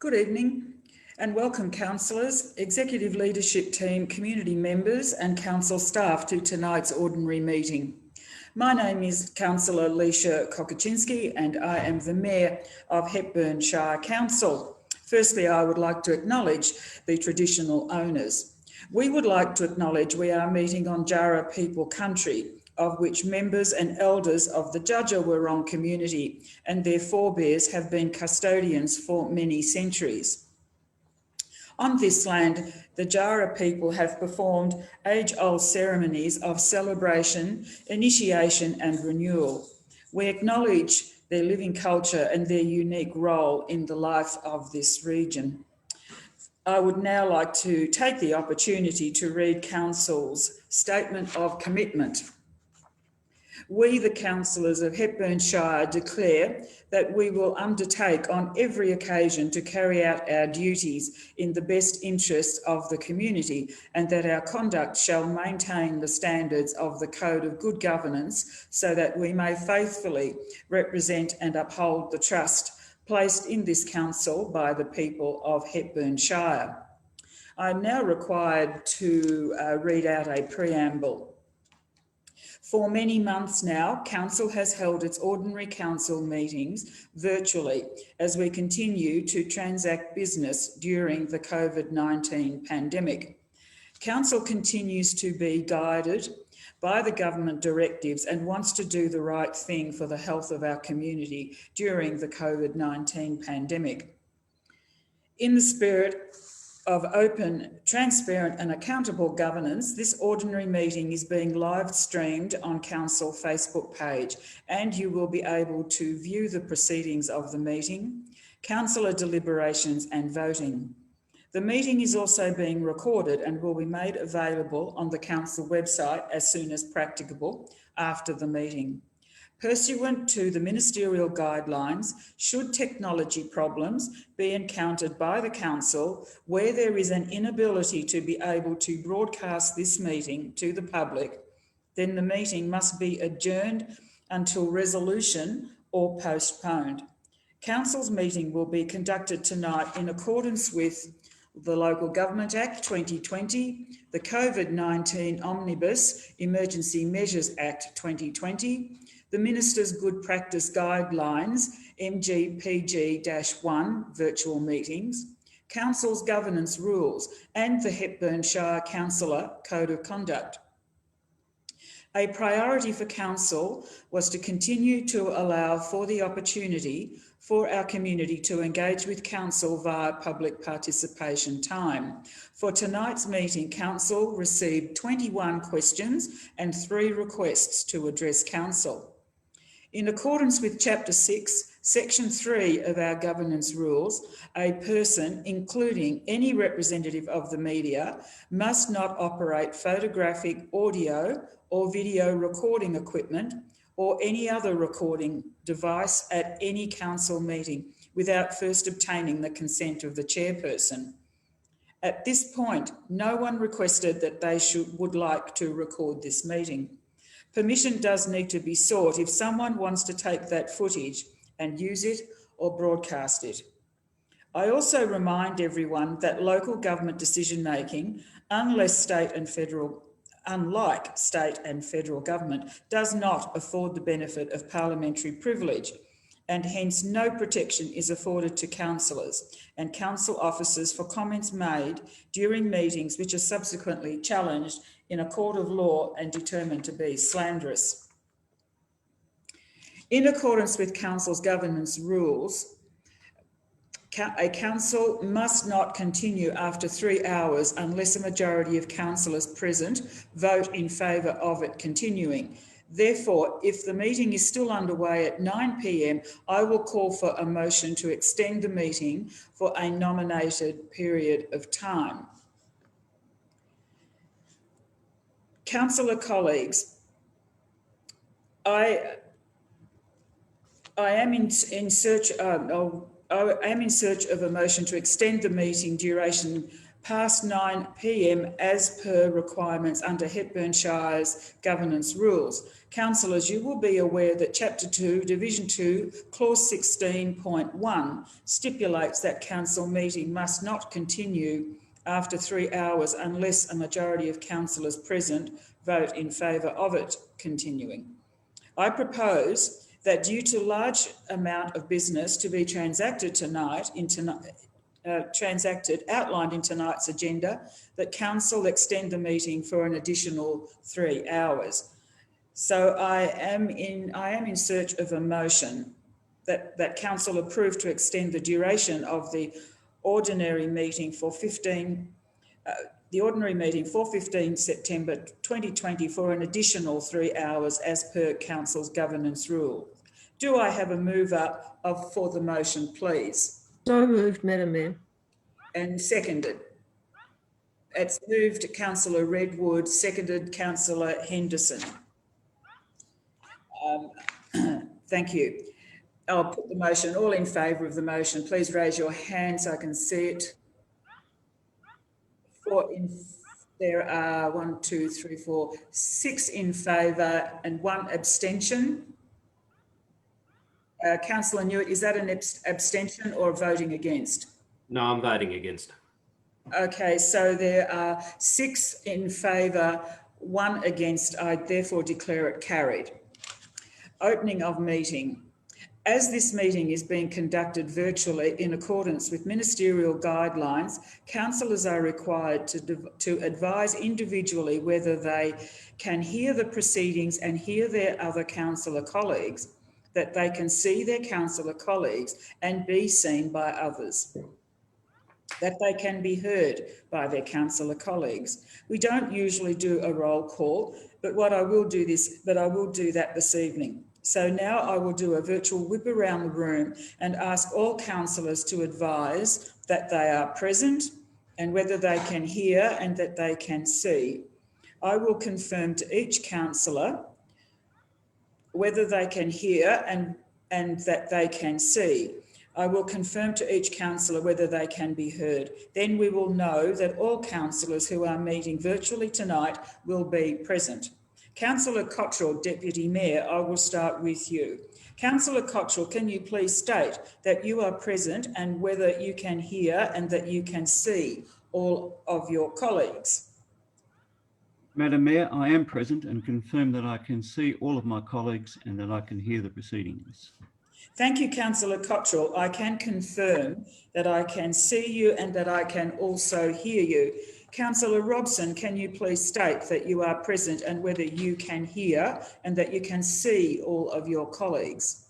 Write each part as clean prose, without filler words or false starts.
Good evening and welcome councillors, executive leadership team, community members and council staff to tonight's ordinary meeting. My name is Councillor Leisha Kokoczynski and I am the Mayor of Hepburn Shire Council. Firstly, I would like to acknowledge the traditional owners. We would like to acknowledge we are meeting on Jara people country, of which members and elders of the Djadja Wurrung community and their forebears have been custodians for many centuries. On this land, the Jara people have performed age-old ceremonies of celebration, initiation and renewal. We acknowledge their living culture and their unique role in the life of this region. I would now like to take the opportunity to read Council's Statement of Commitment. We, the councillors of Hepburn Shire, declare that we will undertake on every occasion to carry out our duties in the best interests of the community and that our conduct shall maintain the standards of the Code of Good Governance so that we may faithfully represent and uphold the trust placed in this council by the people of Hepburn Shire. I'm now required to read out a preamble. For many months now, Council has held its ordinary council meetings virtually as we continue to transact business during the COVID-19 pandemic. Council continues to be guided by the government directives and wants to do the right thing for the health of our community during the COVID-19 pandemic. In the spirit of open, transparent and accountable governance, this ordinary meeting is being live streamed on Council Facebook page and you will be able to view the proceedings of the meeting, councillor deliberations and voting. The meeting is also being recorded and will be made available on the Council website as soon as practicable after the meeting. Pursuant to the ministerial guidelines, should technology problems be encountered by the Council where there is an inability to be able to broadcast this meeting to the public, then the meeting must be adjourned until resolution or postponed. Council's meeting will be conducted tonight in accordance with the Local Government Act 2020, the COVID-19 Omnibus Emergency Measures Act 2020, the Minister's Good Practice Guidelines, MGPG-1 virtual meetings, Council's governance rules and the Hepburn Shire Councillor Code of Conduct. A priority for Council was to continue to allow for the opportunity for our community to engage with Council via public participation time. For tonight's meeting, Council received 21 questions and 3 requests to address Council. In accordance with Chapter 6, Section 3 of our governance rules, a person, including any representative of the media, must not operate photographic, audio or video recording equipment or any other recording device at any council meeting without first obtaining the consent of the chairperson. At this point, no one requested that they would like to record this meeting. Permission does need to be sought if someone wants to take that footage and use it or broadcast it. I also remind everyone that local government decision-making, unlike state and federal government, does not afford the benefit of parliamentary privilege, and hence no protection is afforded to councillors and council officers for comments made during meetings which are subsequently challenged in a court of law and determined to be slanderous. In accordance with Council's governance rules, a council must not continue after 3 hours unless a majority of councillors present vote in favour of it continuing. Therefore, if the meeting is still underway at 9 p.m, I will call for a motion to extend the meeting for a nominated period of time. Councillor colleagues, I am in search of a motion to extend the meeting duration past 9 p.m. as per requirements under Hepburnshire's governance rules. Councillors, you will be aware that Chapter 2, Division 2, Clause 16.1 stipulates that council meeting must not continue after 3 hours unless a majority of councillors present vote in favour of it continuing. I propose that due to large amount of business to be transacted tonight, outlined in tonight's agenda, that council extend the meeting for an additional 3 hours. So I am in search of a motion that council approve to extend the duration of the ordinary meeting for 15 September 2020 for an additional 3 hours as per council's governance rule. Do I have a mover for the motion, please? So moved, Madam Mayor. And seconded. It's moved Councillor Redwood, seconded Councillor Henderson. Thank you. I'll put the motion. All in favour of the motion, please raise your hand so I can see it. There are 1, 2, 3, 4, 6 in favour and 1 abstention. Councillor Newitt, is that an abstention or voting against? No, I'm voting against. Okay, so there are 6 in favour, 1 against. I therefore declare it carried. Opening of meeting. As this meeting is being conducted virtually in accordance with ministerial guidelines, councillors are required to advise individually whether they can hear the proceedings and hear their other councillor colleagues, that they can see their councillor colleagues and be seen by others, that they can be heard by their councillor colleagues. We don't usually do a roll call, but I will do that this evening. So now I will do a virtual whip around the room and ask all councillors to advise that they are present and whether they can hear and that they can see. I will confirm to each councillor whether they can hear and that they can see. I will confirm to each councillor whether they can be heard. Then we will know that all councillors who are meeting virtually tonight will be present. Councillor Cottrell, Deputy Mayor, I will start with you. Councillor Cottrell, can you please state that you are present and whether you can hear and that you can see all of your colleagues? Madam Mayor, I am present and confirm that I can see all of my colleagues and that I can hear the proceedings. Thank you, Councillor Cottrell. I can confirm that I can see you and that I can also hear you. Councillor Robson, can you please state that you are present and whether you can hear and that you can see all of your colleagues?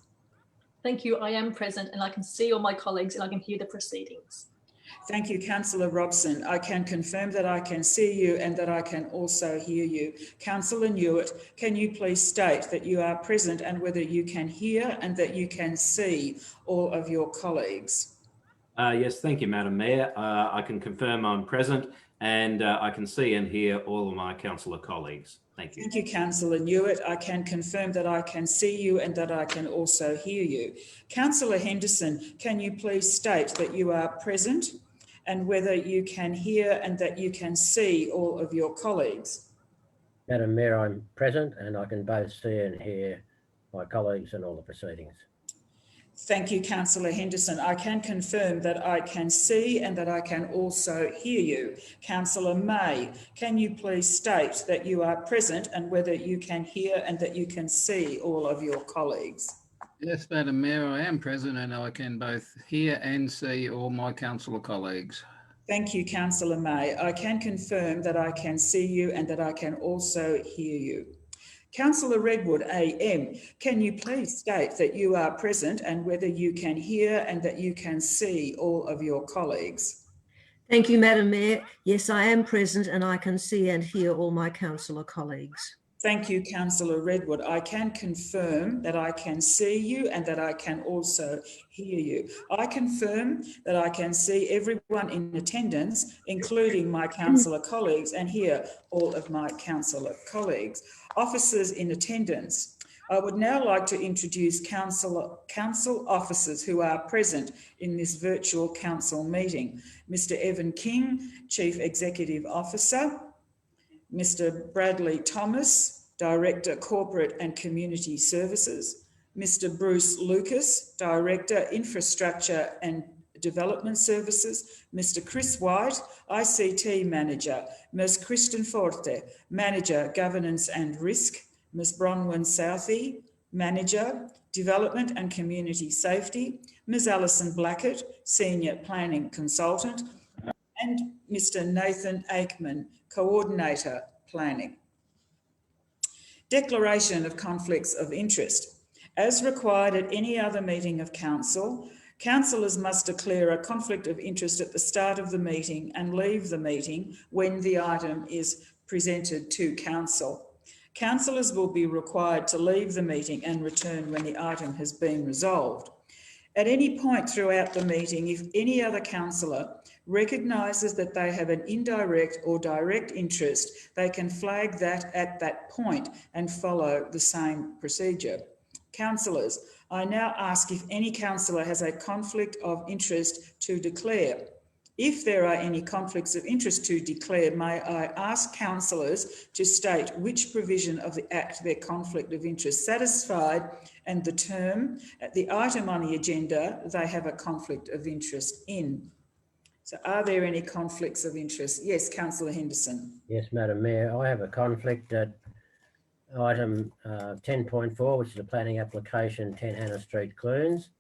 Thank you. I am present and I can see all my colleagues and I can hear the proceedings. Thank you, Councillor Robson. I can confirm that I can see you and that I can also hear you. Councillor Newitt, can you please state that you are present and whether you can hear and that you can see all of your colleagues? Yes, thank you, Madam Mayor. I can confirm I'm present and I can see and hear all of my councillor colleagues. Thank you. Thank you, Councillor Newitt. I can confirm that I can see you and that I can also hear you. Councillor Henderson, can you please state that you are present and whether you can hear and that you can see all of your colleagues? Madam Mayor, I'm present and I can both see and hear my colleagues and all the proceedings. Thank you, Councillor Henderson. I can confirm that I can see and that I can also hear you. Councillor May, can you please state that you are present and whether you can hear and that you can see all of your colleagues? Yes, Madam Mayor, I am present and I can both hear and see all my councillor colleagues. Thank you, Councillor May. I can confirm that I can see you and that I can also hear you. Councillor Redwood AM, can you please state that you are present and whether you can hear and that you can see all of your colleagues? Thank you, Madam Mayor. Yes, I am present and I can see and hear all my councillor colleagues. Thank you, Councillor Redwood. I can confirm that I can see you and that I can also hear you. I confirm that I can see everyone in attendance, including my councillor colleagues, and hear all of my councillor colleagues. Officers in attendance, I would now like to introduce council officers who are present in this virtual council meeting. Mr. Evan King, Chief Executive Officer, Mr. Bradley Thomas, Director, Corporate and Community Services, Mr. Bruce Lucas, Director, Infrastructure and Development Services, Mr. Chris White, ICT Manager, Ms. Kristen Forte, Manager, Governance and Risk, Ms. Bronwyn Southey, Manager, Development and Community Safety, Ms. Alison Blackett, Senior Planning Consultant, and Mr. Nathan Aikman, Coordinator, Planning. Declaration of conflicts of interest. As required at any other meeting of council, councillors must declare a conflict of interest at the start of the meeting and leave the meeting when the item is presented to council. Councillors will be required to leave the meeting and return when the item has been resolved. At any point throughout the meeting, if any other councillor recognises that they have an indirect or direct interest, they can flag that at that point and follow the same procedure. Councillors, I now ask if any councillor has a conflict of interest to declare. If there are any conflicts of interest to declare, may I ask councillors to state which provision of the Act their conflict of interest satisfied and the term, the item on the agenda they have a conflict of interest in. So are there any conflicts of interest? Yes, Councillor Henderson. Yes, Madam Mayor, I have a conflict at item 10.4, which is a planning application, 10 Hannah Street, Clunes.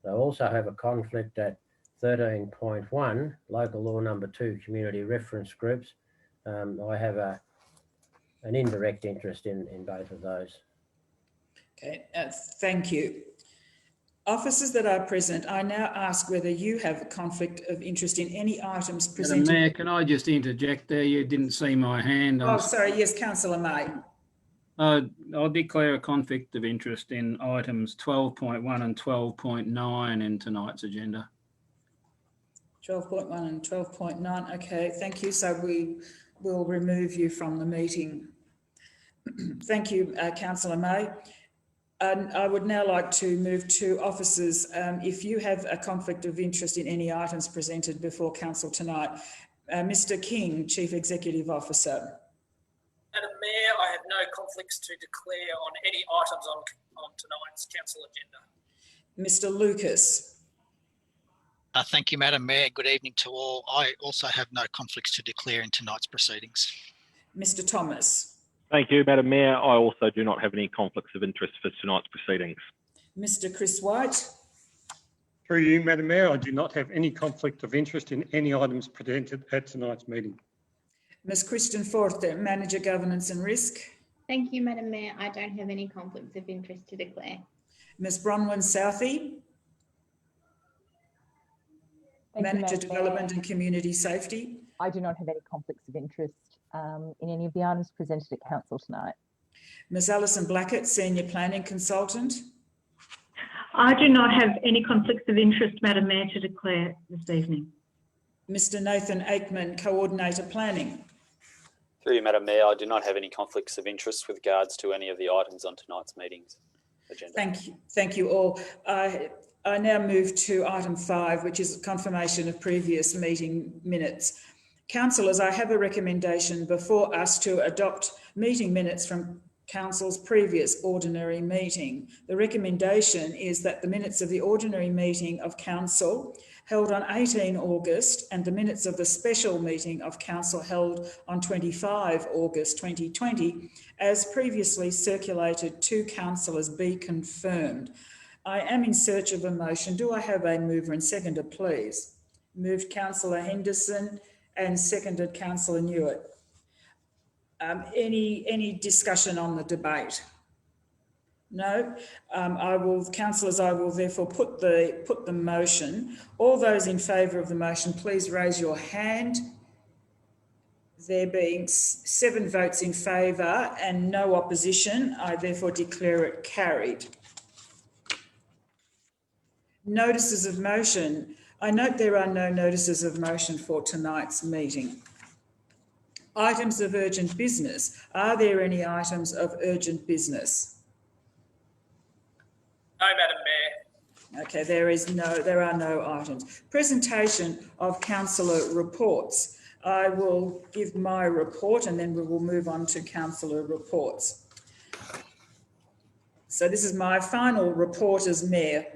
I also have a conflict at 13.1, local law number 2, community reference groups. I have an indirect interest in both of those. Okay, thank you. Officers that are present, I now ask whether you have a conflict of interest in any items Madam presented. Mayor, can I just interject there? You didn't see my hand. Oh, sorry, yes, Councillor May. I'll declare a conflict of interest in items 12.1 and 12.9 in tonight's agenda. 12.1 and 12.9. Okay, thank you. So we will remove you from the meeting. Thank you, Councillor May. And I would now like to move to officers. If you have a conflict of interest in any items presented before council tonight, Mr. King, Chief Executive Officer. Madam Mayor, I have no conflicts to declare on any items on tonight's council agenda. Mr. Lucas. Thank you, Madam Mayor. Good evening to all. I also have no conflicts to declare in tonight's proceedings. Mr. Thomas. Thank you, Madam Mayor. I also do not have any conflicts of interest for tonight's proceedings. Mr. Chris White. Through you, Madam Mayor, I do not have any conflict of interest in any items presented at tonight's meeting. Ms. Kristen Forte, Manager, Governance and Risk. Thank you, Madam Mayor. I don't have any conflicts of interest to declare. Ms. Bronwyn Southey, Manager, Development and Community Safety. I do not have any conflicts of interest in any of the items presented at council tonight. Ms. Alison Blackett, Senior Planning Consultant. I do not have any conflicts of interest, Madam Mayor, to declare this evening. Mr. Nathan Aikman, Coordinator, Planning. Through you, Madam Mayor, I do not have any conflicts of interest with regards to any of the items on tonight's meetings agenda. Thank you all. I now move to item 5, which is confirmation of previous meeting minutes. Councillors, I have a recommendation before us to adopt meeting minutes from Council's previous ordinary meeting. The recommendation is that the minutes of the ordinary meeting of Council held on 18 August and the minutes of the special meeting of Council held on 25 August 2020, as previously circulated to councillors, be confirmed. I am in search of a motion. Do I have a mover and seconder, please? Moved Councillor Henderson and seconded Councillor Newitt. Any discussion on the debate? No. Councillors, I will therefore put the motion. All those in favour of the motion, please raise your hand. There being 7 votes in favour and no opposition, I therefore declare it carried. Notices of motion. I note there are no notices of motion for tonight's meeting. Items of urgent business. Are there any items of urgent business? No, Madam Mayor. Okay, there are no items. Presentation of councillor reports. I will give my report and then we will move on to councillor reports. So this is my final report as Mayor.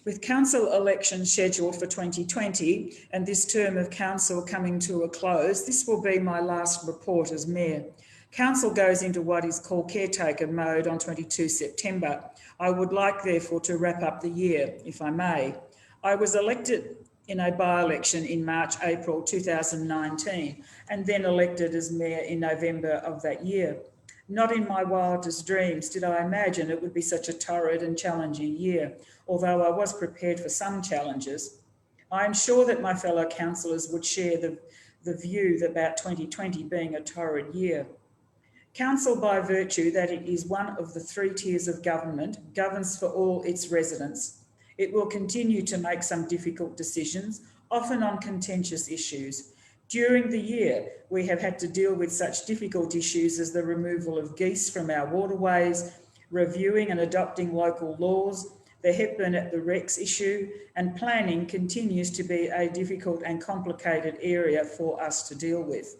With council elections scheduled for 2020 and this term of council coming to a close, this will be my last report as Mayor. Council goes into what is called caretaker mode on 22 September. I would like, therefore, to wrap up the year, if I may. I was elected in a by-election in March, April 2019, and then elected as Mayor in November of that year. Not in my wildest dreams did I imagine it would be such a torrid and challenging year, although I was prepared for some challenges. I am sure that my fellow councillors would share the view about 2020 being a torrid year. Council, by virtue that it is one of the three tiers of government, governs for all its residents. It will continue to make some difficult decisions, often on contentious issues. During the year, we have had to deal with such difficult issues as the removal of geese from our waterways, reviewing and adopting local laws, the Hepburn at the Rex issue, and planning continues to be a difficult and complicated area for us to deal with.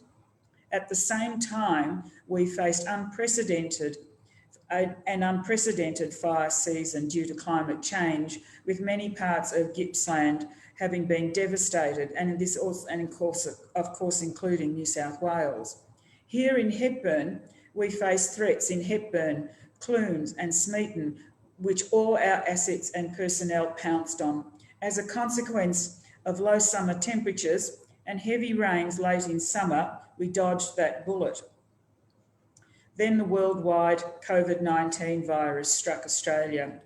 At the same time, we faced an unprecedented fire season due to climate change, with many parts of Gippsland having been devastated, and this also, and of course, including New South Wales. Here in Hepburn, we faced threats in Hepburn, Clunes and Smeaton, which all our assets and personnel pounced on. As a consequence of low summer temperatures and heavy rains late in summer, we dodged that bullet. Then the worldwide COVID-19 virus struck Australia.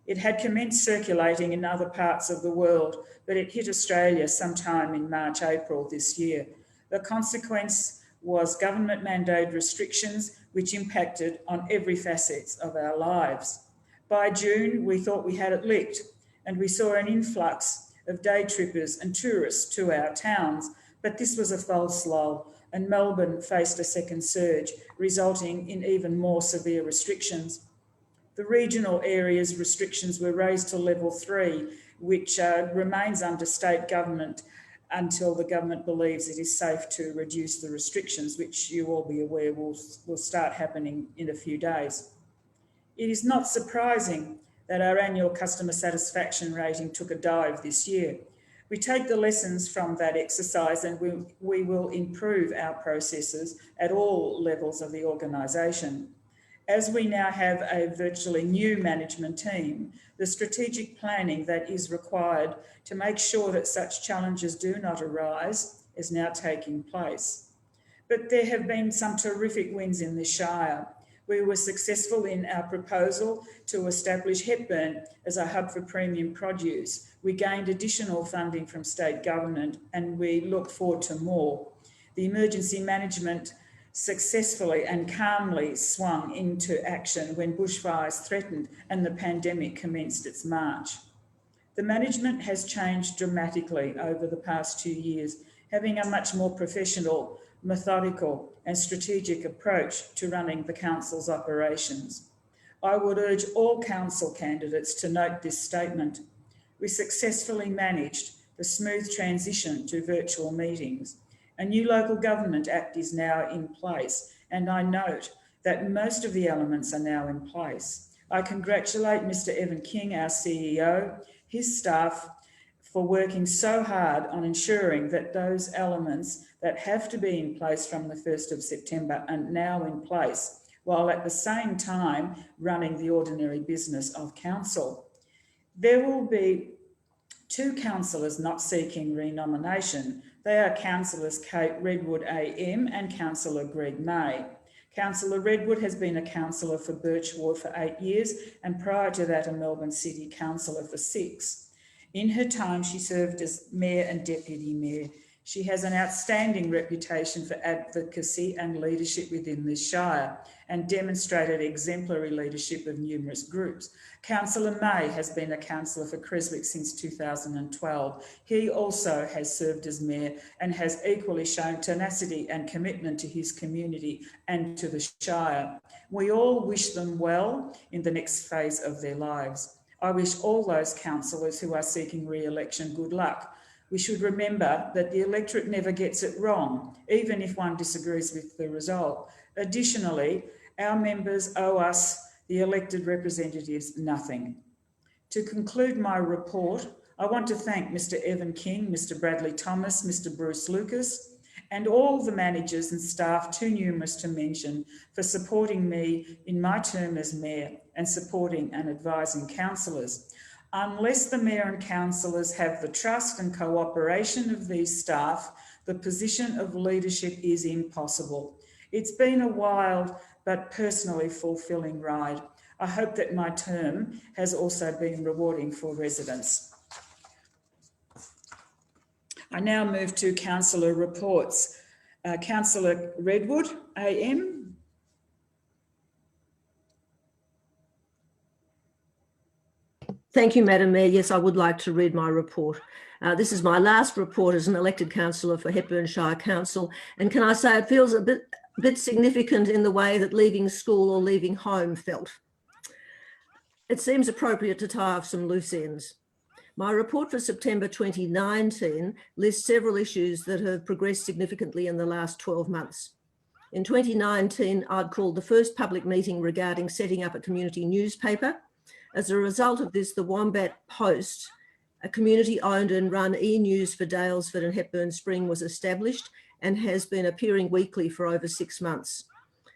It had commenced circulating in other parts of the world, but it hit Australia sometime in March, April this year. The consequence was government mandated restrictions which impacted on every facet of our lives. By June, we thought we had it licked, and we saw an influx of day trippers and tourists to our towns, but this was a false lull, and Melbourne faced a second surge, resulting in even more severe restrictions. The regional areas restrictions were raised to level 3, which remains under state government until the government believes it is safe to reduce the restrictions, which you all be aware will start happening in a few days. It is not surprising that our annual customer satisfaction rating took a dive this year. We take the lessons from that exercise and we will improve our processes at all levels of the organisation. As we now have a virtually new management team, the strategic planning that is required to make sure that such challenges do not arise is now taking place. But there have been some terrific wins in this Shire. We were successful in our proposal to establish Hepburn as a hub for premium produce. We gained additional funding from state government and we look forward to more. The emergency management successfully and calmly swung into action when bushfires threatened and the pandemic commenced its march. The management has changed dramatically over the past 2 years, having a much more professional, methodical and strategic approach to running the council's operations. I would urge all council candidates to note this statement. We successfully managed the smooth transition to virtual meetings. A new Local Government Act is now in place, and I note that most of the elements are now in place. I congratulate Mr. Evan King, our CEO, his staff, for working so hard on ensuring that those elements that have to be in place from the 1st of September are now in place, while at the same time running the ordinary business of council. There will be 2 councillors not seeking renomination. They are Councillors Kate Redwood AM and Councillor Greg May. Councillor Redwood has been a councillor for Birch Ward for 8 years and prior to that a Melbourne City councillor for 6. In her time, she served as Mayor and Deputy Mayor. She has an outstanding reputation for advocacy and leadership within this Shire and demonstrated exemplary leadership of numerous groups. Councillor May has been a councillor for Creswick since 2012. He also has served as Mayor and has equally shown tenacity and commitment to his community and to the Shire. We all wish them well in the next phase of their lives. I wish all those councillors who are seeking re-election good luck. We should remember that the electorate never gets it wrong, even if one disagrees with the result. Additionally, our members owe us, the elected representatives, nothing. To conclude my report, I want to thank Mr. Evan King, Mr. Bradley Thomas, Mr. Bruce Lucas, and all the managers and staff, too numerous to mention, for supporting me in my term as Mayor and supporting and advising councillors. Unless the Mayor and councillors have the trust and cooperation of these staff, the position of leadership is impossible. It's been a wild but personally fulfilling ride. I hope that my term has also been rewarding for residents. I now move to councillor reports. Councillor Redwood, AM. Thank you, Madam Mayor. Yes, I would like to read my report. This is my last report as an elected councillor for Hepburn Shire Council. And can I say it feels a bit significant in the way that leaving school or leaving home felt. It seems appropriate to tie off some loose ends. My report for September 2019 lists several issues that have progressed significantly in the last 12 months. In 2019, I'd called the first public meeting regarding setting up a community newspaper. As a result of this, the Wombat Post, a community-owned and run e-news for Daylesford and Hepburn Spring, was established and has been appearing weekly for over 6 months.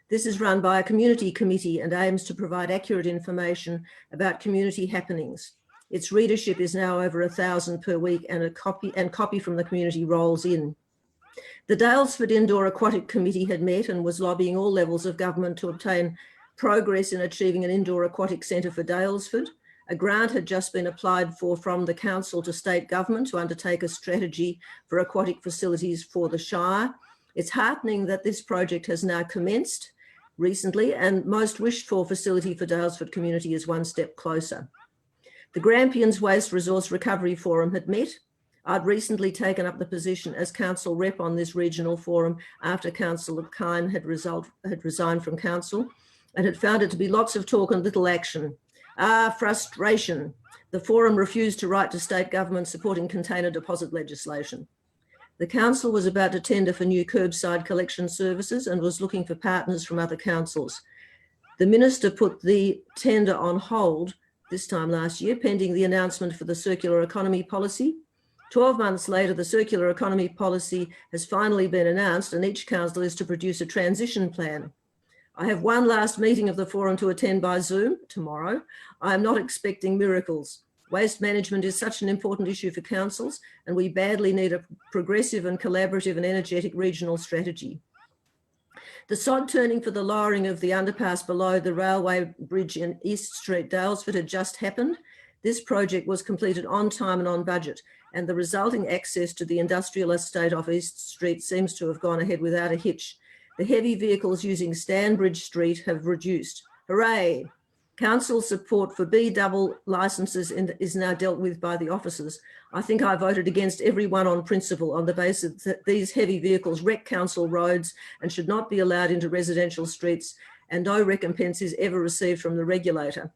This is run by a community committee and aims to provide accurate information about community happenings. Its readership is now over 1,000 per week, and copy from the community rolls in. The Daylesford Indoor Aquatic Committee had met and was lobbying all levels of government to obtain progress in achieving an indoor aquatic centre for Daylesford. A grant had just been applied for from the council to state government to undertake a strategy for aquatic facilities for the Shire. It's heartening that this project has now commenced recently, and most wished for facility for Daylesford community is one step closer. The Grampians Waste Resource Recovery Forum had met. I'd recently taken up the position as council rep on this regional forum after Councillor Kine had resigned from council, and had found it to be lots of talk and little action. Frustration. The forum refused to write to state government supporting container deposit legislation. The council was about to tender for new curbside collection services and was looking for partners from other councils. The minister put the tender on hold this time last year, pending the announcement for the circular economy policy. 12 months later, the circular economy policy has finally been announced, and each council is to produce a transition plan. I have one last meeting of the forum to attend by Zoom tomorrow. I am not expecting miracles. Waste management is such an important issue for councils, and we badly need a progressive and collaborative and energetic regional strategy. The sod turning for the lowering of the underpass below the railway bridge in East Street, Daylesford, had just happened. This project was completed on time and on budget, and the resulting access to the industrial estate off East Street seems to have gone ahead without a hitch. The heavy vehicles using Stanbridge Street have reduced. Hooray! Council support for B-double licences is now dealt with by the officers. I think I voted against every one on principle on the basis that these heavy vehicles wreck council roads and should not be allowed into residential streets, and no recompense is ever received from the regulator.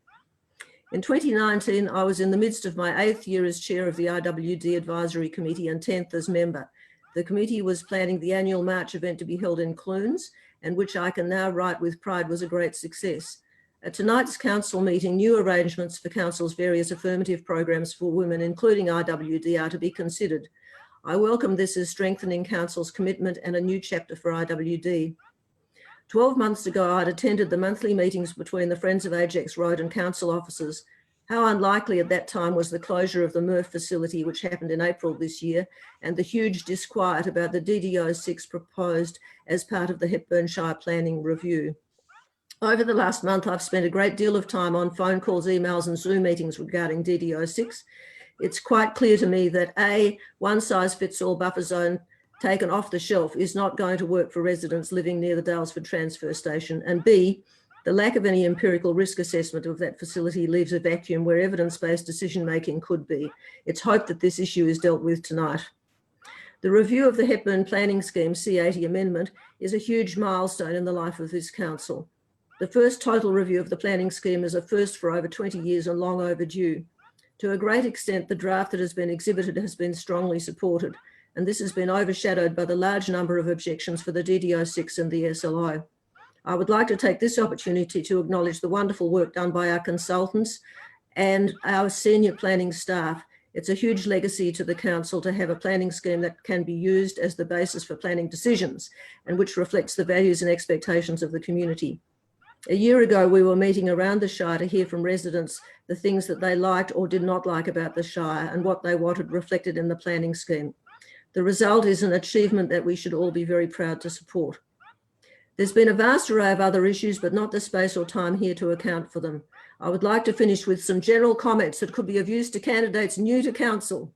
In 2019, I was in the midst of my 8th year as chair of the IWD Advisory Committee and 10th as member. The committee was planning the annual March event to be held in Clunes, and which I can now write with pride was a great success. At tonight's council meeting, new arrangements for council's various affirmative programs for women, including IWD, are to be considered. I welcome this as strengthening council's commitment and a new chapter for IWD. 12 months ago, I'd attended the monthly meetings between the Friends of Ajax Road and council officers. How unlikely at that time was the closure of the MRF facility, which happened in April this year, and the huge disquiet about the DD06 proposed as part of the Hepburn Shire Planning Review. Over the last month, I've spent a great deal of time on phone calls, emails and Zoom meetings regarding DD06. It's quite clear to me that A, one-size-fits-all buffer zone taken off the shelf is not going to work for residents living near the Daylesford transfer station, and B, the lack of any empirical risk assessment of that facility leaves a vacuum where evidence-based decision-making could be. It's hoped that this issue is dealt with tonight. The review of the Hepburn Planning Scheme C80 amendment is a huge milestone in the life of this council. The first total review of the planning scheme is a first for over 20 years and long overdue. To a great extent, the draft that has been exhibited has been strongly supported, and this has been overshadowed by the large number of objections for the DD06 and the SLI. I would like to take this opportunity to acknowledge the wonderful work done by our consultants and our senior planning staff. It's a huge legacy to the council to have a planning scheme that can be used as the basis for planning decisions and which reflects the values and expectations of the community. A year ago, we were meeting around the Shire to hear from residents the things that they liked or did not like about the Shire and what they wanted reflected in the planning scheme. The result is an achievement that we should all be very proud to support. There's been a vast array of other issues, but not the space or time here to account for them. I would like to finish with some general comments that could be of use to candidates new to council.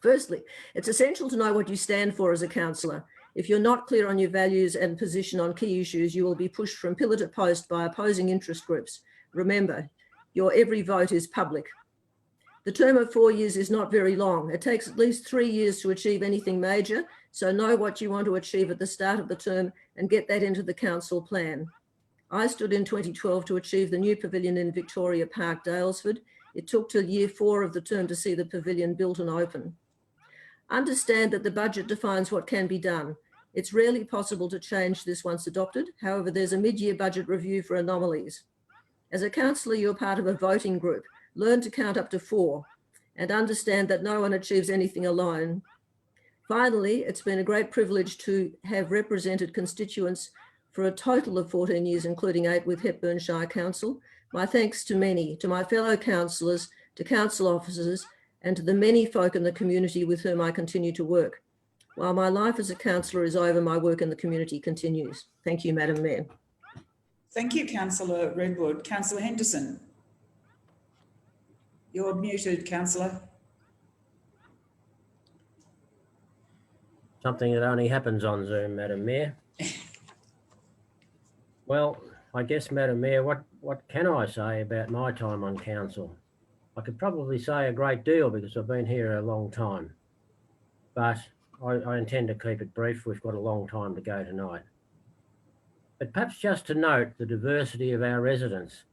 Firstly, it's essential to know what you stand for as a councillor. If you're not clear on your values and position on key issues, you will be pushed from pillar to post by opposing interest groups. Remember, your every vote is public. The term of 4 years is not very long. It takes at least 3 years to achieve anything major, so know what you want to achieve at the start of the term and get that into the council plan. I stood in 2012 to achieve the new pavilion in Victoria Park, Daylesford. It took till year 4 of the term to see the pavilion built and open. Understand that the budget defines what can be done. It's rarely possible to change this once adopted. However, there's a mid-year budget review for anomalies. As a councillor, you're part of a voting group. Learn to count up to 4 and understand that no one achieves anything alone. Finally, it's been a great privilege to have represented constituents for a total of 14 years, including 8 with Hepburn Shire Council. My thanks to many, to my fellow councillors, to council officers, and to the many folk in the community with whom I continue to work. While my life as a councillor is over, my work in the community continues. Thank you, Madam Mayor. Thank you, Councillor Redwood. Councillor Henderson. You're muted, Councillor. Something that only happens on Zoom, Madam Mayor. Well, I guess, Madam Mayor, what can I say about my time on council? I could probably say a great deal because I've been here a long time, but I intend to keep it brief. We've got a long time to go tonight. But perhaps just to note the diversity of our residents,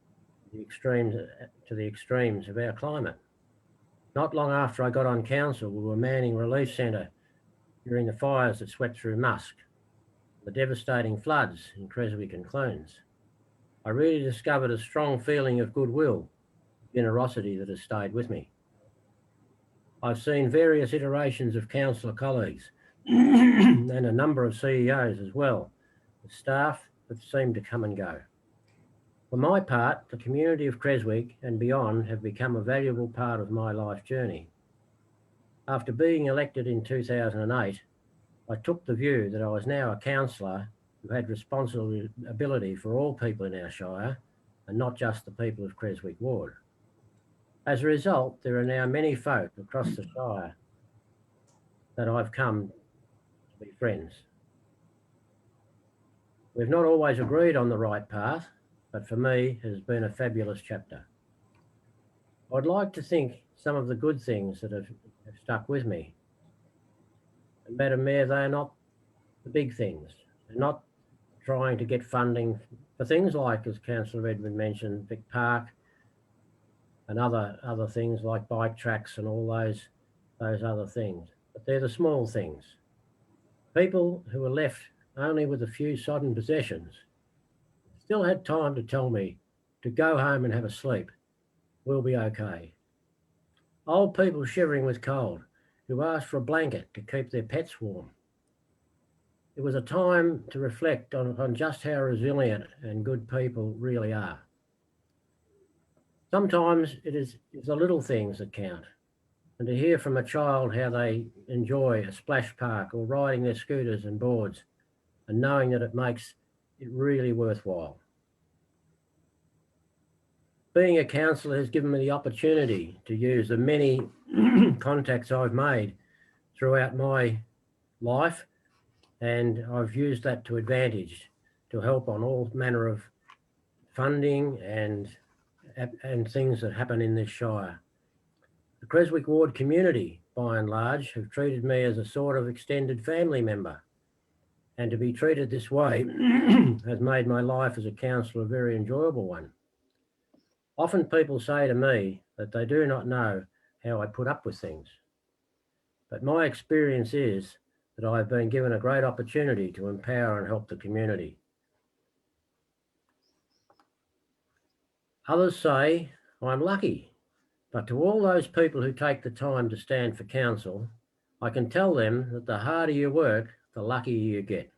the extremes to the extremes of our climate. Not long after I got on council, we were manning Relief Centre during the fires that swept through Musk, the devastating floods in Creswick and Clunes. I really discovered a strong feeling of goodwill, generosity that has stayed with me. I've seen various iterations of councillor colleagues and a number of CEOs as well, the staff that seem to come and go. For my part, the community of Creswick and beyond have become a valuable part of my life journey. After being elected in 2008, I took the view that I was now a councillor who had responsibility for all people in our Shire and not just the people of Creswick Ward. As a result, there are now many folk across the Shire that I've come to be friends. We've not always agreed on the right path, but for me, it has been a fabulous chapter. I'd like to think some of the good things that have stuck with me. And Madam Mayor, they are not the big things. They're not trying to get funding for things like, as Councillor Edmund mentioned, Vic Park and other things like bike tracks and all those other things. But they're the small things. People who are left only with a few sodden possessions still had time to tell me to go home and have a sleep. We'll be okay. Old people shivering with cold who asked for a blanket to keep their pets warm. It was a time to reflect on just how resilient and good people really are. Sometimes it's the little things that count. And to hear from a child how they enjoy a splash park or riding their scooters and boards and knowing that it makes it really worthwhile. Being a councillor has given me the opportunity to use the many contacts I've made throughout my life, and I've used that to advantage to help on all manner of funding and things that happen in this Shire. The Creswick Ward community, by and large, have treated me as a sort of extended family member. and to be treated this way has made my life as a councillor a very enjoyable one. Often people say to me that they do not know how I put up with things, but my experience is that I have been given a great opportunity to empower and help the community. Others say I'm lucky, but to all those people who take the time to stand for council, I can tell them that the harder you work, the luckier you get.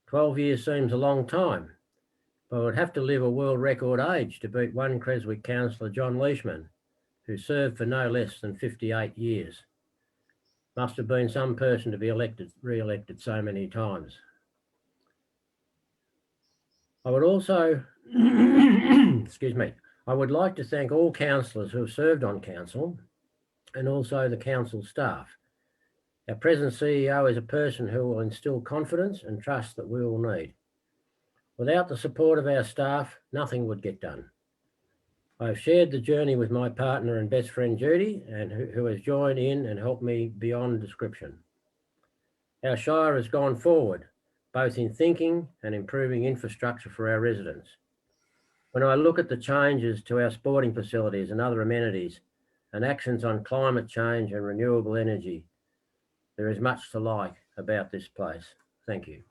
12 years seems a long time, but I would have to live a world record age to beat one Creswick councillor, John Leishman, who served for no less than 58 years. Must have been some person to be re-elected so many times. I would also, excuse me, I would like to thank all councillors who have served on council and also the council staff. Our present CEO is a person who will instill confidence and trust that we all need. Without the support of our staff, nothing would get done. I've shared the journey with my partner and best friend Judy, and who has joined in and helped me beyond description. Our Shire has gone forward, both in thinking and improving infrastructure for our residents. When I look at the changes to our sporting facilities and other amenities, and actions on climate change and renewable energy, there is much to like about this place. Thank you.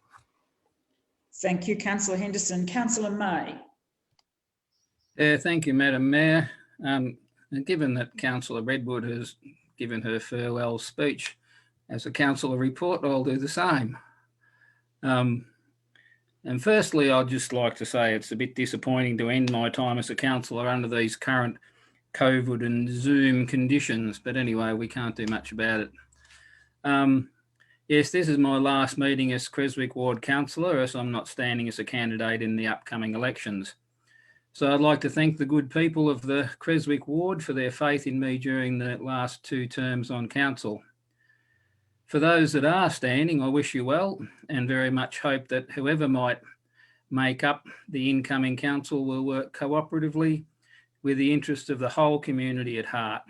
Thank you, Councillor Henderson. Councillor May. Thank you, Madam Mayor. And given that Councillor Redwood has given her farewell speech as a councillor report, I'll do the same. And firstly, I'd just like to say it's a bit disappointing to end my time as a councillor under these current COVID and Zoom conditions, but anyway, we can't do much about it. Yes, this is my last meeting as Creswick Ward councillor, as I'm not standing as a candidate in the upcoming elections. So I'd like to thank the good people of the Creswick Ward for their faith in me during the last 2 terms on council. For those that are standing, I wish you well and very much hope that whoever might make up the incoming council will work cooperatively with the interest of the whole community at heart.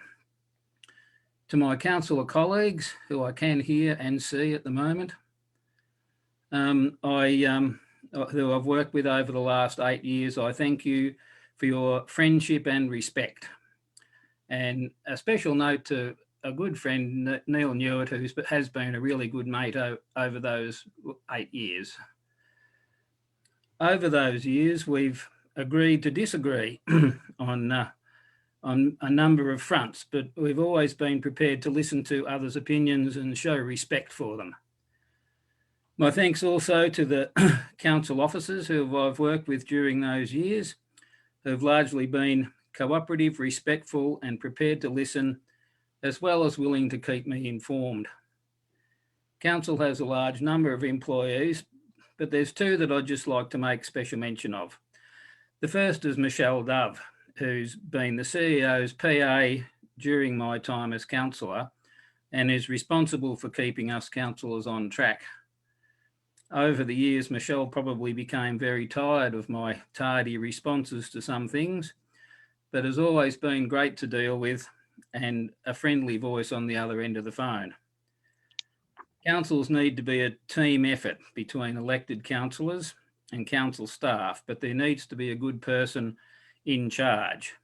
To my councillor colleagues, who I can hear and see at the moment, who I've worked with over the last 8 years, I thank you for your friendship and respect. And a special note to a good friend, Neil Newitt, who has been a really good mate over those 8 years. Over those years, we've agreed to disagree on a number of fronts, but we've always been prepared to listen to others' opinions and show respect for them. My thanks also to the council officers who I've worked with during those years, who have largely been cooperative, respectful and prepared to listen, as well as willing to keep me informed. Council has a large number of employees, but there's 2 that I'd just like to make special mention of. The first is Michelle Dove, who's been the CEO's PA during my time as councillor and is responsible for keeping us councillors on track. Over the years, Michelle probably became very tired of my tardy responses to some things, but has always been great to deal with and a friendly voice on the other end of the phone. Councils need to be a team effort between elected councillors and council staff, but there needs to be a good person in charge.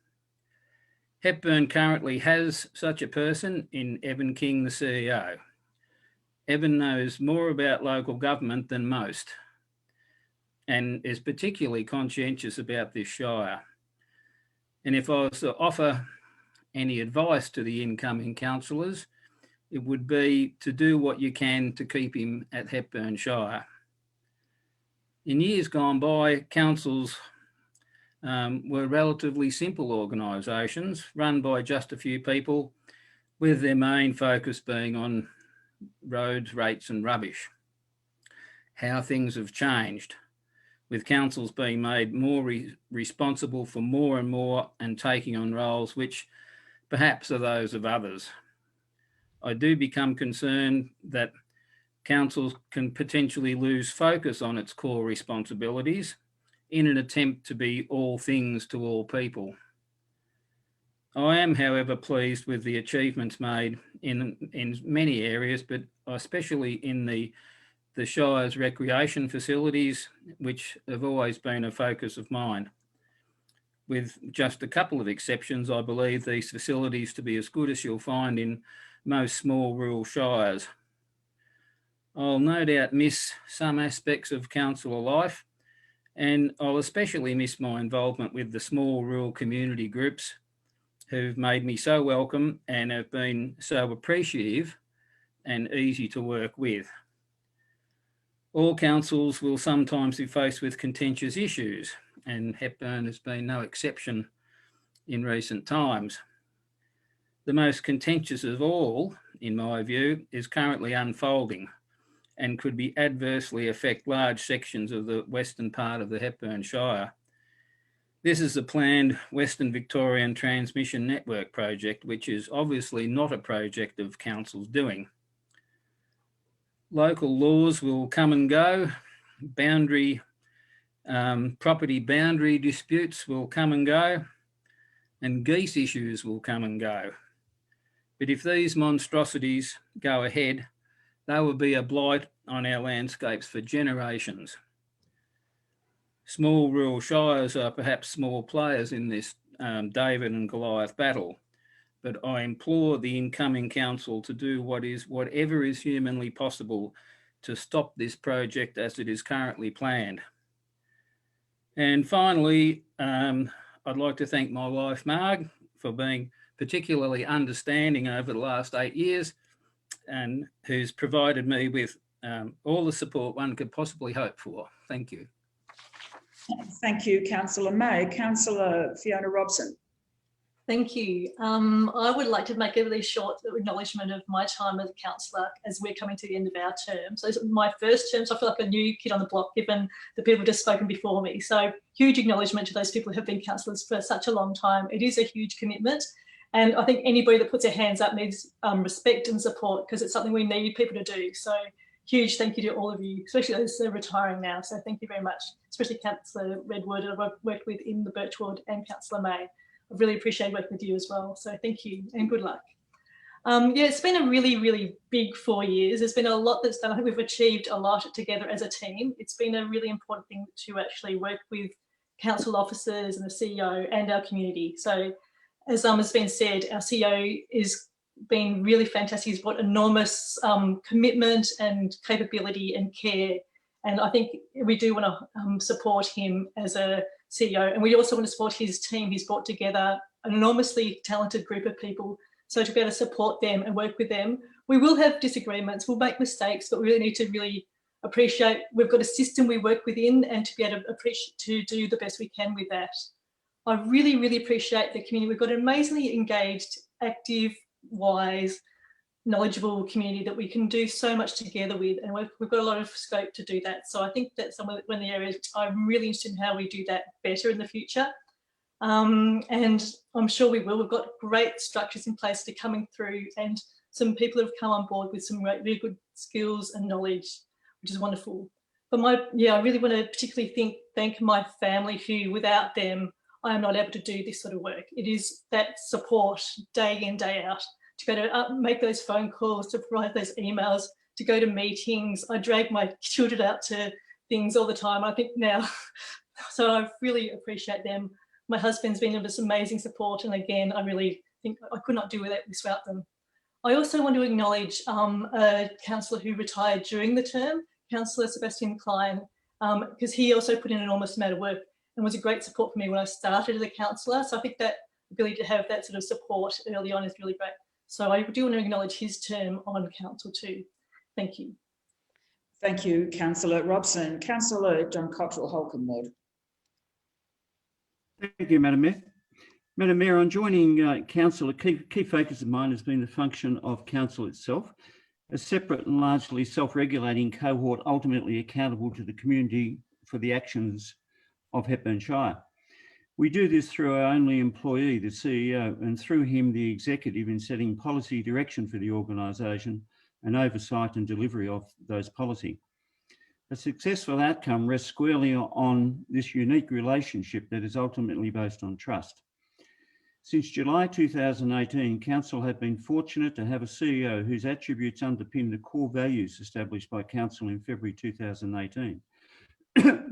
Hepburn currently has such a person in Evan King, the CEO. Evan knows more about local government than most and is particularly conscientious about this Shire. And if I was to offer any advice to the incoming councillors, it would be to do what you can to keep him at Hepburn Shire. In years gone by, councils were relatively simple organisations run by just a few people, with their main focus being on roads, rates and rubbish. How things have changed, with councils being made more responsible for more and more and taking on roles which perhaps are those of others. I do become concerned that councils can potentially lose focus on its core responsibilities in an attempt to be all things to all people. I am, however, pleased with the achievements made in many areas, but especially in the the Shire's recreation facilities, which have always been a focus of mine. With just a couple of exceptions, I believe these facilities to be as good as you'll find in most small rural shires. I'll no doubt miss some aspects of councillor life, and I'll especially miss my involvement with the small rural community groups who've made me so welcome and have been so appreciative and easy to work with. All councils will sometimes be faced with contentious issues, and Hepburn has been no exception in recent times. The most contentious of all, in my view, is currently unfolding and could be adversely affect large sections of the western part of the Hepburn Shire. This is the planned Western Victorian Transmission Network project, which is obviously not a project of council's doing. Local laws will come and go, property boundary disputes will come and go, and geese issues will come and go. But if these monstrosities go ahead, they will be a blight on our landscapes for generations. Small rural shires are perhaps small players in this David and Goliath battle, but I implore the incoming council to do whatever is humanly possible to stop this project as it is currently planned. And finally, I'd like to thank my wife, Marg, for being particularly understanding over the last 8 years and who's provided me with all the support one could possibly hope for. Thank you. Thank you, Councillor May. Councillor Fiona Robson. Thank you. I would like to make a really short acknowledgement of my time as a councillor as we're coming to the end of our term. So this is my first term, so I feel like a new kid on the block given the people who've just spoken before me. So huge acknowledgement to those people who have been councillors for such a long time. It is a huge commitment. And I think anybody that puts their hands up needs respect and support because it's something we need people to do. So huge thank you to all of you, especially those that are retiring now. So thank you very much, especially Councillor Redwood, who I've worked with in the Birchwood, and Councillor May. I've really appreciated working with you as well. So thank you and good luck. Yeah, it's been a really, really big 4 years. There's been a lot that's done. I think we've achieved a lot together as a team. It's been a really important thing to actually work with council officers and the CEO and our community. So as has been said, our CEO is been really fantastic. He's brought enormous commitment and capability and care. And I think we do want to support him as a CEO. And we also want to support his team. He's brought together an enormously talented group of people. So to be able to support them and work with them, we will have disagreements, we'll make mistakes, but we really need to really appreciate we've got a system we work within and to be able to appreciate to do the best we can with that. I really, really appreciate the community. We've got an amazingly engaged, active, wise, knowledgeable community that we can do so much together with, and we've got a lot of scope to do that. So I think that's one of the areas I'm really interested in how we do that better in the future. And I'm sure we will. We've got great structures in place that are coming through, and some people have come on board with some really good skills and knowledge, which is wonderful. But I really want to particularly thank my family, who without them, I am not able to do this sort of work. It is that support day in, day out, to go to make those phone calls, to write those emails, to go to meetings. I drag my children out to things all the time, I think now. So I really appreciate them. My husband's been of this amazing support. And again, I really think I could not do this without them. I also want to acknowledge a councillor who retired during the term, Councillor Sebastian Klein, because he also put in an enormous amount of work and was a great support for me when I started as a councillor. So I think that ability to have that sort of support early on is really great. So I do want to acknowledge his term on council too. Thank you. Thank you, Councillor Robson. Councillor John Cottrell Holcombe Ward. Thank you, Madam Mayor. Madam Mayor, on joining council, a key focus of mine has been the function of council itself, a separate and largely self-regulating cohort ultimately accountable to the community for the actions of Hepburn Shire. We do this through our only employee, the CEO, and through him, the executive, in setting policy direction for the organisation and oversight and delivery of those policy. A successful outcome rests squarely on this unique relationship that is ultimately based on trust. Since July 2018, Council have been fortunate to have a CEO whose attributes underpin the core values established by Council in February 2018.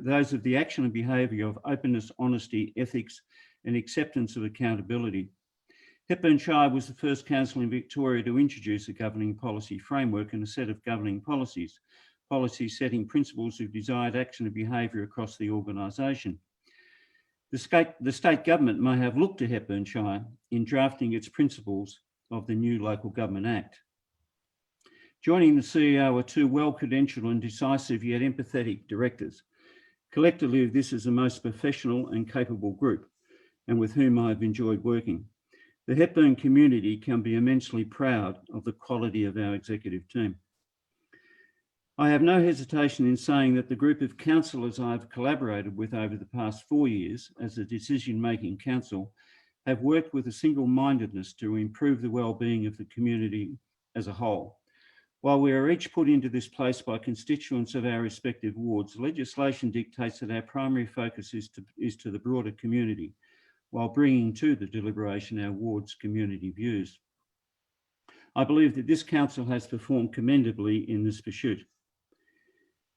Those of the action and behaviour of openness, honesty, ethics and acceptance of accountability. Hepburn Shire was the first council in Victoria to introduce a governing policy framework and a set of governing policies setting principles of desired action and behaviour across the organisation. The state government may have looked to Hepburn Shire in drafting its principles of the new Local Government Act. Joining the CEO are two well-credentialed and decisive yet empathetic directors. Collectively, this is the most professional and capable group, and with whom I have enjoyed working. The Hepburn community can be immensely proud of the quality of our executive team. I have no hesitation in saying that the group of councillors I have collaborated with over the past 4 years as a decision-making council have worked with a single-mindedness to improve the well-being of the community as a whole. While we are each put into this place by constituents of our respective wards, legislation dictates that our primary focus is to the broader community, while bringing to the deliberation our ward's community views. I believe that this council has performed commendably in this pursuit.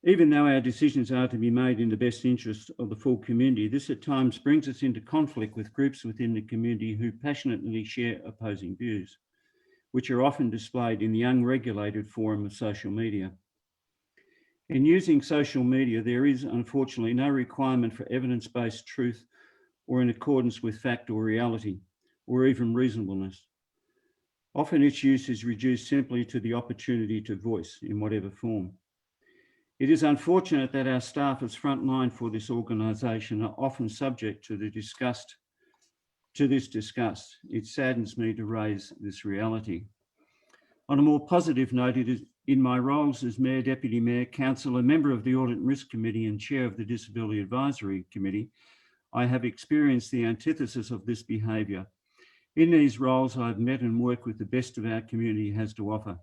Even though our decisions are to be made in the best interest of the full community, this at times brings us into conflict with groups within the community who passionately share opposing views, which are often displayed in the unregulated forum of social media. In using social media, there is unfortunately no requirement for evidence-based truth or in accordance with fact or reality, or even reasonableness. Often its use is reduced simply to the opportunity to voice in whatever form. It is unfortunate that our staff as frontline for this organisation are often subject to this disgust. It saddens me to raise this reality. On a more positive note, it is in my roles as Mayor, Deputy Mayor, Councillor, member of the Audit and Risk Committee and Chair of the Disability Advisory Committee, I have experienced the antithesis of this behaviour. In these roles, I've met and worked with the best of our community has to offer.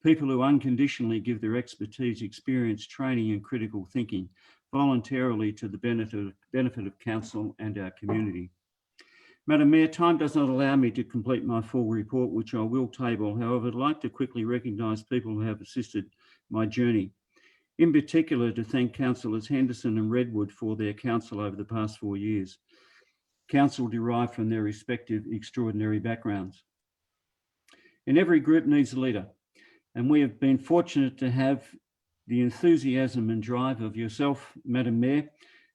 People who unconditionally give their expertise, experience, training and critical thinking voluntarily to the benefit of council and our community. Madam Mayor, time does not allow me to complete my full report, which I will table. However, I'd like to quickly recognise people who have assisted my journey. In particular, to thank Councillors Henderson and Redwood for their counsel over the past 4 years. Counsel derived from their respective extraordinary backgrounds. And every group needs a leader. And we have been fortunate to have the enthusiasm and drive of yourself, Madam Mayor,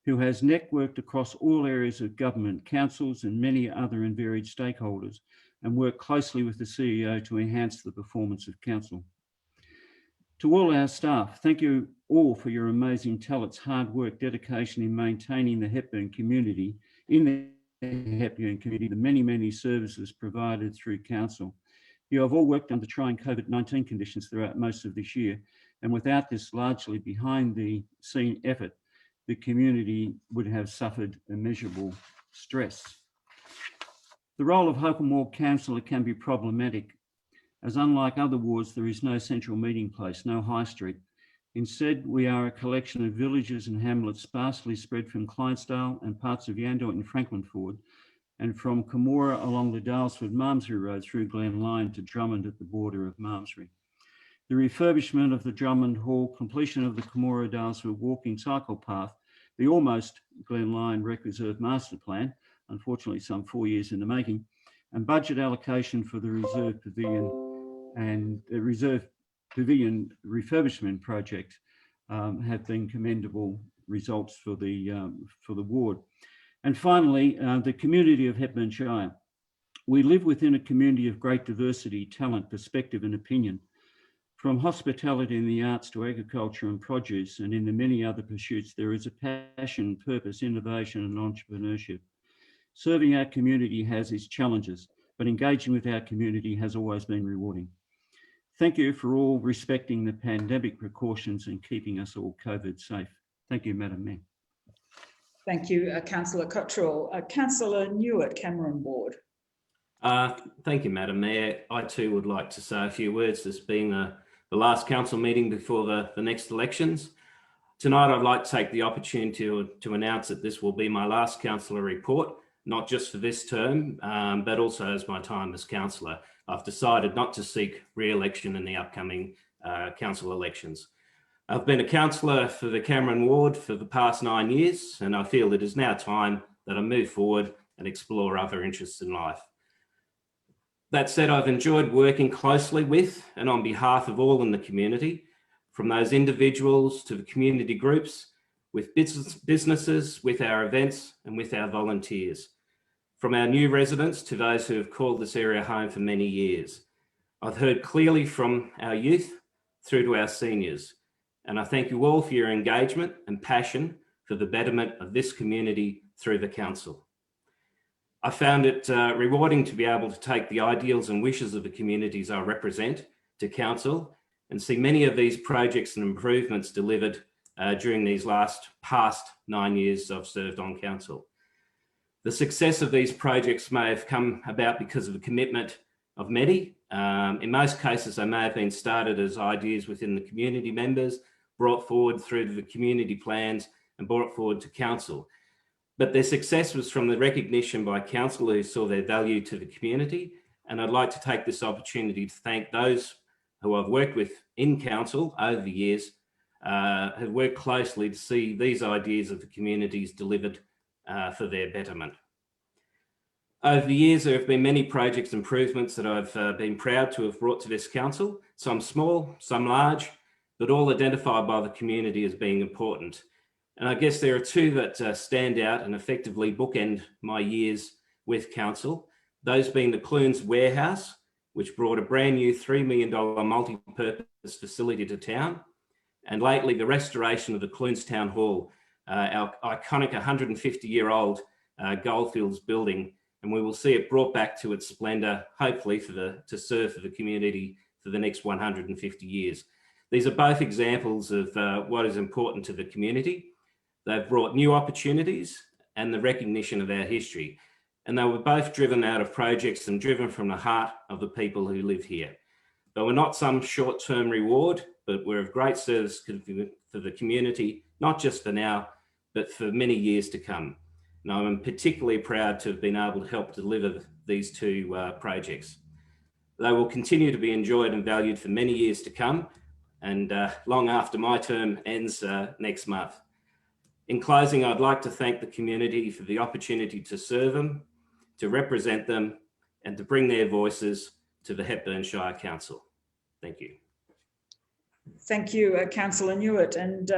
who has networked across all areas of government, councils and many other and varied stakeholders, and worked closely with the CEO to enhance the performance of council. To all our staff, thank you all for your amazing talents, hard work, dedication in maintaining the Hepburn community, the many, many services provided through council. You have all worked under trying COVID-19 conditions throughout most of this year, and without this largely behind the scene effort, the community would have suffered immeasurable stress. The role of Holcombe Ward Councillor can be problematic, as unlike other wards, there is no central meeting place, no high street. Instead, we are a collection of villages and hamlets sparsely spread from Clydesdale and parts of Yandoit and Franklinford, and from Camorra along the Daylesford-Malmesbury Road through Glen Lyon to Drummond at the border of Malmesbury. The refurbishment of the Drummond Hall, completion of the Camorra-Daylesford walking cycle path, the almost Glen Lyon Rec Reserve Master Plan, unfortunately some 4 years in the making, and budget allocation for the Reserve Pavilion and the Reserve Pavilion refurbishment project have been commendable results for the ward. And finally, the community of Hepburn Shire. We live within a community of great diversity, talent, perspective and opinion. From hospitality and the arts to agriculture and produce, and in the many other pursuits, there is a passion, purpose, innovation and entrepreneurship. Serving our community has its challenges, but engaging with our community has always been rewarding. Thank you for all respecting the pandemic precautions and keeping us all COVID safe. Thank you, Madam Mayor. Thank you, Councillor Cottrell. Councillor Newitt, Cameron Ward. Thank you, Madam Mayor. I too would like to say a few words, this being the last council meeting before the next elections. Tonight, I'd like to take the opportunity to announce that this will be my last councillor report. not just for this term, but also as my time as councillor. I've decided not to seek re-election in the upcoming council elections. I've been a councillor for the Cameron Ward for the past 9 years, and I feel it is now time that I move forward and explore other interests in life. That said, I've enjoyed working closely with and on behalf of all in the community, from those individuals to the community groups, with businesses, with our events and with our volunteers, from our new residents to those who have called this area home for many years. I've heard clearly from our youth through to our seniors, and I thank you all for your engagement and passion for the betterment of this community through the council. I found it rewarding to be able to take the ideals and wishes of the communities I represent to council and see many of these projects and improvements delivered during these past 9 years I've served on council. The success of these projects may have come about because of the commitment of many. In most cases, they may have been started as ideas within the community members, brought forward through to the community plans and brought forward to council. But their success was from the recognition by council who saw their value to the community. And I'd like to take this opportunity to thank those who I've worked with in council over the years, have worked closely to see these ideas of the communities delivered for their betterment. Over the years, there have been many projects and improvements that I've been proud to have brought to this council, some small, some large, but all identified by the community as being important. And I guess there are two that stand out and effectively bookend my years with council, those being the Clunes Warehouse, which brought a brand new $3 million multi-purpose facility to town, and lately the restoration of the Clunes Town Hall, our iconic 150-year-old Goldfields building, and we will see it brought back to its splendour, hopefully to serve for the community for the next 150 years. These are both examples of what is important to the community. They've brought new opportunities and the recognition of our history. And they were both driven out of projects and driven from the heart of the people who live here. They were not some short-term reward, but were of great service for the community, not just for now, but for many years to come. And I'm particularly proud to have been able to help deliver these two projects. They will continue to be enjoyed and valued for many years to come, and long after my term ends next month. In closing, I'd like to thank the community for the opportunity to serve them, to represent them, and to bring their voices to the Hepburn Shire Council. Thank you. Thank you, Councillor Newitt, and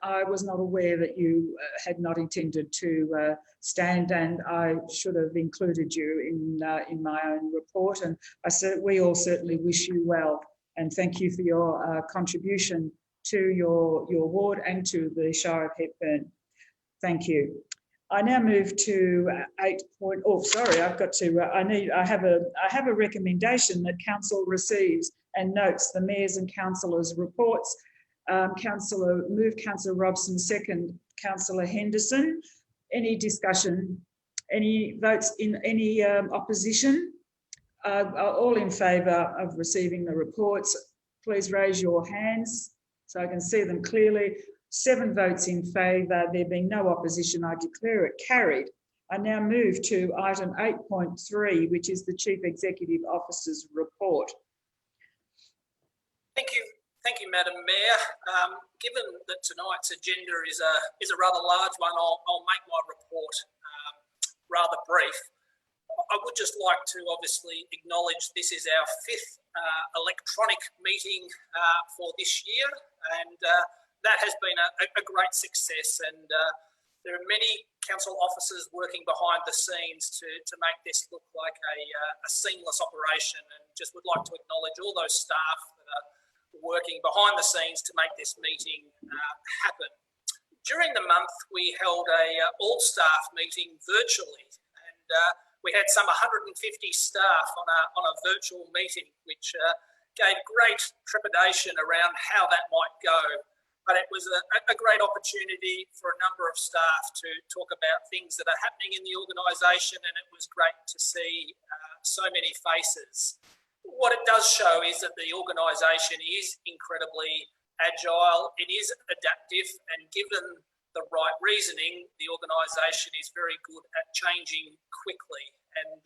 I was not aware that you had not intended to stand, and I should have included you in my own report. And we all certainly wish you well, and thank you for your contribution to your ward and to the Shire of Hepburn. Thank you. I now move to I have a recommendation that council receives and notes the mayor's and councillors' reports. Councillor Robson, second, Councillor Henderson. Any discussion? Any votes in any opposition? All in favour of receiving the reports, please raise your hands so I can see them clearly. 7 votes in favour, there being no opposition, I declare it carried. I now move to item 8.3, which is the Chief Executive Officer's report. Thank you, Madam Mayor. Given that tonight's agenda is a rather large one, I'll make my report rather brief. I would just like to obviously acknowledge this is our 5th electronic meeting for this year, and that has been a great success. And there are many council officers working behind the scenes to make this look like a seamless operation, and just would like to acknowledge all those staff that are working behind the scenes to make this meeting happen. During the month, we held a all-staff meeting virtually, and we had some 150 staff on a virtual meeting, which gave great trepidation around how that might go. But it was a great opportunity for a number of staff to talk about things that are happening in the organisation, and it was great to see so many faces. What it does show is that the organisation is incredibly agile, it is adaptive, and given the right reasoning, the organisation is very good at changing quickly. And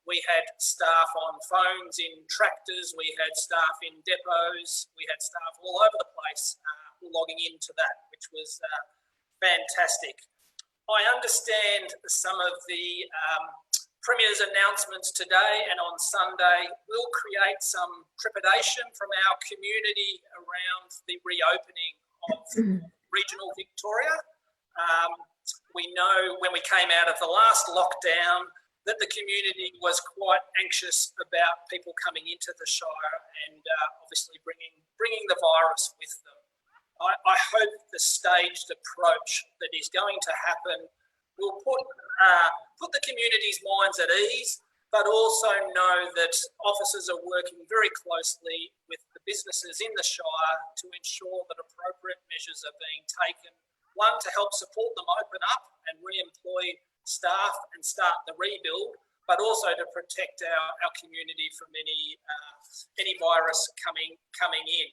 we had staff on phones in tractors, we had staff in depots, we had staff all over the place logging into that, which was fantastic. I understand some of the Premier's announcements today and on Sunday will create some trepidation from our community around the reopening of regional Victoria. We know when we came out of the last lockdown that the community was quite anxious about people coming into the Shire and obviously bringing the virus with them. I hope the staged approach that is going to happen will put the community's minds at ease, but also know that officers are working very closely with the businesses in the Shire to ensure that appropriate measures are being taken. One, to help support them open up and re-employ staff and start the rebuild, but also to protect our community from any virus coming in.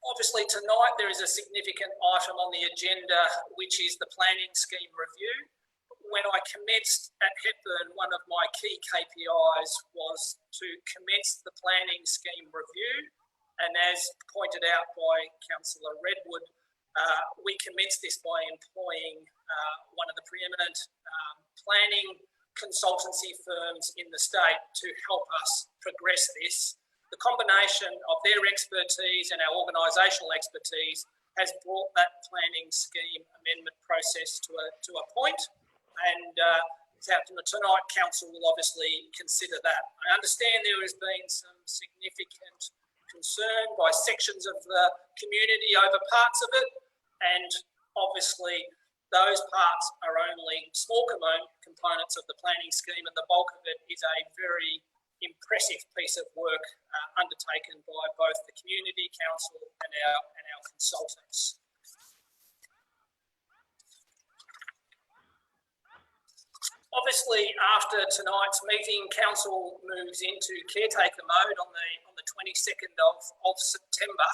Obviously tonight there is a significant item on the agenda, which is the planning scheme review. When I commenced at Hepburn, one of my key KPIs was to commence the planning scheme review. And as pointed out by Councillor Redwood, we commenced this by employing one of the preeminent planning consultancy firms in the state to help us progress this. The combination of their expertise and our organisational expertise has brought that planning scheme amendment process to a point, and tonight Council will obviously consider that. I understand there has been some significant concern by sections of the community over parts of it, and obviously those parts are only small components of the planning scheme, and the bulk of it is a very impressive piece of work undertaken by both the Community Council and our consultants. Obviously, after tonight's meeting, Council moves into caretaker mode on the 22nd of September,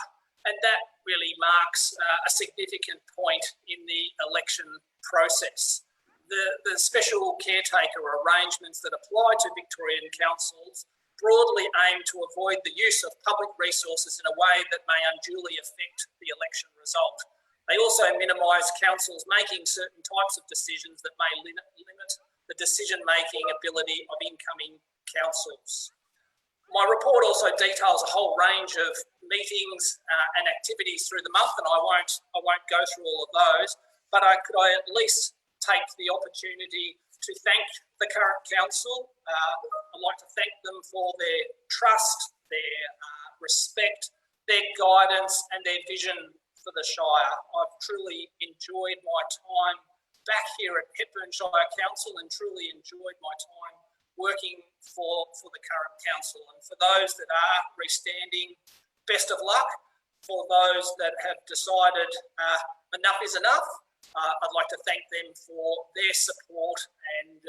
and that really marks a significant point in the election process. The special caretaker arrangements that apply to Victorian councils broadly aim to avoid the use of public resources in a way that may unduly affect the election result. They also minimise councils making certain types of decisions that may limit the decision-making ability of incoming councils. My report also details a whole range of meetings and activities through the month, and I won't go through all of those, but could I at least take the opportunity to thank the current council. I'd like to thank them for their trust, their respect, their guidance and their vision for the Shire. I've truly enjoyed my time back here at Hepburn Shire Council and truly enjoyed my time working for the current council. And for those that are restanding, best of luck. For those that have decided enough is enough, I'd like to thank them for their support and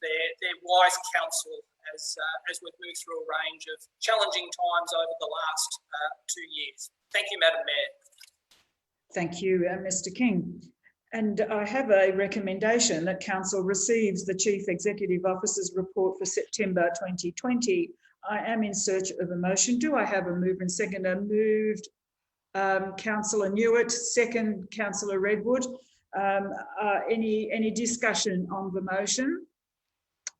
their wise counsel as we've moved through a range of challenging times over the last 2 years. Thank you, Madam Mayor. Thank you, Mr. King. And I have a recommendation that Council receives the Chief Executive Officer's report for September 2020. I am in search of a motion. Do I have a mover and seconder? Moved Councillor Newitt, second Councillor Redwood. Any discussion on the motion?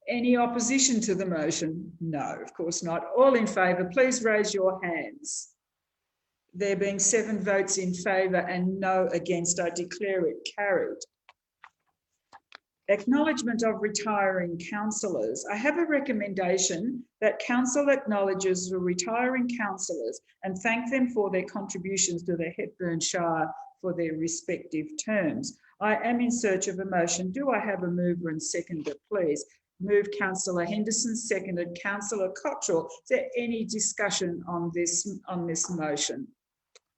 Any opposition to the motion? No, of course not. All in favour, please raise your hands. There being 7 votes in favour and no against, I declare it carried. Acknowledgement of retiring councillors. I have a recommendation that Council acknowledges the retiring councillors and thank them for their contributions to the Hepburn Shire for their respective terms. I am in search of a motion. Do I have a mover and seconder, please? Moved Councillor Henderson, seconded Councillor Cottrell. Is there any discussion on this motion?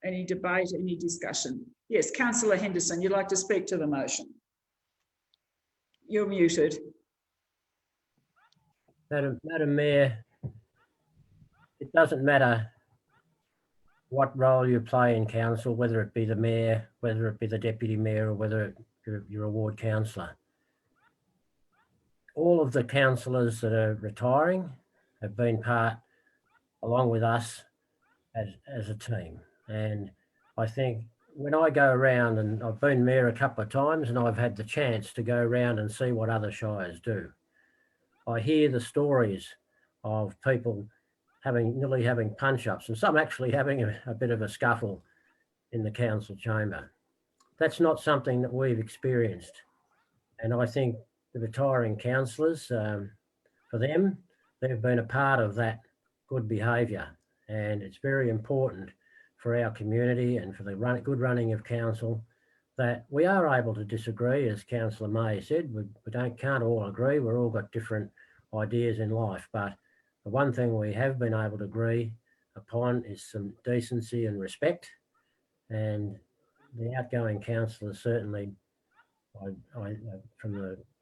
Any debate, any discussion? Yes, Councillor Henderson, you'd like to speak to the motion. You're muted. Madam Mayor, it doesn't matter what role you play in council, whether it be the mayor, whether it be the deputy mayor, or whether you're a ward councillor. All of the councillors that are retiring have been part, along with us, as a team. And I think when I go around, and I've been mayor a couple of times, and I've had the chance to go around and see what other shires do, I hear the stories of people nearly having punch-ups, and some actually having a bit of a scuffle in the council chamber. That's not something that we've experienced. And I think the retiring councillors, for them, they've been a part of that good behaviour. And it's very important for our community and for the good running of council that we are able to disagree, as Councillor May said. We can't all agree. We've all got different ideas in life. But the one thing we have been able to agree upon is some decency and respect. And the outgoing councillor certainly, from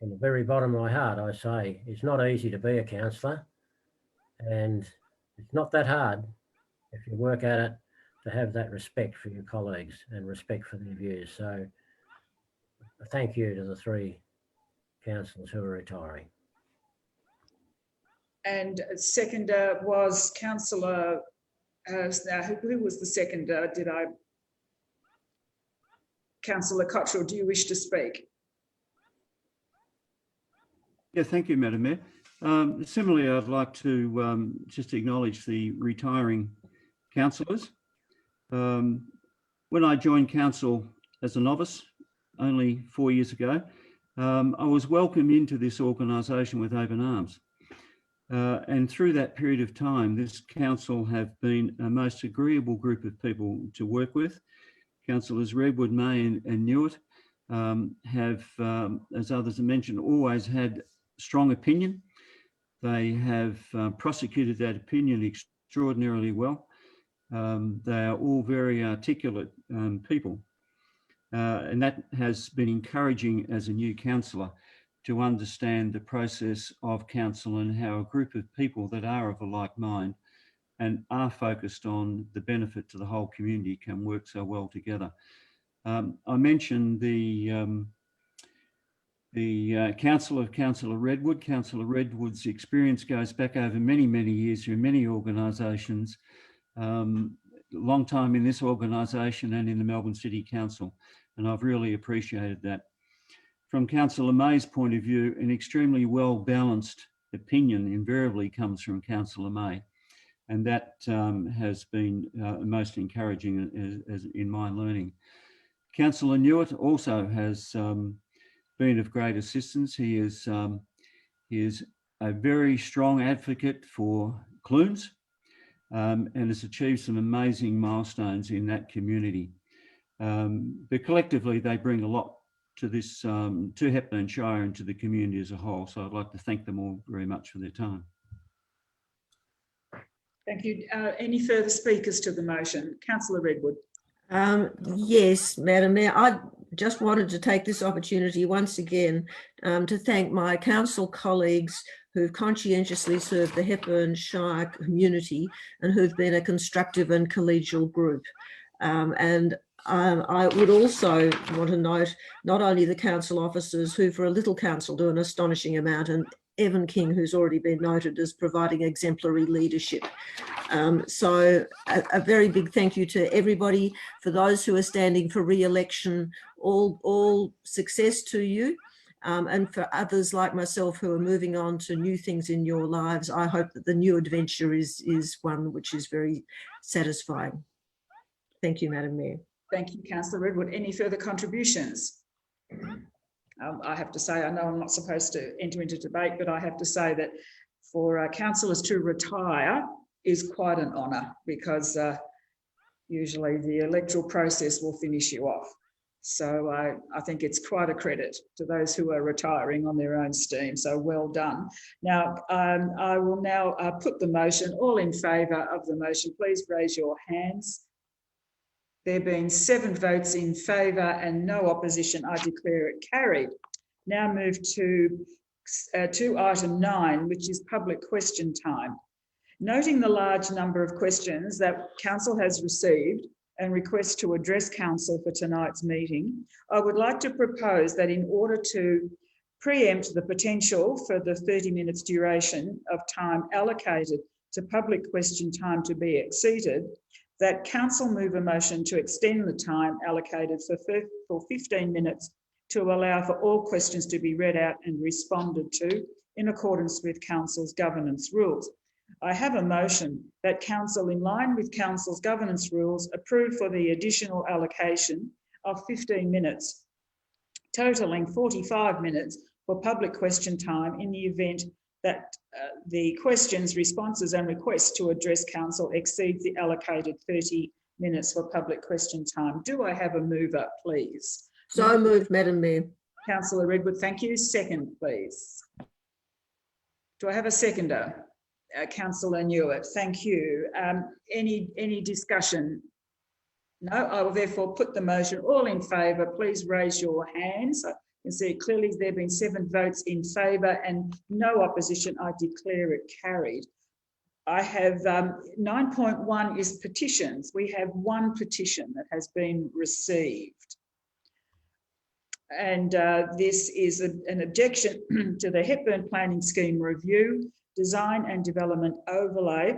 the very bottom of my heart, I say it's not easy to be a councillor, and it's not that hard if you work at it to have that respect for your colleagues and respect for their views. So thank you to the 3 councillors who are retiring. And seconder was Councillor, who was the seconder? Councillor Cottrell, do you wish to speak? Yeah, thank you, Madam Mayor. Similarly, I'd like to just acknowledge the retiring councillors. When I joined council as a novice only 4 years ago, I was welcomed into this organisation with open arms. And through that period of time, this council have been a most agreeable group of people to work with. Councillors Redwood, May and Newitt have, as others have mentioned, always had strong opinion. They have prosecuted that opinion extraordinarily well. They are all very articulate people. And that has been encouraging as a new councillor to understand the process of council and how a group of people that are of a like mind and are focused on the benefit to the whole community can work so well together. I mentioned the council of Councillor Redwood. Councillor Redwood's experience goes back over many, many years through many organisations, long time in this organisation and in the Melbourne City Council, and I've really appreciated that. From Councillor May's point of view, an extremely well-balanced opinion invariably comes from Councillor May, and that has been most encouraging as in my learning. Councillor Newitt also has been of great assistance. He is a very strong advocate for Clunes and has achieved some amazing milestones in that community. But collectively, they bring a lot to this, to Hepburn Shire and to the community as a whole. So I'd like to thank them all very much for their time. Thank you. Any further speakers to the motion? Councillor Redwood. Yes, Madam Mayor, I just wanted to take this opportunity once again to thank my council colleagues who've conscientiously served the Hepburn Shire community and who've been a constructive and collegial group. I would also want to note not only the council officers who for a little council do an astonishing amount, and Evan King, who's already been noted as providing exemplary leadership. So a very big thank you to everybody. For those who are standing for re-election, all success to you. And for others like myself who are moving on to new things in your lives, I hope that the new adventure is one which is very satisfying. Thank you, Madam Mayor. Thank you, Councillor Redwood. Any further contributions? I have to say, I know I'm not supposed to enter into debate, but I have to say that for councillors to retire is quite an honour, because usually the electoral process will finish you off. So I think it's quite a credit to those who are retiring on their own steam. So well done. Now, I will now put the motion. All in favour of the motion, please raise your hands. There being 7 votes in favour and no opposition, I declare it carried. Now move to item 9, which is public question time. Noting the large number of questions that Council has received and requests to address Council for tonight's meeting, I would like to propose that in order to preempt the potential for the 30 minutes duration of time allocated to public question time to be exceeded, that Council move a motion to extend the time allocated for 15 minutes to allow for all questions to be read out and responded to in accordance with Council's governance rules. I have a motion that Council, in line with Council's governance rules, approve for the additional allocation of 15 minutes, totalling 45 minutes for public question time in the event that the questions, responses and requests to address Council exceeds the allocated 30 minutes for public question time. Do I have a mover, please? So moved, Madam Mayor. Councillor Redwood, thank you. Second, please. Do I have a seconder? Councillor Newitt, thank you. Any discussion? No, I will therefore put the motion. All in favour, please raise your hands. I can see clearly there have been 7 votes in favour and no opposition. I declare it carried. I have 9.1 is petitions. We have 1 petition that has been received. And this is an objection to the Hepburn Planning Scheme Review, Design and Development Overlay,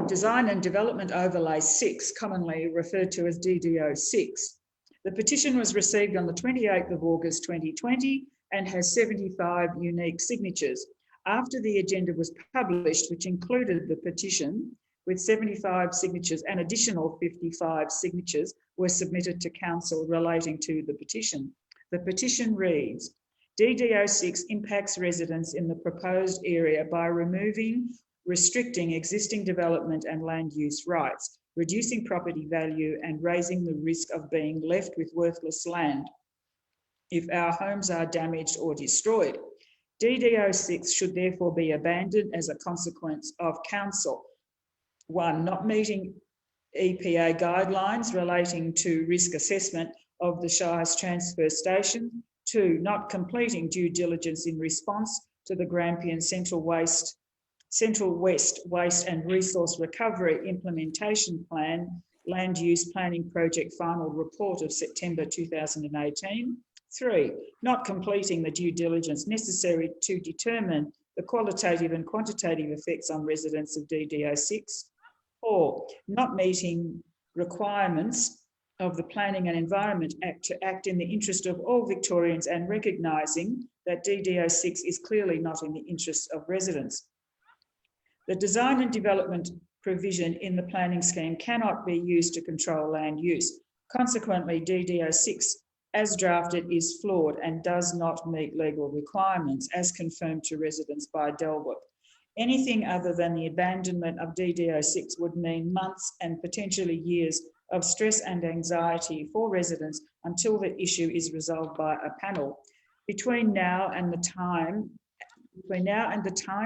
Design and Development Overlay 6, commonly referred to as DDO 6. The petition was received on the 28th of August 2020 and has 75 unique signatures. After the agenda was published, which included the petition with 75 signatures, an additional 55 signatures were submitted to Council relating to the petition. The petition reads, DDO 6 impacts residents in the proposed area by restricting existing development and land use rights, reducing property value and raising the risk of being left with worthless land if our homes are damaged or destroyed. DDO 6 should therefore be abandoned as a consequence of Council 1, not meeting EPA guidelines relating to risk assessment of the Shire's transfer station. 2, not completing due diligence in response to the Grampian Central West Waste and Resource Recovery Implementation Plan Land Use Planning Project Final Report of September 2018. 3, not completing the due diligence necessary to determine the qualitative and quantitative effects on residents of DDO 6. 4, not meeting requirements of the Planning and Environment Act to act in the interest of all Victorians and recognising that DDO 6 is clearly not in the interests of residents. The design and development provision in the planning scheme cannot be used to control land use. Consequently, DDO 6 as drafted is flawed and does not meet legal requirements as confirmed to residents by Delwood. Anything other than the abandonment of DDO 6 would mean months and potentially years of stress and anxiety for residents until the issue is resolved by a panel. Between now and the time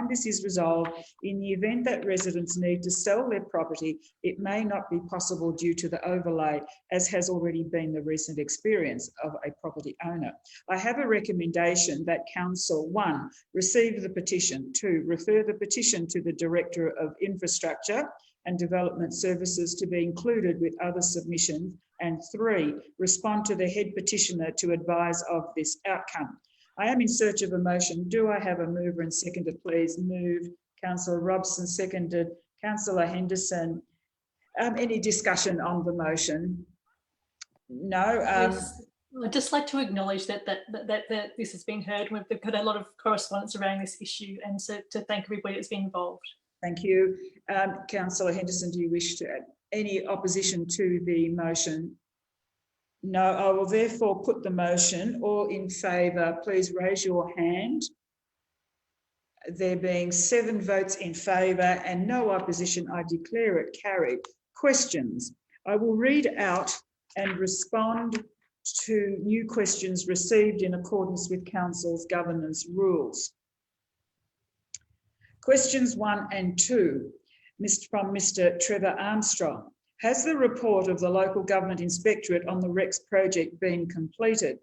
this is resolved, in the event that residents need to sell their property, it may not be possible due to the overlay, as has already been the recent experience of a property owner. I have a recommendation that Council 1, receive the petition, 2, refer the petition to the Director of Infrastructure and Development Services to be included with other submissions, and 3, respond to the head petitioner to advise of this outcome. I am in search of a motion. Do I have a mover and seconder, please? Moved, Councillor Robson, seconded, Councillor Henderson. Any discussion on the motion? No. Yes. I'd just like to acknowledge that this has been heard. We've got a lot of correspondence around this issue, and so to thank everybody that's been involved. Thank you. Councillor Henderson, do you wish to add any opposition to the motion? No, I will therefore put the motion. All in favour, please raise your hand. There being 7 votes in favour and no opposition, I declare it carried. Questions. I will read out and respond to new questions received in accordance with Council's governance rules. Questions 1 and 2 from Mr. Trevor Armstrong. Has the report of the Local Government Inspectorate on the REX project been completed?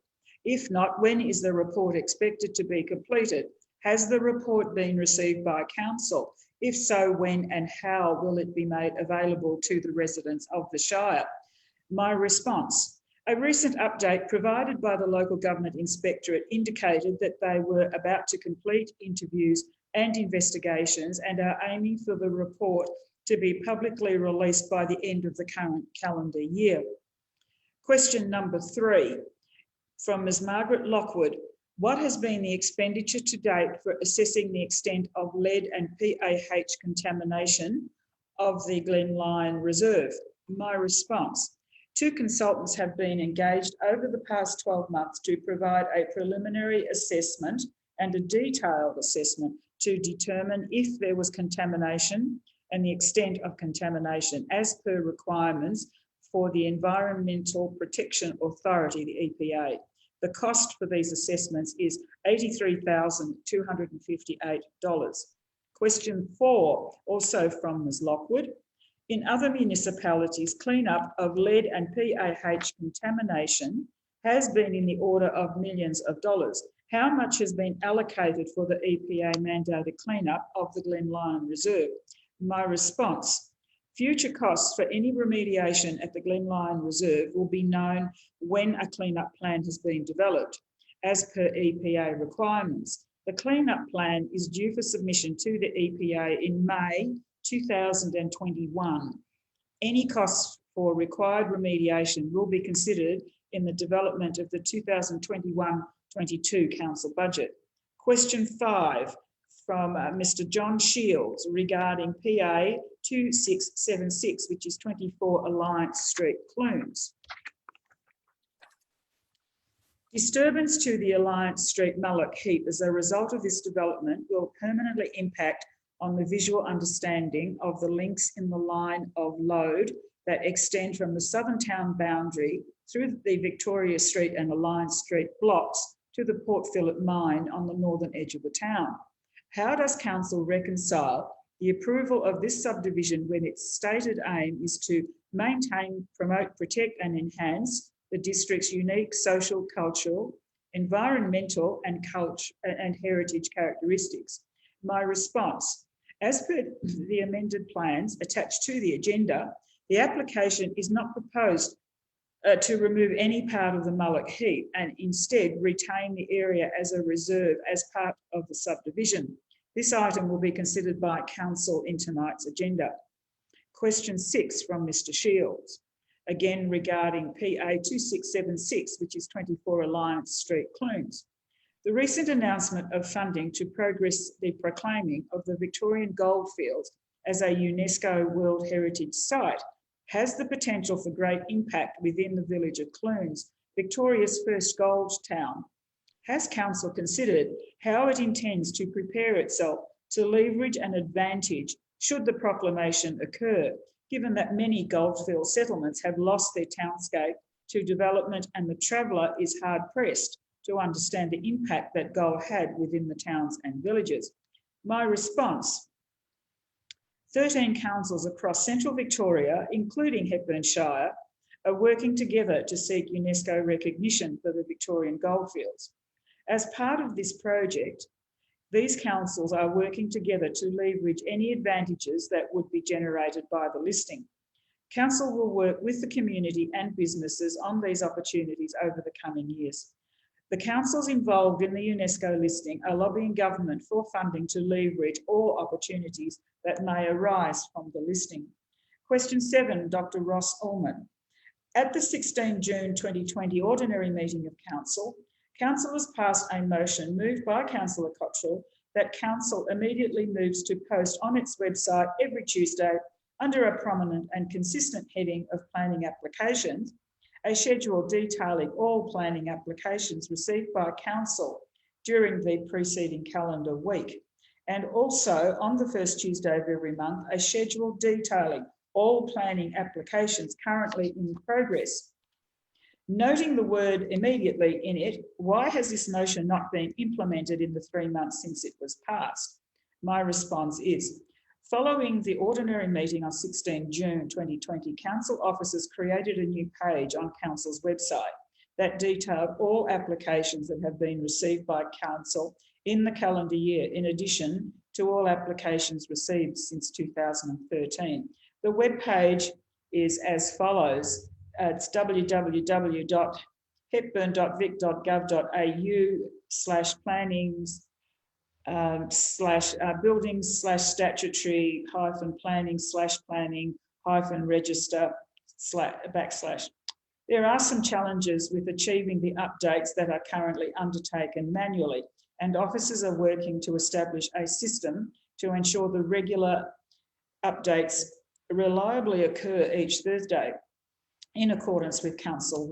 If not, when is the report expected to be completed? Has the report been received by council? If so, when and how will it be made available to the residents of the Shire? My response: a recent update provided by the Local Government Inspectorate indicated that they were about to complete interviews and investigations and are aiming for the report to be publicly released by the end of the current calendar year. Question number 3 from Ms. Margaret Lockwood. What has been the expenditure to date for assessing the extent of lead and PAH contamination of the Glen Lyon Reserve? My response: 2 consultants have been engaged over the past 12 months to provide a preliminary assessment and a detailed assessment to determine if there was contamination and the extent of contamination as per requirements for the Environmental Protection Authority, the EPA. The cost for these assessments is $83,258. Question 4, also from Ms. Lockwood. In other municipalities, clean-up of lead and PAH contamination has been in the order of millions of dollars. How much has been allocated for the EPA mandated clean-up of the Glen Lyon Reserve? My response: future costs for any remediation at the Glen Lyon Reserve will be known when a clean-up plan has been developed, as per EPA requirements. The clean-up plan is due for submission to the EPA in May 2021. Any costs for required remediation will be considered in the development of the 2021-22 council budget. Question 5 from Mr. John Shields regarding PA 2676, which is 24 Alliance Street, Clunes. Disturbance to the Alliance Street mullock heap as a result of this development will permanently impact on the visual understanding of the links in the line of load that extend from the southern town boundary through the Victoria Street and Alliance Street blocks to the Port Phillip mine on the northern edge of the town. How does council reconcile the approval of this subdivision when its stated aim is to maintain, promote, protect and enhance the district's unique social, cultural, environmental and heritage characteristics? My response: as per the amended plans attached to the agenda, the application is not proposed to remove any part of the mullock heap and instead retain the area as a reserve as part of the subdivision. This item will be considered by council in tonight's agenda. Question 6 from Mr. Shields, again regarding PA 2676, which is 24 Alliance Street, Clunes. The recent announcement of funding to progress the proclaiming of the Victorian Goldfields as a UNESCO World Heritage Site has the potential for great impact within the village of Clunes, Victoria's first gold town. Has council considered how it intends to prepare itself to leverage an advantage should the proclamation occur, given that many goldfield settlements have lost their townscape to development and the traveller is hard pressed to understand the impact that gold had within the towns and villages? My response: 13 councils across central Victoria, including Hepburn Shire, are working together to seek UNESCO recognition for the Victorian goldfields. As part of this project, these councils are working together to leverage any advantages that would be generated by the listing. Council will work with the community and businesses on these opportunities over the coming years. The councils involved in the UNESCO listing are lobbying government for funding to leverage all opportunities that may arise from the listing. Question 7, Dr. Ross Ullman. At the 16 June 2020 ordinary meeting of council, councillors passed a motion moved by Councillor Cottrell that council immediately moves to post on its website every Tuesday under a prominent and consistent heading of planning applications, a schedule detailing all planning applications received by council during the preceding calendar week. And also on the first Tuesday of every month, a schedule detailing all planning applications currently in progress. Noting the word immediately in it, why has this motion not been implemented in the 3 months since it was passed? My response is, following the ordinary meeting on 16 June 2020, council officers created a new page on council's website. that detailed all applications that have been received by council in the calendar year, in addition to all applications received since 2013. The webpage is as follows. It's www.hepburn.vic.gov.au/planning/buildings/statutory-planning/register/. There are some challenges with achieving the updates that are currently undertaken manually, and officers are working to establish a system to ensure the regular updates reliably occur each Thursday in accordance with council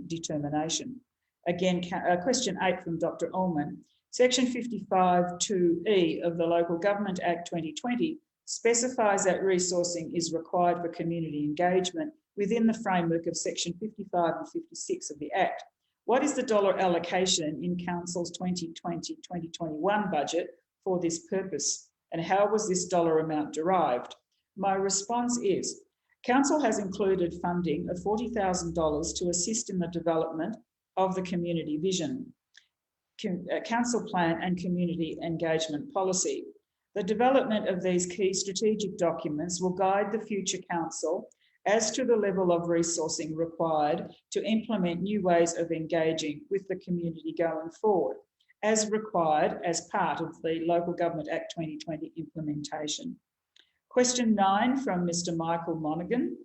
determination. Again, question 8 from Dr. Ullman. Section 55(2)(e) of the Local Government Act 2020 specifies that resourcing is required for community engagement within the framework of Section 55 and 56 of the Act. What is the dollar allocation in Council's 2020-2021 budget for this purpose? And how was this dollar amount derived? My response is, Council has included funding of $40,000 to assist in the development of the community vision, council plan and community engagement policy. The development of these key strategic documents will guide the future council as to the level of resourcing required to implement new ways of engaging with the community going forward, as required as part of the Local Government Act 2020 implementation. Question 9 from Mr. Michael Monaghan.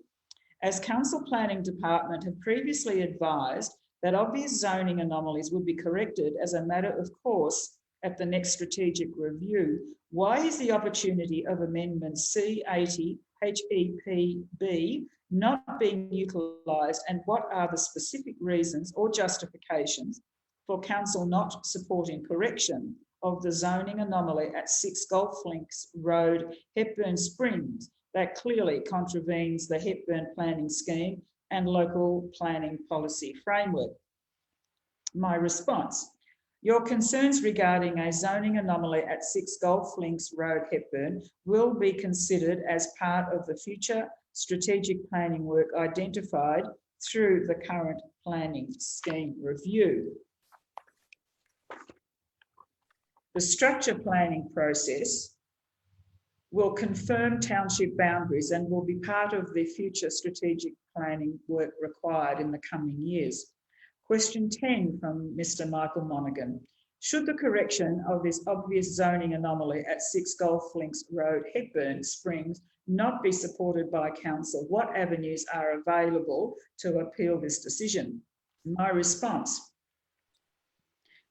As Council Planning Department have previously advised that obvious zoning anomalies would be corrected as a matter of course at the next strategic review, why is the opportunity of Amendment C80 HEPB not being utilised, and what are the specific reasons or justifications for Council not supporting correction of the zoning anomaly at 6 Golf Links Road, Hepburn Springs, that clearly contravenes the Hepburn planning scheme and local planning policy framework? My response: your concerns regarding a zoning anomaly at 6 Golf Links Road, Hepburn, will be considered as part of the future strategic planning work identified through the current planning scheme review. The structure planning process will confirm township boundaries and will be part of the future strategic planning work required in the coming years. Question 10 from Mr. Michael Monaghan. Should the correction of this obvious zoning anomaly at 6 Golf Links Road, Hepburn Springs, not be supported by Council, what avenues are available to appeal this decision? My response: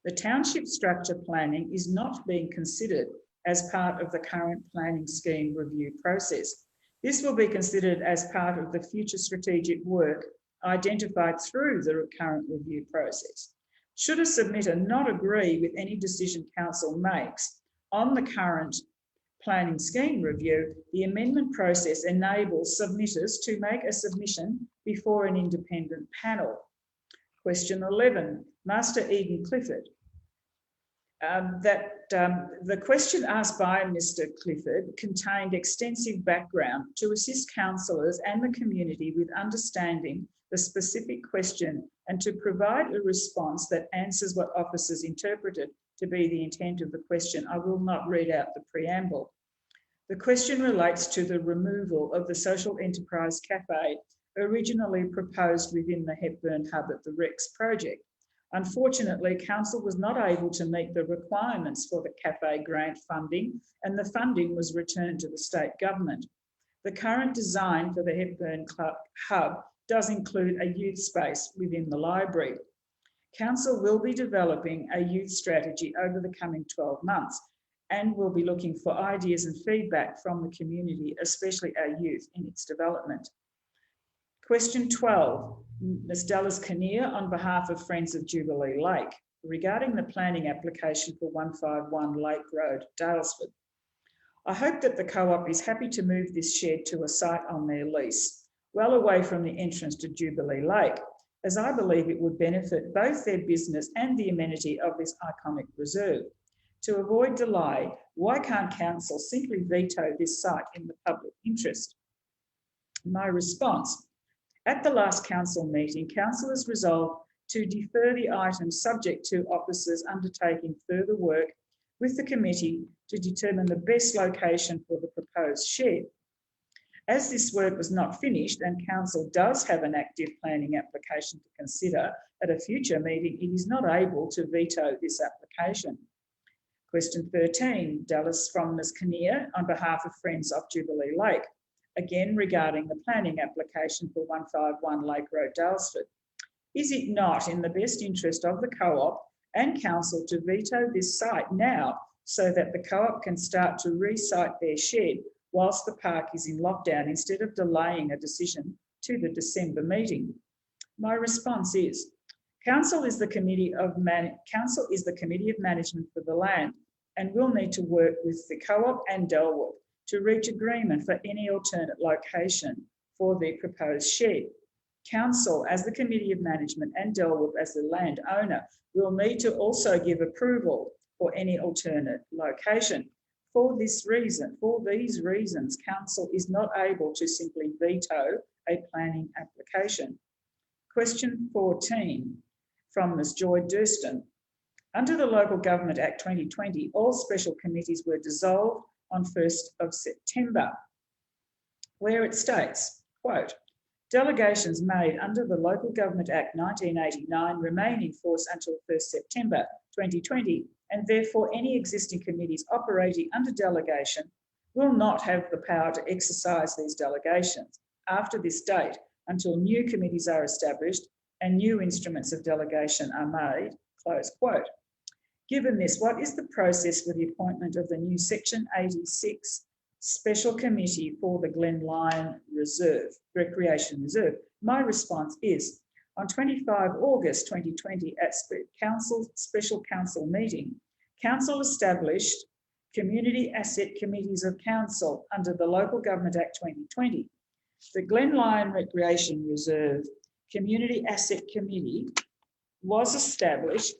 the township structure planning is not being considered as part of the current planning scheme review process. This will be considered as part of the future strategic work identified through the current review process. Should a submitter not agree with any decision Council makes on the current planning scheme review, the amendment process enables submitters to make a submission before an independent panel. Question 11, Master Eden Clifford. The question asked by Mr. Clifford contained extensive background to assist councillors and the community with understanding the specific question and to provide a response that answers what officers interpreted to be the intent of the question. I will not read out the preamble. The question relates to the removal of the social enterprise cafe originally proposed within the Hepburn Hub at the Rex project. Unfortunately, Council was not able to meet the requirements for the cafe grant funding, and the funding was returned to the state government. The current design for the Hepburn Hub does include a youth space within the library. Council will be developing a youth strategy over the coming 12 months and will be looking for ideas and feedback from the community, especially our youth, in its development. Question 12, Ms. Dallas Kinnear on behalf of Friends of Jubilee Lake, regarding the planning application for 151 Lake Road, Dalesford. I hope that the co-op is happy to move this shed to a site on their lease, well away from the entrance to Jubilee Lake, as I believe it would benefit both their business and the amenity of this iconic reserve. To avoid delay, why can't Council simply veto this site in the public interest? My response: at the last Council meeting, councillors resolved to defer the item subject to officers undertaking further work with the committee to determine the best location for the proposed shed. As this work was not finished and council does have an active planning application to consider at a future meeting, it is not able to veto this application. Question 13, Dallas from Ms. Kinnear on behalf of Friends of Jubilee Lake, again regarding the planning application for 151 Lake Road, Dalesford. Is it not in the best interest of the co-op and council to veto this site now so that the co-op can start to re-site their shed whilst the park is in lockdown instead of delaying a decision to the December meeting? My response is, Council is the committee of management for the land and will need to work with the co-op and Delwood to reach agreement for any alternate location for the proposed shed. Council, as the committee of management, and Delwood as the landowner, will need to also give approval for any alternate location. For these reasons, council is not able to simply veto a planning application. Question 14 from Ms. Joy Durston. Under the Local Government Act 2020, all special committees were dissolved on 1st of September, where it states, quote, delegations made under the Local Government Act 1989 remain in force until 1st September 2020, and therefore any existing committees operating under delegation will not have the power to exercise these delegations after this date until new committees are established and new instruments of delegation are made, close quote. Given this, what is the process for the appointment of the new Section 86 Special Committee for the Glen Lyon Recreation Reserve? My response is, on 25 August 2020 at Special Council meeting, Council established Community Asset Committees of Council under the Local Government Act 2020. The Glen Lyon Recreation Reserve Community Asset Committee was established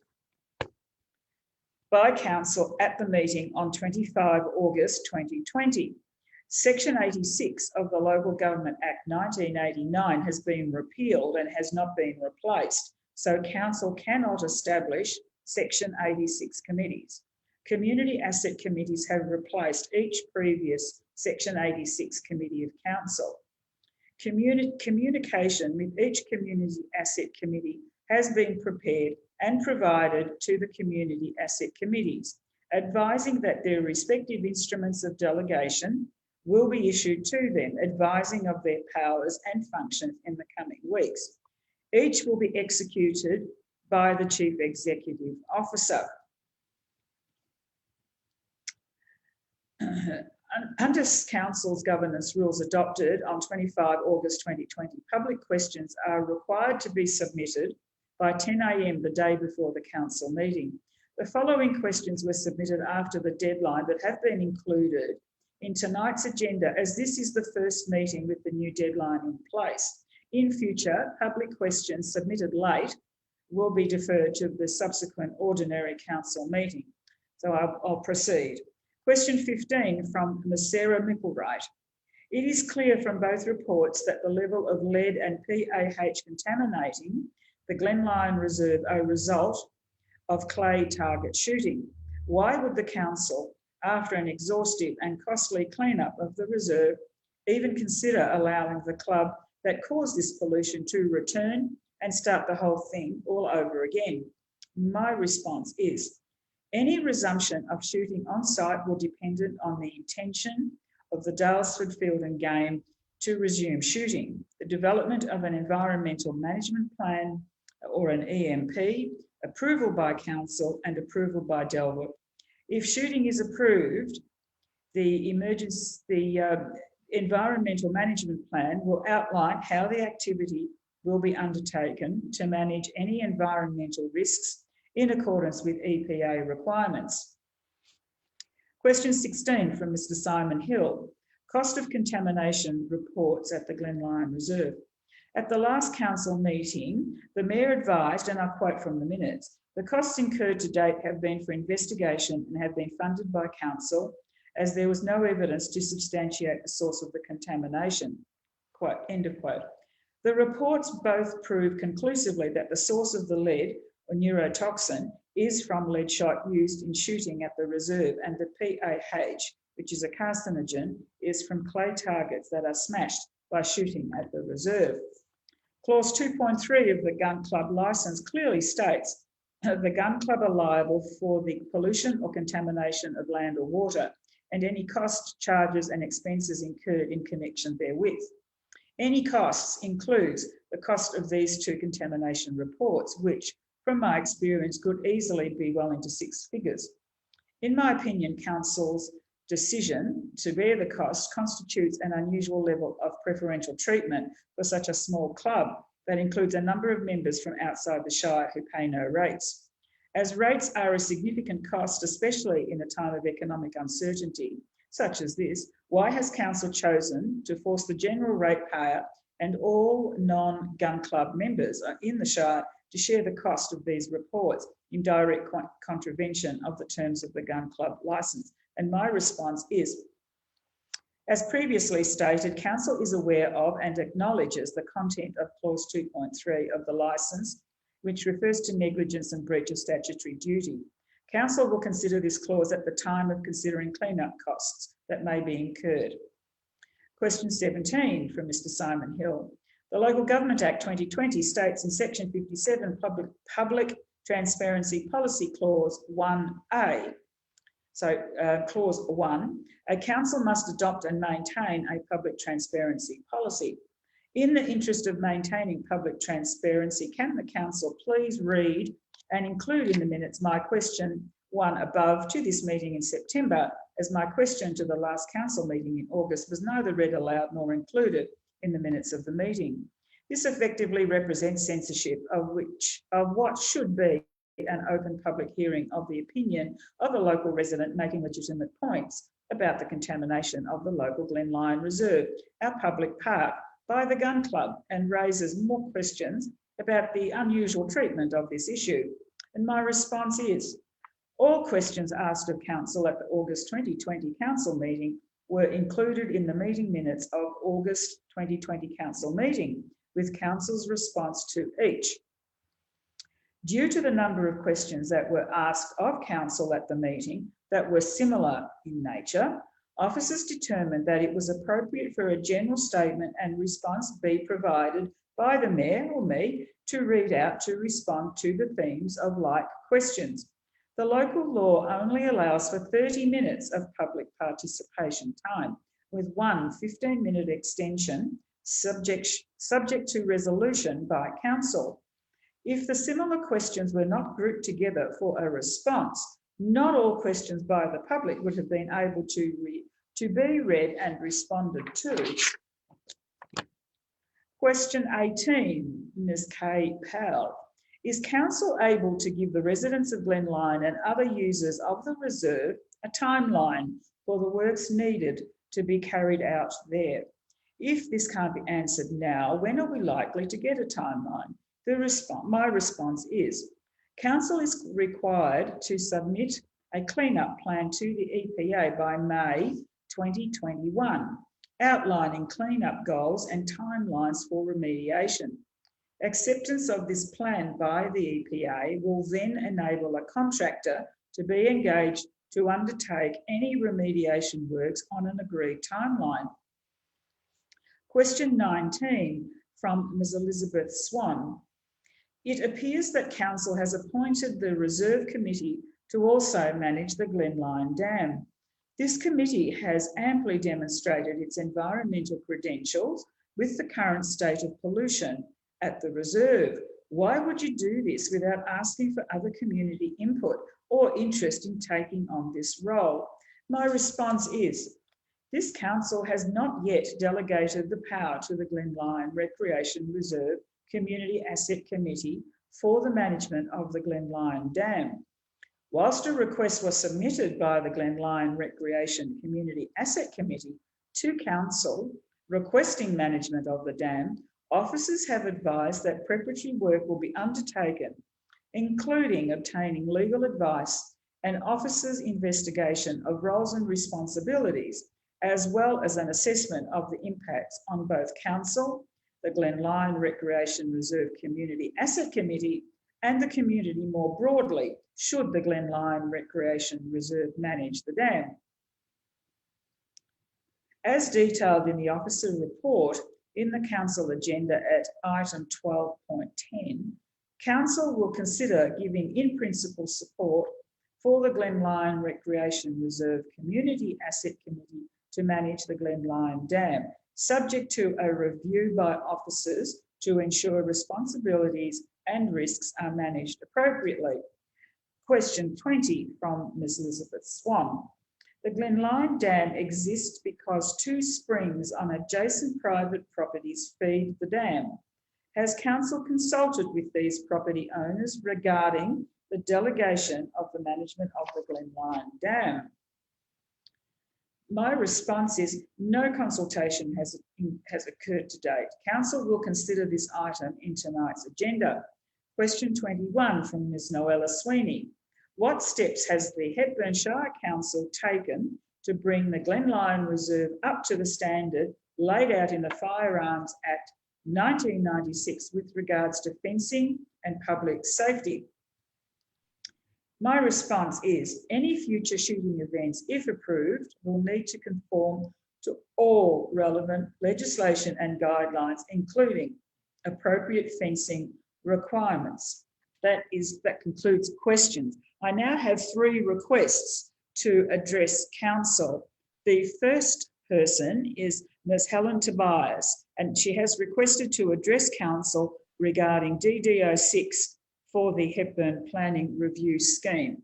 by Council at the meeting on 25 August 2020. Section 86 of the Local Government Act 1989 has been repealed and has not been replaced, so Council cannot establish Section 86 committees. Community Asset Committees have replaced each previous Section 86 Committee of Council. Communication with each Community Asset Committee has been prepared and provided to the Community Asset Committees, advising that their respective instruments of delegation will be issued to them, advising of their powers and functions in the coming weeks. Each will be executed by the Chief Executive Officer. Under Council's governance rules adopted on 25 August 2020, public questions are required to be submitted by 10 a.m. the day before the Council meeting. The following questions were submitted after the deadline but have been included in tonight's agenda as this is the first meeting with the new deadline in place. In future, public questions submitted late will be deferred to the subsequent ordinary Council meeting. So I'll proceed. Question 15 from Ms. Sarah Micklewright. It is clear from both reports that the level of lead and PAH contaminating the Glen Lyon Reserve are a result of clay target shooting. Why would the Council, after an exhaustive and costly cleanup of the reserve, even consider allowing the club that caused this pollution to return and start the whole thing all over again? My response is, any resumption of shooting on site will depend on the intention of the Dalesford Field and Game to resume shooting, the development of an environmental management plan or an EMP, approval by Council and approval by Delwood. If shooting is approved, the environmental management plan will outline how the activity will be undertaken to manage any environmental risks in accordance with EPA requirements. Question 16 from Mr. Simon Hill. Cost of contamination reports at the Glen Lyon Reserve. At the last Council meeting, the Mayor advised, and I'll quote from the minutes, the costs incurred to date have been for investigation and have been funded by Council as there was no evidence to substantiate the source of the contamination. Quote, end of quote. The reports both prove conclusively that the source of the lead or neurotoxin is from lead shot used in shooting at the reserve, and the PAH, which is a carcinogen, is from clay targets that are smashed by shooting at the reserve. Clause 2.3 of the Gun Club licence clearly states the Gun Club are liable for the pollution or contamination of land or water and any costs, charges and expenses incurred in connection therewith. Any costs includes the cost of these two contamination reports, which, from my experience, could easily be well into 6 figures. In my opinion, Council's decision to bear the cost constitutes an unusual level of preferential treatment for such a small club that includes a number of members from outside the Shire who pay no rates. As rates are a significant cost, especially in a time of economic uncertainty such as this, why has Council chosen to force the general ratepayer and all non-Gun Club members in the Shire to share the cost of these reports in direct contravention of the terms of the Gun Club licence? And my response is, as previously stated, Council is aware of and acknowledges the content of clause 2.3 of the licence, which refers to negligence and breach of statutory duty. Council will consider this clause at the time of considering clean-up costs that may be incurred. Question 17 from Mr. Simon Hill. The Local Government Act 2020 states in section 57, public transparency policy clause 1A. So clause 1, a council must adopt and maintain a public transparency policy. In the interest of maintaining public transparency, can the council please read and include in the minutes my question 1 above to this meeting in September, as my question to the last council meeting in August was neither read aloud nor included in the minutes of the meeting. This effectively represents censorship of what should be an open public hearing of the opinion of a local resident making legitimate points about the contamination of the local Glen Lyon Reserve, our public park, by the Gun Club, and raises more questions about the unusual treatment of this issue. And my response is, all questions asked of Council at the August 2020 Council meeting were included in the meeting minutes of August 2020 Council meeting, with Council's response to each. Due to the number of questions that were asked of Council at the meeting that were similar in nature, officers determined that it was appropriate for a general statement and response be provided by the Mayor or me to read out to respond to the themes of like questions. The local law only allows for 30 minutes of public participation time, with one 15-minute extension subject to resolution by Council. If the similar questions were not grouped together for a response, not all questions by the public would have been able to be read and responded to. Question 18, Ms. Kay Powell. Is Council able to give the residents of Glen Lyon and other users of the reserve a timeline for the works needed to be carried out there? If this can't be answered now, when are we likely to get a timeline? My response is, Council is required to submit a clean-up plan to the EPA by May 2021, outlining clean-up goals and timelines for remediation. Acceptance of this plan by the EPA will then enable a contractor to be engaged to undertake any remediation works on an agreed timeline. Question 19 from Ms. Elizabeth Swan. It appears that Council has appointed the Reserve Committee to also manage the Glen Lyon Dam. This committee has amply demonstrated its environmental credentials with the current state of pollution at the reserve. Why would you do this without asking for other community input or interest in taking on this role? My response is, this Council has not yet delegated the power to the Glen Lyon Recreation Reserve Community Asset Committee for the management of the Glen Lyon Dam. Whilst a request was submitted by the Glen Lyon Recreation Community Asset Committee to Council requesting management of the dam, officers have advised that preparatory work will be undertaken, including obtaining legal advice and officers' investigation of roles and responsibilities, as well as an assessment of the impacts on both Council, the Glen Lyon Recreation Reserve Community Asset Committee and the community more broadly, should the Glen Lyon Recreation Reserve manage the dam. As detailed in the officer report in the council agenda at item 12.10, council will consider giving in principle support for the Glen Lyon Recreation Reserve Community Asset Committee to manage the Glen Lyon Dam, subject to a review by officers to ensure responsibilities and risks are managed appropriately. Question 20 from Ms. Elizabeth Swan. The Glen Lyon Dam exists because 2 springs on adjacent private properties feed the dam. Has council consulted with these property owners regarding the delegation of the management of the Glen Lyon Dam? My response is no consultation has occurred to date. Council will consider this item in tonight's agenda. Question 21 from Ms. Noella Sweeney. What steps has the Hepburn Shire Council taken to bring the Glen Lyon Reserve up to the standard laid out in the Firearms Act 1996 with regards to fencing and public safety? My response is any future shooting events, if approved, will need to conform to all relevant legislation and guidelines, including appropriate fencing requirements. That concludes questions. I now have 3 requests to address council. The first person is Ms. Helen Tobias, and she has requested to address council regarding DDO 6 for the Hepburn Planning Review Scheme.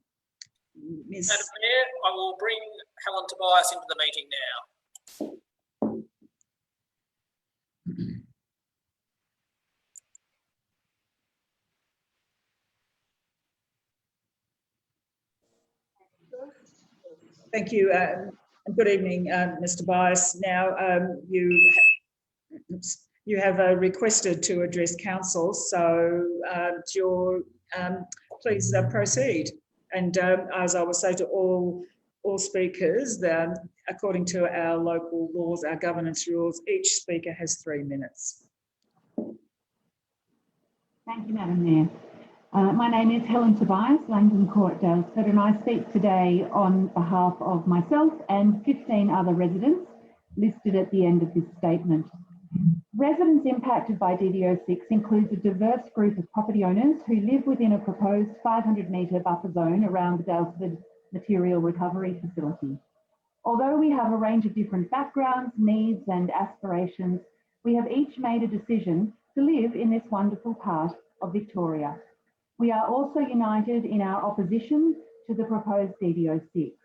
Ms. Madam Mayor, I will bring Helen Tobias into the meeting now. Thank you, and good evening, Mr. Bias. Now, you have requested to address council, so please proceed. And as I will say to all speakers, according to our local laws, our governance rules, each speaker has 3 minutes. Thank you, Madam Mayor. My name is Helen Tobias, Langdon Court, Daylesford, and I speak today on behalf of myself and 15 other residents listed at the end of this statement. Residents impacted by DDO 6 includes a diverse group of property owners who live within a proposed 500-metre buffer zone around the Daylesford Material Recovery Facility. Although we have a range of different backgrounds, needs and aspirations, we have each made a decision to live in this wonderful part of Victoria. We are also united in our opposition to the proposed DDO 6.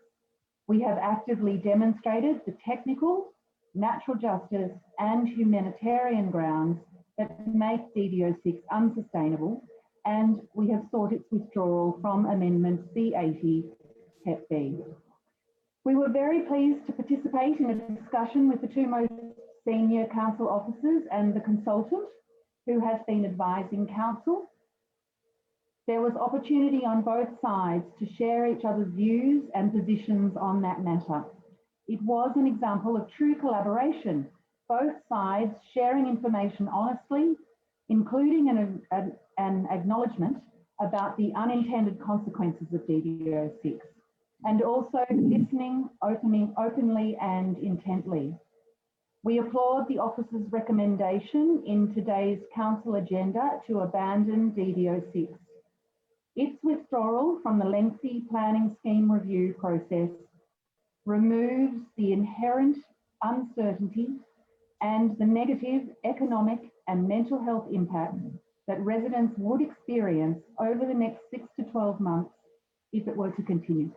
We have actively demonstrated the technical, natural justice and humanitarian grounds that make DDO 6 unsustainable, and we have sought its withdrawal from Amendment C80 Hep B. We were very pleased to participate in a discussion with the 2 most senior council officers and the consultant who has been advising council. There was opportunity on both sides to share each other's views and positions on that matter. It was an example of true collaboration, both sides sharing information honestly, including an acknowledgement about the unintended consequences of DDO 6, and also listening openly and intently. We applaud the officer's recommendation in today's council agenda to abandon DDO 6. Its withdrawal from the lengthy planning scheme review process removes the inherent uncertainty and the negative economic and mental health impact that residents would experience over the next 6 to 12 months if it were to continue.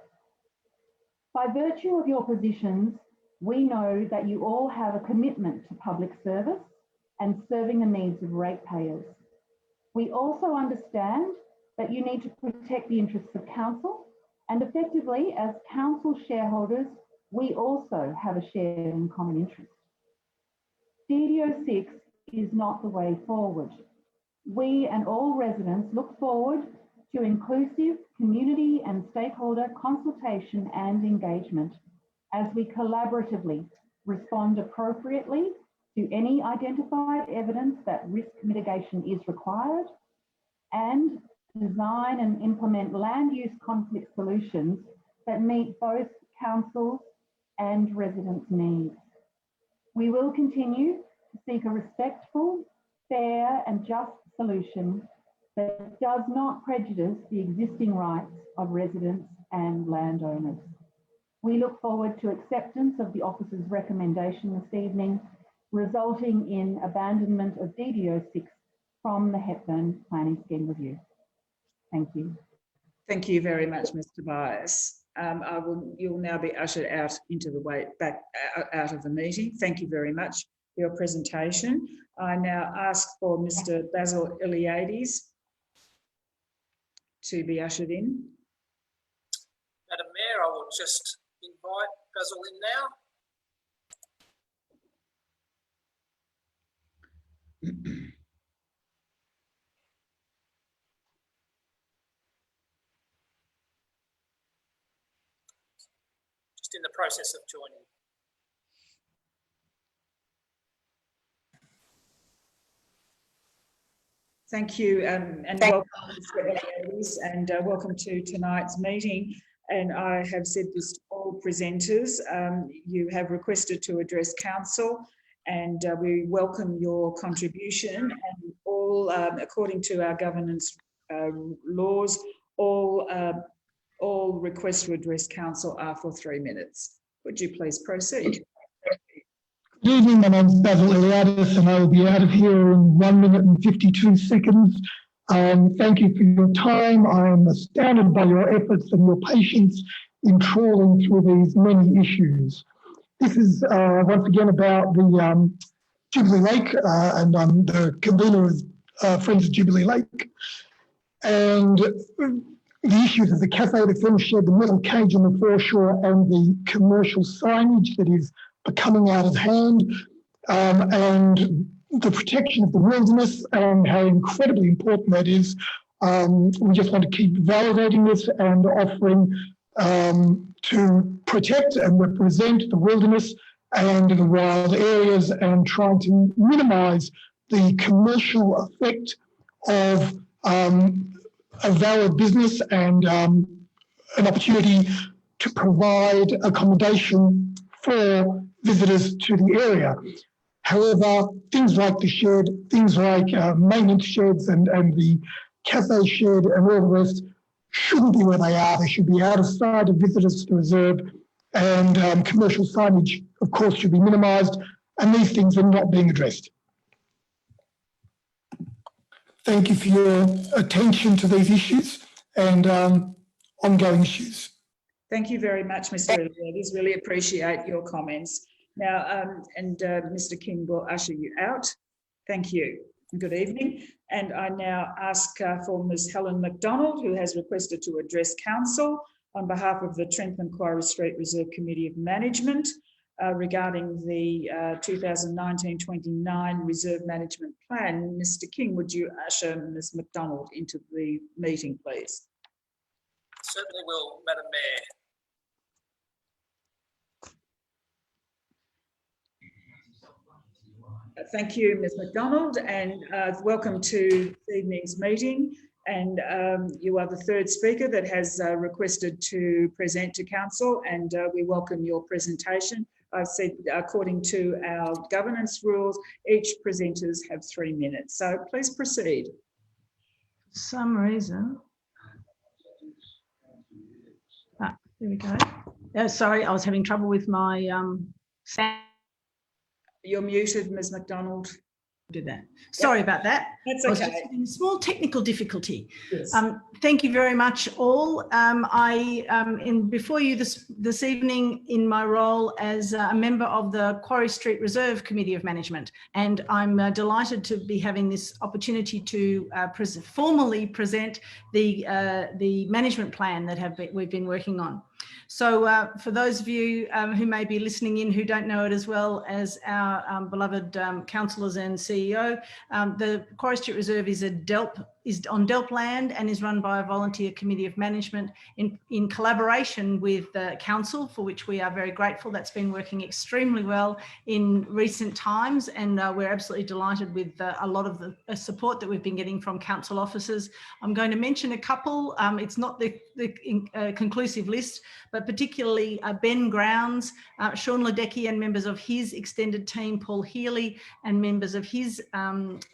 By virtue of your positions, we know that you all have a commitment to public service and serving the needs of ratepayers. We also understand that you need to protect the interests of council, and effectively, as council shareholders, we also have a shared and common interest. DDO 6 is not the way forward. We and all residents look forward to inclusive community and stakeholder consultation and engagement as we collaboratively respond appropriately to any identified evidence that risk mitigation is required, and design and implement land use conflict solutions that meet both council and residents' needs. We will continue to seek a respectful, fair and just solution that does not prejudice the existing rights of residents and landowners. We look forward to acceptance of the officer's recommendation this evening, resulting in abandonment of DDO 6 from the Hepburn Planning Scheme Review. Thank you. Thank you very much, Mr. Bias. You'll now be ushered out into the way back out of the meeting. Thank you very much for your presentation. I now ask for Mr. Basil Iliades to be ushered in. Madam Mayor, I will just invite Basil in now. Just in the process of joining. Thank you, and welcome, Mr. Iliades, and welcome to tonight's meeting. And I have said this to all presenters. You have requested to address council, and we welcome your contribution. And all, according to our governance laws, all requests to address council are for 3 minutes. Would you please proceed? Good evening, my name is Basil Iliades and I will be out of here in 1 minute and 52 seconds. Thank you for your time. I am astounded by your efforts and your patience in trawling through these many issues. This is once again about the Jubilee Lake, and I'm the convener of Friends of Jubilee Lake. And the issues of the cafe, the film shed, the metal cage on the foreshore, and the commercial signage that is becoming out of hand, and the protection of the wilderness and how incredibly important that is. We just want to keep validating this and offering to protect and represent the wilderness and the wild areas, and trying to minimise the commercial effect of a valid business and an opportunity to provide accommodation for visitors to the area. However, things like the shed, things like maintenance sheds and the cafe shed and all the rest shouldn't be where they are. They should be out of sight of visitors to the reserve, and commercial signage, of course, should be minimised, and these things are not being addressed. Thank you for your attention to these issues and ongoing issues. Thank you very much, Mr. Iliades. Really appreciate your comments. Now, Mr. King will usher you out. Thank you. Good evening. And I now ask for Ms. Helen McDonald, who has requested to address council on behalf of the Trentham Quarry Street Reserve Committee of Management regarding the 2019-29 Reserve Management Plan. Mr. King, would you usher Ms. McDonald into the meeting, please? Certainly will, Madam Mayor. Thank you, Ms. McDonald, and welcome to this evening's meeting. And you are the third speaker that has requested to present to council, and we welcome your presentation. I've said, according to our governance rules, each presenters have 3 minutes. So please proceed. For some reason. There we go. Sorry, I was having trouble with my sound. You're muted, Ms. McDonald. Do that. Sorry about that. That's I was okay. just having a small technical difficulty. Yes. Thank you very much, all. I am before you this evening in my role as a member of the Quarry Street Reserve Committee of Management, and I'm delighted to be having this opportunity to formally present the management plan that we've been working on. So for those of you who may be listening in who don't know it as well as our beloved councillors and CEO, the Quarry Street Reserve is a DELP is on Delp land and is run by a volunteer committee of management in collaboration with the council, for which we are very grateful. That's been working extremely well in recent times, and we're absolutely delighted with a lot of the support that we've been getting from council officers. I'm going to mention a couple. It's not the conclusive list, but particularly Ben Grounds, Sean Ledecky and members of his extended team, Paul Healy and members of his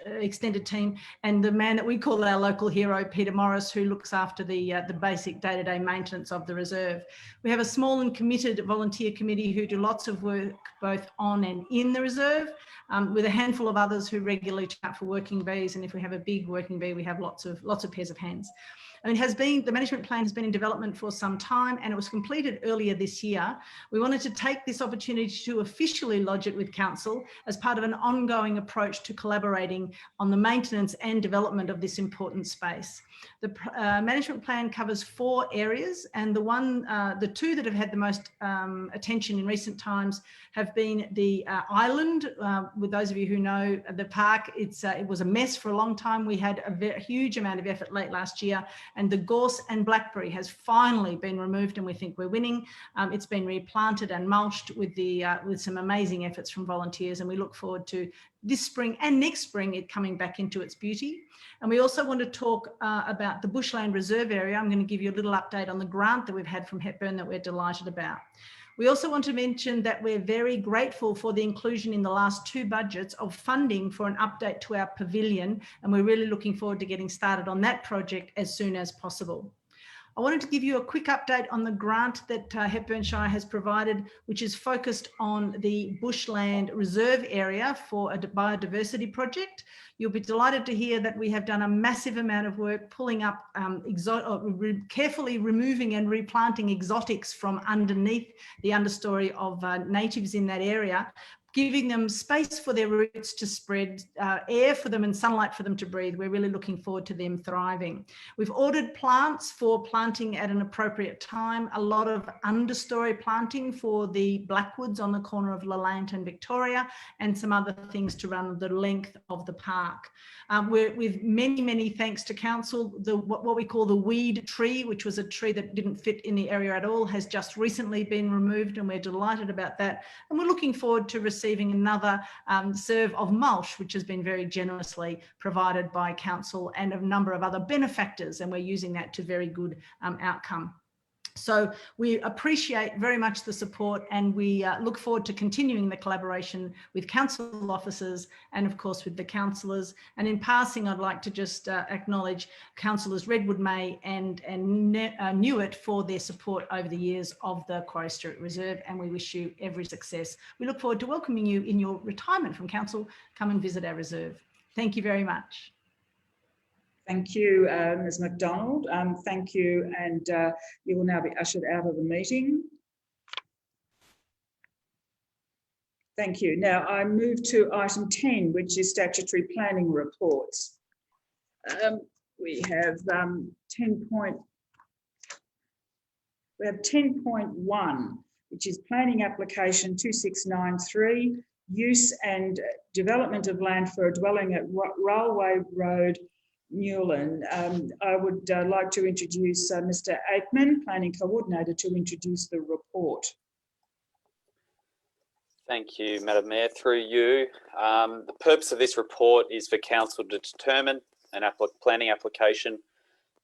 extended team, and the man that we call our local hero, Peter Morris, who looks after the basic day-to-day maintenance of the reserve. We have a small and committed volunteer committee who do lots of work both on and in the reserve, with a handful of others who regularly chat for working bees, and if we have a big working bee, we have lots of pairs of hands. I mean, the management plan has been in development for some time, and it was completed earlier this year. We wanted to take this opportunity to officially lodge it with council as part of an ongoing approach to collaborating on the maintenance and development of this important space. The management plan covers 4 areas, and the two that have had the most attention in recent times have been the island. With those of you who know the park, it was a mess for a long time. We had a huge amount of effort late last year, and the gorse and blackberry has finally been removed, and we think we're winning. It's been replanted and mulched with some amazing efforts from volunteers, and we look forward to this spring and next spring it coming back into its beauty. And we also want to talk about the Bushland Reserve area. I'm going to give you a little update on the grant that we've had from Hepburn that we're delighted about. We also want to mention that we're very grateful for the inclusion in the last 2 budgets of funding for an update to our pavilion, and we're really looking forward to getting started on that project as soon as possible. I wanted to give you a quick update on the grant that Hepburn Shire has provided, which is focused on the Bushland Reserve area for a biodiversity project. You'll be delighted to hear that we have done a massive amount of work pulling up, carefully removing and replanting exotics from underneath the understory of natives in that area, giving them space for their roots to spread, air for them and sunlight for them to breathe. We're really looking forward to them thriving. We've ordered plants for planting at an appropriate time, a lot of understory planting for the blackwoods on the corner of Lelant and Victoria, and some other things to run the length of the park. With many thanks to council, what we call the weed tree, which was a tree that didn't fit in the area at all, has just recently been removed, and we're delighted about that. And we're looking forward to receiving another serve of mulch, which has been very generously provided by council and a number of other benefactors, and we're using that to very good outcome. So we appreciate very much the support, and we look forward to continuing the collaboration with council officers and of course with the councillors. And in passing, I'd like to just acknowledge councillors Redwood May and Newitt for their support over the years of the Quarry Street Reserve, and we wish you every success. We look forward to welcoming you in your retirement from council. Come and visit our reserve. Thank you very much. Thank you, Ms McDonald. Thank you, and you will now be ushered out of the meeting. Thank you. Now I move to item 10, which is statutory planning reports. We have 10.1, which is planning application 2693, use and development of land for a dwelling at Railway Road, Newland. I would like to introduce Mr. Aikman, Planning Coordinator, to introduce the report. Thank you, Madam Mayor. Through you, the purpose of this report is for Council to determine an planning application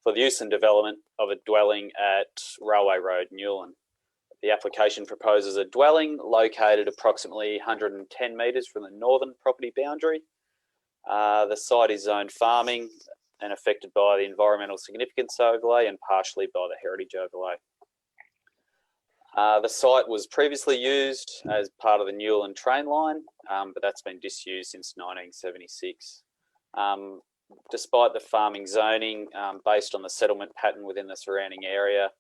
for the use and development of a dwelling at Railway Road, Newland. The application proposes a dwelling located approximately 110 metres from the northern property boundary. The site is zoned farming and affected by the environmental significance overlay and partially by the heritage overlay. The site was previously used as part of the Newland train line, but that's been disused since 1976. Despite the farming zoning, based on the settlement pattern within the surrounding area,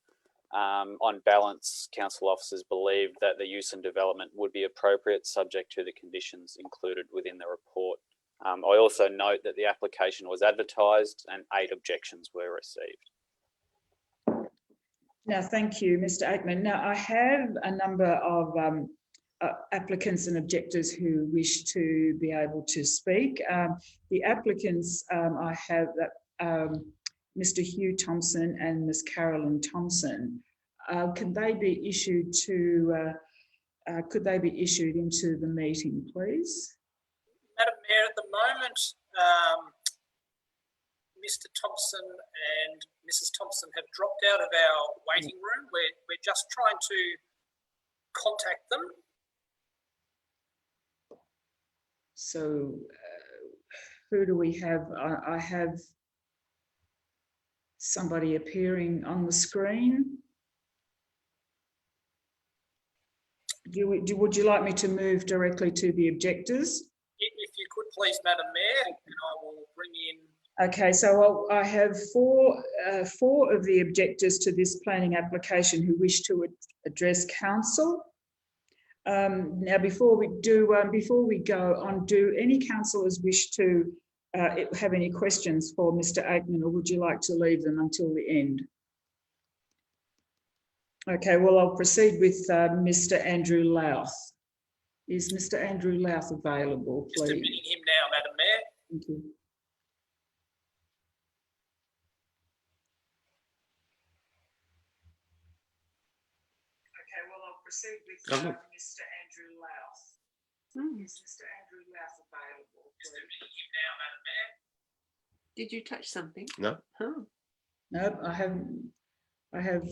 on balance, council officers believed that the use and development would be appropriate, subject to the conditions included within the report. I also note that the application was advertised and 8 objections were received. Now, thank you, Mr. Aikman. Now, I have a number of applicants and objectors who wish to be able to speak. The applicants I have, Mr. Hugh Thompson and Ms. Carolyn Thompson. Can they be issued to? Could they be issued into the meeting, please? Madam Mayor, at the moment, Mr. Thompson and Mrs. Thompson have dropped out of our waiting room. We're just trying to contact them. So who do we have? I have somebody appearing on the screen. Would you like me to move directly to the objectors? If you could please, Madam Mayor, and I will bring in. Okay, so I have four of the objectors to this planning application who wish to address council. Now, before we go on, do any councillors wish to have any questions for Mr. Aikman, or would you like to leave them until the end? Okay, well, I'll proceed with Mr. Andrew Louth. Is Mr. Andrew Louth available, please? Just admitting him now, Madam Mayor. Thank you. Okay, well, I'll proceed with Mr. Andrew Louth. Is Mr. Andrew Louth available, please? Just admitting him now, Madam Mayor. Did you touch something? No. Oh. No, I haven't. I have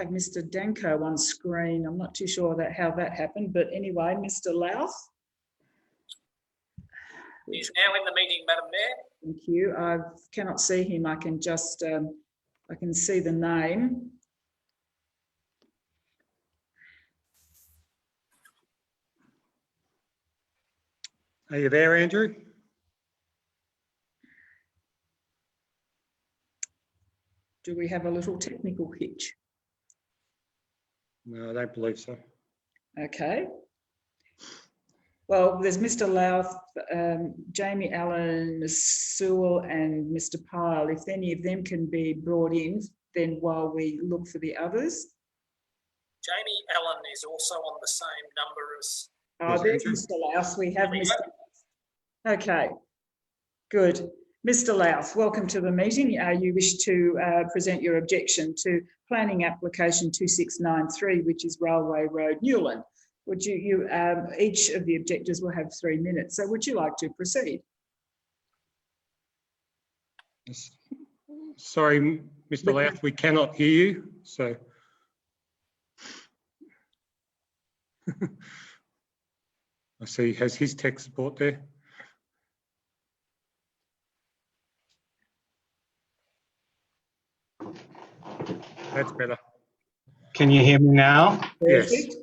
Mr. Danko on screen. I'm not too sure how that happened, but anyway, Mr. Louth. He's now in the meeting, Madam Mayor. Thank you. I cannot see him. I can just I can see the name. Are you there, Andrew? Do we have a little technical hitch? No, I don't believe so. Okay. Well, there's Mr. Louth, Jamie Allen, Ms. Sewell and Mr. Pyle. If any of them can be brought in, then while we look for the others. Jamie Allen is also on the same number as... Oh, there's Mr. Louth. We have Mr. Louth. Okay, good. Mr. Louth, welcome to the meeting. You wish to present your objection to planning application 2693, which is Railway Road, Newland. Would you each of the objectors will have 3 minutes. So would you like to proceed? Sorry, Mr. Louth, we cannot hear you. So I see he has his tech support there. That's better. Can you hear me now? Perfect. Yes.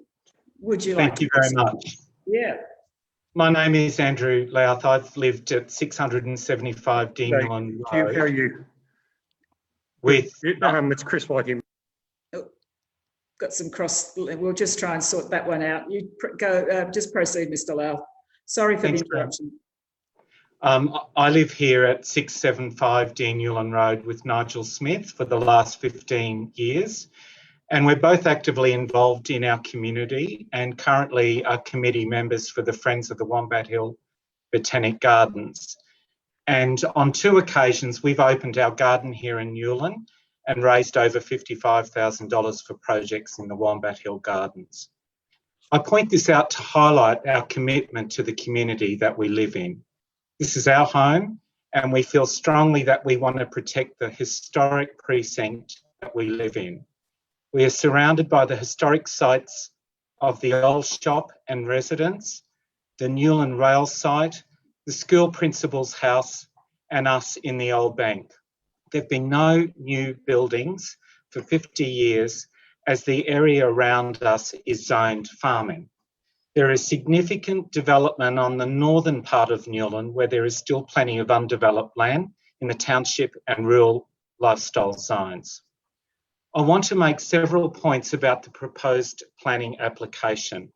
Would you like Thank you very much. Yeah. My name is Andrew Louth. I've lived at 675 Dean Road. How are you? It's Chris White here. Oh, got some cross. We'll just try and sort that one out. You go. Just proceed, Mr. Louth. Sorry for the interruption. I live here at 675 Dean Newland Road with Nigel Smith for the last 15 years. And we're both actively involved in our community and currently are committee members for the Friends of the Wombat Hill Botanic Gardens. And on 2 occasions, we've opened our garden here in Newland and raised over $55,000 for projects in the Wombat Hill Gardens. I point this out to highlight our commitment to the community that we live in. This is our home, and we feel strongly that we want to protect the historic precinct that we live in. We are surrounded by the historic sites of the old shop and residence, the Newland rail site, the school principal's house, and us in the old bank. There have been no new buildings for 50 years as the area around us is zoned farming. There is significant development on the northern part of Newland where there is still plenty of undeveloped land in the township and rural lifestyle zones. I want to make several points about the proposed planning application.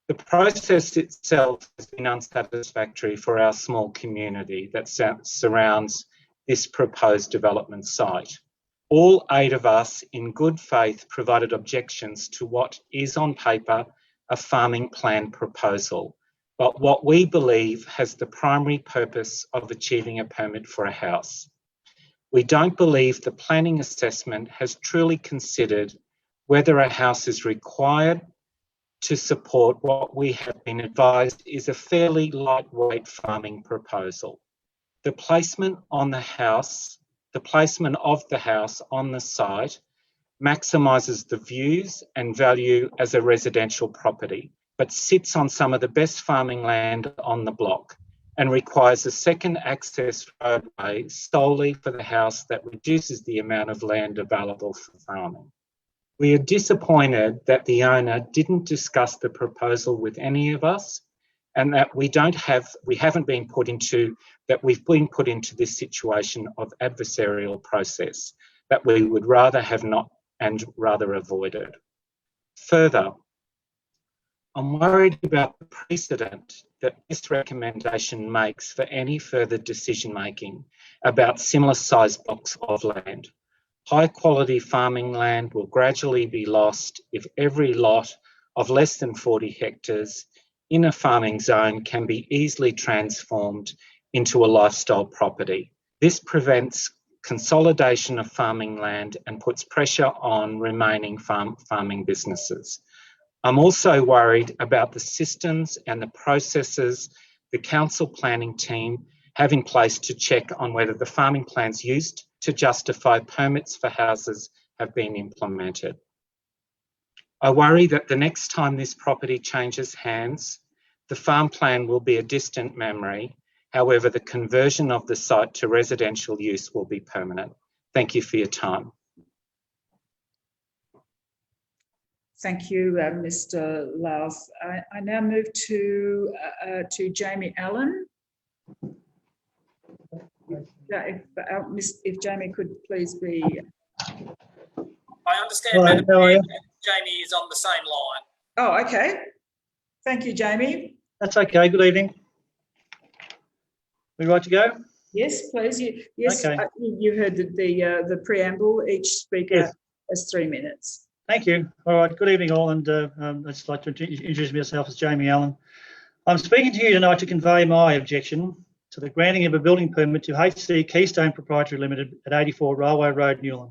The process itself has been unsatisfactory for our small community that surrounds this proposed development site. All 8 of us in good faith provided objections to what is on paper a farming plan proposal, but what we believe has the primary purpose of achieving a permit for a house. We don't believe the planning assessment has truly considered whether a house is required to support what we have been advised is a fairly lightweight farming proposal. The placement of the house on the site maximises the views and value as a residential property, but sits on some of the best farming land on the block and requires a second access roadway solely for the house that reduces the amount of land available for farming. We are disappointed that the owner didn't discuss the proposal with any of us, and that we've been put into this situation of adversarial process that we would rather have not and rather avoided. Further, I'm worried about the precedent that this recommendation makes for any further decision making about similar sized blocks of land. High quality farming land will gradually be lost if every lot of less than 40 hectares in a farming zone can be easily transformed into a lifestyle property. This prevents consolidation of farming land and puts pressure on remaining farming businesses. I'm also worried about the systems and the processes the council planning team have in place to check on whether the farming plans used to justify permits for houses have been implemented. I worry that the next time this property changes hands, the farm plan will be a distant memory. However, the conversion of the site to residential use will be permanent. Thank you for your time. Thank you, Mr. Louth. I now move to Jamie Allen. If Jamie could please be. I understand, Madam Chair, Jamie is on the same line. Oh, okay. Thank you, Jamie. That's okay. Good evening. We right to go? Yes, please. Yes, okay. You heard the preamble. Each speaker has 3 minutes. Thank you. All right. Good evening, all. And I'd just like to introduce myself as Jamie Allen. I'm speaking to you tonight to convey my objection to the granting of a building permit to HC Keystone Proprietary Limited at 84 Railway Road, Newland.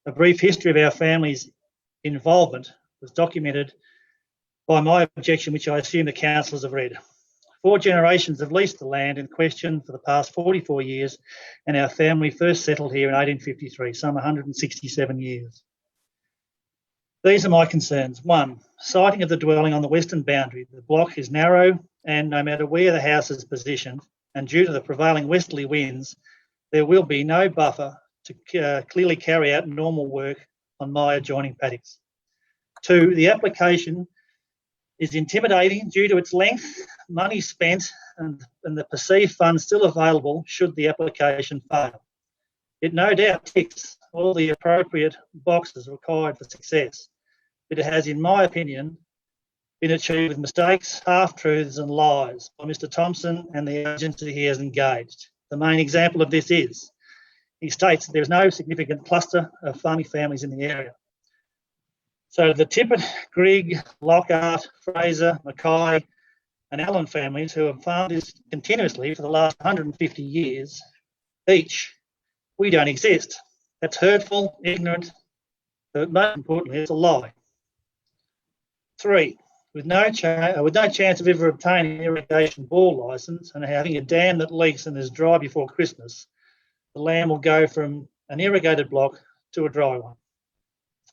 A brief history of our family's involvement was documented by my objection, which I assume the councillors have read. 4 generations have leased the land in question for the past 44 years, and our family first settled here in 1853, some 167 years. These are my concerns. 1, siting of the dwelling on the western boundary. The block is narrow, and no matter where the house is positioned, and due to the prevailing westerly winds, there will be no buffer to clearly carry out normal work on my adjoining paddocks. 2, the application is intimidating due to its length, money spent, and the perceived funds still available should the application fail. It no doubt ticks all the appropriate boxes required for success, but it has, in my opinion, been achieved with mistakes, half-truths and lies by Mr Thompson and the agency he has engaged. The main example of this is, he states that there is no significant cluster of farming families in the area. So the Tippett, Grigg, Lockhart, Fraser, Mackay and Allen families who have farmed this continuously for the last 150 years each, we don't exist. That's hurtful, ignorant, but most importantly, it's a lie. 3, with no chance of ever obtaining an irrigation bore licence and having a dam that leaks and is dry before Christmas, the land will go from an irrigated block to a dry one.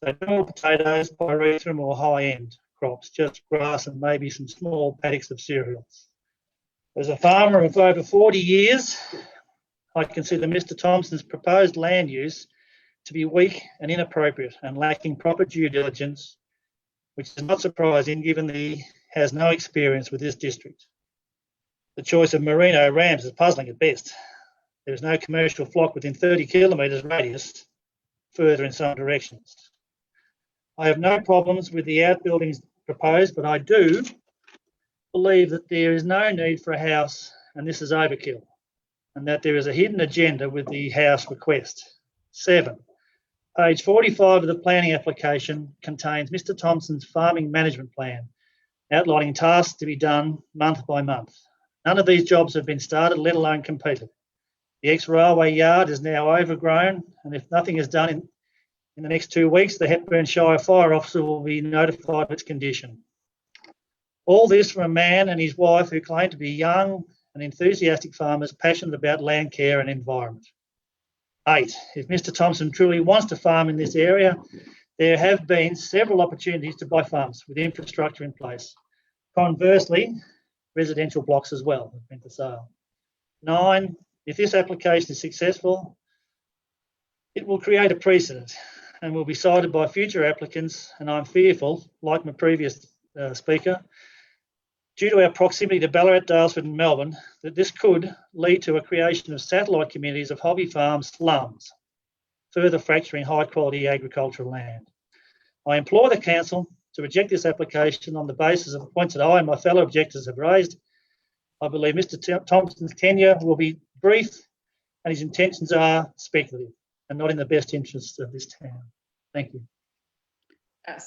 So no more potatoes, pyrethrum or high-end crops, just grass and maybe some small paddocks of cereals. As a farmer of over 40 years, I consider Mr Thompson's proposed land use to be weak and inappropriate and lacking proper due diligence, which is not surprising given that he has no experience with this district. The choice of merino rams is puzzling at best. There is no commercial flock within 30 kilometres radius further in some directions. I have no problems with the outbuildings proposed, but I do believe that there is no need for a house and this is overkill, and that there is a hidden agenda with the house request. 7, page 45 of the planning application contains Mr Thompson's farming management plan, outlining tasks to be done month by month. None of these jobs have been started, let alone completed. The ex-railway yard is now overgrown, and if nothing is done in the next 2 weeks, the Hepburn Shire Fire Officer will be notified of its condition. All this from a man and his wife who claim to be young and enthusiastic farmers passionate about land care and environment. 8. If Mr Thompson truly wants to farm in this area, there have been several opportunities to buy farms with infrastructure in place. Conversely, residential blocks as well have been for sale. 9. If this application is successful, it will create a precedent and will be cited by future applicants, and I'm fearful, like my previous speaker, due to our proximity to Ballarat, Daylesford and Melbourne, that this could lead to a creation of satellite communities of hobby farm slums, further fracturing high quality agricultural land. I implore the Council to reject this application on the basis of the points that I and my fellow objectors have raised. I believe Mr Thompson's tenure will be brief and his intentions are speculative and not in the best interests of this town. Thank you.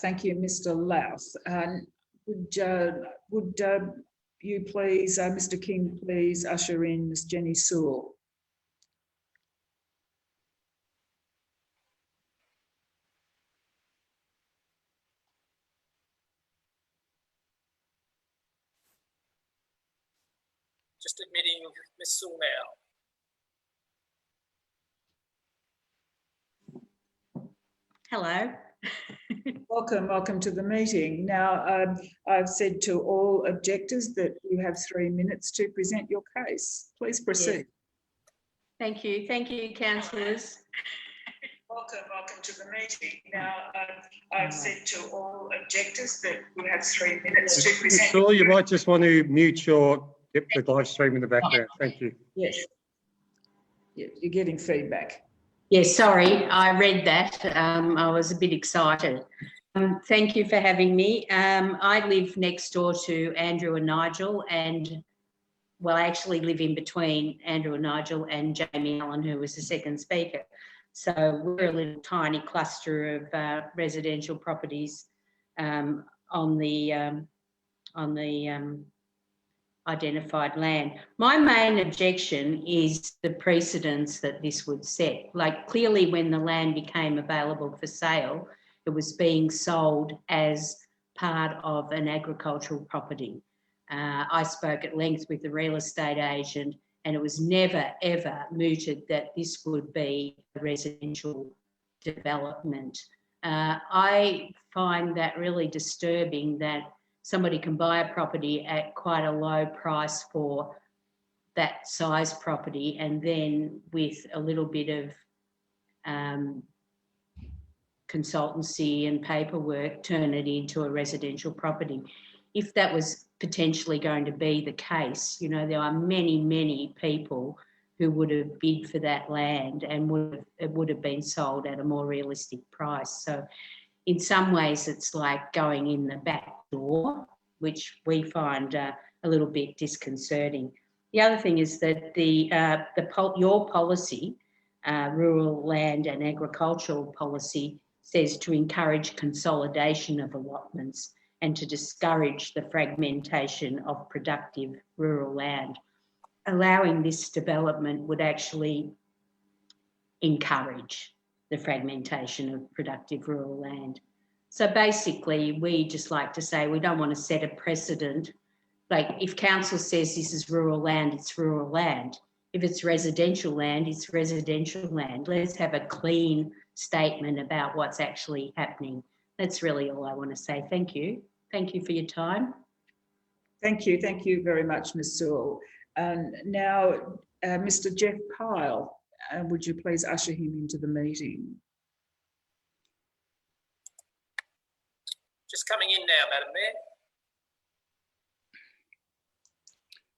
Thank you, Mr. Louth. Would you please, Mr. King, please usher in Ms. Jenny Sewell? Just admitting Ms. Sewell now. Hello. Welcome to the meeting. Now, I've said to all objectors that you have 3 minutes to present your case. Please proceed. Thank you, councillors. Welcome to the meeting. Now, I've said to all objectors that you have 3 minutes to present. Sure, you might just want to mute the live stream in the background. Thank you. Yes. You're getting feedback. Yes, sorry, I read that. I was a bit excited. Thank you for having me. I live next door to Andrew and Nigel, and well, I actually live in between Andrew and Nigel and Jamie Allen, who was the second speaker. So we're a little tiny cluster of residential properties on the identified land. My main objection is the precedence that this would set. Like, clearly when the land became available for sale, it was being sold as part of an agricultural property. I spoke at length with the real estate agent, and it was never, ever mooted that this would be a residential development. I find that really disturbing, that somebody can buy a property at quite a low price for that size property, and then with a little bit of consultancy and paperwork turn it into a residential property. If that was potentially going to be the case, you know, there are many, many people who would have bid for that land and it would have been sold at a more realistic price. So in some ways it's like going in the back door, which we find a little bit disconcerting. The other thing is that your policy, rural land and agricultural policy, says to encourage consolidation of allotments and to discourage the fragmentation of productive rural land. Allowing this development would actually encourage the fragmentation of productive rural land. So basically, we just like to say we don't want to set a precedent. Like, if council says this is rural land, it's rural land. If it's residential land, it's residential land. Let's have a clean statement about what's actually happening. That's really all I want to say. Thank you. Thank you for your time. Thank you. Thank you very much, Ms. Sewell. Now, Mr. Jeff Pyle, would you please usher him into the meeting? Just coming in now, Madam Mayor.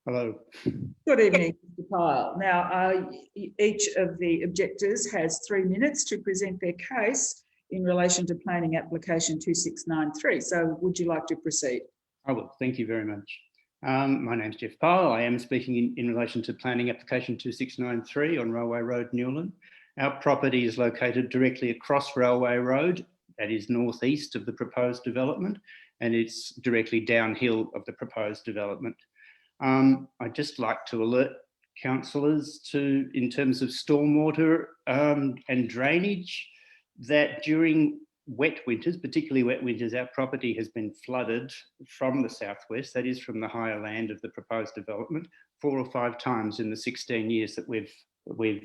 Hello. Good evening, Mr. Pyle. Now, each of the objectors has 3 minutes to present their case in relation to planning application 2693. So would you like to proceed? I will. Thank you very much. My name's Jeff Pyle. I am speaking in relation to planning application 2693 on Railway Road, Newland. Our property is located directly across Railway Road, that is northeast of the proposed development, and it's directly downhill of the proposed development. I'd just like to alert councillors in terms of stormwater and drainage, that during wet winters, particularly wet winters, our property has been flooded from the southwest, that is from the higher land of the proposed development, 4 or 5 times in the 16 years that we've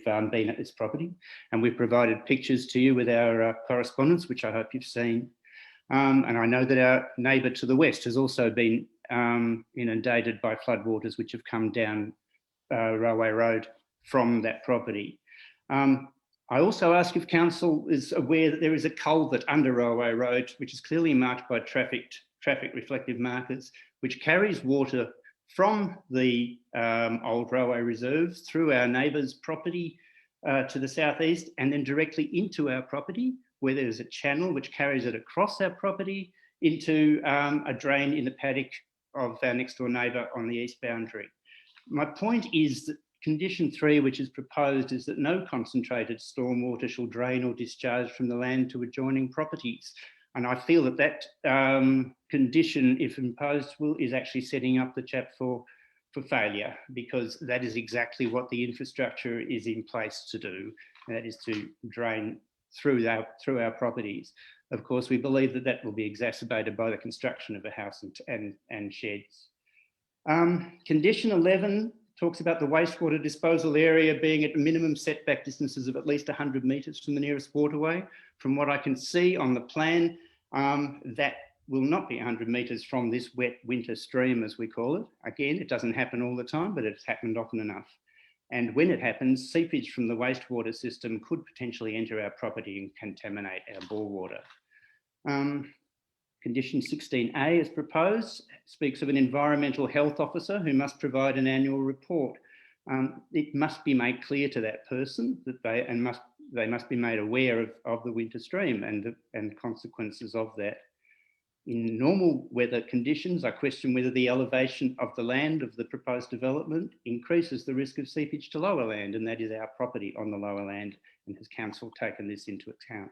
been at this property. And we've provided pictures to you with our correspondence, which I hope you've seen. And I know that our neighbour to the west has also been inundated by floodwaters which have come down Railway Road from that property. I also ask if council is aware that there is a culvert under Railway Road, which is clearly marked by traffic reflective markers, which carries water from the old railway reserves through our neighbour's property to the southeast, and then directly into our property, where there's a channel which carries it across our property into a drain in the paddock of our next door neighbour on the east boundary. My point is that condition 3, which is proposed, is that no concentrated stormwater shall drain or discharge from the land to adjoining properties. And I feel that that condition, if imposed, is actually setting up the chap for failure, because that is exactly what the infrastructure is in place to do. And that is to drain through our properties. Of course, we believe that that will be exacerbated by the construction of a house and sheds. Condition 11 talks about the wastewater disposal area being at minimum setback distances of at least 100 metres from the nearest waterway. From what I can see on the plan, that will not be 100 metres from this wet winter stream, as we call it. Again, it doesn't happen all the time, but it's happened often enough. And when it happens, seepage from the wastewater system could potentially enter our property and contaminate our bore water. Condition 16A, as proposed, speaks of an environmental health officer who must provide an annual report. It must be made clear to that person that they must be made aware of the winter stream and consequences of that. In normal weather conditions, I question whether the elevation of the land of the proposed development increases the risk of seepage to lower land, and that is our property on the lower land, and has council taken this into account?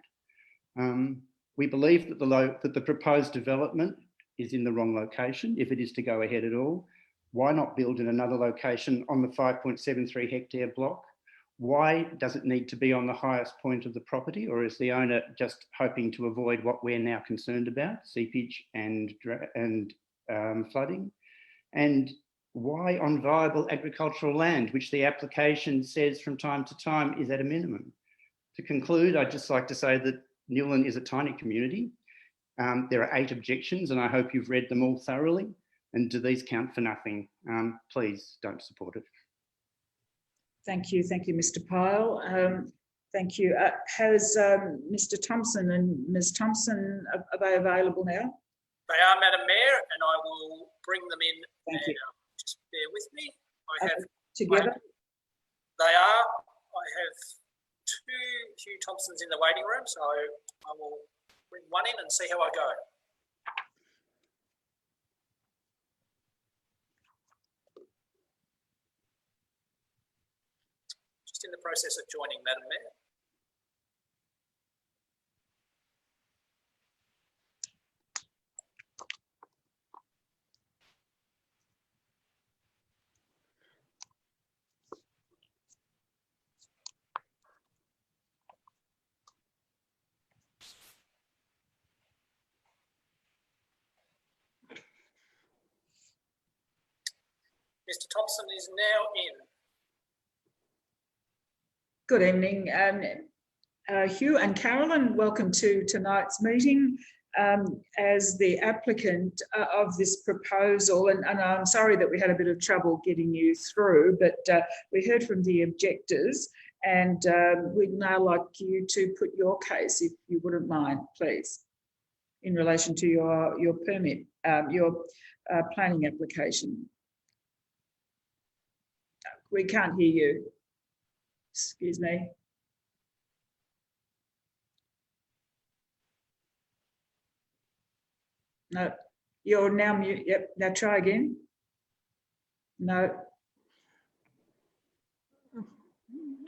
We believe that the proposed development is in the wrong location, if it is to go ahead at all. Why not build in another location on the 5.73 hectare block? Why does it need to be on the highest point of the property, or is the owner just hoping to avoid what we're now concerned about, seepage and flooding? And why on viable agricultural land, which the application says from time to time is at a minimum? To conclude, I'd just like to say that Newland is a tiny community. There are 8 objections, and I hope you've read them all thoroughly. And do these count for nothing? Please don't support it. Thank you, Mr. Pyle. Thank you. Has Mr. Thompson and Ms. Thompson, are they available now? They are, Madam Mayor, and I will bring them in. Thank you. Just bear with me. I have together. They are. I have 2 Hugh Thompsons in the waiting room, so I will bring one in and see how I go. Just in the process of joining, Madam Mayor. Mr. Thompson is now in. Good evening, Hugh and Carolyn. Welcome to tonight's meeting. As the applicant of this proposal, and I'm sorry that we had a bit of trouble getting you through, but we heard from the objectors, and we'd now like you to put your case, if you wouldn't mind, please, in relation to your permit, your planning application. We can't hear you. Excuse me. No, you're now mute. Yep, now try again. No.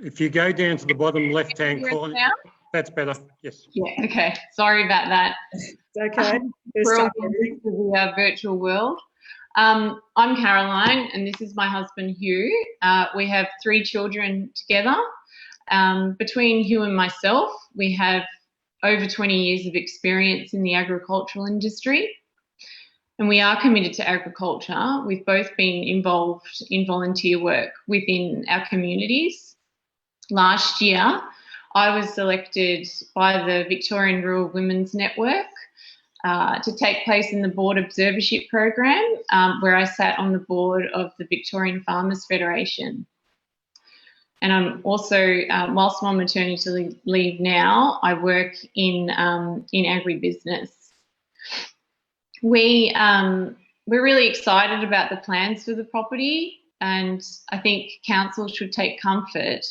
If you go down to the bottom left-hand corner, that's better. Yes. Yeah, okay. Sorry about that. It's okay. We're all into the virtual world. I'm Caroline, and this is my husband, Hugh. We have 3 children together. Between Hugh and myself, we have over 20 years of experience in the agricultural industry, and we are committed to agriculture. We've both been involved in volunteer work within our communities. Last year, I was selected by the Victorian Rural Women's Network to take place in the board observership program, where I sat on the board of the Victorian Farmers Federation. And I'm also, whilst I'm on maternity leave now, I work in agribusiness. We're really excited about the plans for the property, and I think council should take comfort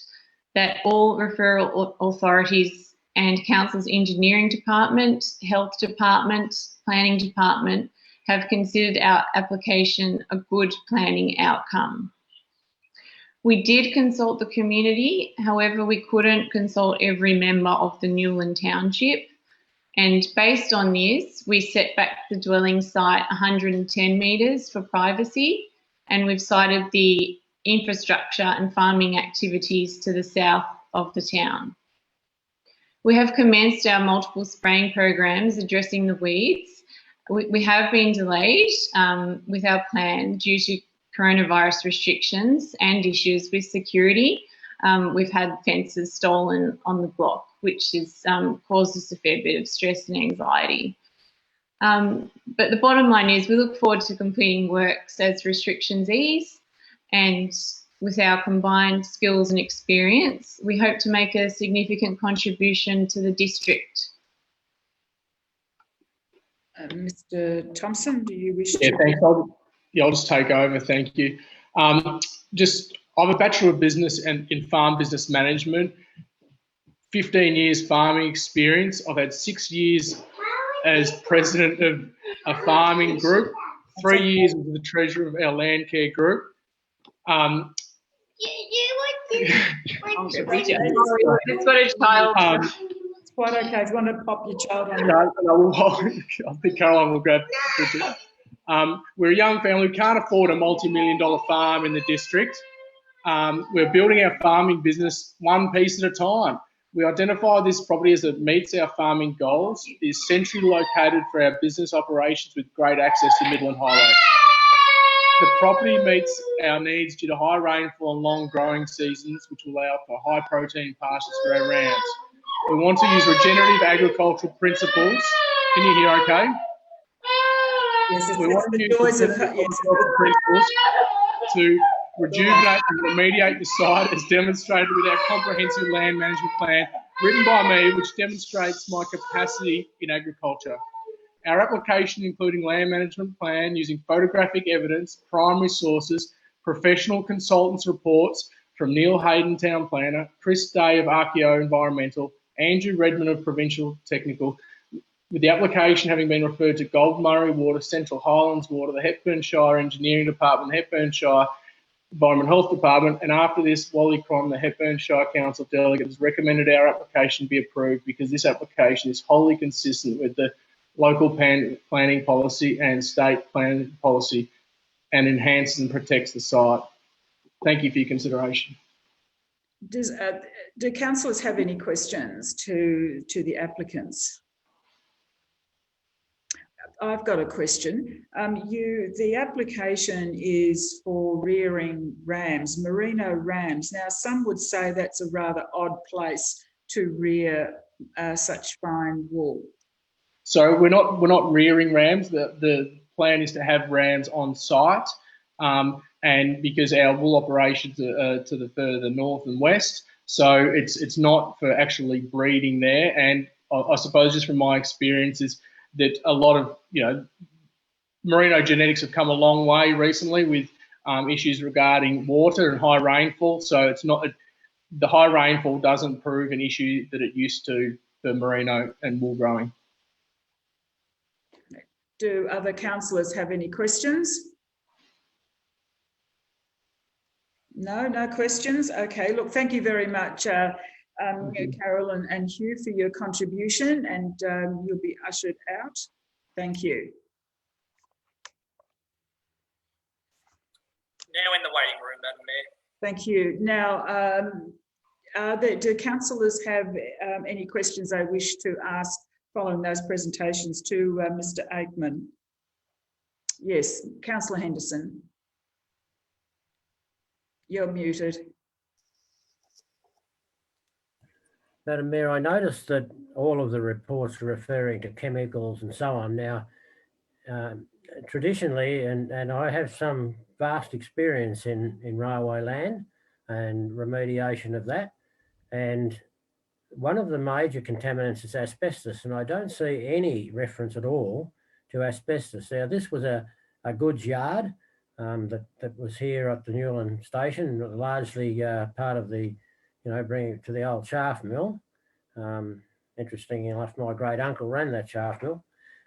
that all referral authorities and council's engineering department, health department, planning department have considered our application a good planning outcome. We did consult the community, however, we couldn't consult every member of the Newland Township. And based on this, we set back the dwelling site 110 metres for privacy, and we've cited the infrastructure and farming activities to the south of the town. We have commenced our multiple spraying programs addressing the weeds. We have been delayed with our plan due to coronavirus restrictions and issues with security. We've had fences stolen on the block, which has caused us a fair bit of stress and anxiety. But the bottom line is we look forward to completing works as restrictions ease, and with our combined skills and experience, we hope to make a significant contribution to the district. Mr. Thompson, do you wish to? Yeah, thanks. I'll just take over. Thank you. I'm a Bachelor of Business and in Farm Business Management, 15 years farming experience. I've had 6 years as president of a farming group, 3 years as the treasurer of our land care group. That's what a child. It's quite okay if you want to pop your child on. I think Caroline will grab it. We're a young family. We can't afford a multi-million-dollar farm in the district. We're building our farming business one piece at a time. We identify this property as it meets our farming goals. It is centrally located for our business operations with great access to Midland Highway. The property meets our needs due to high rainfall and long growing seasons, which will allow for high protein pastures for our rams. We want to use regenerative agricultural principles. Can you hear okay? Yes, we want to use principles to rejuvenate and remediate the site as demonstrated with our comprehensive land management plan written by me, which demonstrates my capacity in agriculture. Our application, including land management plan, using photographic evidence, primary sources, professional consultants' reports from Neil Hayden, Town Planner, Chris Day of Archeo Environmental, Andrew Redmond of Provincial Technical, with the application having been referred to Gold Murray Water, Central Highlands Water, the Hepburn Shire Engineering Department, the Hepburn Shire Environment Health Department, and after this, Wally Cron, the Hepburn Shire Council delegate, has recommended our application be approved because this application is wholly consistent with the local planning policy and state planning policy and enhances and protects the site. Thank you for your consideration. Do councillors have any questions to the applicants? I've got a question. The application is for rearing rams, merino rams. Now, some would say that's a rather odd place to rear such fine wool. So we're not rearing rams. The plan is to have rams on site, and because our wool operations are to the further north and west, so it's not for actually breeding there. And I suppose just from my experience is that a lot of merino genetics have come a long way recently with issues regarding water and high rainfall. So it's not the high rainfall doesn't prove an issue that it used to for merino and wool growing. Do other councillors have any questions? No questions? Okay, look, thank you very much, Carolyn and Hugh, for your contribution, and you'll be ushered out. Thank you. Now in the waiting room, Madam Mayor. Thank you. Now, do councillors have any questions they wish to ask following those presentations to Mr. Aikman? Yes, Councillor Henderson. You're muted. Madam Mayor, I noticed that all of the reports are referring to chemicals and so on. Now, traditionally, and I have some vast experience in railway land and remediation of that, and one of the major contaminants is asbestos, and I don't see any reference at all to asbestos. Now, this was a goods yard that was here at the Newland station, largely part of the, bringing it to the old shaft mill. Interestingly enough, my great uncle ran that shaft mill.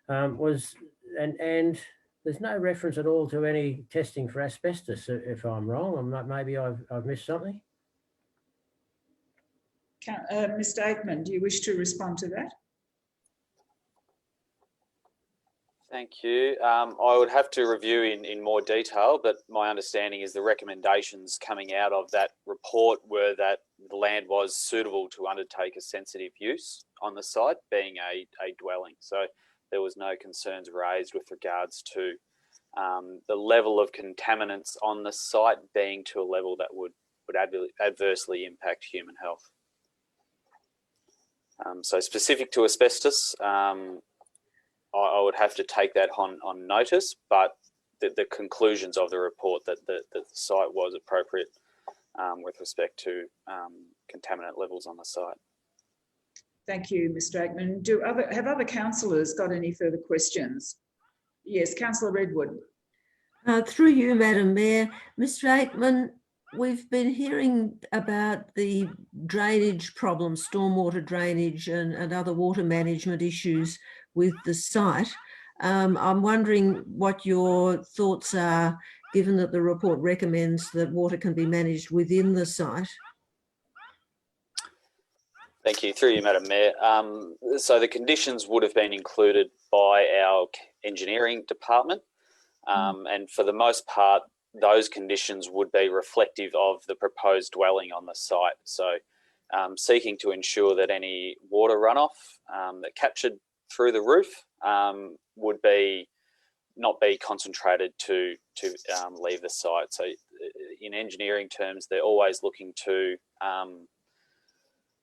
And there's no reference at all to any testing for asbestos. If I'm wrong, maybe I've missed something. Mr. Aikman, do you wish to respond to that? Thank you. I would have to review in more detail, but my understanding is the recommendations coming out of that report were that the land was suitable to undertake a sensitive use on the site, being a dwelling. So there was no concerns raised with regards to the level of contaminants on the site being to a level that would adversely impact human health. So specific to asbestos, I would have to take that on notice, but the conclusions of the report that the site was appropriate with respect to contaminant levels on the site. Thank you, Mr. Aikman. Have other councillors got any further questions? Yes, Councillor Redwood. Through you, Madam Mayor. Mr. Aikman, we've been hearing about the drainage problems, stormwater drainage and other water management issues with the site. I'm wondering what your thoughts are, given that the report recommends that water can be managed within the site. Thank you. Through you, Madam Mayor. So the conditions would have been included by our engineering department, and for the most part, those conditions would be reflective of the proposed dwelling on the site. So seeking to ensure that any water runoff that captured through the roof would not be concentrated to leave the site. So in engineering terms, they're always looking to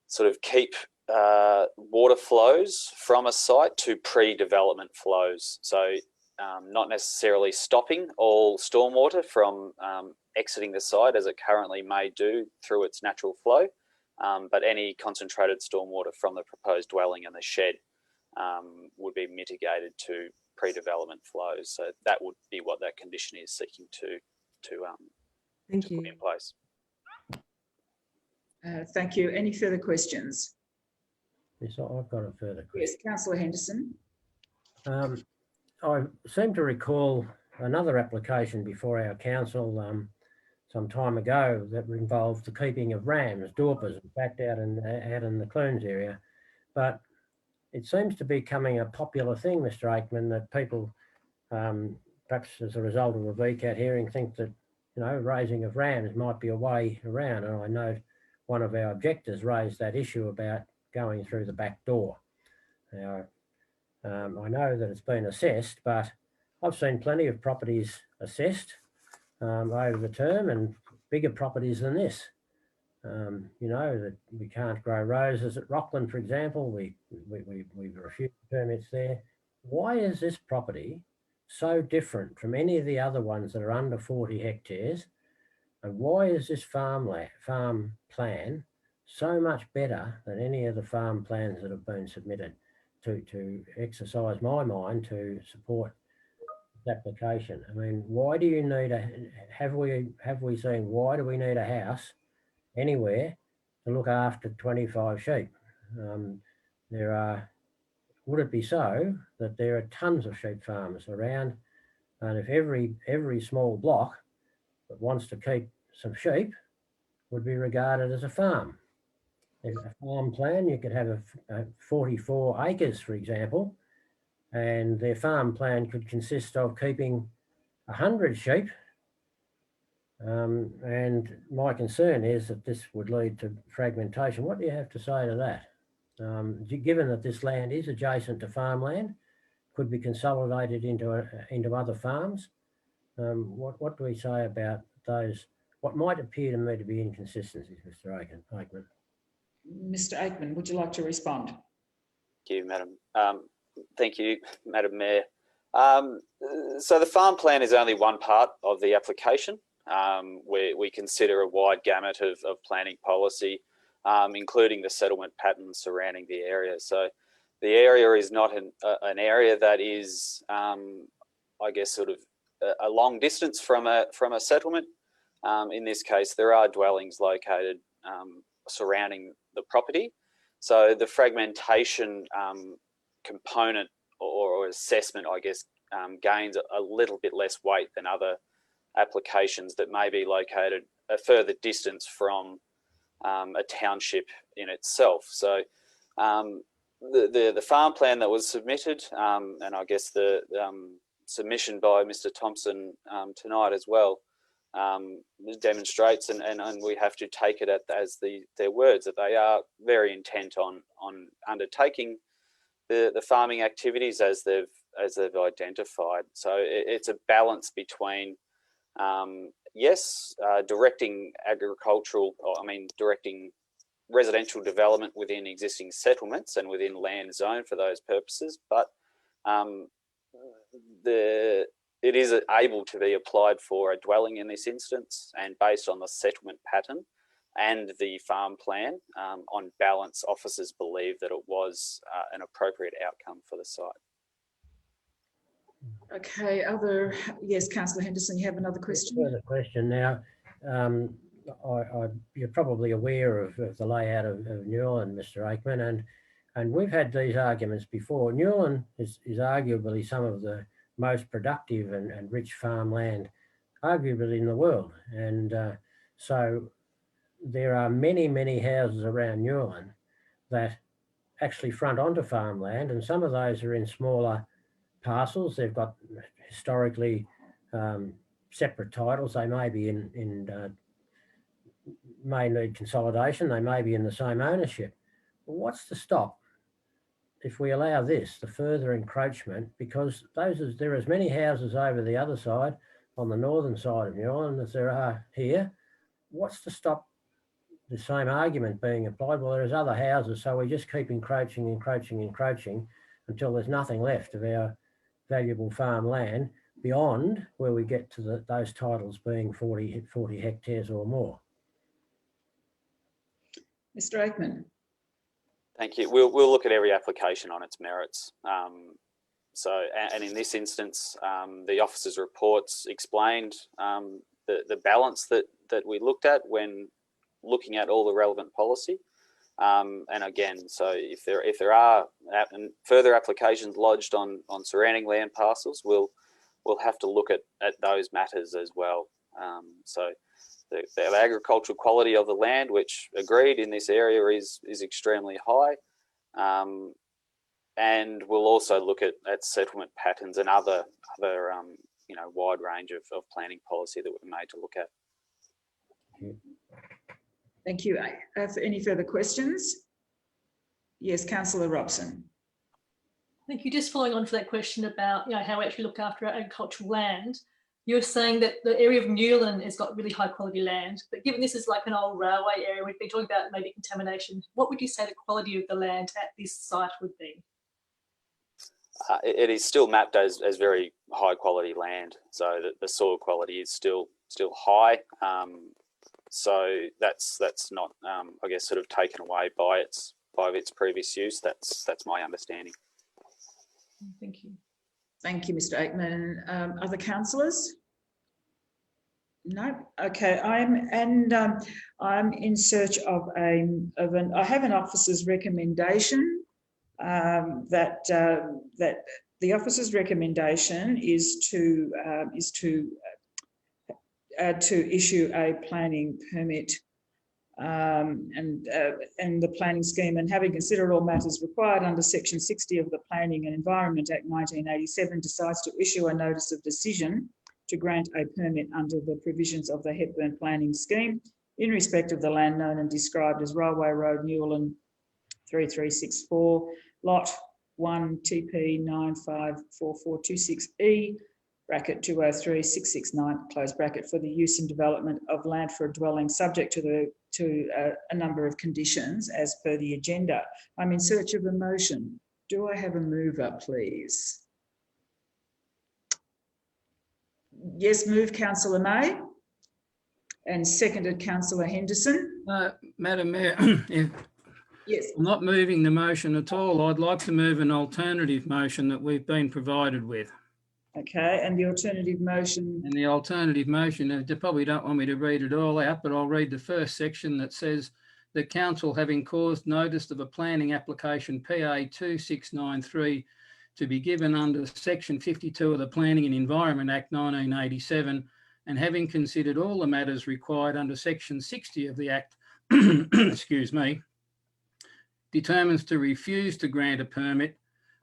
sort of keep water flows from a site to pre-development flows. So not necessarily stopping all stormwater from exiting the site as it currently may do through its natural flow, but any concentrated stormwater from the proposed dwelling and the shed would be mitigated to pre-development flows. So that would be what that condition is seeking to put in place. Thank you. Any further questions? Yes, I've got a further question. Yes, Councillor Henderson. I seem to recall another application before our council some time ago that involved the keeping of rams, dorpers, in fact, out in the Clunes area. But it seems to be becoming a popular thing, Mr. Aikman, that people, perhaps as a result of a VCAT hearing, think that raising of rams might be a way around. And I know one of our objectors raised that issue about going through the back door. Now, I know that it's been assessed, but I've seen plenty of properties assessed over the term, and bigger properties than this. That we can't grow roses at Rockland, for example. We've refused permits there. Why is this property so different from any of the other ones that are under 40 hectares? And why is this farm plan so much better than any of the farm plans that have been submitted? To exercise my mind to support this application. I mean, why do you need have we seen why do we need a house anywhere to look after 25 sheep? Would it be so that there are tons of sheep farms around, and if every small block that wants to keep some sheep would be regarded as a farm? A farm plan, you could have 44 acres, for example, and their farm plan could consist of keeping 100 sheep And my concern is that this would lead to fragmentation. What do you have to say to that? Given that this land is adjacent to farmland, could be consolidated into other farms. What do we say about those, what might appear to me to be inconsistencies, Mr. Aikman? Mr. Aikman, would you like to respond? Thank you, Madam. Thank you, Madam Mayor. So the farm plan is only one part of the application. We consider a wide gamut of planning policy, including the settlement patterns surrounding the area. So the area is not an area that is, I guess, sort of a long distance from a settlement. In this case, there are dwellings located surrounding the property. So the fragmentation component or assessment, I guess, gains a little bit less weight than other applications that may be located a further distance from a township in itself. So the farm plan that was submitted, and I guess the submission by Mr. Thompson tonight as well, demonstrates, and we have to take it as their words, that they are very intent on undertaking the farming activities as they've identified. So it's a balance between directing directing residential development within existing settlements and within land zone for those purposes, but it is able to be applied for a dwelling in this instance, and based on the settlement pattern and the farm plan, on balance, officers believe that it was an appropriate outcome for the site. Okay, yes, Councillor Henderson, you have another question? Further question now. You're probably aware of the layout of Newland, Mr. Aikman, and we've had these arguments before. Newland is arguably some of the most productive and rich farmland, arguably in the world. And so there are many, many houses around Newland that actually front onto farmland, and some of those are in smaller parcels. They've got historically separate titles. They may be may need consolidation. They may be in the same ownership. Well, what's to stop if we allow this, the further encroachment, because there are as many houses over the other side, on the northern side of Newland, as there are here? What's to stop the same argument being applied? Well, there's other houses, so we just keep encroaching until there's nothing left of our valuable farmland beyond where we get to those titles being 40 hectares or more. Mr. Aikman. Thank you. We'll look at every application on its merits. And in this instance, the officers' reports explained the balance that we looked at when looking at all the relevant policy. And again, so if there are further applications lodged on surrounding land parcels, we'll have to look at those matters as well. So the agricultural quality of the land, which agreed in this area is extremely high, and we'll also look at settlement patterns and other wide range of planning policy that we're made to look at. Thank you. Any further questions? Yes, Councillor Robson. Thank you. Just following on for that question about how we actually look after our agricultural land, you're saying that the area of Newland has got really high quality land, but given this is like an old railway area, we've been talking about maybe contamination. What would you say the quality of the land at this site would be? It is still mapped as very high quality land, so the soil quality is still high. So that's not, I guess, sort of taken away by its previous use. That's my understanding. Thank you. Thank you, Mr. Aikman. Other councillors? No. Okay. I'm in search of I have an officer's recommendation that the officer's recommendation is to issue a planning permit and the planning scheme, and having considered all matters required under Section 60 of the Planning and Environment Act 1987, decides to issue a notice of decision to grant a permit under the provisions of the Hepburn Planning Scheme in respect of the land known and described as Railway Road, Newland 3364, Lot 1 TP 954426E, bracket 203669, close bracket, for the use and development of land for a dwelling subject to a number of conditions as per the agenda. I'm in search of a motion. Do I have a mover, please? Yes, move Councillor May, and seconded Councillor Henderson. Madam Mayor, if Yes. I'm not moving the motion at all, I'd like to move an alternative motion that we've been provided with. Okay, and the alternative motion? And the alternative motion, you probably don't want me to read it all out, but I'll read the first section that says, the council, having caused notice of a planning application PA 2693 to be given under section 52 of the Planning and Environment Act 1987, and having considered all the matters required under section 60 of the Act, excuse me, determines to refuse to grant a permit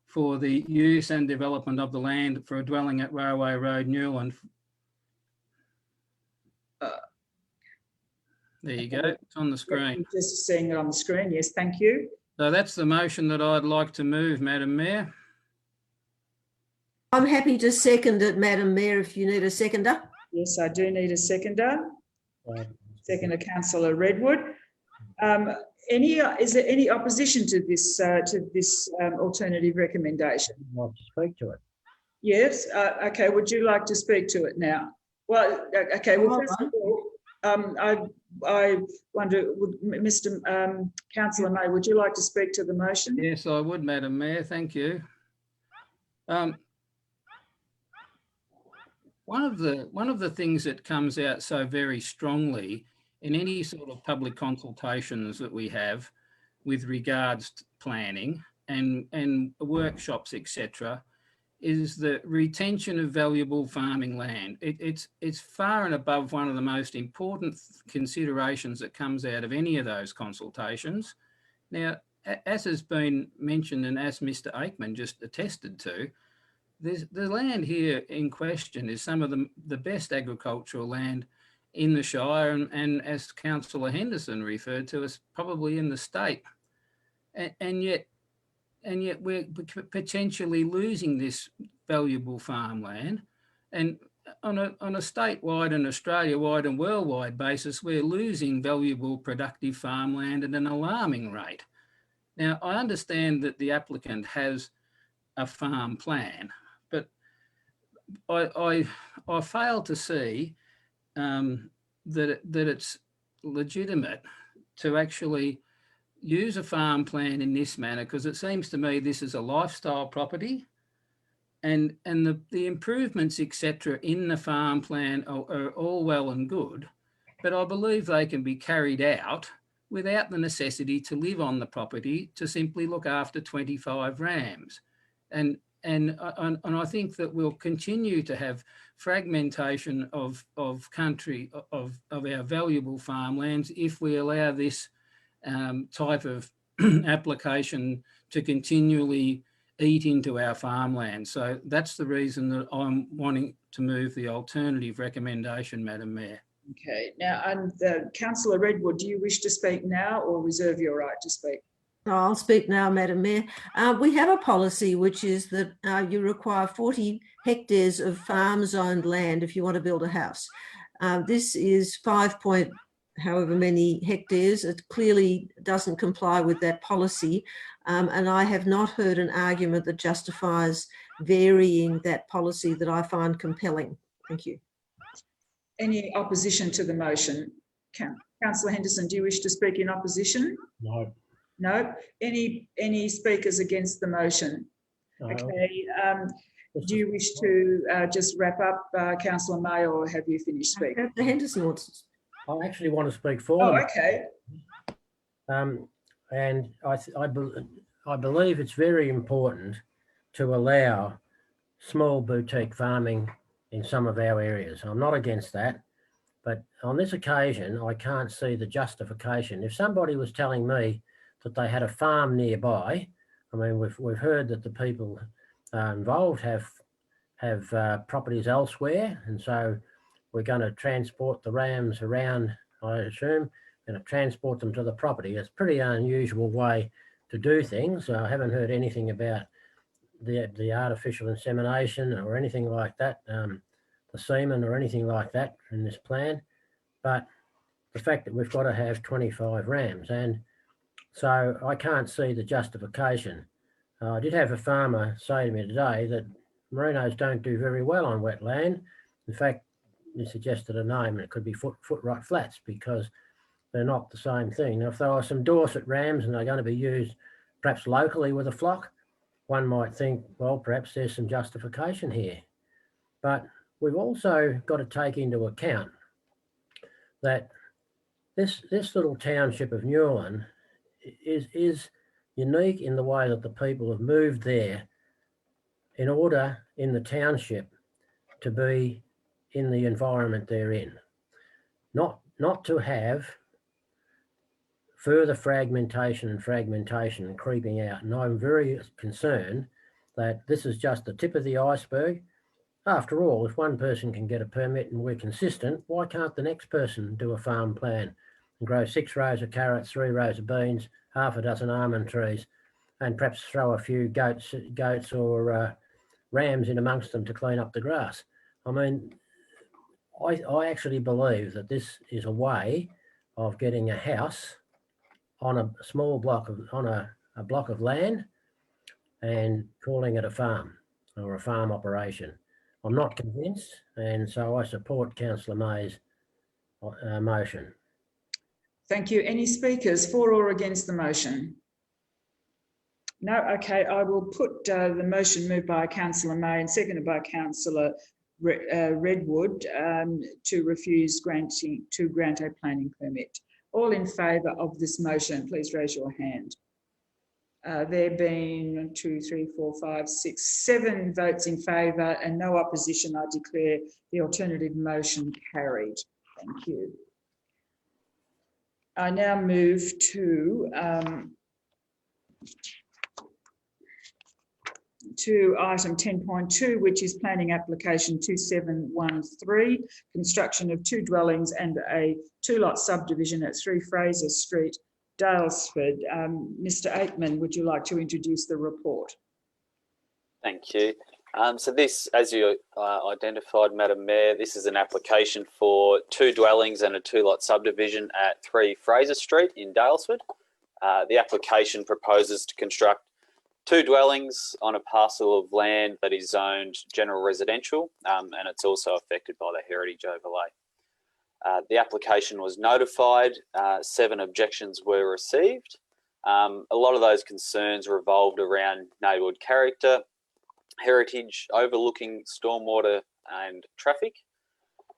for the use and development of the land for a dwelling at Railway Road, Newland. There you go, it's on the screen. Just seeing it on the screen, yes, thank you. So that's the motion that I'd like to move, Madam Mayor. I'm happy to second it, Madam Mayor, if you need a seconder. Yes, I do need a seconder. Seconder, Councillor Redwood. Is there any opposition to this alternative recommendation? I'd like to speak to it. Yes. Okay. Would you like to speak to it now? Well, okay. Well, first of all, I wonder, would Mr. Councillor May, would you like to speak to the motion? Yes, I would, Madam Mayor. Thank you. One of the things that comes out so very strongly in any sort of public consultations that we have with regards to planning and workshops, etc., is the retention of valuable farming land. It's far and above one of the most important considerations that comes out of any of those consultations. Now, as has been mentioned and as Mr. Aikman just attested to, the land here in question is some of the best agricultural land in the Shire, and as Councillor Henderson referred to, is probably in the state. And yet we're potentially losing this valuable farmland. And on a statewide and Australia-wide and worldwide basis, we're losing valuable productive farmland at an alarming rate. Now, I understand that the applicant has a farm plan, but I fail to see that it's legitimate to actually use a farm plan in this manner, because it seems to me this is a lifestyle property, and the improvements, etc., in the farm plan are all well and good, but I believe they can be carried out without the necessity to live on the property to simply look after 25 rams. And I think that we'll continue to have fragmentation of country, of our valuable farmlands, if we allow this type of application to continually eat into our farmland. So that's the reason that I'm wanting to move the alternative recommendation, Madam Mayor. Okay. Now, Councillor Redwood, do you wish to speak now or reserve your right to speak? I'll speak now, Madam Mayor. We have a policy which is that you require 40 hectares of farm-zoned land if you want to build a house. This is 5 point however many hectares. It clearly doesn't comply with that policy, and I have not heard an argument that justifies varying that policy that I find compelling. Thank you. Any opposition to the motion? Councillor Henderson, do you wish to speak in opposition? No. No. Any speakers against the motion? No. Okay. Do you wish to just wrap up, Councillor May, or have you finished speaking? The Henderson wants. I actually want to speak for Oh, them. okay. And I believe it's very important to allow small boutique farming in some of our areas. I'm not against that, but on this occasion, I can't see the justification. If somebody was telling me that they had a farm nearby, I mean, we've heard that the people involved have have properties elsewhere, and so we're going to transport the rams around, I assume, going to transport them to the property. It's a pretty unusual way to do things. I haven't heard anything about the artificial insemination or anything like that, the semen or anything like that in this plan, but the fact that we've got to have 25 rams, and so I can't see the justification. I did have a farmer say to me today that merinos don't do very well on wet land. In fact, he suggested a name, and it could be footrot flats, because they're not the same thing. Now, if there are some Dorset rams and they're going to be used perhaps locally with a flock, one might think, well, perhaps there's some justification here. But we've also got to take into account that this little township of Newlyn is unique in the way that the people have moved there in order in the township to be in the environment they're in. Not to have further fragmentation and creeping out. And I'm very concerned that this is just the tip of the iceberg. After all, if one person can get a permit and we're consistent, why can't the next person do a farm plan and grow 6 rows of carrots, 3 rows of beans, half a dozen almond trees, and perhaps throw a few goats or rams in amongst them to clean up the grass? I mean, I actually believe that this is a way of getting a house on a small block of, on a block of land and calling it a farm or a farm operation. I'm not convinced, and so I support Councillor May's motion. Thank you. Any speakers for or against the motion? No? Okay, I will put the motion moved by Councillor May and seconded by Councillor Redwood to refuse grant a planning permit. All in favour of this motion, please raise your hand. There being 2, 3, 4, 5, 6, 7 votes in favour and no opposition, I declare the alternative motion carried. Thank you. I now move to item 10.2, which is planning application 2713, construction of 2 dwellings and a 2-lot subdivision at 3 Fraser Street, Daylesford. Mr. Aikman, would you like to introduce the report? Thank you. So this, as you identified, Madam Mayor, this is an application for 2 dwellings and a 2-lot subdivision at 3 Fraser Street in Daylesford. The application proposes to construct 2 dwellings on a parcel of land that is zoned general residential, and it's also affected by the heritage overlay. The application was notified, 7 objections were received. A lot of those concerns revolved around neighbourhood character, heritage, overlooking stormwater and traffic.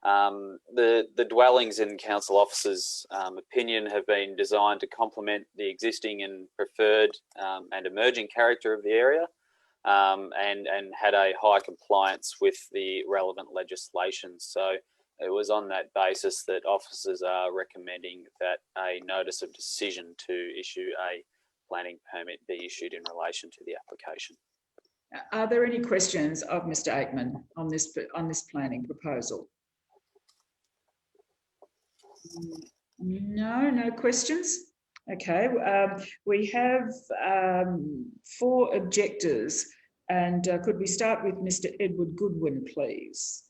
The dwellings in council officers' opinion have been designed to complement the existing and preferred and emerging character of the area, and had a high compliance with the relevant legislation. So it was on that basis that officers are recommending that a notice of decision to issue a planning permit be issued in relation to the application. Are there any questions of Mr. Aikman on this planning proposal? No questions. Okay, we have 4 objectors, and could we start with Mr. Edward Goodwin, please?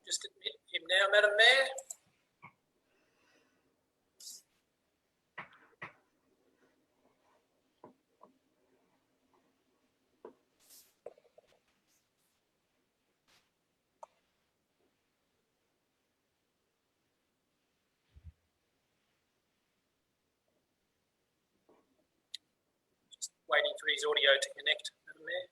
Just admit him now, Madam Mayor. Waiting for his audio to connect, Madam Mayor.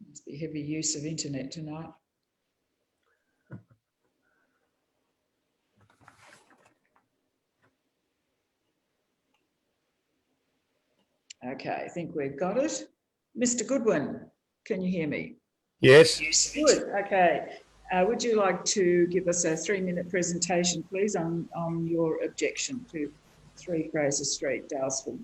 Must be heavy use of internet tonight. Okay, I think we've got it. Mr. Goodwin, can you hear me? Yes. Good, okay. Would you like to give us a 3-minute presentation, please, on your objection to 3 Fraser Street, Daylesford?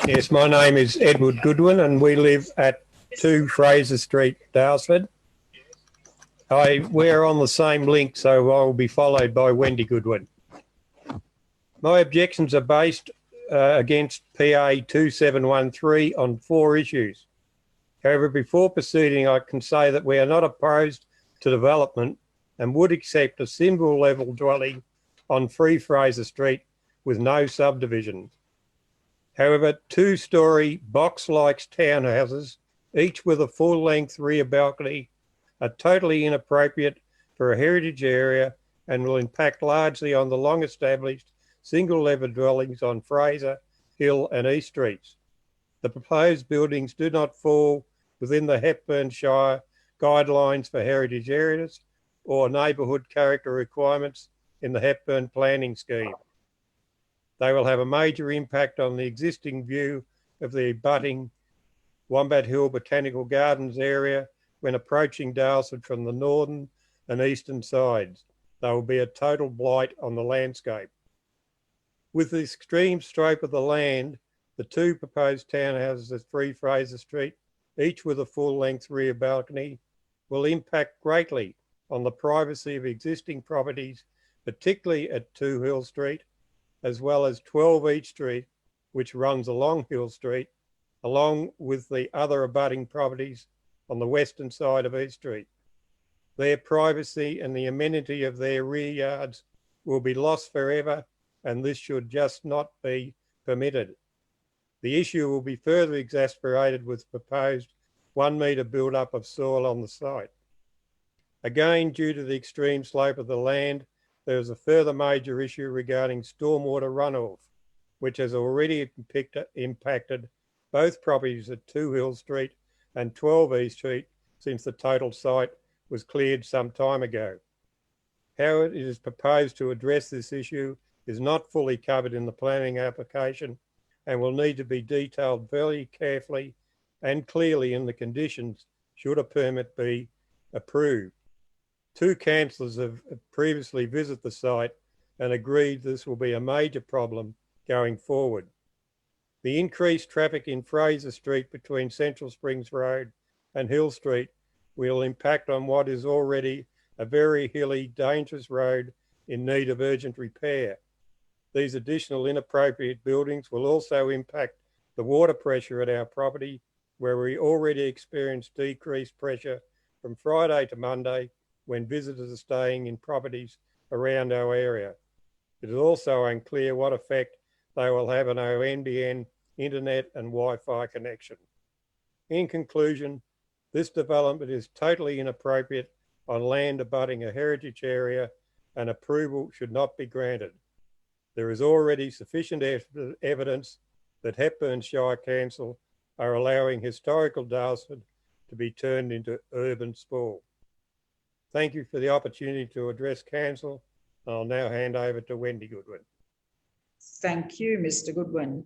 Yes, my name is Edward Goodwin and we live at 2 Fraser Street, Daylesford. We're on the same link, so I will be followed by Wendy Goodwin. My objections are based against PA 2713 on 4 issues. However, before proceeding, I can say that we are not opposed to development and would accept a single level dwelling on 3 Fraser Street with no subdivisions. However, 2-storey box-like townhouses, each with a full-length rear balcony, are totally inappropriate for a heritage area and will impact largely on the long-established single-level dwellings on Fraser, Hill and East Streets. The proposed buildings do not fall within the Hepburn Shire guidelines for heritage areas or neighbourhood character requirements in the Hepburn planning scheme. They will have a major impact on the existing view of the abutting Wombat Hill Botanical Gardens area when approaching Daylesford from the northern and eastern sides. They will be a total blight on the landscape. With the extreme slope of the land, the 2 proposed townhouses at 3 Fraser Street, each with a full-length rear balcony, will impact greatly on the privacy of existing properties, particularly at 2 Hill Street, as well as 12 East Street, which runs along Hill Street, along with the other abutting properties on the western side of East Street. Their privacy and the amenity of their rear yards will be lost forever, and this should just not be permitted. The issue will be further exacerbated with proposed 1 metre build-up of soil on the site. Again, due to the extreme slope of the land, there is a further major issue regarding stormwater runoff, which has already impacted both properties at 2 Hill Street and 12 East Street since the total site was cleared some time ago. How it is proposed to address this issue is not fully covered in the planning application and will need to be detailed very carefully and clearly in the conditions should a permit be approved. 2 councillors have previously visited the site and agreed this will be a major problem going forward. The increased traffic in Fraser Street between Central Springs Road and Hill Street will impact on what is already a very hilly, dangerous road in need of urgent repair. These additional inappropriate buildings will also impact the water pressure at our property, where we already experienced decreased pressure from Friday to Monday when visitors are staying in properties around our area. It is also unclear what effect they will have on our NBN, internet and Wi-Fi connection. In conclusion, this development is totally inappropriate on land abutting a heritage area and approval should not be granted. There is already sufficient evidence that Hepburn Shire Council are allowing historical Daylesford to be turned into urban sprawl. Thank you for the opportunity to address Council. I'll now hand over to Wendy Goodwin. Thank you, Mr. Goodwin.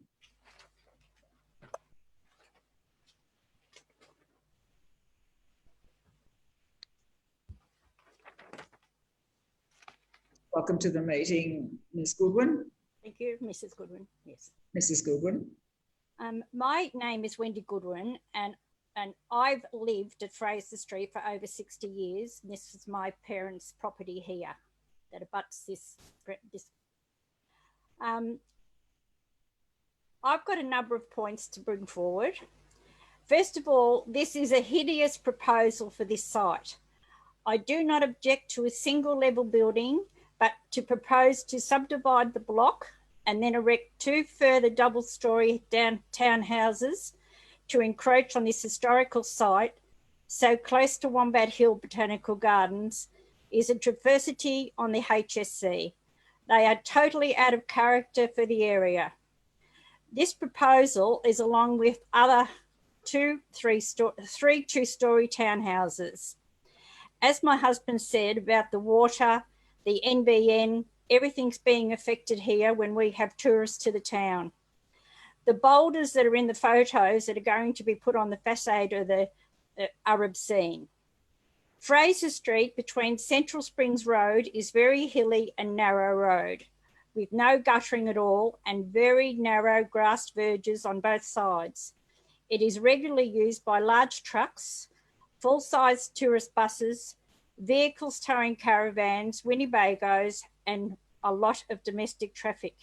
Welcome to the meeting, Ms. Goodwin. Thank you, Mrs. Goodwin. Yes. Mrs. Goodwin. My name is Wendy Goodwin, and I've lived at Fraser Street for over 60 years. This is my parents' property here that abuts this. I've got a number of points to bring forward. First of all, this is a hideous proposal for this site. I do not object to a single level building, but to propose to subdivide the block and then erect 2 further double-storey townhouses to encroach on this historical site so close to Wombat Hill Botanical Gardens is a travesty on the HSC. They are totally out of character for the area. This proposal is along with other 3 two-storey townhouses. As my husband said about the water, the NBN, everything's being affected here when we have tourists to the town. The boulders that are in the photos that are going to be put on the facade are obscene. Fraser Street between Central Springs Road is very hilly and narrow road with no guttering at all and very narrow grassed verges on both sides. It is regularly used by large trucks, full-size tourist buses, vehicles towing caravans, Winnebagos, and a lot of domestic traffic.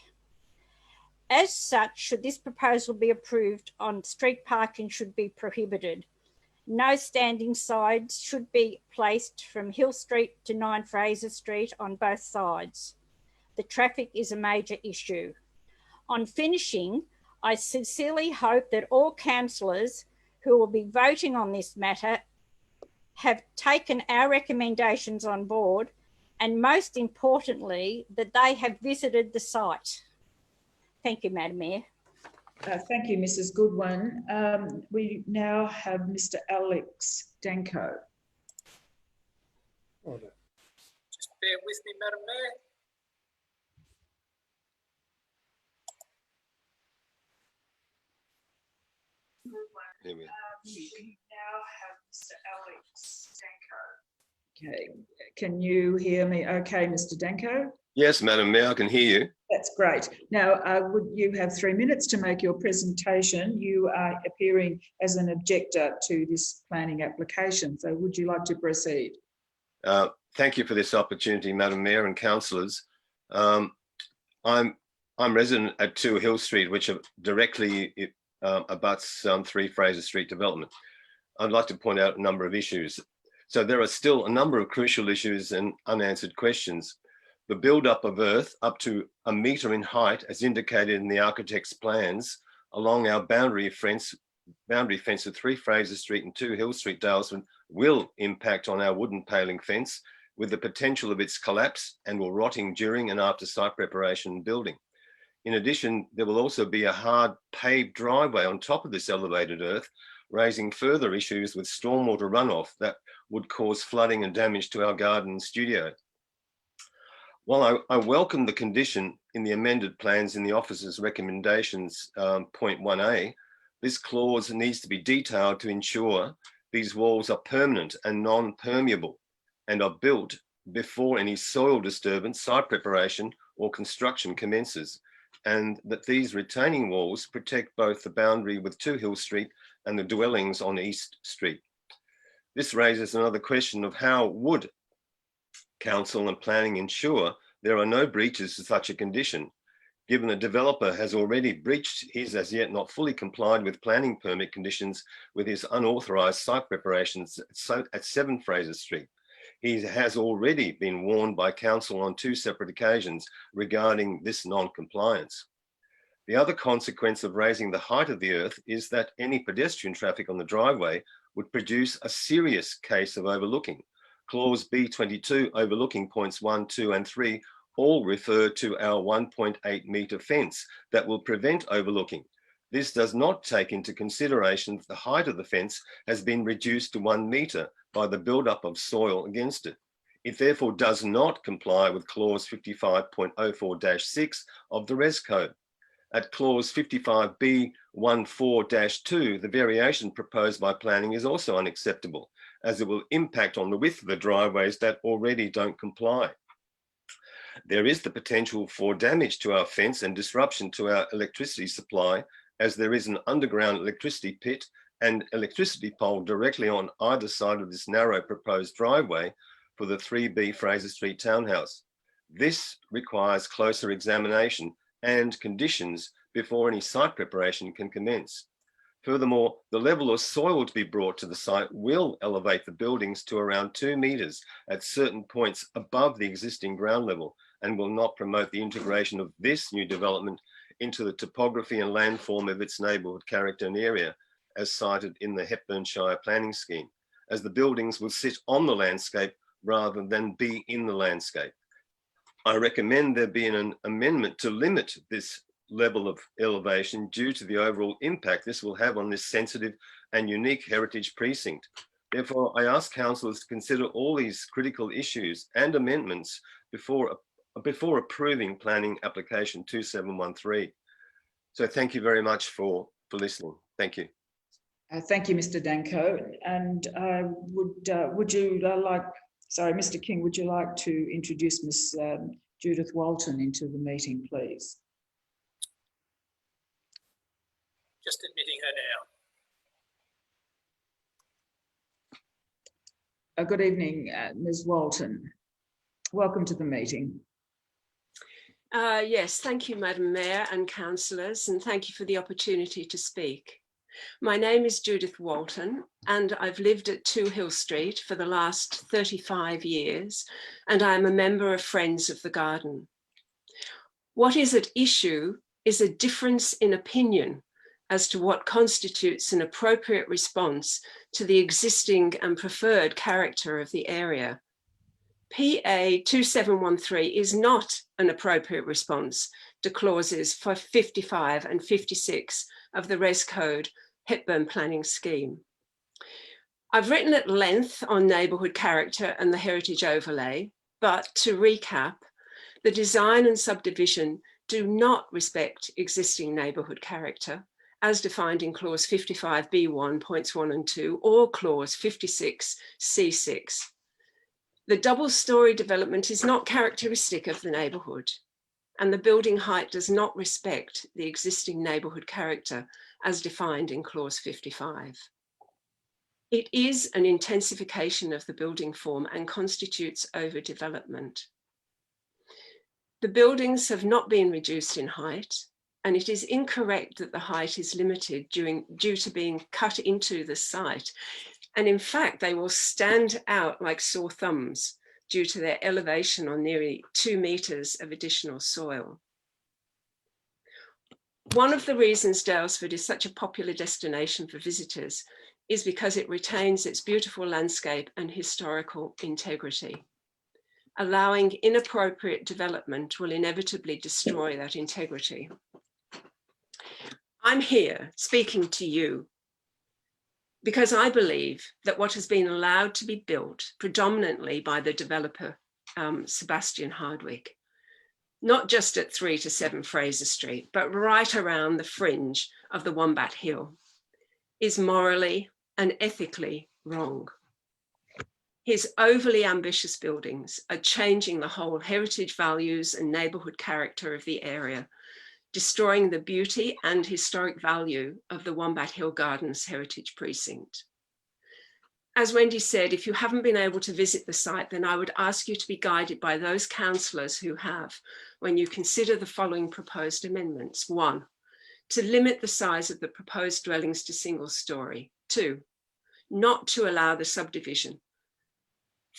As such, should this proposal be approved, on street parking should be prohibited. No standing signs should be placed from Hill Street to 9 Fraser Street on both sides. The traffic is a major issue. On finishing, I sincerely hope that all councillors who will be voting on this matter have taken our recommendations on board, and most importantly, that they have visited the site. Thank you, Madam Mayor. Thank you, Mrs. Goodwin. We now have Mr. Alex Danko. Just bear with me, Madam Mayor. We now have Mr. Alex Danko. Okay, can you hear me okay, Mr. Danko? Yes, Madam Mayor, I can hear you. That's great. Now, would you have 3 minutes to make your presentation? You are appearing as an objector to this planning application. So would you like to proceed? Thank you for this opportunity, Madam Mayor and councillors. I'm resident at 2 Hill Street, which are directly abuts 3 Fraser Street development. I'd like to point out a number of issues. So there are still a number of crucial issues and unanswered questions. The build-up of earth up to 1 metre in height, as indicated in the architect's plans, along our boundary fence of 3 Fraser Street and 2 Hill Street, Dalesford, will impact on our wooden paling fence with the potential of its collapse and will rotting during and after site preparation and building. In addition, there will also be a hard paved driveway on top of this elevated earth, raising further issues with stormwater runoff that would cause flooding and damage to our garden and studio. While I welcome the condition in the amended plans in the officer's recommendations, point 1A, this clause needs to be detailed to ensure these walls are permanent and non-permeable and are built before any soil disturbance, site preparation or construction commences, and that these retaining walls protect both the boundary with 2 Hill Street and the dwellings on East Street. This raises another question of how would Council and planning ensure there are no breaches to such a condition, given the developer has already breached his as yet not fully complied with planning permit conditions with his unauthorised site preparations at 7 Fraser Street. He has already been warned by Council on 2 separate occasions regarding this non-compliance. The other consequence of raising the height of the earth is that any pedestrian traffic on the driveway would produce a serious case of overlooking. Clause B22, overlooking points 1, 2 and 3 all refer to our 1.8 metre fence that will prevent overlooking. This does not take into consideration that the height of the fence has been reduced to 1 metre by the build-up of soil against it. It therefore does not comply with clause 55.04-6 of the Res Code. At clause 55B14-2, the variation proposed by planning is also unacceptable, as it will impact on the width of the driveways that already don't comply. There is the potential for damage to our fence and disruption to our electricity supply, as there is an underground electricity pit and electricity pole directly on either side of this narrow proposed driveway for the 3B Fraser Street townhouse. This requires closer examination and conditions before any site preparation can commence. Furthermore, the level of soil to be brought to the site will elevate the buildings to around 2 metres at certain points above the existing ground level and will not promote the integration of this new development into the topography and landform of its neighbourhood character and area, as cited in the Hepburn planning scheme, as the buildings will sit on the landscape rather than be in the landscape. I recommend there be an amendment to limit this level of elevation due to the overall impact this will have on this sensitive and unique heritage precinct. Therefore, I ask councillors to consider all these critical issues and amendments before approving planning application 2713. So thank you very much for listening. Thank you. Thank you, Mr. Danko. And would you like, sorry, Mr. King, would you like to introduce Ms. Judith Walton into the meeting, please? Just admitting her now. Good evening, Ms. Walton. Welcome to the meeting. Yes, thank you, Madam Mayor and councillors, and thank you for the opportunity to speak. My name is Judith Walton, and I've lived at 2 Hill Street for the last 35 years, and I'm a member of Friends of the Garden. What is at issue is a difference in opinion as to what constitutes an appropriate response to the existing and preferred character of the area. PA 2713 is not an appropriate response to clauses 55 and 56 of the Res Code Hepburn Planning Scheme. I've written at length on neighbourhood character and the heritage overlay, but to recap, the design and subdivision do not respect existing neighbourhood character as defined in clause 55B1 points 1 and 2 or clause 56C6. The double-storey development is not characteristic of the neighbourhood, and the building height does not respect the existing neighbourhood character as defined in clause 55. It is an intensification of the building form and constitutes overdevelopment. The buildings have not been reduced in height, and it is incorrect that the height is limited due to being cut into the site. And in fact, they will stand out like sore thumbs due to their elevation on nearly 2 metres of additional soil. One of the reasons Daylesford is such a popular destination for visitors is because it retains its beautiful landscape and historical integrity. Allowing inappropriate development will inevitably destroy that integrity. I'm here speaking to you because I believe that what has been allowed to be built predominantly by the developer, Sebastian Hardwick, not just at 3 to 7 Fraser Street, but right around the fringe of the Wombat Hill, is morally and ethically wrong. His overly ambitious buildings are changing the whole heritage values and neighbourhood character of the area, destroying the beauty and historic value of the Wombat Hill Gardens Heritage Precinct. As Wendy said, if you haven't been able to visit the site, then I would ask you to be guided by those councillors who have when you consider the following proposed amendments. 1, to limit the size of the proposed dwellings to single storey. 2, not to allow the subdivision.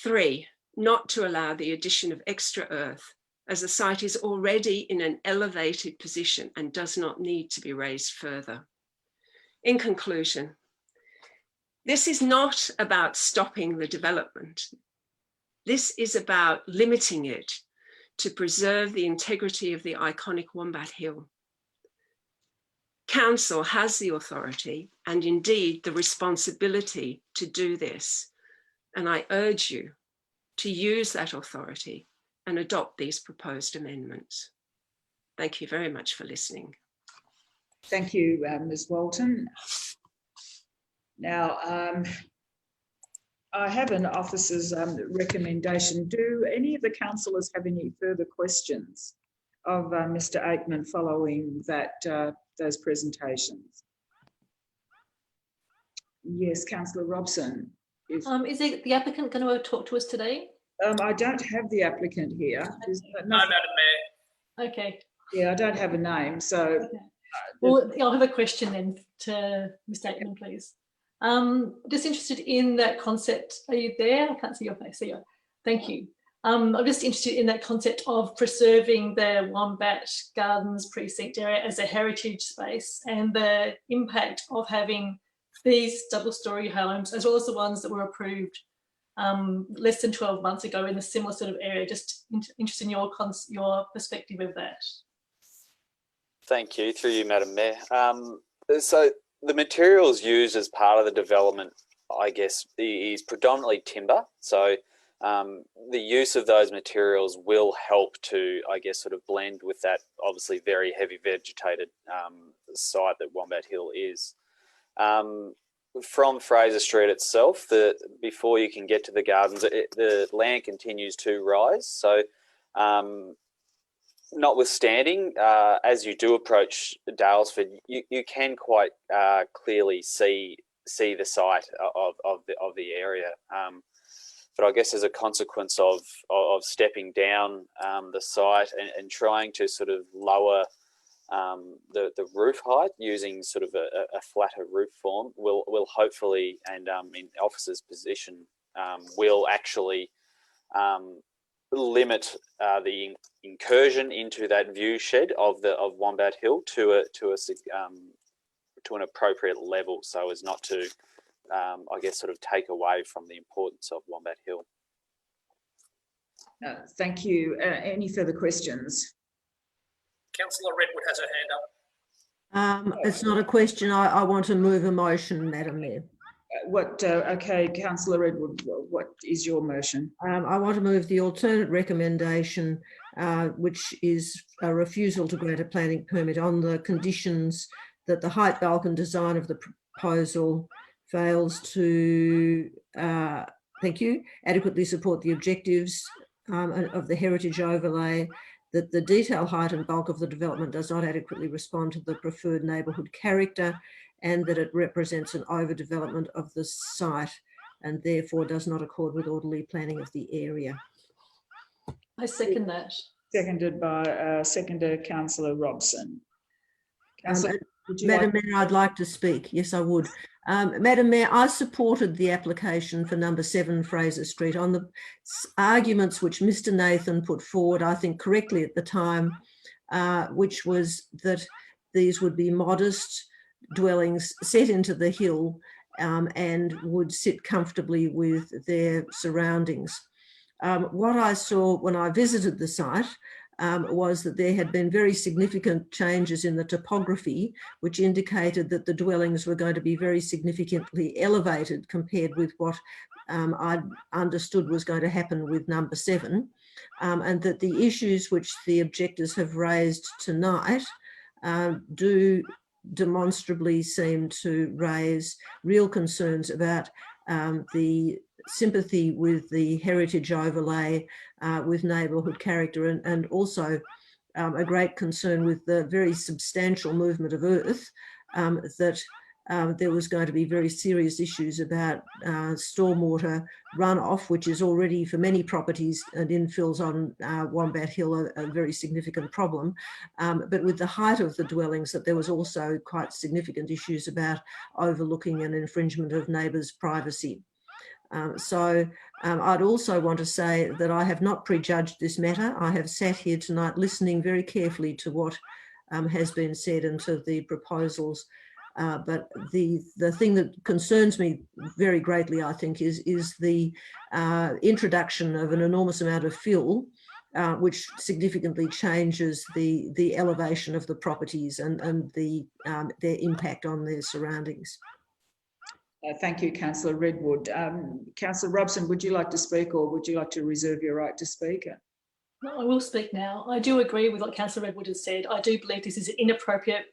3, not to allow the addition of extra earth, as the site is already in an elevated position and does not need to be raised further. In conclusion, this is not about stopping the development. This is about limiting it to preserve the integrity of the iconic Wombat Hill. Council has the authority and indeed the responsibility to do this, and I urge you to use that authority and adopt these proposed amendments. Thank you very much for listening. Thank you, Ms. Walton. Now, I have an officer's recommendation. Do any of the councillors have any further questions of Mr. Aikman following that those presentations? Yes, Councillor Robson. Is the applicant going to talk to us today? I don't have the applicant here. No, Madam Mayor. Okay. Yeah, I don't have a name, so. Okay. Well, I'll have a question then to Mr. Aikman, please. Just interested in that concept. Are you there? I can't see your face. There. Thank you. I'm just interested in that concept of preserving the Wombat Gardens precinct area as a heritage space and the impact of having these double-storey homes, as well as the ones that were approved less than 12 months ago in a similar sort of area. Just interested in your perspective of that. Thank you, through you, Madam Mayor. So the materials used as part of the development, I guess, is predominantly timber. So the use of those materials will help to, I guess, sort of blend with that obviously very heavy vegetated site that Wombat Hill is. From Fraser Street itself, before you can get to the gardens, the land continues to rise. So notwithstanding, as you do approach Dalesford, you can quite clearly see the site of the area. But I guess as a consequence of stepping down the site and trying to sort of lower the roof height using sort of a flatter roof form will hopefully, and in officers' position, will actually limit the incursion into that view shed of Wombat Hill to an appropriate level, so as not to, I guess, sort of take away from the importance of Wombat Hill. Thank you. Any further questions? Councillor Redwood has her hand up. It's not a question. I want to move a motion, Madam Mayor. Okay, Councillor Redwood, what is your motion? I want to move the alternate recommendation, which is a refusal to grant a planning permit on the conditions that the height, bulk and design of the proposal fails to, thank you, adequately support the objectives of the heritage overlay, that the detail, height and bulk of the development does not adequately respond to the preferred neighbourhood character, and that it represents an overdevelopment of the site and therefore does not accord with orderly planning of the area. I second that. Seconded by seconder Councillor Robson. Councillor, Madam Mayor, I'd like to speak. Yes, I would. Madam Mayor, I supported the application for number 7 Fraser Street on the arguments which Mr. Nathan put forward, I think correctly at the time, which was that these would be modest dwellings set into the hill and would sit comfortably with their surroundings. What I saw when I visited the site was that there had been very significant changes in the topography, which indicated that the dwellings were going to be very significantly elevated compared with what I understood was going to happen with number 7, and that the issues which the objectors have raised tonight do demonstrably seem to raise real concerns about the sympathy with the heritage overlay, with neighbourhood character, and also a great concern with the very substantial movement of earth, that there was going to be very serious issues about stormwater runoff, which is already for many properties and infills on Wombat Hill a very significant problem. But with the height of the dwellings, that there was also quite significant issues about overlooking an infringement of neighbours' privacy. So I'd also want to say that I have not prejudged this matter. I have sat here tonight listening very carefully to what has been said and to the proposals. But the thing that concerns me very greatly, I think, is the introduction of an enormous amount of fill, which significantly changes the elevation of the properties and their impact on their surroundings. Thank you, Councillor Redwood. Councillor Robson, would you like to speak, or would you like to reserve your right to speak? No, I will speak now. I do agree with what Councillor Redwood has said. I do believe this is an inappropriate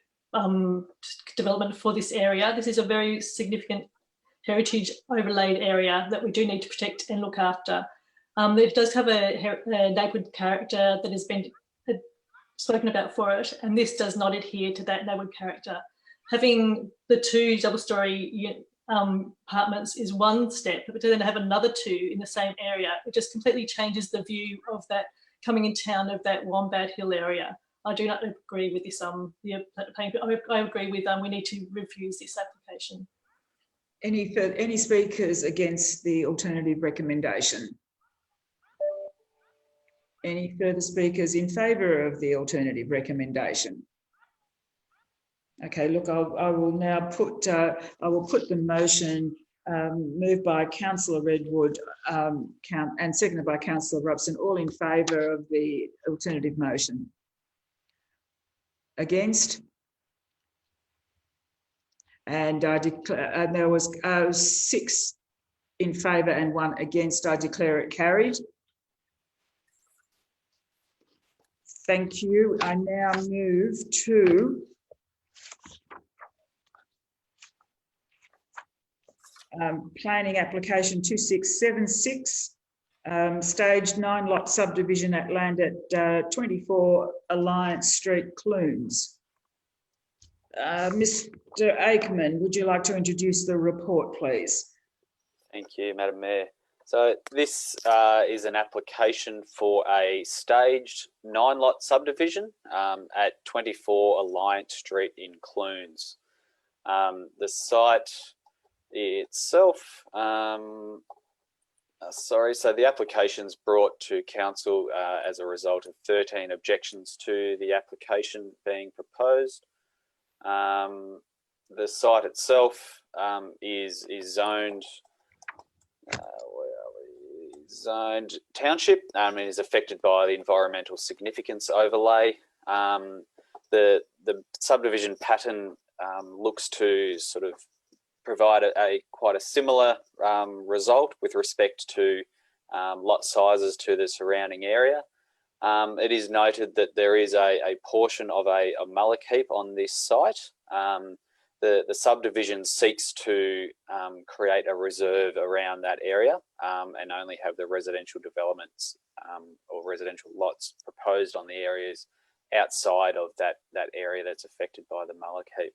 development for this area. This is a very significant heritage overlaid area that we do need to protect and look after. It does have a neighbourhood character that has been spoken about for it, and this does not adhere to that neighbourhood character. Having the 2 double-storey apartments is one step, but to then have another 2 in the same area, it just completely changes the view of that coming in town of that Wombat Hill area. I do not agree with this. I agree with we need to refuse this application. Any speakers against the alternative recommendation? Any further speakers in favour of the alternative recommendation? Okay, look, I will now put the motion moved by Councillor Redwood and seconded by Councillor Robson, all in favour of the alternative motion. Against? And I declare there was 6 in favour and 1 against. I declare it carried. Thank you. I now move to planning application 2676, staged 9-lot subdivision at land at 24 Alliance Street, Clunes. Mr. Aikman, would you like to introduce the report, please? Thank you, Madam Mayor. So this is an application for a staged 9-lot subdivision at 24 Alliance Street in Clunes. The site itself, so the application's brought to council as a result of 13 objections to the application being proposed. The site itself is zoned zoned township and is affected by the environmental significance overlay. The subdivision pattern looks to sort of provide quite a similar result with respect to lot sizes to the surrounding area. It is noted that there is a portion of a mullock heap on this site. The subdivision seeks to create a reserve around that area and only have the residential developments or residential lots proposed on the areas outside of that area that's affected by the mullock heap.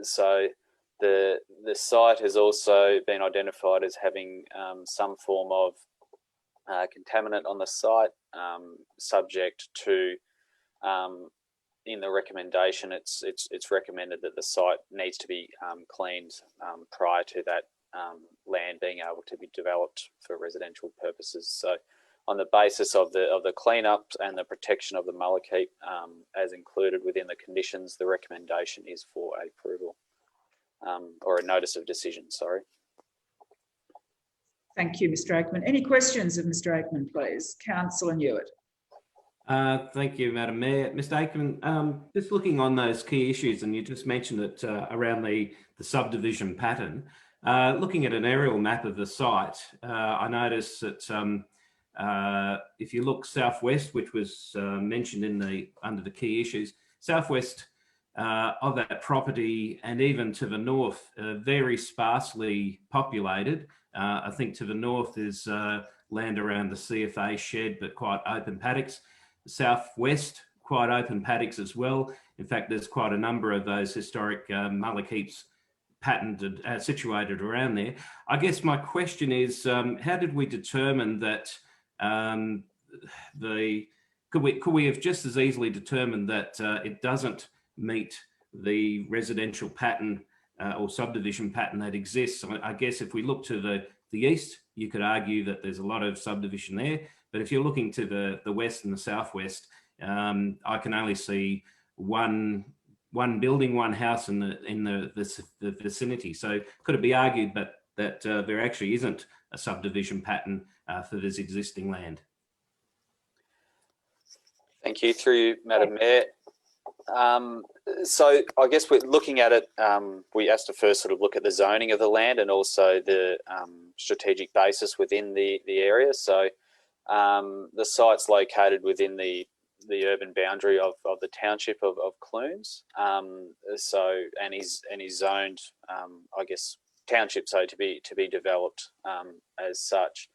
So the site has also been identified as having some form of contaminant on the site, subject to in the recommendation, it's recommended that the site needs to be cleaned prior to that land being able to be developed for residential purposes. So, on the basis of the cleanup and the protection of the mullock heap, as included within the conditions, the recommendation is for approval or a notice of decision. Sorry. Thank you, Mr. Aikman. Any questions of Mr. Aikman, please? Councillor Newitt. Thank you, Madam Mayor. Mr. Aikman, just looking on those key issues, and you just mentioned it around the subdivision pattern. Looking at an aerial map of the site, I noticed that if you look southwest, which was mentioned under the key issues, southwest of that property and even to the north, very sparsely populated. I think to the north is land around the CFA shed, but quite open paddocks. Southwest, quite open paddocks as well. In fact, there's quite a number of those historic mullock heaps patterned, situated around there. I guess my question is, how did we determine that could we have just as easily determined that it doesn't meet the residential pattern or subdivision pattern that exists? I guess if we look to the east, you could argue that there's a lot of subdivision there. But if you're looking to the west and the southwest, I can only see one building, one house in the vicinity. So could it be argued that there actually isn't a subdivision pattern for this existing land? Thank you. Through you, Madam Mayor. So I guess we're looking at it, we have to first sort of look at the zoning of the land and also the strategic basis within the area. So the site's located within the urban boundary of the township of Clunes. And is zoned, I guess, township, so to be developed as such.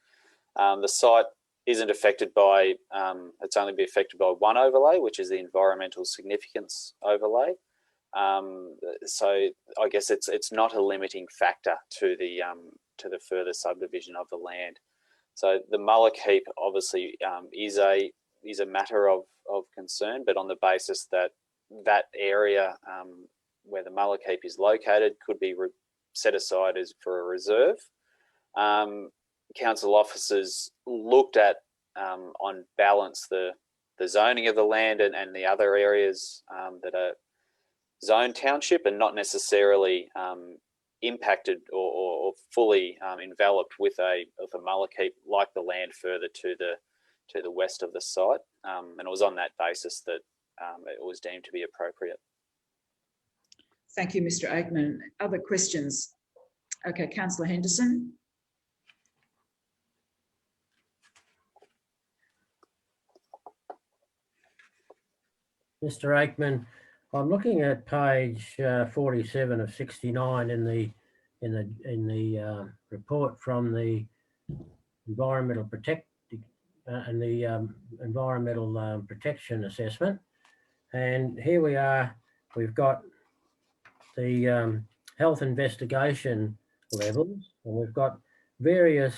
The site isn't affected by, it's only be affected by one overlay, which is the environmental significance overlay. So I guess it's not a limiting factor to the further subdivision of the land. So the mullock heap obviously is a matter of concern, but on the basis that that area where the mullock heap is located could be set aside as for a reserve. Council officers looked at on balance the zoning of the land and the other areas that are zone township and not necessarily impacted or fully enveloped with a mullock heap like the land further to the west of the site, and it was on that basis that it was deemed to be appropriate. Thank you, Mr. Aikman. Other questions Okay, Councillor Henderson. Mr. Aikman, I'm looking at page 47 of 69 in the report from the Environmental Environmental Protection Assessment, and here we are. We've got the health investigation levels, and we've got various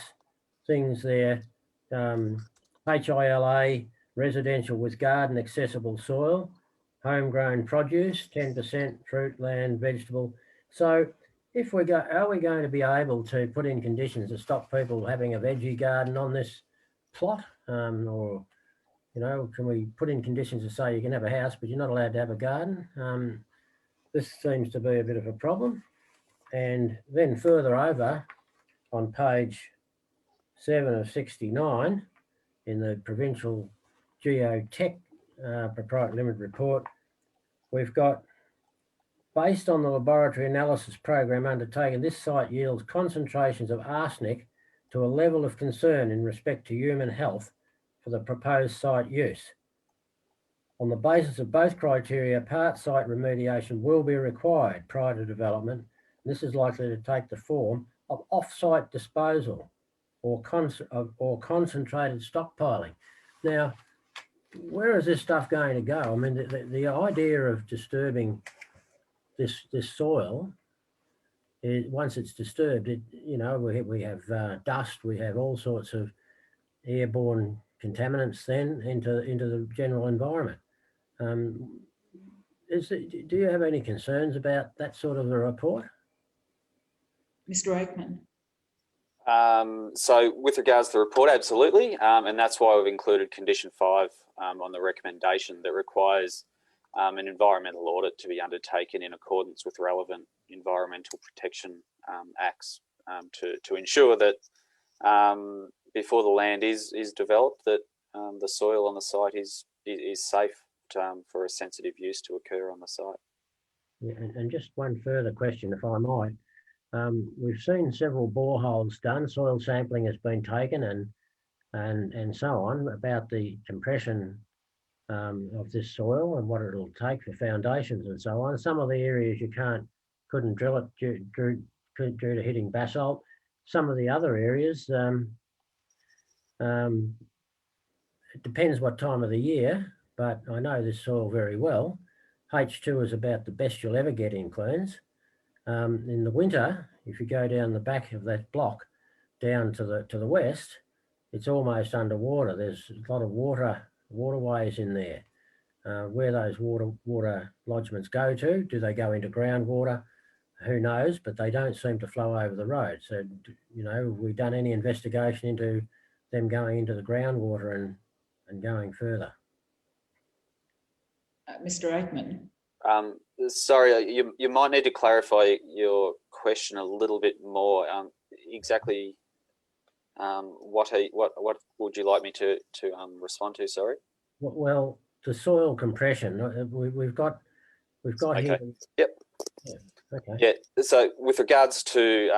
things there. HILA, residential with garden accessible soil, homegrown produce, 10% fruit, land, vegetable. So if we go, are we going to be able to put in conditions to stop people having a veggie garden on this plot? Or, you know, can we put in conditions to say you can have a house, but you're not allowed to have a garden? This seems to be a bit of a problem. And then further over on page 7 of 69 in the Provincial Geotech Proprietary Limited report, we've got, based on the laboratory analysis program undertaken, this site yields concentrations of arsenic to a level of concern in respect to human health for the proposed site use. On the basis of both criteria, part site remediation will be required prior to development. This is likely to take the form of off-site disposal or concentrated stockpiling. Now, where is this stuff going to go? I mean, the idea of disturbing this soil is, once it's disturbed, you know, we have dust, we have all sorts of airborne contaminants then into the general environment. Do you have any concerns about that sort of a report? Mr. Aikman. So with regards to the report, absolutely. And that's why we've included condition 5 on the recommendation that requires an environmental audit to be undertaken in accordance with relevant environmental protection acts to ensure that before the land is developed, that the soil on the site is safe for a sensitive use to occur on the site. Yeah, and just one further question, if I might. We've seen several boreholes done, soil sampling has been taken and so on about the compression of this soil and what it'll take for foundations and so on. Some of the areas you couldn't drill it due to hitting basalt. Some of the other areas, it depends what time of the year, but I know this soil very well. H2 is about the best you'll ever get in Clunes. In the winter, if you go down the back of that block down to the west, it's almost underwater. There's a lot of waterways in there. Where those water lodgements go to, do they go into groundwater? Who knows, but they don't seem to flow over the road. So, you know, have we done any investigation into them going into the groundwater and going further? Mr. Aikman. Sorry, you might need to clarify your question a little bit more. Exactly, what would you like me to respond to? Sorry. Well, the soil compression. We've got okay. here. Yep. Yeah. Okay. Yeah. So with regards to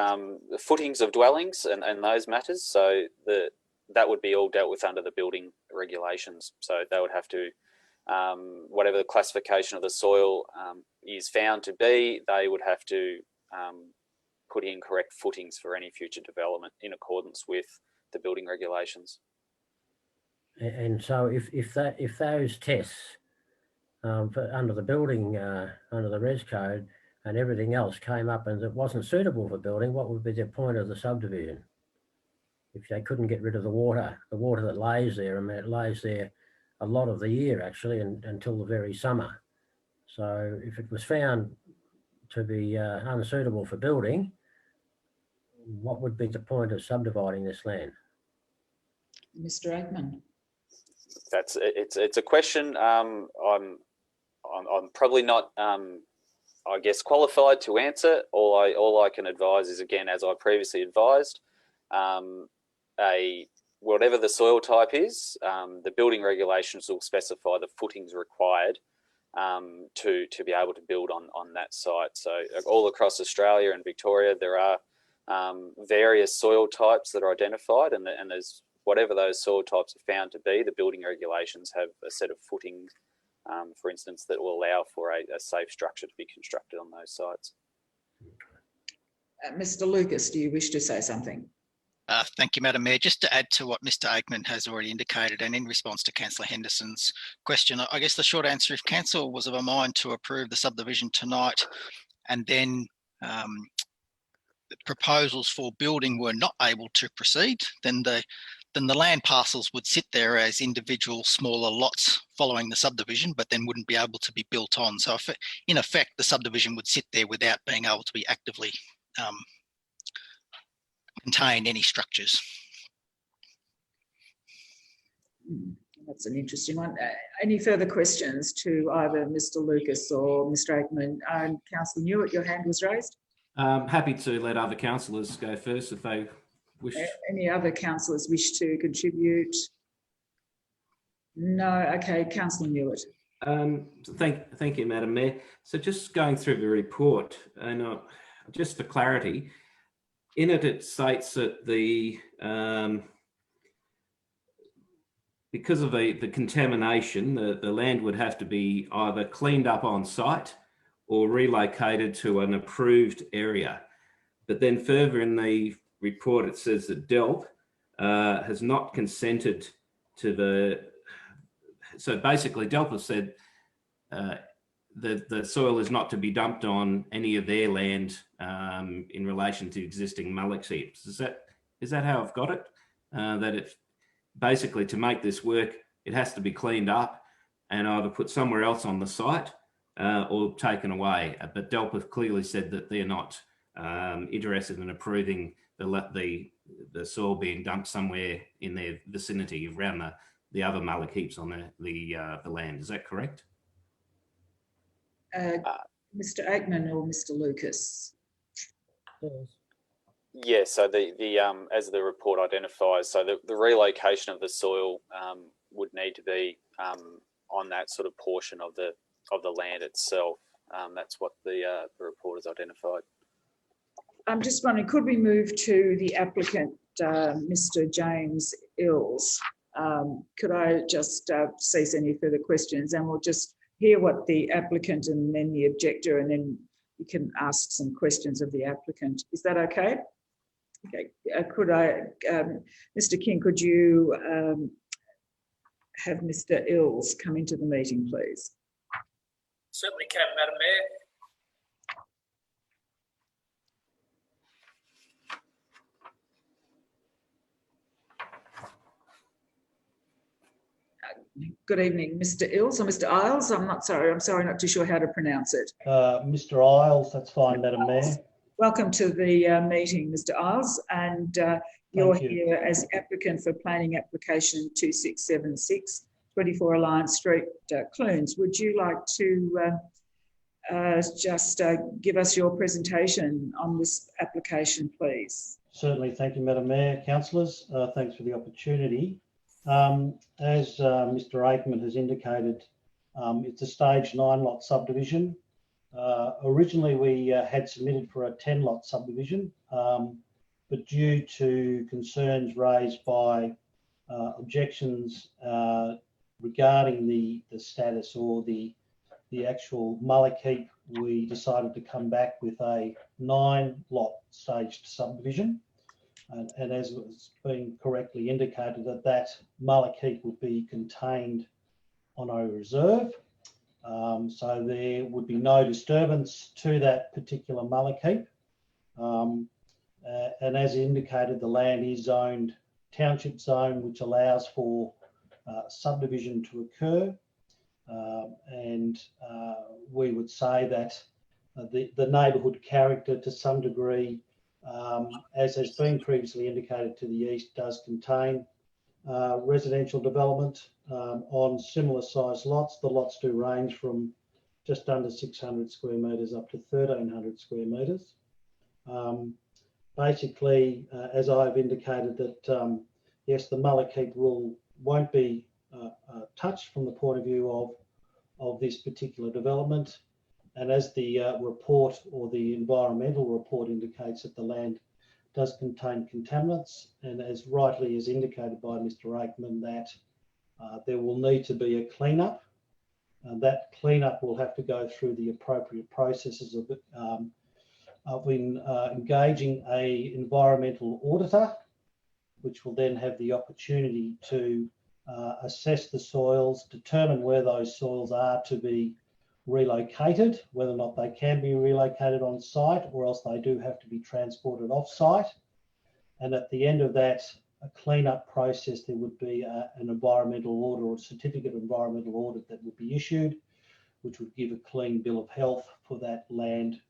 the footings of dwellings and those matters, so that would be all dealt with under the building regulations. So they would have to. Whatever the classification of the soil is found to be, they would have to put in correct footings for any future development in accordance with the building regulations. And so if those tests under the building, under the res code and everything else came up and it wasn't suitable for building, what would be the point of the subdivision? If they couldn't get rid of the water that lays there, I mean, it lays there a lot of the year actually until the very summer. So if it was found to be unsuitable for building, what would be the point of subdividing this land? Mr. Aikman. It's a question I'm probably not I guess qualified to answer. All I can advise is, again, as I previously advised, whatever the soil type is, the building regulations will specify the footings required to be able to build on that site. So all across Australia and Victoria, there are various soil types that are identified, and there's whatever those soil types are found to be, the building regulations have a set of footings, for instance, that will allow for a safe structure to be constructed on those sites. Mr. Lucas, do you wish to say something? Thank you, Madam Mayor. Just to add to what Mr. Aikman has already indicated, and in response to Councillor Henderson's question, I guess the short answer, if Council was of a mind to approve the subdivision tonight, and then the proposals for building were not able to proceed, then the land parcels would sit there as individual smaller lots following the subdivision, but then wouldn't be able to be built on. So if, in effect, the subdivision would sit there without being able to be actively contain any structures. That's an interesting one. Any further questions to either Mr. Lucas or Mr. Aikman? Councillor Newitt, your hand was raised. Happy to let other councillors go first if they wish. Any other councillors wish to contribute? No. Okay, Councillor Newitt. Thank you, Madam Mayor. So just going through the report, and just for clarity, in it, it states that because of the contamination, the land would have to be either cleaned up on site or relocated to an approved area. But then further in the report, it says that DELP has not consented to so basically DELP has said the soil is not to be dumped on any of their land in relation to existing mullock heaps. Is that how I've got it? That it's basically, to make this work, it has to be cleaned up and either put somewhere else on the site or taken away. But DELP have clearly said that they're not interested in approving the soil being dumped somewhere in their vicinity around the other mullock heaps on the land. Is that correct? Mr. Aikman or Mr. Lucas? Yeah, so as the report identifies, so the relocation of the soil would need to be on that sort of portion of the land itself. That's what the report has identified. I'm just wondering, could we move to the applicant, Mr. James Ills? Could I just cease any further questions, and we'll just hear what the applicant and then the objector, and then you can ask some questions of the applicant. Is that okay? Okay. Could I, Mr. King, could you have Mr. Ills come into the meeting, please? Certainly can, Madam Mayor. Good evening, Mr. Ills or Mr. Isles. I'm sorry, not too sure how to pronounce it. Mr. Isles, that's fine, Madam Mayor. Welcome to the meeting, Mr. Isles, and you're here as applicant for planning application 2676, 24 Alliance Street, Clunes. Would you like to just give us your presentation on this application, please? Certainly, thank you, Madam Mayor. Councillors, thanks for the opportunity. As Mr. Aikman has indicated, it's a stage 9-lot subdivision. Originally, we had submitted for a 10-lot subdivision, but due to concerns raised by objections regarding the status or the actual mullock heap, we decided to come back with a 9-lot staged subdivision. And as was being correctly indicated, that mullock heap would be contained on a reserve. So there would be no disturbance to that particular mullock heap. And as indicated, the land is zoned township zone, which allows for subdivision to occur. And we would say that the neighbourhood character, to some degree, as has been previously indicated to the east, does contain residential development on similar sized lots. The lots do range from just under 600 square metres up to 1,300 square metres. Basically, as I've indicated, that yes, the mullock heap won't be touched from the point of view of this particular development. And as the report or the environmental report indicates, that the land does contain contaminants, and as rightly as indicated by Mr. Aikman, that there will need to be a cleanup. That cleanup will have to go through the appropriate processes of engaging an environmental auditor, which will then have the opportunity to assess the soils, determine where those soils are to be relocated, whether or not they can be relocated on site or else they do have to be transported off site. And at the end of that cleanup process, there would be an environmental audit or a certificate of environmental audit that would be issued, which would give a clean bill of health for that land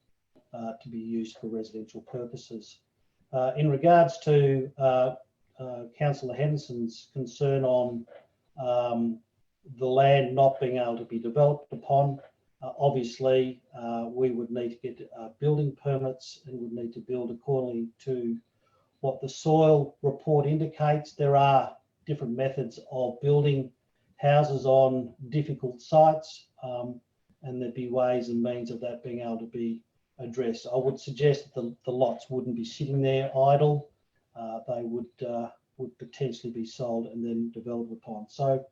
to be used for residential purposes. In regards to Councillor Henderson's concern on the land not being able to be developed upon, obviously we would need to get building permits and would need to build accordingly to what the soil report indicates. There are different methods of building houses on difficult sites, and there'd be ways and means of that being able to be addressed. I would suggest that the lots wouldn't be sitting there idle. They would potentially be sold and then developed upon. So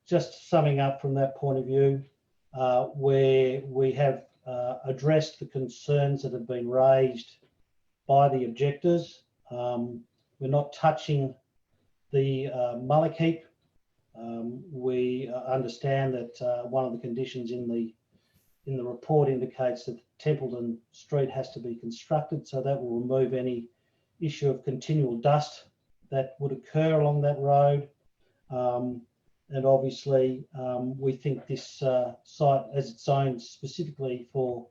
just summing up from that point of view, where we have addressed the concerns that have been raised by the objectors. We're not touching the Mullakeep. We understand that one of the conditions in the report indicates that Templeton Street has to be constructed, so that will remove any issue of continual dust that would occur along that road. And obviously, we think this site, as it's zoned specifically for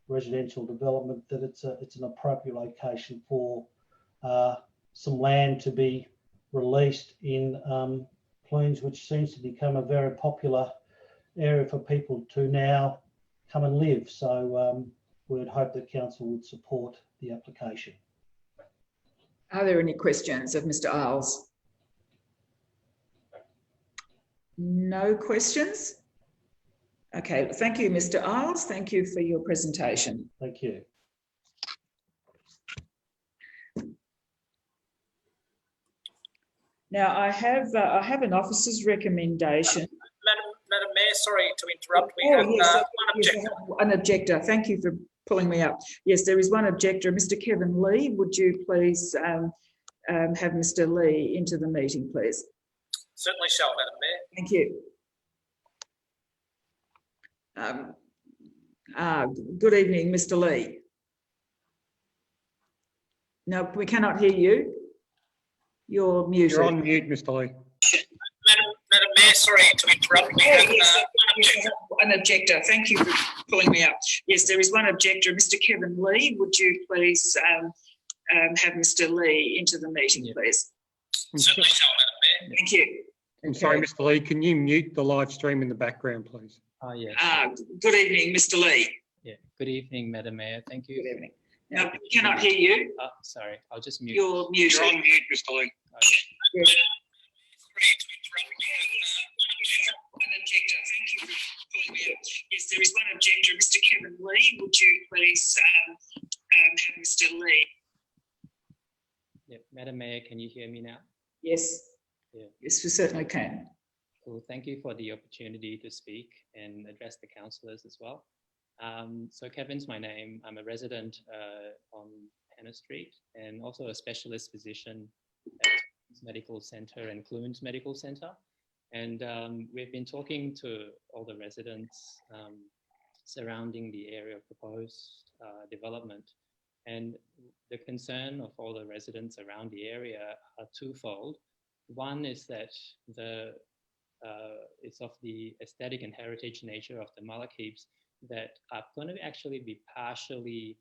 residential development, that it's an appropriate location for some land to be released in Clunes, which seems to become a very popular area for people to now come and live. So we would hope that council would support the application. Are there any questions of Mr. Isles? No questions? Okay, thank you, Mr. Isles. Thank you for your presentation. Thank you. Now I have an officer's recommendation. Madam Mayor, sorry to interrupt. We have one objector. An objector. Thank you for pulling me up. Yes, there is one objector. Mr. Kevin Lee, would you please have Mr. Lee into the meeting, please? Certainly shall, Madam Mayor. Thank you. Good evening, Mr. Lee. No, we cannot hear you. You're muted. You're on mute, Mr. Lee. Madam Mayor, sorry to interrupt. We have an objector. Thank you for pulling me up. Yes, there is one objector. Mr. Kevin Lee, would you please have Mr. Lee into the meeting, please? Certainly shall, Madam Mayor. Thank you. I'm sorry, Mr. Lee, can you mute the live stream in the background, please? Yes. Good evening, Mr. Lee. Yeah. Good evening, Madam Mayor. Thank you. Good evening. No, we cannot hear you. Sorry, I'll just mute. You're muted. You're on mute, Mr. Lee. Okay. Yes. An objector. Thank you for pulling me up. Yes, there is one objector. Mr. Kevin Lee, would you please have Mr. Lee? Yeah. Madam Mayor, can you hear me now? Yes. Yeah. Yes, we certainly can. Cool. Thank you for the opportunity to speak and address the councillors as well. So Kevin's my name. I'm a resident on Hannah Street and also a specialist physician at Medical Centre and Clunes Medical Centre. And we've been talking to all the residents surrounding the area of proposed development. And the concern of all the residents around the area are twofold. One is that it's of the aesthetic and heritage nature of the Mullakeeps that are going to actually be partially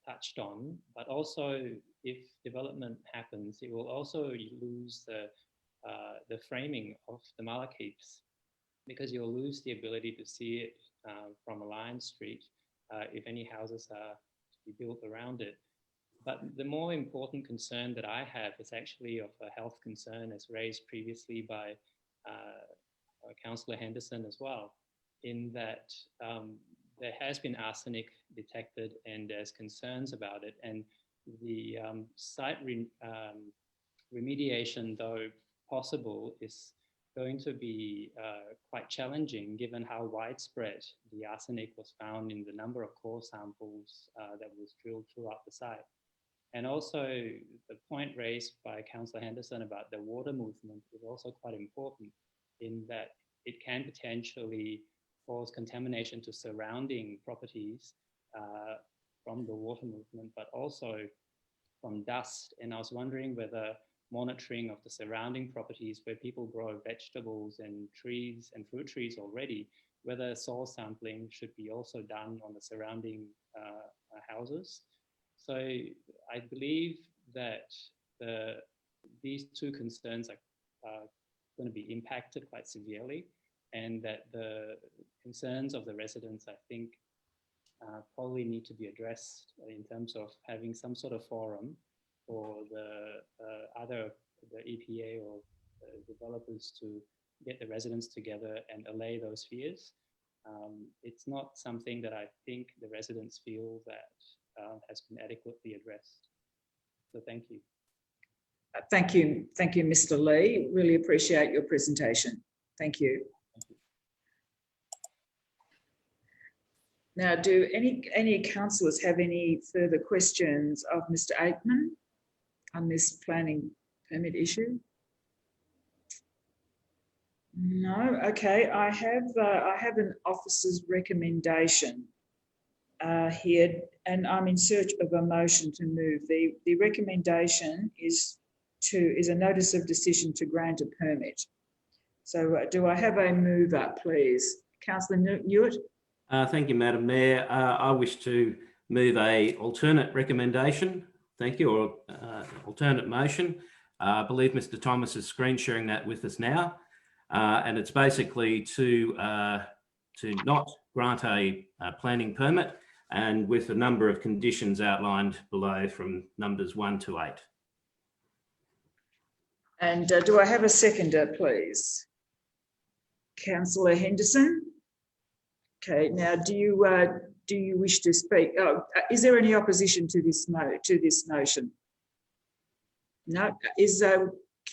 touched on, but also if development happens, it will also lose the framing of the Mullakeeps, because you'll lose the ability to see it from Alliance Street if any houses are to be built around it. But the more important concern that I have is actually of a health concern, as raised previously by Councillor Henderson as well, in that there has been arsenic detected and there's concerns about it. And the site remediation, though possible, is going to be quite challenging given how widespread the arsenic was found in the number of core samples that was drilled throughout the site. And also the point raised by Councillor Henderson about the water movement is also quite important in that it can potentially cause contamination to surrounding properties from the water movement, but also from dust. And I was wondering whether monitoring of the surrounding properties where people grow vegetables and trees and fruit trees already, whether soil sampling should be also done on the surrounding houses. So I believe that these two concerns are going to be impacted quite severely, and that the concerns of the residents, I think, probably need to be addressed in terms of having some sort of forum for either the EPA or developers to get the residents together and allay those fears. It's not something that I think the residents feel that has been adequately addressed. So thank you. Thank you, Mr. Lee. Really appreciate your presentation. Thank you. Now, do any councillors have any further questions of Mr. Aikman on this planning permit issue? No. Okay. I have an officer's recommendation here, and I'm in search of a motion to move. The recommendation is a notice of decision to grant a permit. So do I have a mover, please? Councillor Newitt. Thank you, Madam Mayor. I wish to move a alternate recommendation. Thank you, or alternate motion. I believe Mr. Thomas is screen sharing that with us now, and it's basically to not grant a planning permit, and with a number of conditions outlined below from numbers 1 to 8. And do I have a seconder, please? Councillor Henderson. Okay. Now, do you wish to speak? Is there any opposition to this motion? No. Is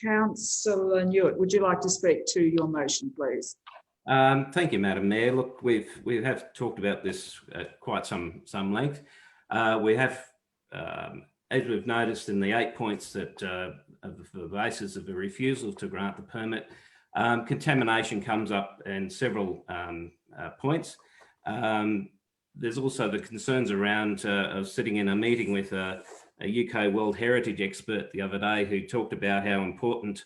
Councillor Newitt? Would you like to speak to your motion, please? Thank you, Madam Mayor. Look, we have talked about this at quite some length. We have, as we've noticed in the 8 points that the basis of the refusal to grant the permit, contamination comes up in several points. There's also the concerns around, I was sitting in a meeting with a UK World Heritage expert the other day who talked about how important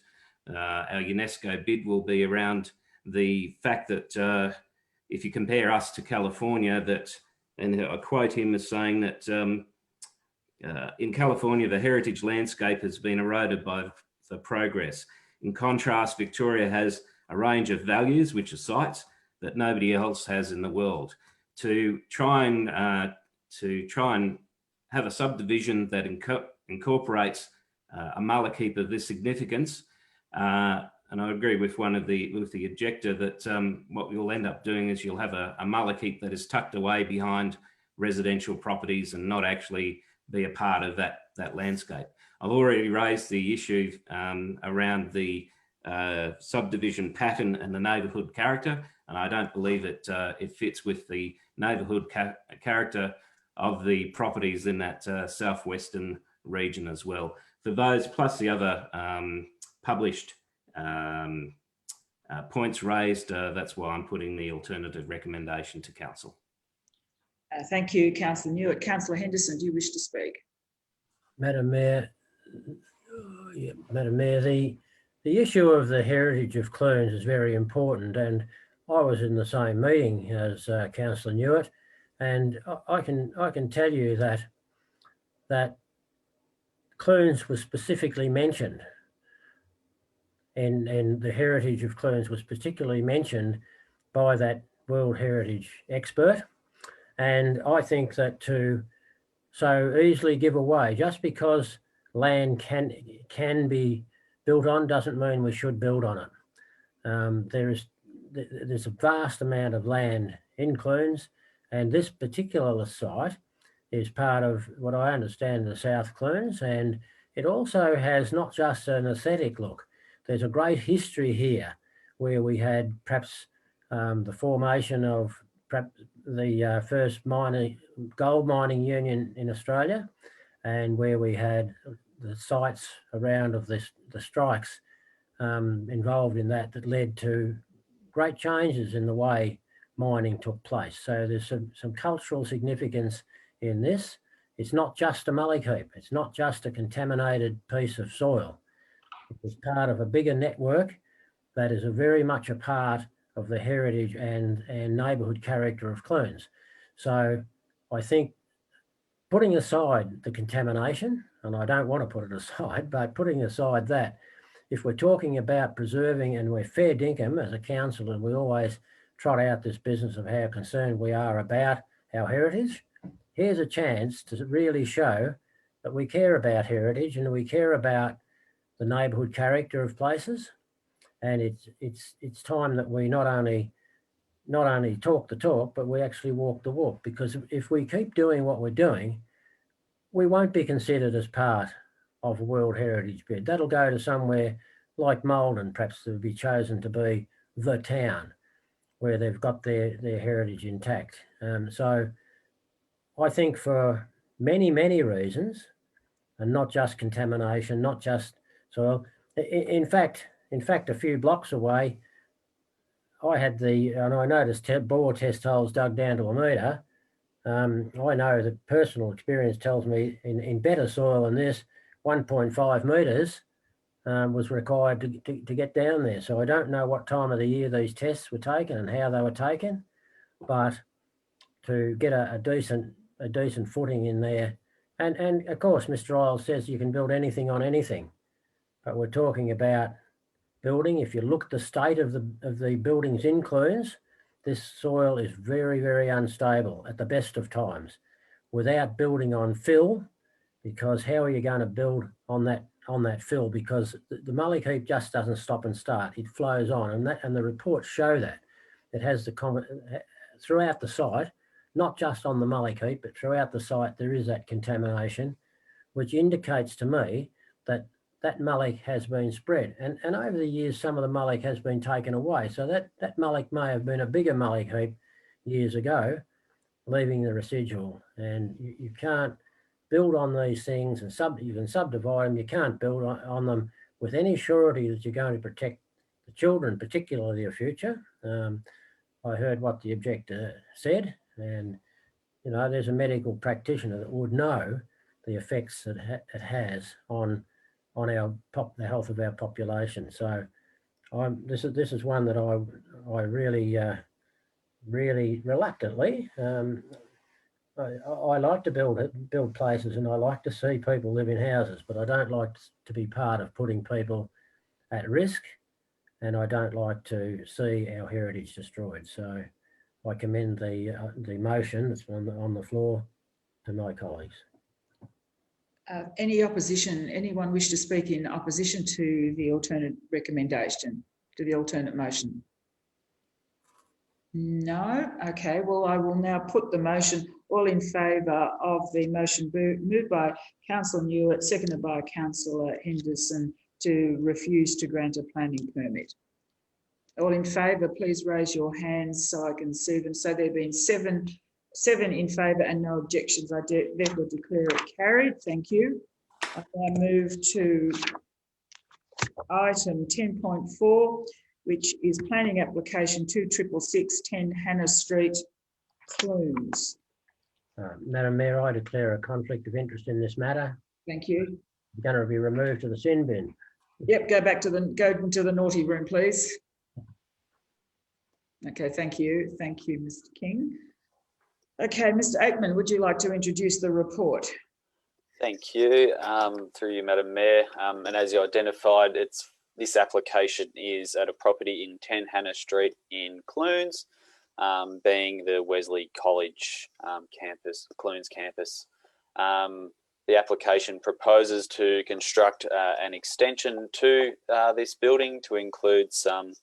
our UNESCO bid will be around the fact that if you compare us to California, and I quote him as saying that in California, the heritage landscape has been eroded by the progress. In contrast, Victoria has a range of values, which are sites, that nobody else has in the world. To try and have a subdivision that incorporates a Malakip of this significance, and I agree with the objector that what you'll end up doing is you'll have a Malakip that is tucked away behind residential properties and not actually be a part of that landscape. I've already raised the issue around the subdivision pattern and the neighbourhood character, and I don't believe it fits with the neighbourhood character of the properties in that southwestern region as well. For those, plus the other published points raised, that's why I'm putting the alternative recommendation to council. Thank you, Councillor Newitt. Councillor Henderson, do you wish to speak? Madam Mayor, the issue of the heritage of Clunes is very important, and I was in the same meeting as Councillor Newitt, and I can tell you that Clunes was specifically mentioned, and the heritage of Clunes was particularly mentioned by that World Heritage expert. And I think that to so easily give away, just because land can be built on, doesn't mean we should build on it. There's a vast amount of land in Clunes, and this particular site is part of what I understand the South Clunes, and it also has not just an aesthetic look. There's a great history here where we had perhaps the formation of perhaps the first gold mining union in Australia, and where we had the sites around of the strikes involved in that led to great changes in the way mining took place. So there's some cultural significance in this. It's not just a mullock heap. It's not just a contaminated piece of soil. It's part of a bigger network that is very much a part of the heritage and neighbourhood character of Clunes. So I think putting aside the contamination, and I don't want to put it aside, but putting aside that, if we're talking about preserving, and we're fair dinkum as a council, and we always trot out this business of how concerned we are about our heritage, here's a chance to really show that we care about heritage and we care about the neighbourhood character of places. And it's time that we not only talk the talk, but we actually walk the walk. Because if we keep doing what we're doing, we won't be considered as part of a World Heritage Bid. That'll go to somewhere like Maldon, perhaps, to be chosen to be the town where they've got their heritage intact. So I think for many, many reasons, and not just contamination, not just soil. In fact, a few blocks away, and I noticed bore test holes dug down to a metre. I know that personal experience tells me in better soil than this, 1.5 metres was required to get down there. So I don't know what time of the year these tests were taken and how they were taken, but to get a decent footing in there. And of course, Mr. Isles says you can build anything on anything, but we're talking about building. If you look at the state of the buildings in Clunes, this soil is very, very unstable at the best of times without building on fill, because how are you going to build on that fill? Because the mullock heap just doesn't stop and start. It flows on, and the reports show that. It has throughout the site, not just on the mullock heap, but throughout the site, there is that contamination, which indicates to me that mullock has been spread. And over the years, some of the mullock has been taken away. So that mullock may have been a bigger mullock heap years ago, leaving the residual. And you can't build on these things, and you can subdivide them. You can't build on them with any surety that you're going to protect the children, particularly the future. I heard what the objector said, and there's a medical practitioner that would know the effects that it has on the health of our population. So this is one that I really reluctantly. I like to build places, and I like to see people live in houses, but I don't like to be part of putting people at risk, and I don't like to see our heritage destroyed. So I commend the motion that's on the floor to my colleagues. Any opposition? Anyone wish to speak in opposition to the alternate recommendation, to the alternate motion? No? Okay, well, I will now put the motion. All in favour of the motion moved by Councillor Newitt, seconded by Councillor Henderson, to refuse to grant a planning permit. All in favour, please raise your hands so I can see them. So there have been seven in favour and no objections. I therefore declare it carried. Thank you. I now move to item 10.4, which is planning application 2666 10 Hannah Street, Clunes. Madam Mayor, I declare a conflict of interest in this matter. Thank you. I'm going to be removed to the sin bin. Yep, go into the naughty room, please. Okay, thank you. Thank you, Mr. King. Okay, Mr. Aikman, would you like to introduce the report? Thank you. Through you, Madam Mayor. And as you identified, this application is at a property in 10 Hannah Street in Clunes, being the Wesley College campus, Clunes campus. The application proposes to construct an extension to this building to include some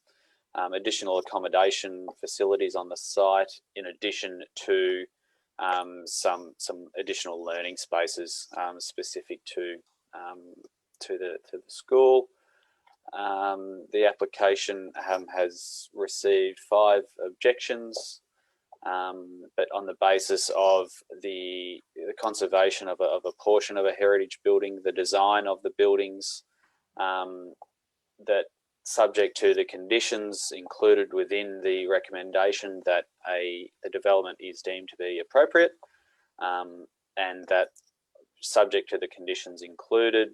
additional accommodation facilities on the site, in addition to some additional learning spaces specific to the school. The application has received 5 objections, but on the basis of the conservation of a portion of a heritage building, the design of the buildings, that subject to the conditions included within the recommendation that a development is deemed to be appropriate, and that subject to the conditions included,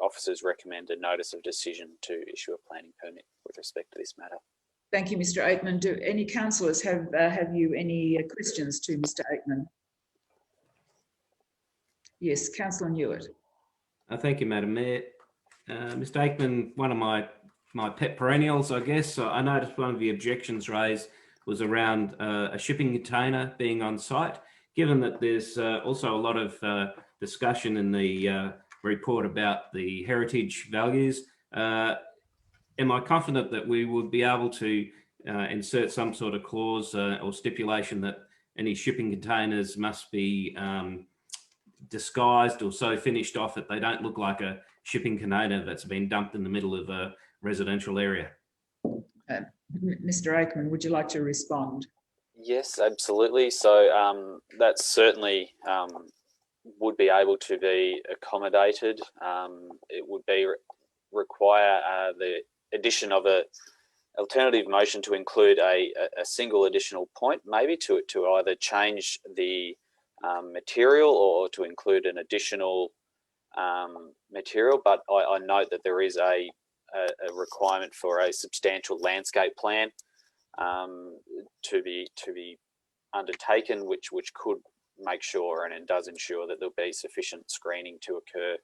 officers recommend a notice of decision to issue a planning permit with respect to this matter. Thank you, Mr. Aikman. Do any councillors have you any questions to Mr. Aikman? Yes, Councillor Newitt. Thank you, Madam Mayor. Mr. Aikman, one of my pet perennials, I guess. I noticed one of the objections raised was around a shipping container being on site. Given that there's also a lot of discussion in the report about the heritage values, am I confident that we would be able to insert some sort of clause or stipulation that any shipping containers must be disguised or so finished off that they don't look like a shipping container that's been dumped in the middle of a residential area? Mr. Aikman, would you like to respond? Yes, absolutely. So that certainly would be able to be accommodated. It would be require the addition of a alternative motion to include a single additional point, maybe to either change the material or to include an additional material. But I note that there is a requirement for a substantial landscape plan to be undertaken, which could make sure and does ensure that there'll be sufficient screening to occur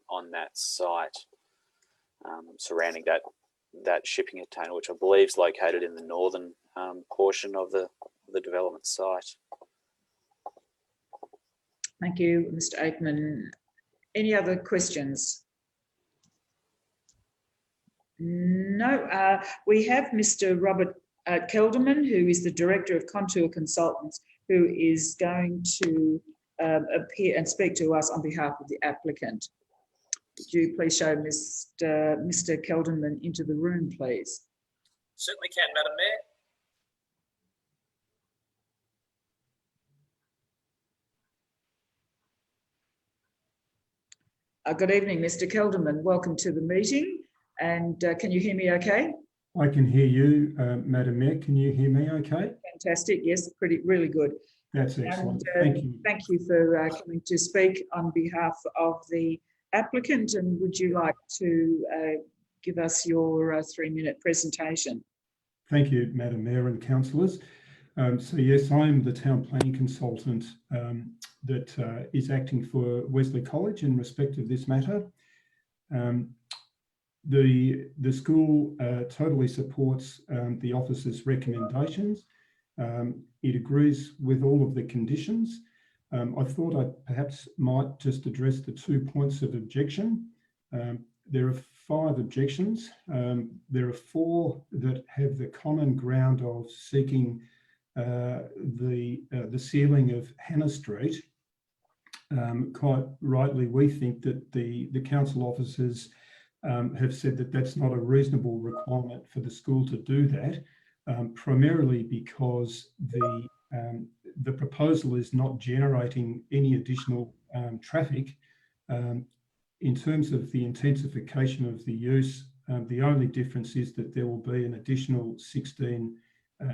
on that site surrounding that shipping container, which I believe is located in the northern portion of the development site. Thank you, Mr. Aikman. Any other questions? No. We have Mr. Robert Kelderman, who is the Director of Contour Consultants, who is going to appear and speak to us on behalf of the applicant. Would you please show Mr. Kelderman into the room, please? Certainly can, Madam Mayor. Good evening, Mr. Kelderman. Welcome to the meeting. And can you hear me okay? I can hear you, Madam Mayor. Can you hear me okay? Fantastic. Yes, really good. That's excellent. And, thank you. Thank you for coming to speak on behalf of the applicant. And would you like to give us your 3-minute presentation? Thank you, Madam Mayor and councillors. So yes, I'm the town planning consultant that is acting for Wesley College in respect of this matter. The school totally supports the officer's recommendations. It agrees with all of the conditions. I thought I perhaps might just address the 2 points of objection. There are 5 objections. There are 4 that have the common ground of seeking the ceiling of Hannah Street. Quite rightly, we think that the council officers have said that that's not a reasonable requirement for the school to do that, primarily because the proposal is not generating any additional traffic. In terms of the intensification of the use, the only difference is that there will be an additional 16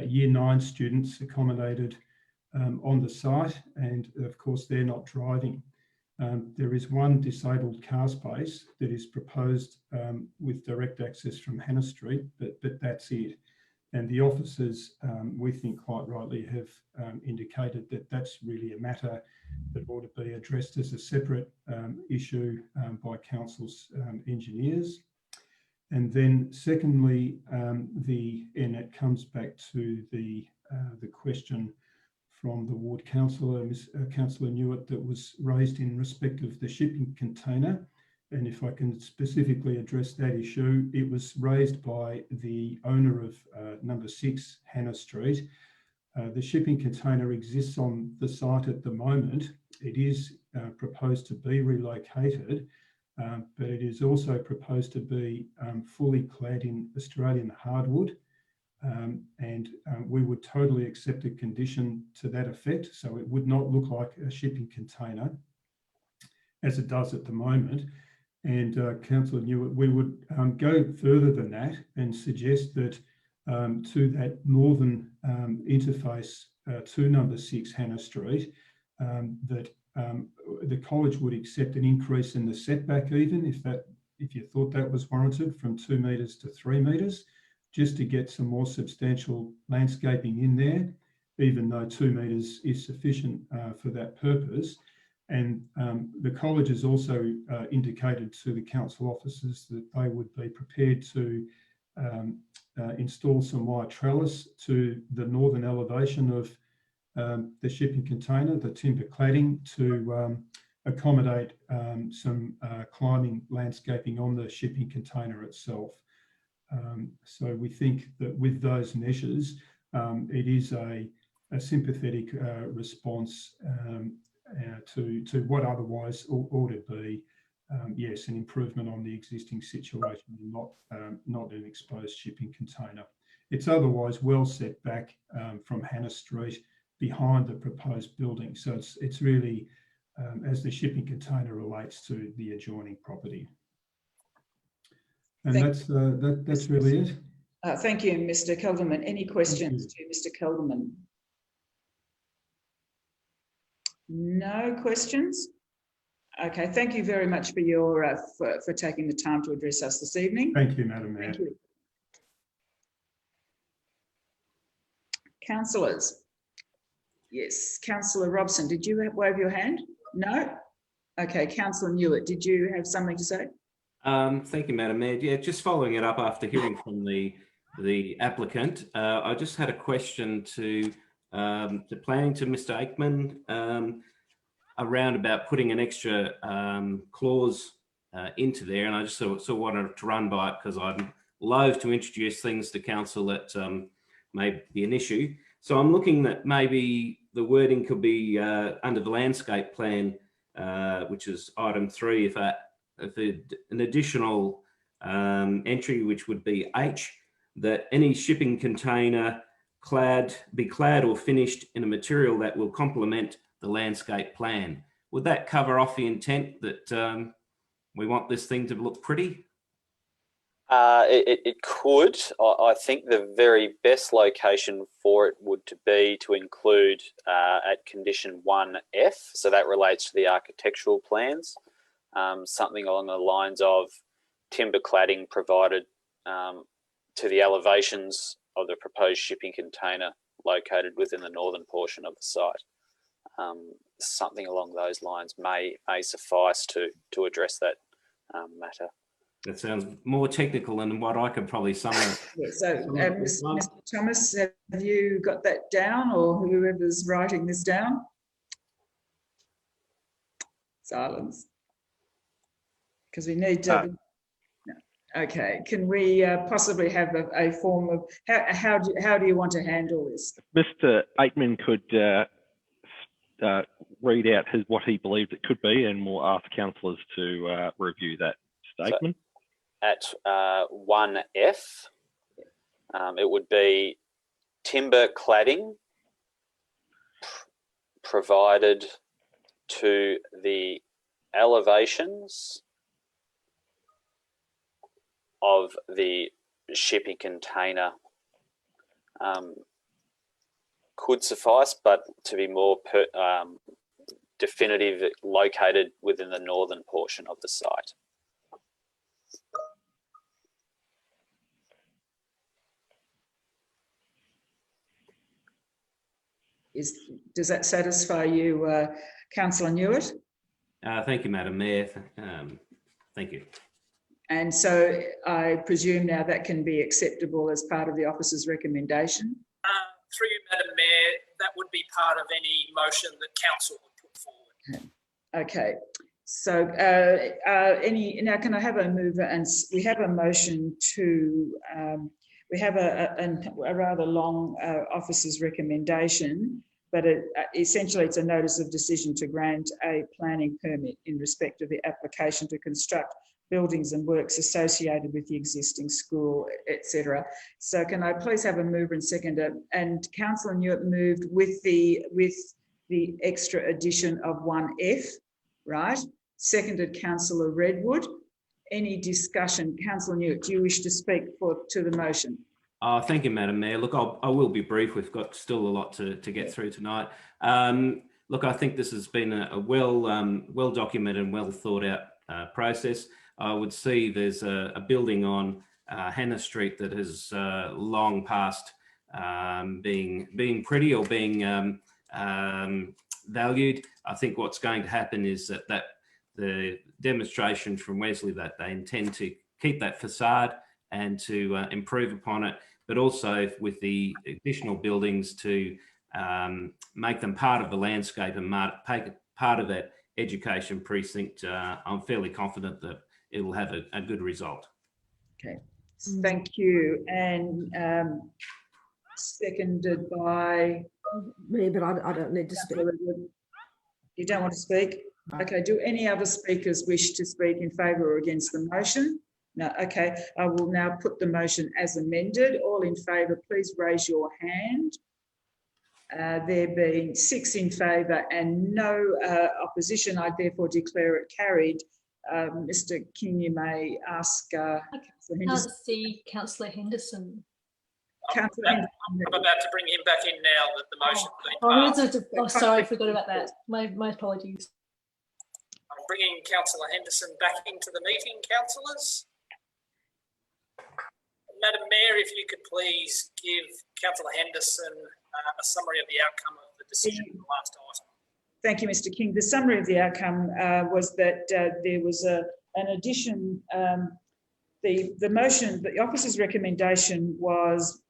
Year 9 students accommodated on the site, and of course they're not driving. There is 1 disabled car space that is proposed with direct access from Hannah Street, but that's it. And the officers, we think quite rightly, have indicated that that's really a matter that ought to be addressed as a separate issue by council's engineers. And then secondly, and it comes back to the question from the ward councillor, Councillor Newitt, that was raised in respect of the shipping container. And if I can specifically address that issue, it was raised by the owner of number 6 Hannah Street, The shipping container exists on the site at the moment. It is proposed to be relocated, but it is also proposed to be fully clad in Australian hardwood. We would totally accept a condition to that effect. So it would not look like a shipping container as it does at the moment. And Councillor Newitt, we would go further than that and suggest that to that northern interface to number 6 Hannah Street, that the college would accept an increase in the setback, even if you thought that was warranted, from 2 metres to 3 metres, just to get some more substantial landscaping in there, even though 2 metres is sufficient for that purpose. And the college has also indicated to the council officers that they would be prepared to install some wire trellis to the northern elevation of the shipping container, the timber cladding, to accommodate some climbing landscaping on the shipping container itself. So we think that with those measures, it is a sympathetic response to what otherwise ought to be, yes, an improvement on the existing situation, not an exposed shipping container. It's otherwise well set back from Hannah Street behind the proposed building. So it's really as the shipping container relates to the adjoining property. And that's really it. Thank you, Mr. Kelderman. Any questions to Mr. Kelderman? No questions? Okay, thank you very much for your for taking the time to address us this evening. Thank you, Madam Mayor. Thank you. Councillors. Yes, Councillor Robson, did you wave your hand? No? Okay, Councillor Newitt, did you have something to say? Thank you, Madam Mayor. Yeah, just following it up after hearing from the applicant, I just had a question to planning to Mr. Aikman around about putting an extra clause into there, and I just sort of wanted to run by it because I'm loath to introduce things to council that may be an issue. So I'm looking that maybe the wording could be under the landscape plan, which is item 3, if an additional entry, which would be H, that any shipping container be clad or finished in a material that will complement the landscape plan. Would that cover off the intent that we want this thing to look pretty? It could. I think the very best location for it would be to include at condition 1F. So that relates to the architectural plans. Something along the lines of timber cladding provided to the elevations of the proposed shipping container located within the northern portion of the site. Something along those lines may suffice to address that matter. That sounds more technical than what I could probably sum up. Yeah, so, Mr. Thomas, have you got that down, or whoever's writing this down? Silence. Because we need to. Okay, can we possibly have a form of how do you want to handle this? Mr. Aikman could read out what he believes it could be, and we'll ask councillors to review that statement. So at 1F, it would be timber cladding provided to the elevations of the shipping container could suffice, but to be more definitive, located within the northern portion of the site. Does that satisfy you, Councillor Newitt? Thank you, Madam Mayor. Thank you. And so I presume now that can be acceptable as part of the officer's recommendation? Through you, Madam Mayor, that would be part of any motion that council would put forward. Okay. So now can I have a mover? And we have a motion to we have a rather long officer's recommendation, but essentially it's a notice of decision to grant a planning permit in respect of the application to construct buildings and works associated with the existing school, etc. So can I please have a mover and seconder? And Councillor Newitt moved with the extra addition of 1F, right? Seconded Councillor Redwood. Any discussion? Councillor Newitt, do you wish to speak to the motion? Thank you, Madam Mayor. Look, I will be brief. We've got still a lot to get through tonight. Look, I think this has been a well documented and well thought out process. I would see there's a building on Hannah Street that has long past being pretty or being valued. I think what's going to happen is that the demonstration from Wesley that they intend to keep that facade and to improve upon it, but also with the additional buildings to make them part of the landscape and part of that education precinct. I'm fairly confident that it'll have a good result. Okay, thank you. And seconded by me, but I don't need to speak. You don't want to speak? Okay, do any other speakers wish to speak in favour or against the motion? No, okay. I will now put the motion as amended. All in favour, please raise your hand. There being 6 in favour and no opposition, I therefore declare it carried. Mr. King, you may ask Councillor Henderson. I can't see Councillor Henderson. I'm about to bring him back in now that the motion's been passed. Sorry, I forgot about that. My apologies. I'm bringing Councillor Henderson back into the meeting, councillors. Madam Mayor, if you could please give Councillor Henderson a summary of the outcome of the decision in the last item. Thank you, Mr. King. The summary of the outcome was that there was an addition. The motion, the officer's recommendation was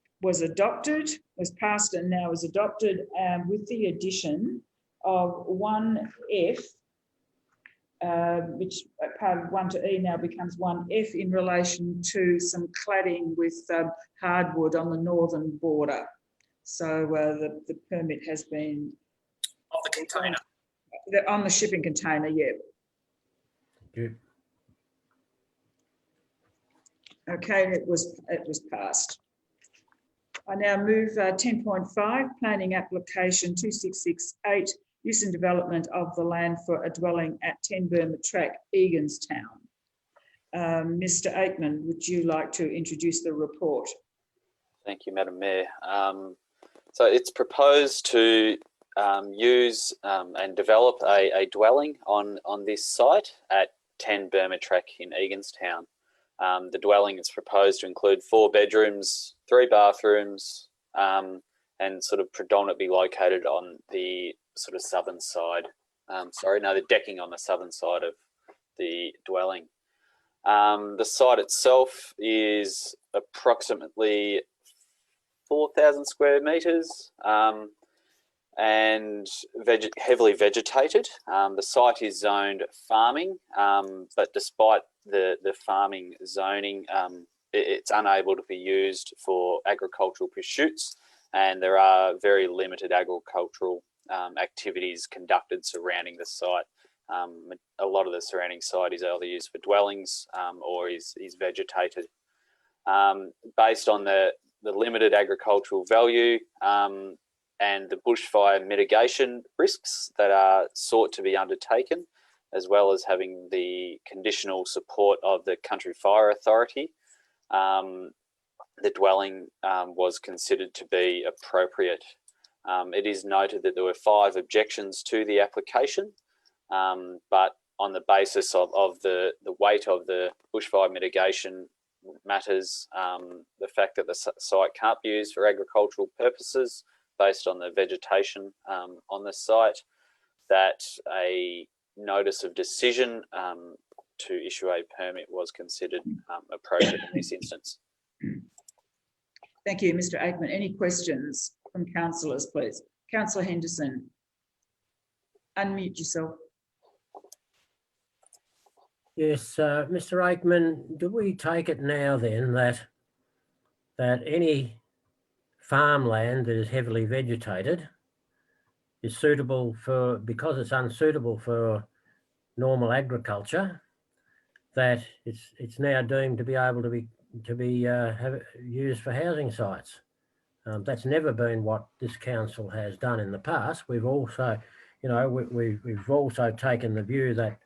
adopted, was passed and now is adopted with the addition of 1F, which part of 1 to E now becomes 1F in relation to some cladding with hardwood on the northern border. So the permit has been of the container. On the shipping container, yeah. Good. Okay, it was passed. I now move 10.5, planning application 2668, use and development of the land for a dwelling at 10 Burma Track, Eganstown. Mr. Aikman, would you like to introduce the report? Thank you, Madam Mayor. So it's proposed to use and develop a dwelling on this site at 10 Burma Track in Eganstown. The dwelling is proposed to include 4 bedrooms, 3 bathrooms, and sort of predominantly located on the sort of southern side. The decking on the southern side of the dwelling. The site itself is approximately 4,000 square metres and heavily vegetated. The site is zoned farming, but despite the farming zoning, it's unable to be used for agricultural pursuits, and there are very limited agricultural activities conducted surrounding the site. A lot of the surrounding site is either used for dwellings or is vegetated. Based on the limited agricultural value and the bushfire mitigation risks that are sought to be undertaken, as well as having the conditional support of the Country Fire Authority, the dwelling was considered to be appropriate. It is noted that there were 5 objections to the application, but on the basis of the weight of the bushfire mitigation matters, the fact that the site can't be used for agricultural purposes based on the vegetation on the site, that a notice of decision to issue a permit was considered appropriate in this instance. Thank you, Mr. Aikman. Any questions from councillors, please? Councillor Henderson, unmute yourself. Yes, Mr. Aikman, do we take it now then that that any farmland that is heavily vegetated is suitable for, because it's unsuitable for normal agriculture, that it's now deemed to be able to be used for housing sites. That's never been what this council has done in the past. We've also, we've also taken the view that,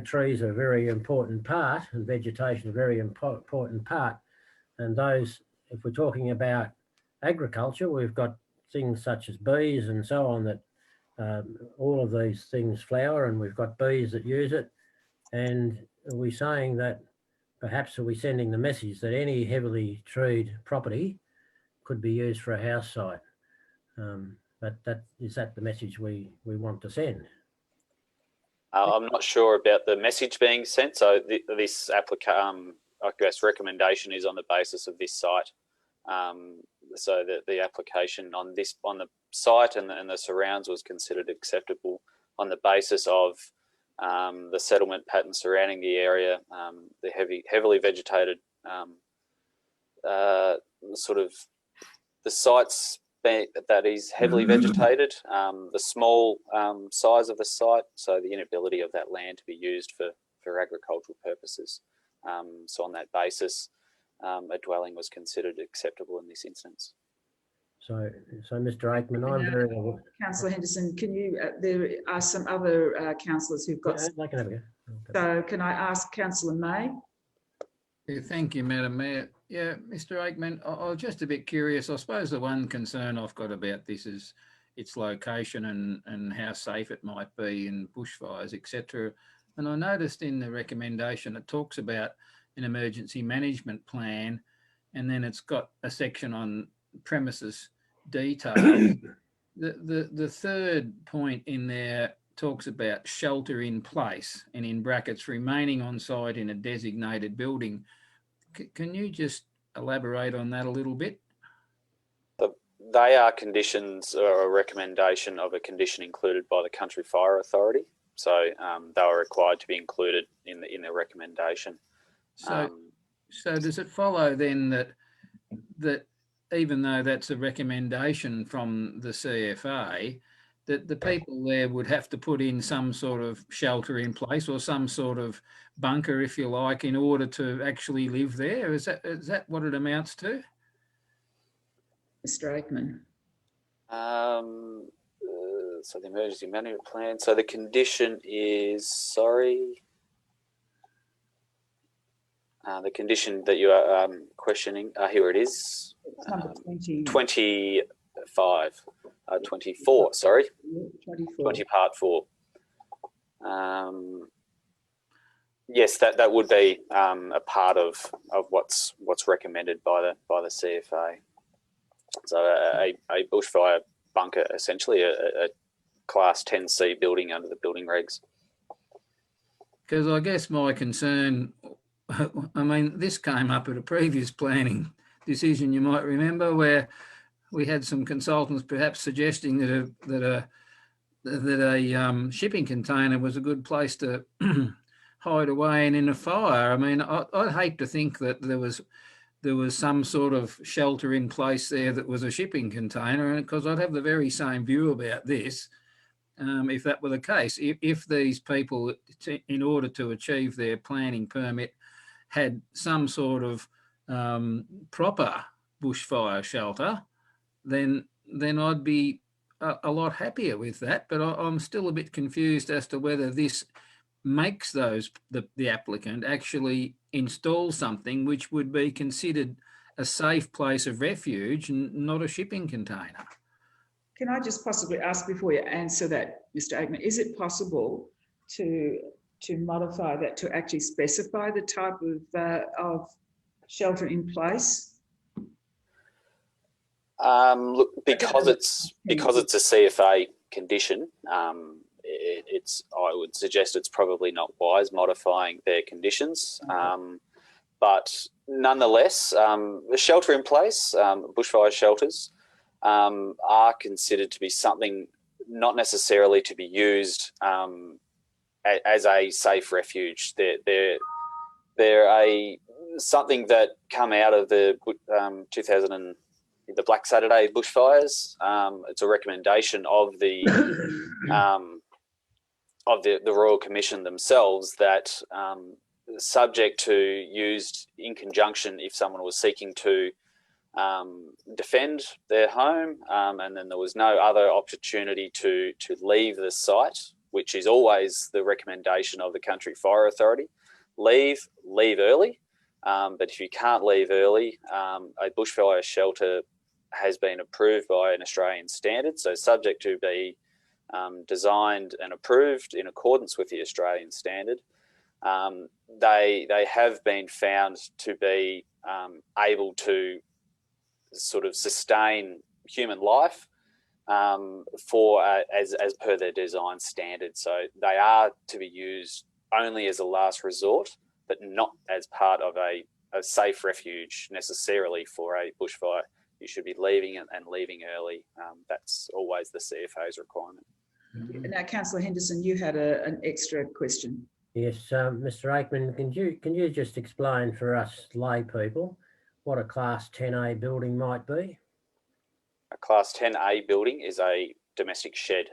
trees are a very important part and vegetation a very important part. And those, if we're talking about agriculture, we've got things such as bees and so on that all of these things flower, and we've got bees that use it. And are we saying that perhaps are we sending the message that any heavily treed property could be used for a house site? But is that the message we want to send? I'm not sure about the message being sent. So this I guess recommendation is on the basis of this site. So the application on the site and the surrounds was considered acceptable on the basis of the settlement pattern surrounding the area, the heavily vegetated sort of the sites that is heavily vegetated, the small size of the site, so the inability of that land to be used for agricultural purposes. So on that basis, a dwelling was considered acceptable in this instance. So Mr. Aikman, I'm very... Councillor Henderson, can you, there are some other councillors who've got... Yeah, they can have a go. So can I ask Councillor May? Yeah, thank you, Madam Mayor. Yeah, Mr. Aikman, I was just a bit curious. I suppose the one concern I've got about this is its location and how safe it might be in bushfires, etc. And I noticed in the recommendation it talks about an emergency management plan, and then it's got a section on premises detail. The third point in there talks about shelter in place and in brackets remaining on site in a designated building. Can you just elaborate on that a little bit? They are conditions or a recommendation of a condition included by the Country Fire Authority. So they were required to be included in the recommendation. So does it follow then that even though that's a recommendation from the CFA, that the people there would have to put in some sort of shelter in place or some sort of bunker, if you like, in order to actually live there? Is that what it amounts to? Mr. Aikman. So the emergency management plan. So the condition is, the condition that you are questioning, here it is. It's number 24, sorry. 24. 20 part 4. Yes, that would be a part of what's recommended by the CFA. So a bushfire bunker, essentially a class 10C building under the building regs. Because I guess my concern, I mean, this came up at a previous planning decision, you might remember, where we had some consultants perhaps suggesting that a shipping container was a good place to hide away and in a fire. I mean, I'd hate to think that there was some sort of shelter in place there that was a shipping container, and because I'd have the very same view about this if that were the case. If these people, in order to achieve their planning permit, had some sort of proper bushfire shelter, then I'd be a lot happier with that. But I'm still a bit confused as to whether this makes the applicant actually install something which would be considered a safe place of refuge and not a shipping container. Can I just possibly ask before you answer that, Mr. Aikman, is it possible to modify that to actually specify the type of shelter in place? Look, because it's a CFA condition, I would suggest it's probably not wise modifying their conditions. But nonetheless, the shelter in place, bushfire shelters, are considered to be something not necessarily to be used as a safe refuge. They're a something that come out of the 2000 and the Black Saturday bushfires. It's a recommendation of the Royal Commission themselves that subject to used in conjunction if someone was seeking to defend their home, and then there was no other opportunity to leave the site, which is always the recommendation of the Country Fire Authority. Leave early, but if you can't leave early, a bushfire shelter has been approved by an Australian standard, so subject to be designed and approved in accordance with the Australian standard. They have been found to be able to sort of sustain human life for as per their design standard. So they are to be used only as a last resort, but not as part of a safe refuge necessarily for a bushfire. You should be leaving and leaving early. That's always the CFA's requirement. Now, Councillor Henderson, you had an extra question. Yes, Mr. Aikman, can you just explain for us lay people what a Class 10A building might be? A Class 10A building is a domestic shed.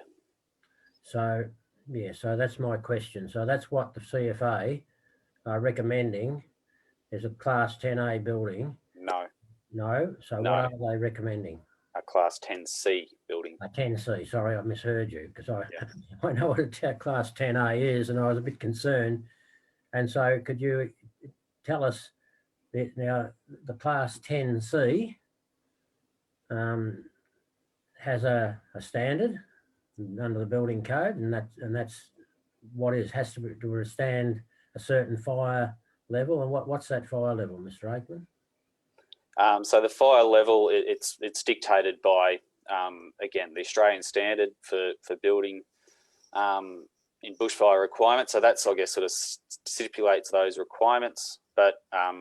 So, yeah, so that's my question. So that's what the CFA are recommending is a Class 10A building? No. No? So No. what are they recommending? A Class 10C building. A 10C, sorry, I misheard you because I know what a Class 10A is and I was a bit concerned. And so could you tell us that now the Class 10C has a standard under the building code, and that's what has to withstand a certain fire level. And what's that fire level, Mr. Aikman? So the fire level, it's dictated by, again, the Australian standard for building in bushfire requirements. So that's, I guess, sort of stipulates those requirements. But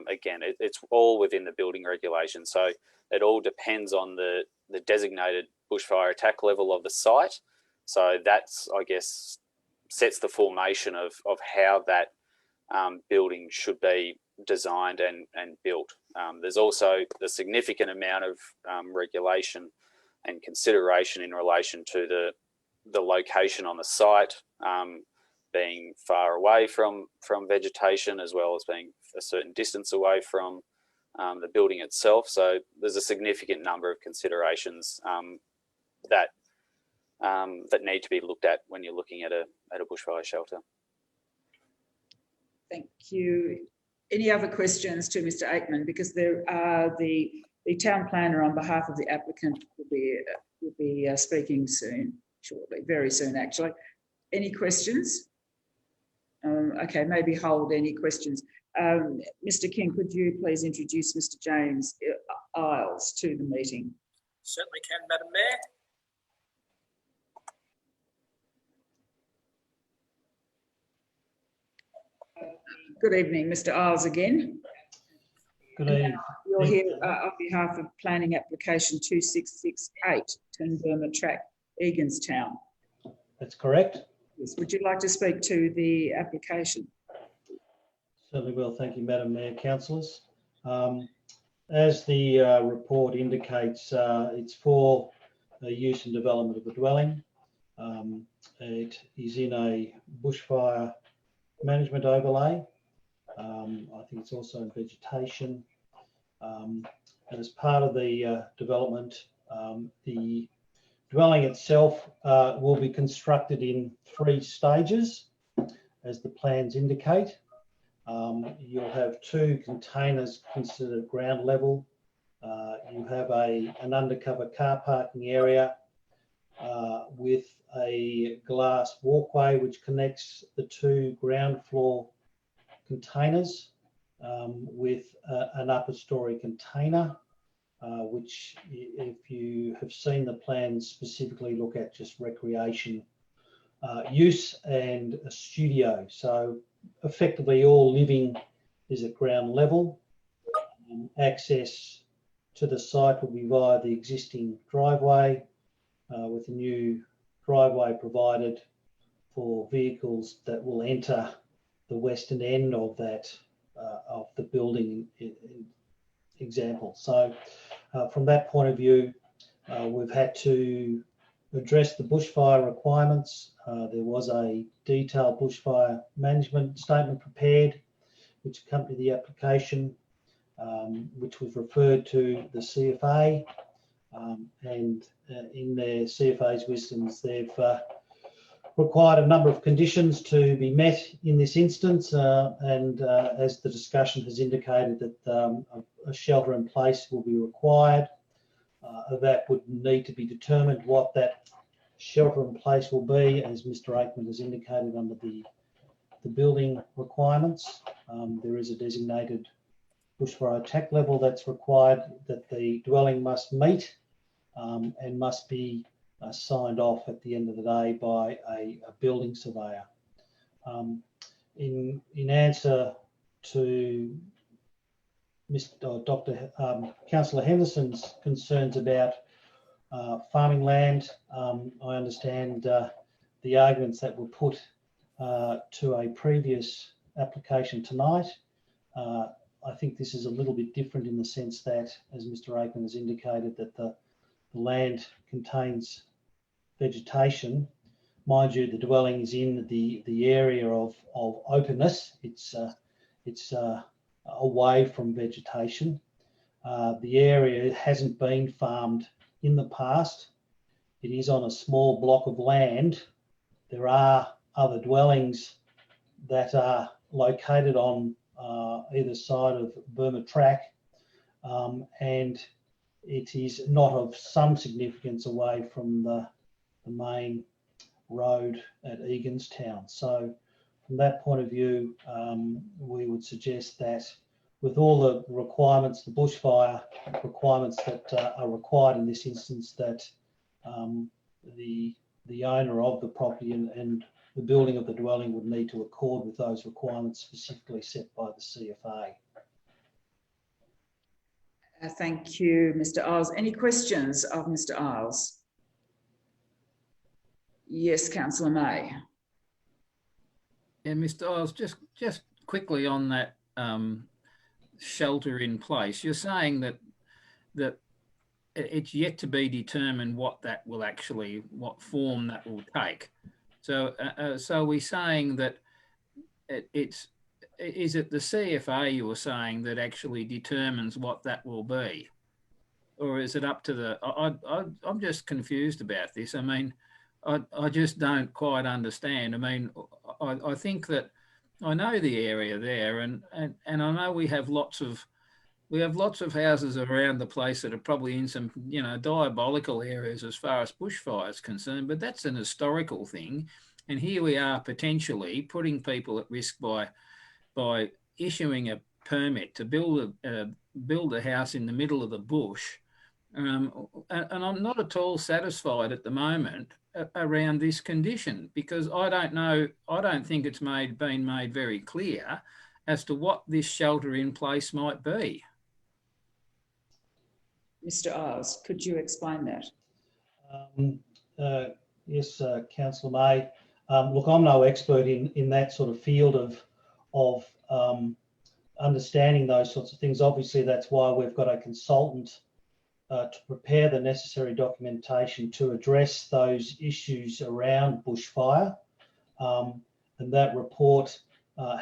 again, it's all within the building regulation. So it all depends on the designated bushfire attack level of the site. So that's, I guess, sets the formation of how that building should be designed and built. There's also a significant amount of regulation and consideration in relation to the location on the site, being far away from vegetation, as well as being a certain distance away from the building itself. So there's a significant number of considerations that need to be looked at when you're looking at a bushfire shelter. Thank you. Any other questions to Mr. Aikman? Because there are the town planner on behalf of the applicant will be speaking soon, shortly, very soon actually. Any questions? Okay, maybe hold any questions. Mr. King, could you please introduce Mr. James Isles to the meeting? Certainly can, Madam Mayor. Good evening, Mr. Isles again. Good evening. You're here on behalf of planning application 2668, Turnberma Track, Eganstown. That's correct. Yes. Would you like to speak to the application? Certainly will. Thank you, Madam Mayor, councillors. As the report indicates, it's for the use and development of a dwelling. It is in a bushfire management overlay. I think it's also in vegetation. And as part of the development, the dwelling itself will be constructed in 3 stages, as the plans indicate. You'll have 2 containers considered ground level. You have an undercover car parking area with a glass walkway which connects the 2 ground floor containers with an upper story container, which, if you have seen the plans, specifically look at just recreation use and a studio. So effectively all living is at ground level. Access to the site will be via the existing driveway, with a new driveway provided for vehicles that will enter the western end of that the building example. So from that point of view, we've had to address the bushfire requirements. There was a detailed bushfire management statement prepared which accompanied the application, which was referred to the CFA, and in their CFA's wisdoms, they've required a number of conditions to be met in this instance, and as the discussion has indicated, that a shelter in place will be required. That would need to be determined what that shelter in place will be, as Mr. Aikman has indicated, under the building requirements. There is a designated bushfire attack level that's required that the dwelling must meet, and must be signed off at the end of the day by a building surveyor. In answer to Councillor Henderson's concerns about farming land, I understand the arguments that were put to a previous application tonight. I think this is a little bit different in the sense that, as Mr. Aikman has indicated, that the land contains vegetation. Mind you, the dwelling is in the area of openness. It's away from vegetation. The area hasn't been farmed in the past. It is on a small block of land. There are other dwellings that are located on either side of Burma Track, and it is not of some significance away from the main road at Eganstown. So from that point of view, we would suggest that with all the requirements, the bushfire requirements that are required in this instance, that the owner of the property and the building of the dwelling would need to accord with those requirements specifically set by the CFA. Thank you, Mr. Isles. Any questions of Mr. Isles? Yes, Councillor May. Yeah, Mr. Isles, just quickly on that shelter in place. You're saying that it's yet to be determined what form that will take. So, so we're saying that is it the CFA you were saying that actually determines what that will be, or is it up to the? I'm just confused about this. I mean, I just don't quite understand. I mean, I think that I know the area there, and I know we have lots of houses around the place that are probably in some, diabolical areas as far as bushfire is concerned, but that's an historical thing. And here we are potentially putting people at risk by issuing a permit to build a house in the middle of the bush. And I'm not at all satisfied at the moment around this condition, because I don't think it's been made very clear as to what this shelter in place might be. Mr. Isles, could you explain that? Yes, Councillor May. Look, I'm no expert in that sort of field of understanding those sorts of things. Obviously, that's why we've got a consultant to prepare the necessary documentation to address those issues around bushfire. And that report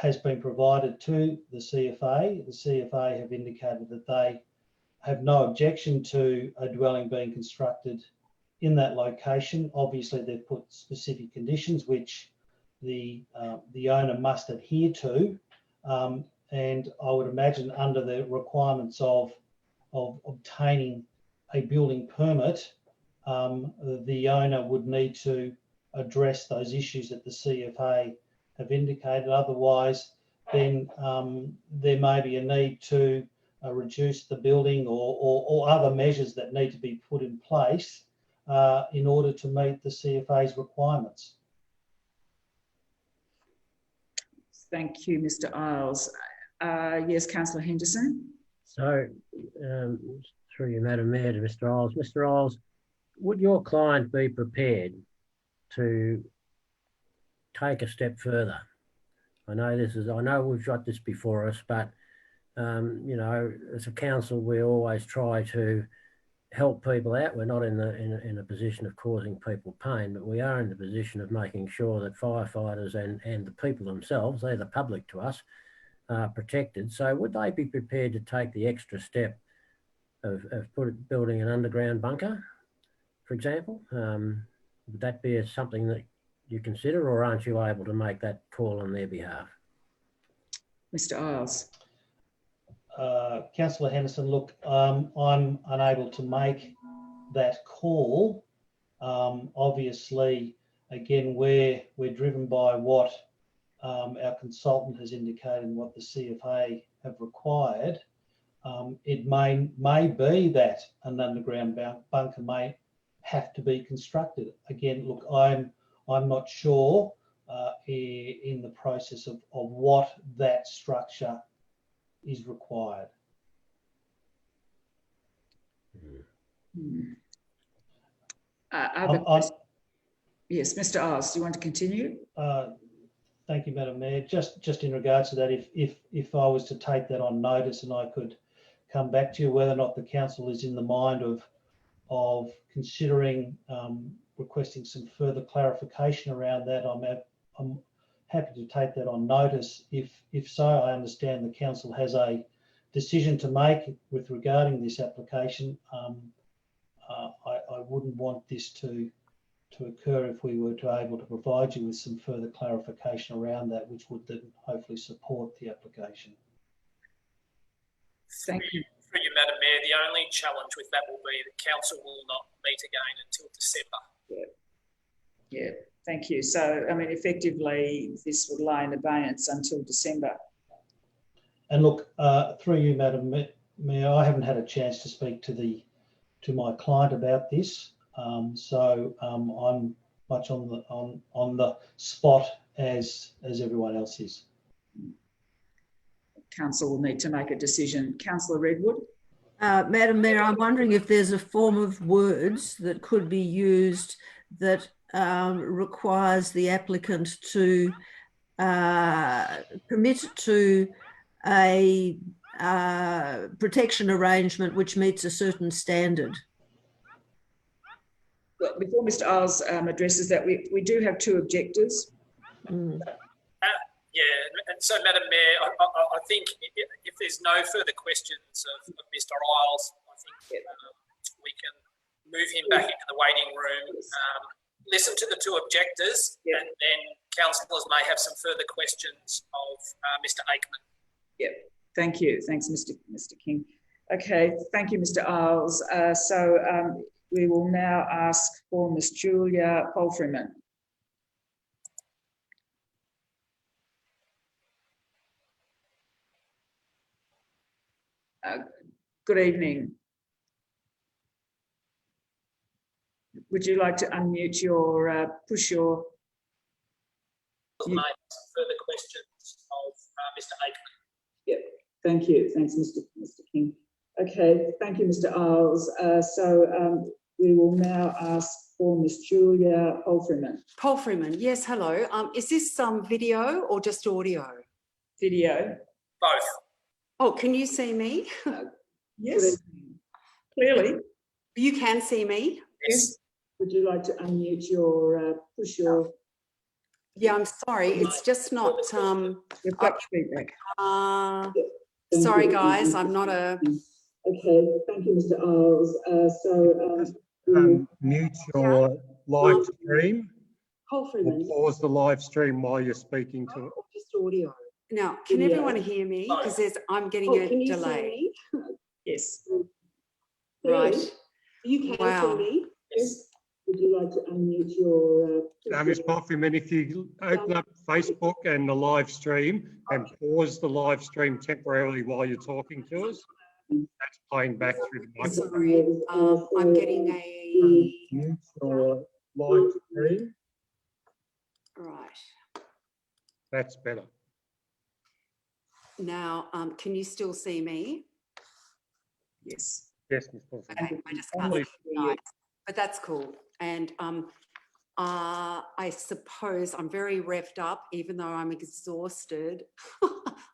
has been provided to the CFA. The CFA have indicated that they have no objection to a dwelling being constructed in that location. Obviously, they've put specific conditions which the owner must adhere to. And I would imagine under the requirements of obtaining a building permit, the owner would need to address those issues that the CFA have indicated. Otherwise, then there may be a need to reduce the building or other measures that need to be put in place in order to meet the CFA's requirements. Thank you, Mr. Isles. Yes, Councillor Henderson. So, through you, Madam Mayor, to Mr. Isles. Mr. Isles, would your client be prepared to take a step further? I know we've got this before us, but you know, as a council, we always try to help people out. We're not in a position of causing people pain, but we are in the position of making sure that firefighters and the people themselves, they're the public to us, are protected. So would they be prepared to take the extra step of building an underground bunker, for example? Would that be something that you consider, or aren't you able to make that call on their behalf? Mr. Isles. Councillor Henderson, look, I'm unable to make that call. Obviously, again, we're driven by what our consultant has indicated and what the CFA have required. It may be that an underground bunker may have to be constructed. Again, look, I'm not sure in the process of what that structure is required. Yes, Mr. Isles, do you want to continue? Thank you, Madam Mayor. Just in regards to that, if I was to take that on notice and I could come back to you whether or not the council is in the mind of considering requesting some further clarification around that, I'm happy to take that on notice. If so, I understand the council has a decision to make with regarding this application. I wouldn't want this to occur if we were able to provide you with some further clarification around that, which would then hopefully support the application. Thank you. Through you, Madam Mayor, the only challenge with that will be that council will not meet again until December. Yeah, thank you. So, I mean, effectively, this would lie in abeyance until December. And look, through you, Madam Mayor, I haven't had a chance to speak to my client about this, so I'm much on the spot as everyone else is. Council will need to make a decision. Councillor Redwood. Madam Mayor, I'm wondering if there's a form of words that could be used that requires the applicant to commit to a protection arrangement which meets a certain standard. Well, before Mr. Isles addresses that, we do have two objectives. Yeah, and so, Madam Mayor, I think if there's no further questions of Mr. Isles, I think we can move him back into the waiting room, listen to the two objectors, and then councillors may have some further questions of Mr. Aikman. Yep, thank you. Thanks, Mr. King. Okay, thank you, Mr. Isles. We will now ask for Ms. Julia Palfreyman. Good evening. Would you like to unmute your, push your... Make some further questions of Mr. Aikman. Yep, thank you. Thanks, Mr. King. Okay, thank you, Mr. Isles. We will now ask for Ms. Julia Palfreyman. Palfreyman, yes, hello. Is this video or just audio? Video. Both. Oh, can you see me? Yes, clearly. You can see me? Yes. Would you like to unmute your, push your... Yeah, I'm sorry. It's just not... We've got feedback. Sorry, guys. I'm not a... Okay, thank you, Mr. Isles. Mute your live stream. Palfreyman. Pause the live stream while you're speaking to it. Just audio. Now, can everyone hear me? Because I'm getting a delay. Yes. Right. You can see me. Yes. Would you like to unmute your... Ms. Palfreyman, if you open up Facebook and the live stream and pause the live stream temporarily while you're talking to us, that's playing back through the microphone. Sorry, I'm getting a... Mute your live stream. Right. That's better. Now, can you still see me? Yes. Yes, Ms. Palfreyman. Okay, I just can't see you guys, but that's cool. And I suppose I'm very revved up, even though I'm exhausted,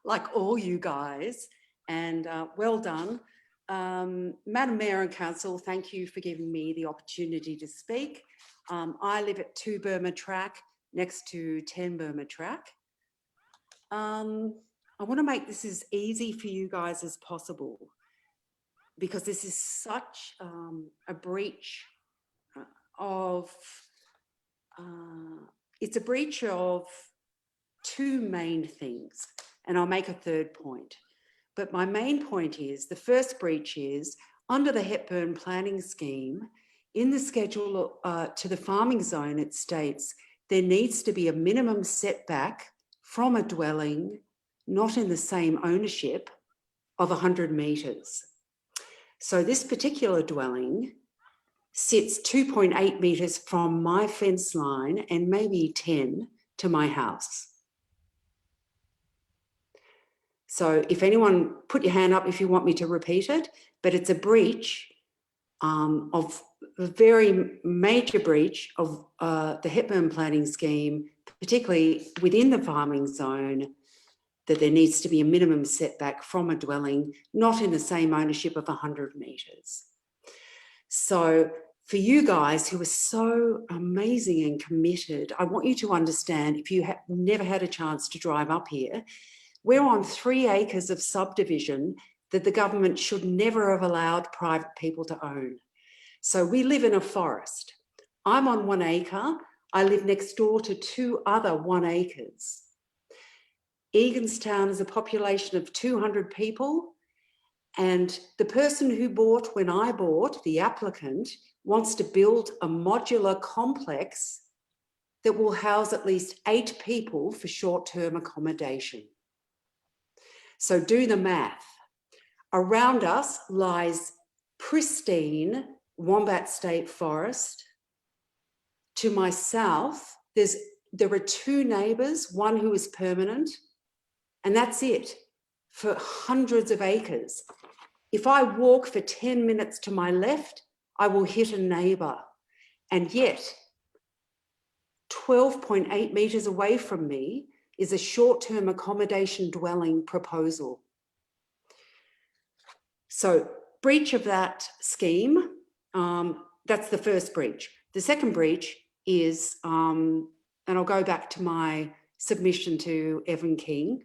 like all you guys, and well done. Madam Mayor and Council, thank you for giving me the opportunity to speak. I live at 2 Burma Track, next to 10 Burma Track. I want to make this as easy for you guys as possible, because this is such a breach of, it's a breach of two main things, and I'll make a third point. But my main point is, the first breach is, under the Hepburn Planning Scheme, in the schedule to the farming zone, it states there needs to be a minimum setback from a dwelling not in the same ownership of 100 metres. So this particular dwelling sits 2.8 metres from my fence line and maybe 10 to my house. So if anyone, put your hand up if you want me to repeat it, but it's a breach of a very major breach of the Hepburn Planning Scheme, particularly within the farming zone, that there needs to be a minimum setback from a dwelling not in the same ownership of 100 metres. So for you guys who are so amazing and committed, I want you to understand, if you have never had a chance to drive up here, we're on 3 acres of subdivision that the government should never have allowed private people to own. So we live in a forest. I'm on 1 acre. I live next door to 2 other 1 acres. Eganstown is a population of 200 people, and the person who bought when I bought, the applicant, wants to build a modular complex that will house at least 8 people for short-term accommodation. So do the math. Around us lies pristine Wombat State Forest. To my south, there are 2 neighbours, one who is permanent, and that's it, for hundreds of acres. If I walk for 10 minutes to my left, I will hit a neighbour. And yet, 12.8 metres away from me is a short-term accommodation dwelling proposal. So breach of that scheme, that's the first breach. The second breach is, and I'll go back to my submission to Evan King,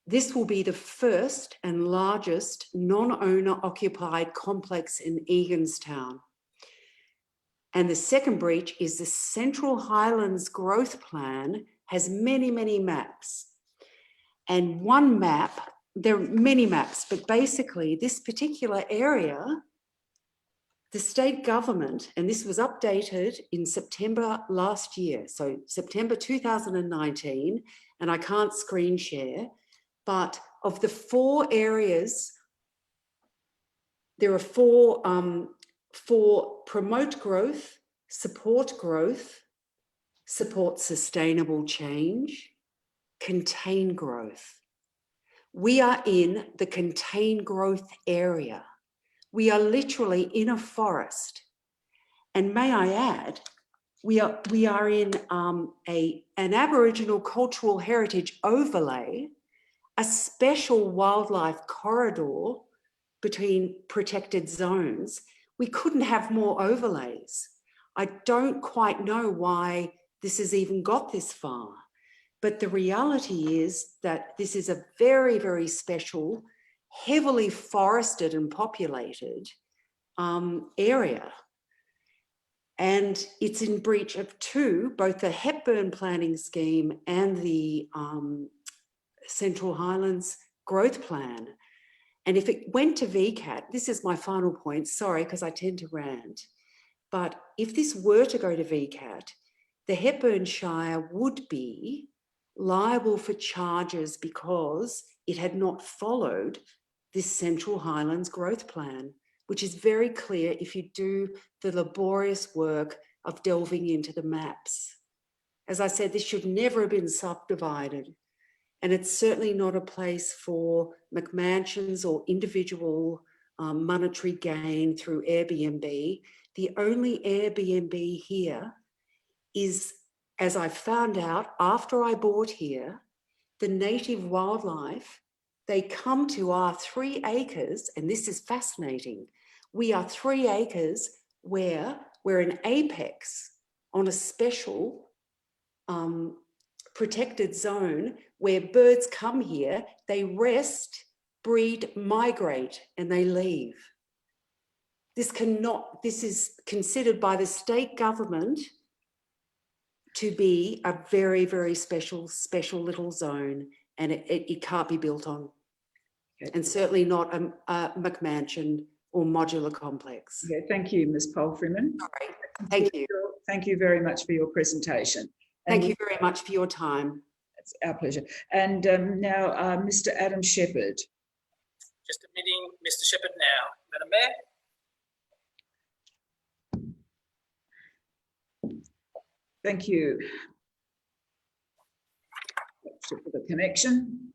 this will be the first and largest non-owner occupied complex in Eganstown. And the second breach is the Central Highlands Growth Plan has many, many maps. And one map, there are many maps, but basically this particular area, the state government, and this was updated in September last year, so September 2019, and I can't screen share, but of the 4 areas, there are 4 for promote growth, support sustainable change, contain growth. We are in the contain growth area. We are literally in a forest. And may I add, we are in an Aboriginal cultural heritage overlay, a special wildlife corridor between protected zones. We couldn't have more overlays. I don't quite know why this has even got this far, but the reality is that this is a very, very special, heavily forested and populated area. And it's in breach of 2, both the Hepburn Planning Scheme and the Central Highlands Growth Plan. And if it went to VCAT, this is my final point, sorry, because I tend to rant, but if this were to go to VCAT, the Hepburn Shire would be liable for charges because it had not followed this Central Highlands Growth Plan, which is very clear if you do the laborious work of delving into the maps. As I said, this should never have been subdivided. And it's certainly not a place for McMansions or individual monetary gain through Airbnb. The only Airbnb here is, as I found out after I bought here, the native wildlife, they come to our 3 acres, and this is fascinating. We are 3 acres where we're an apex on a special protected zone where birds come here, they rest, breed, migrate, and they leave. This is considered by the state government to be a very, very special little zone, and it can't be built on. Okay. And certainly not a McMansion or modular complex. Okay, thank you, Ms. Palfreyman. Sorry. Thank you. Thank you very much for your presentation. Thank you very much for your time. It's our pleasure. And now Mr. Adam Shepherd. Just admitting Mr. Shepherd now. Madam Mayor. Thank you for the connection.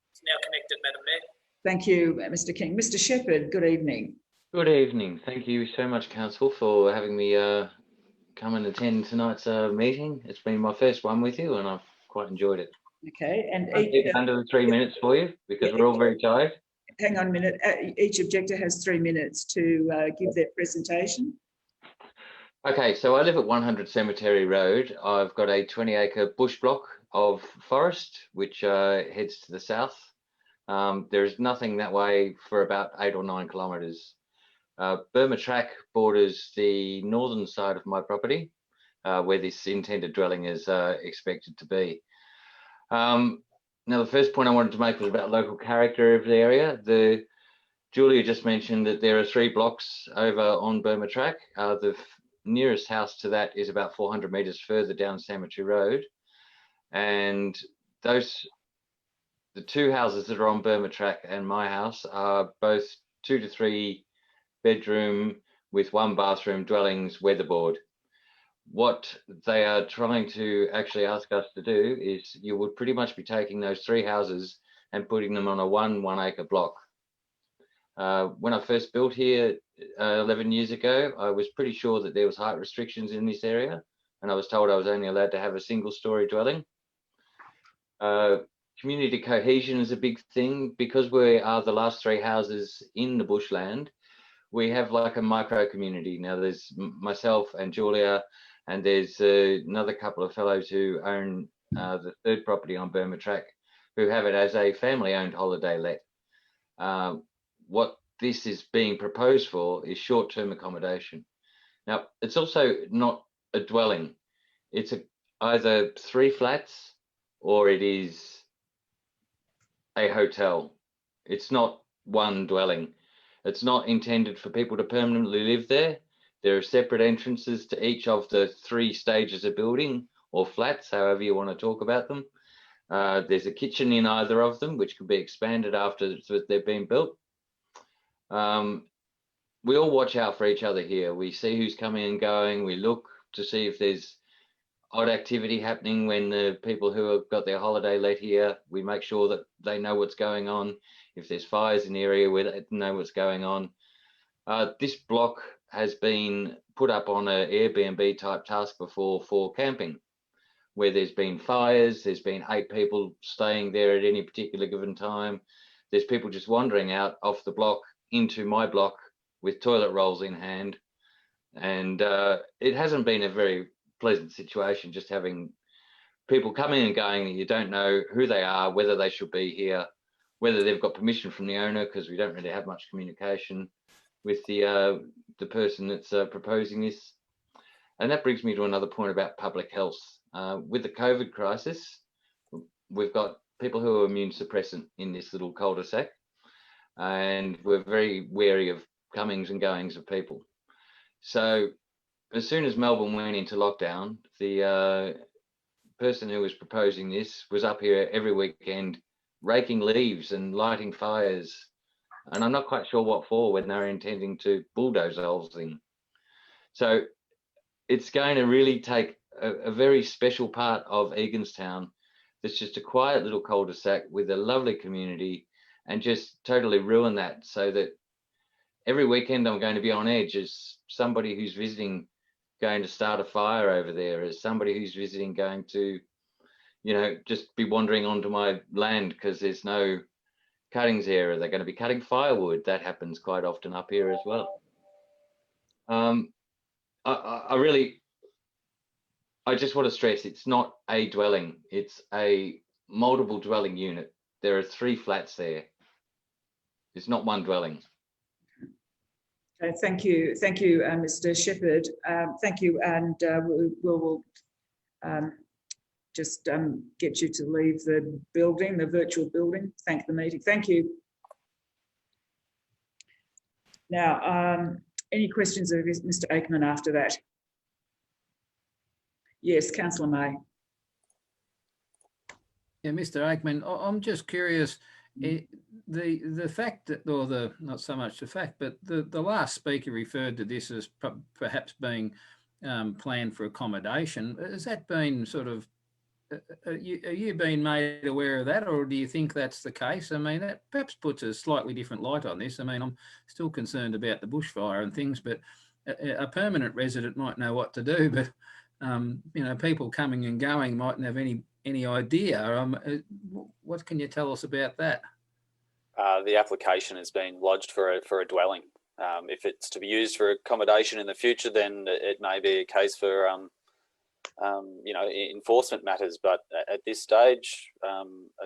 It's now connected, Madam Mayor. Thank you, Mr. King. Mr. Shepherd, good evening. Good evening. Thank you so much, Council, for having me come and attend tonight's meeting. It's been my first one with you, and I've quite enjoyed it. Okay, and I'll keep it under the 3 minutes for you because we're all very tired. Hang on a minute. Each objector has 3 minutes to give their presentation. Okay, so I live at 100 Cemetery Road. I've got a 20-acre bush block of forest which heads to the south. There's nothing that way for about 8 or 9 kilometres. Burma Track borders the northern side of my property, where this intended dwelling is expected to be. Now, the first point I wanted to make was about local character of the area. Julia just mentioned that there are 3 blocks over on Burma Track. The nearest house to that is about 400 metres further down Cemetery Road. And the 2 houses that are on Burma Track and my house are both 2 to 3 bedroom with 1 bathroom dwellings, weatherboard. What they are trying to actually ask us to do is you would pretty much be taking those 3 houses and putting them on a 1 acre block. When I first built here 11 years ago, I was pretty sure that there was height restrictions in this area, and I was told I was only allowed to have a single-story dwelling. Community cohesion is a big thing. Because we are the last 3 houses in the bushland, we have like a micro community. Now there's myself and Julia, and there's another couple of fellows who own the 3rd property on Burma Track, who have it as a family-owned holiday let. What this is being proposed for is short-term accommodation. Now, it's also not a dwelling. It's either 3 flats or it is a hotel. It's not one dwelling. It's not intended for people to permanently live there. There are separate entrances to each of the 3 stages of building, or flats, however you want to talk about them. There's a kitchen in either of them, which can be expanded after they've been built. We all watch out for each other here. We see who's coming and going. We look to see if there's odd activity happening when the people who have got their holiday let here, we make sure that they know what's going on. If there's fires in the area, we know what's going on. This block has been put up on an Airbnb type task before for camping, where there's been fires, there's been 8 people staying there at any particular given time. There's people just wandering out off the block into my block with toilet rolls in hand. And it hasn't been a very pleasant situation, just having people coming and going that you don't know who they are, whether they should be here, whether they've got permission from the owner, because we don't really have much communication with the person that's proposing this. And that brings me to another point about public health. With the COVID crisis, we've got people who are immune suppressant in this little cul-de-sac, and we're very wary of comings and goings of people. So as soon as Melbourne went into lockdown, the person who was proposing this was up here every weekend raking leaves and lighting fires. And I'm not quite sure what for, when they're intending to bulldoze the whole thing. So it's going to really take a very special part of Eganstown that's just a quiet little cul-de-sac with a lovely community, and just totally ruin that, so that every weekend I'm going to be on edge as somebody who's visiting going to start a fire over there, as somebody who's visiting going to, you know, just be wandering onto my land because there's no cuttings area. They're going to be cutting firewood. That happens quite often up here as well. I just want to stress, it's not a dwelling, it's a multiple dwelling unit. There are 3 flats there. It's not one dwelling. Okay, thank you, Mr. Shepherd. Thank you, and we'll just get you to leave the building, the virtual building. Thank the meeting. Thank you. Now, any questions of Mr. Aikman after that? Yes, Councillor May. Yeah, Mr. Aikman, I'm just curious, the fact that, or the, not so much the fact, but the last speaker referred to this as perhaps being planned for accommodation. Has that been sort of, are you being made aware of that, or do you think that's the case? I mean, that perhaps puts a slightly different light on this. I mean, I'm still concerned about the bushfire and things, but a permanent resident might know what to do, but you know, people coming and going mightn't have any idea. What can you tell us about that? The application has been lodged for a dwelling. If it's to be used for accommodation in the future, then it may be a case for you know, enforcement matters. But at this stage,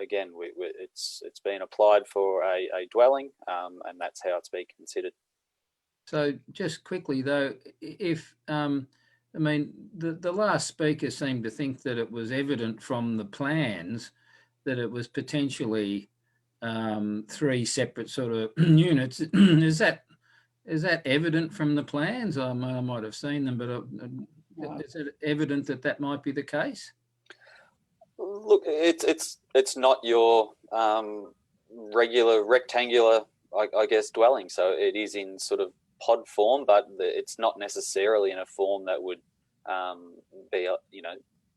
again, it's been applied for a dwelling, and that's how it's been considered. So just quickly though, if I mean, the last speaker seemed to think that it was evident from the plans that it was potentially 3 separate sort of units. Is that evident from the plans? I might have seen them, but is it evident that that might be the case? Look, it's not your regular rectangular, I guess, dwelling. So it is in sort of pod form, but it's not necessarily in a form that would be, you know,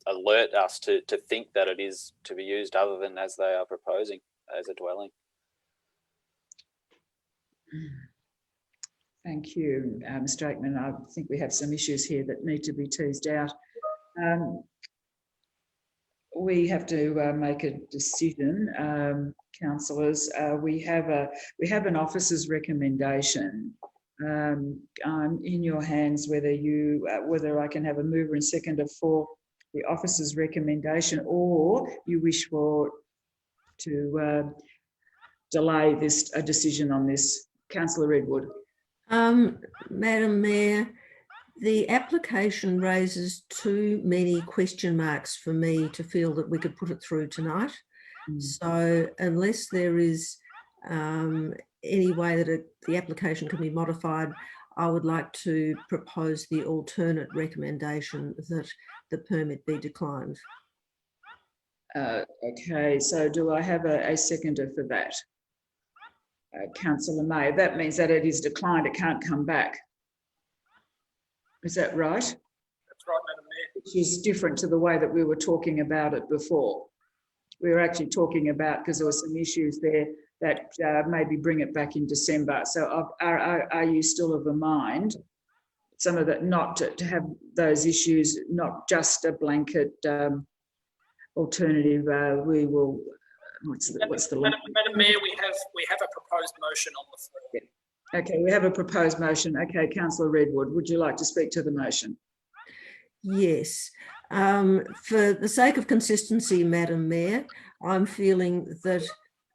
alert us to think that it is to be used other than as they are proposing as a dwelling. Thank you, Mr. Aikman. I think we have some issues here that need to be teased out. We have to make a decision, councillors. We have an officer's recommendation. I'm in your hands whether I can have a mover and seconder for the officer's recommendation, or you wish to delay a decision on this. Councillor Redwood. Madam Mayor, the application raises too many question marks for me to feel that we could put it through tonight. So unless there is any way that the application can be modified, I would like to propose the alternate recommendation that the permit be declined. Okay, so do I have a seconder for that? Councillor May. That means that it is declined, it can't come back. Is that right? That's right, Madam Mayor. Which is different to the way that we were talking about it before. We were actually talking about, because there were some issues there, that maybe bring it back in December. So are you still of a mind, some of that, not to have those issues, not just a blanket alternative? We will. What's the Madam Mayor, we have a proposed motion on the floor. Yeah. Okay, we have a proposed motion. Okay, Councillor Redwood, would you like to speak to the motion? Yes. For the sake of consistency, Madam Mayor, I'm feeling that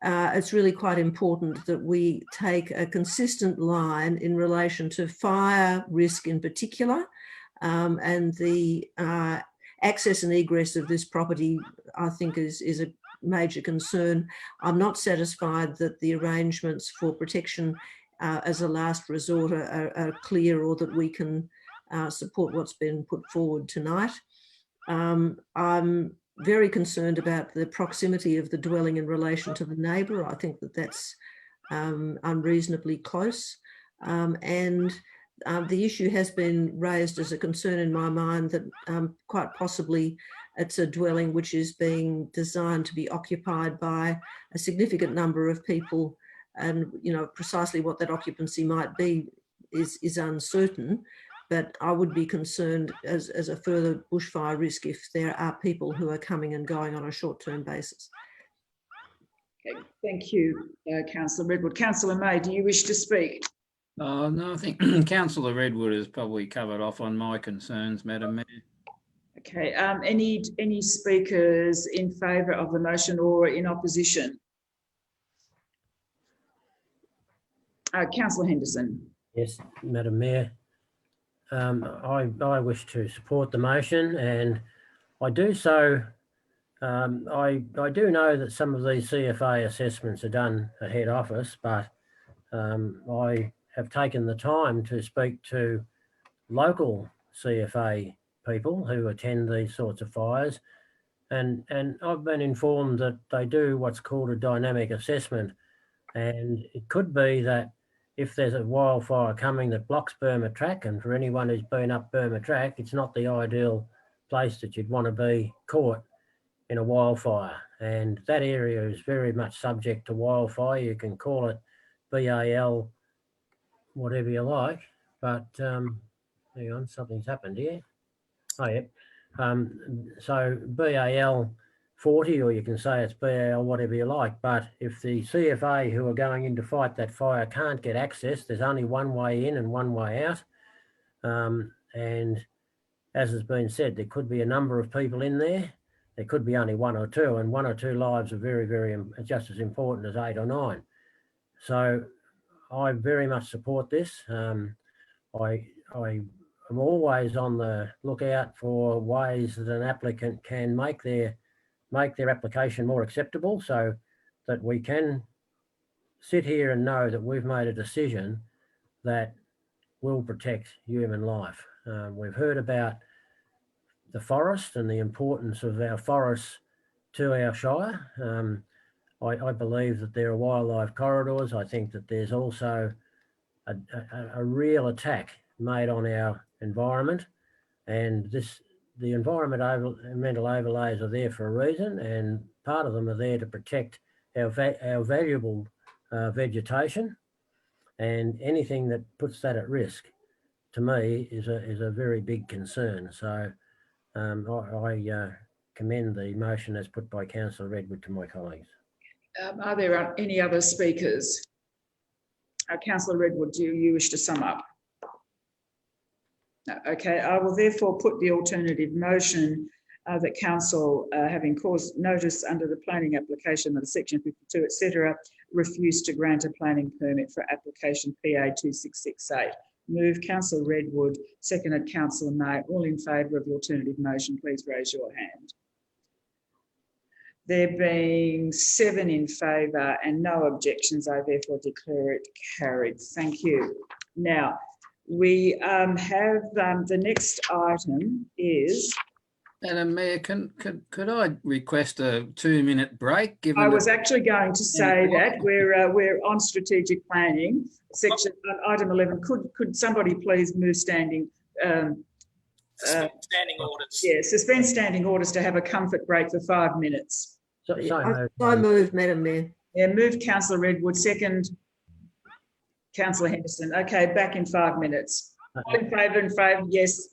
it's really quite important that we take a consistent line in relation to fire risk in particular, and the access and egress of this property, I think, is a major concern. I'm not satisfied that the arrangements for protection as a last resort are clear, or that we can support what's been put forward tonight. I'm very concerned about the proximity of the dwelling in relation to the neighbour. I think that that's unreasonably close. And the issue has been raised as a concern in my mind that quite possibly it's a dwelling which is being designed to be occupied by a significant number of people, and precisely what that occupancy might be is uncertain. But I would be concerned as a further bushfire risk if there are people who are coming and going on a short-term basis. Okay, thank you, Councillor Redwood. Councillor May, do you wish to speak? Oh, no, I think Councillor Redwood has probably covered off on my concerns, Madam Mayor. Okay, any speakers in favour of the motion or in opposition? Councillor Henderson. Yes, Madam Mayor. I wish to support the motion, and I do so. I do know that some of these CFA assessments are done at head office, but I have taken the time to speak to local CFA people who attend these sorts of fires, and I've been informed that they do what's called a dynamic assessment, and it could be that if there's a wildfire coming that blocks Burma Track, and for anyone who's been up Burma Track, it's not the ideal place that you'd want to be caught in a wildfire. And that area is very much subject to wildfire. You can call it BAL, whatever you like, but hang on, something's happened here. Oh, yeah. So BAL 40, or you can say it's BAL, whatever you like. But if the CFA who are going in to fight that fire can't get access, there's only one way in and one way out. And as has been said, there could be a number of people in there. There could be only one or two, and one or two lives are very, very just as important as 8 or 9. So I very much support this. I'm always on the lookout for ways that an applicant can make their application more acceptable, so that we can sit here and know that we've made a decision that will protect human life. We've heard about the forest and the importance of our forests to our shire. I believe that there are wildlife corridors. I think that there's also a real attack made on our environment, and the environmental overlays are there for a reason, and part of them are there to protect our valuable vegetation, and anything that puts that at risk, to me, is a very big concern. So I commend the motion as put by Councillor Redwood to my colleagues. Are there any other speakers? Councillor Redwood, do you wish to sum up? No. Okay, I will therefore put the alternative motion that Council, having caused notice under the planning application of Section 52, etc., refused to grant a planning permit for application PA 2668. Move Councillor Redwood, seconded Councillor May. All in favour of the alternative motion, please raise your hand. There being 7 in favour and no objections, I therefore declare it carried. Thank you. Now, we have the next item is... Madam Mayor, could I request a 2-minute break? Given I was actually going to say that we're on strategic planning, section item 11. Could somebody please move standing? Suspend standing orders. Yeah, suspend standing orders to have a comfort break for 5 minutes. I move, Madam Mayor. Yeah, move Councillor Redwood, second Councillor Henderson. Okay, back in 5 minutes. All in favour, yes.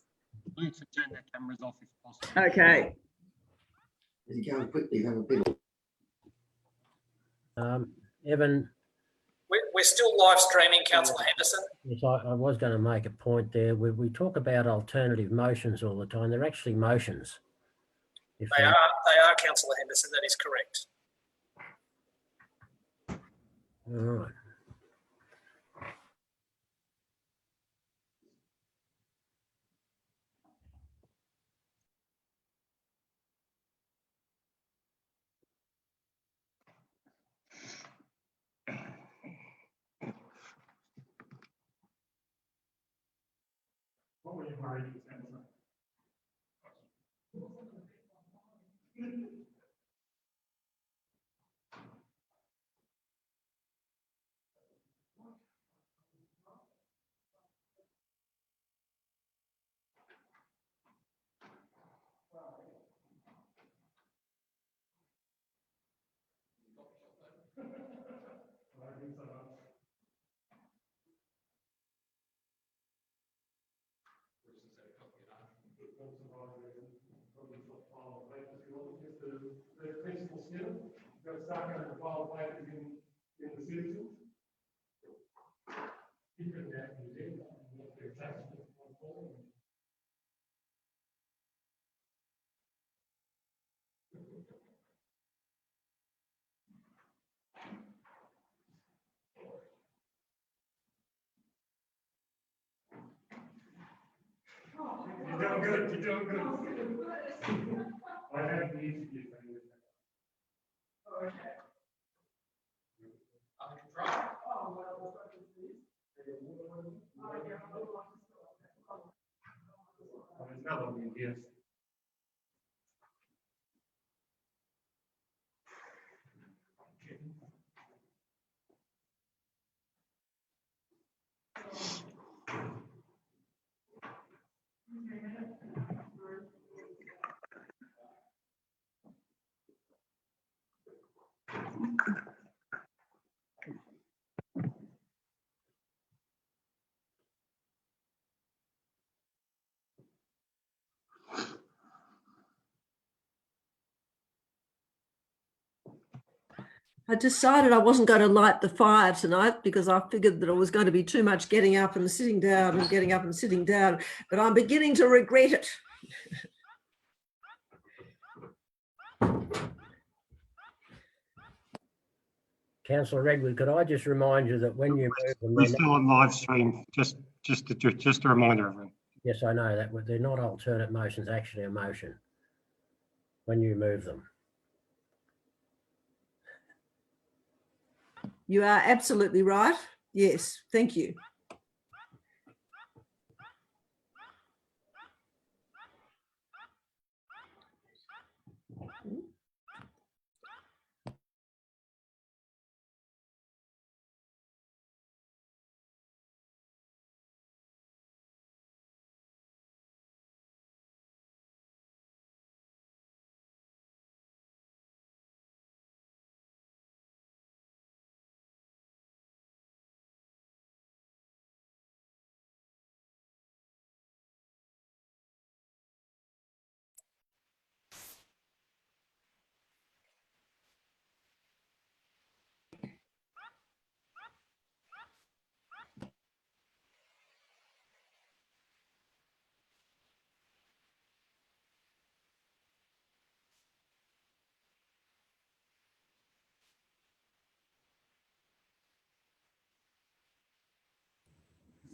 Please turn their cameras off if possible. Okay. Is he going quickly? Have a bit. Evan. We're still live streaming, Councillor Henderson. Yes, I was going to make a point there. We talk about alternative motions all the time. They're actually motions. They are, Councillor Henderson, that is correct. All right. What were you worried about? You're doing good. You're doing good. I have the interview. There's another one in here. I decided I wasn't going to light the fire tonight because I figured that it was going to be too much getting up and sitting down and getting up and sitting down, but I'm beginning to regret it. Councillor Redwood, could I just remind you that when you move them, We're they're still on live stream. Just a reminder, everyone. yes, I know that, but they're not alternate motions, actually a motion when you move them. You are absolutely right. Yes, thank you.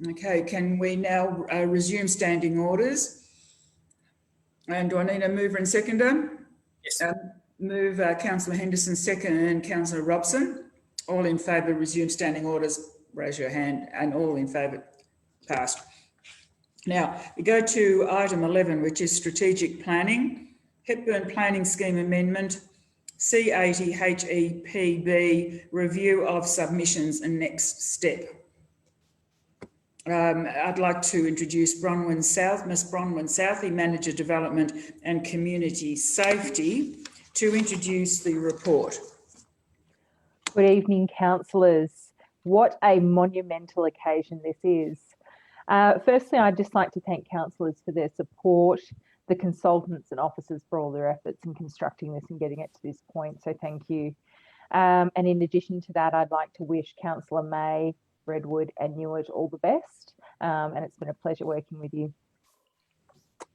Okay, can we now resume standing orders? And do I need a mover and seconder? Yes. Move Councillor Henderson, second, and Councillor Robson. All in favour, resume standing orders, raise your hand, and all in favour, passed. Now, we go to item 11, which is strategic planning, Hepburn Planning Scheme Amendment, C80 HEPB, review of submissions and next step. I'd like to introduce Bronwyn South, Miss Bronwyn Southey, Manager Development and Community Safety, to introduce the report. Good evening, councillors. What a monumental occasion this is. Firstly, I'd just like to thank councillors for their support, the consultants and officers for all their efforts in constructing this and getting it to this point, so thank you. And in addition to that, I'd like to wish Councillor May, Redwood and Ewart all the best, and it's been a pleasure working with you.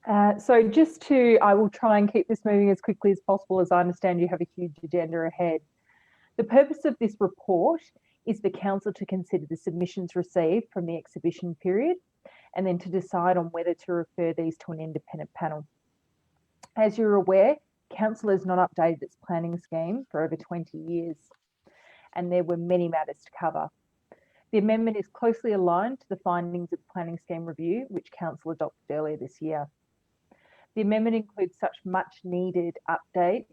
I will try and keep this moving as quickly as possible, as I understand you have a huge agenda ahead. The purpose of this report is for council to consider the submissions received from the exhibition period and then to decide on whether to refer these to an independent panel. As you're aware, council has not updated its planning scheme for over 20 years, and there were many matters to cover. The amendment is closely aligned to the findings of the Planning Scheme Review, which Council adopted earlier this year. The amendment includes such much needed updates,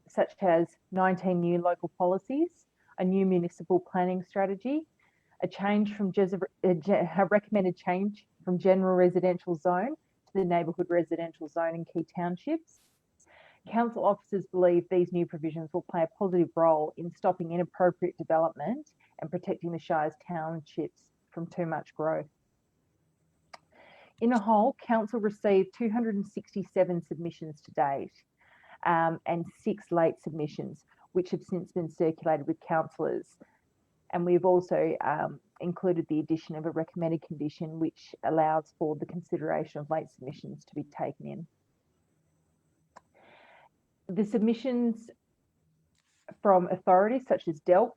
such as 19 new local policies, a new municipal planning strategy, a recommended change from general residential zone to the neighbourhood residential zone in key townships. Council officers believe these new provisions will play a positive role in stopping inappropriate development and protecting the Shire's townships from too much growth. In a whole, Council received 267 submissions to date and 6 late submissions, which have since been circulated with councillors. And we've also included the addition of a recommended condition which allows for the consideration of late submissions to be taken in. The submissions from authorities such as DELP,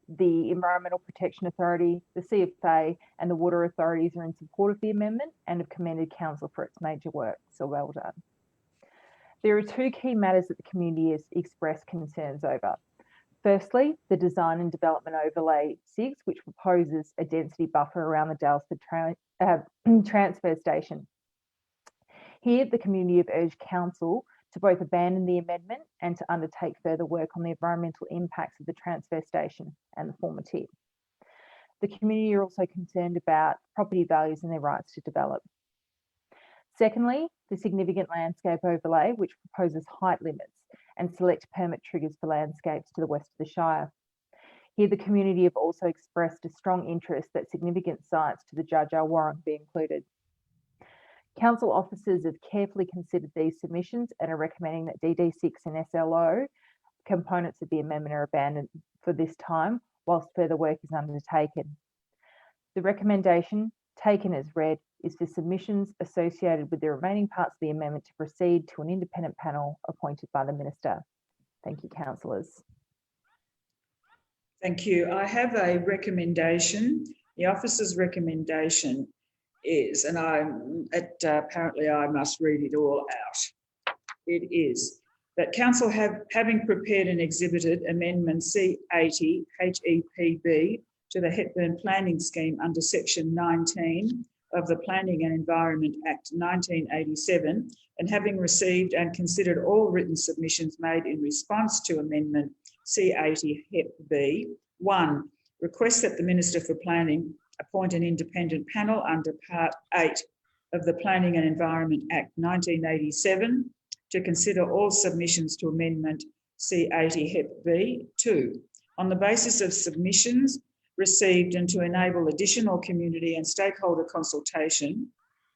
the Environmental Protection Authority, the CFA and the Water Authorities are in support of the amendment and have commended Council for its major work, so well done. There are two key matters that the community has expressed concerns over. Firstly, the Design and Development Overlay 6, which proposes a density buffer around the Daylesford transfer station. Here, the community have urged Council to both abandon the amendment and to undertake further work on the environmental impacts of the transfer station and the former tip. The community are also concerned about property values and their rights to develop. Secondly, the significant landscape overlay, which proposes height limits and select permit triggers for landscapes to the west of the Shire. Here, the community have also expressed a strong interest that significant sites to the Dja Dja Wurrung be included. Council officers have carefully considered these submissions and are recommending that DD6 and SLO components of the amendment are abandoned for this time, whilst further work is undertaken. The recommendation, taken as read, is for submissions associated with the remaining parts of the amendment to proceed to an independent panel appointed by the Minister. Thank you, councillors. Thank you. I have a recommendation. The officer's recommendation is, and apparently I must read it all out. It is that Council having prepared and exhibited Amendment C80 HEPB to the Hepburn Planning Scheme under Section 19 of the Planning and Environment Act 1987, and having received and considered all written submissions made in response to Amendment C80 HEPB, 1. Request that the Minister for Planning appoint an independent panel under Part 8 of the Planning and Environment Act 1987 to consider all submissions to Amendment C80 HEPB. 2. On the basis of submissions received and to enable additional community and stakeholder consultation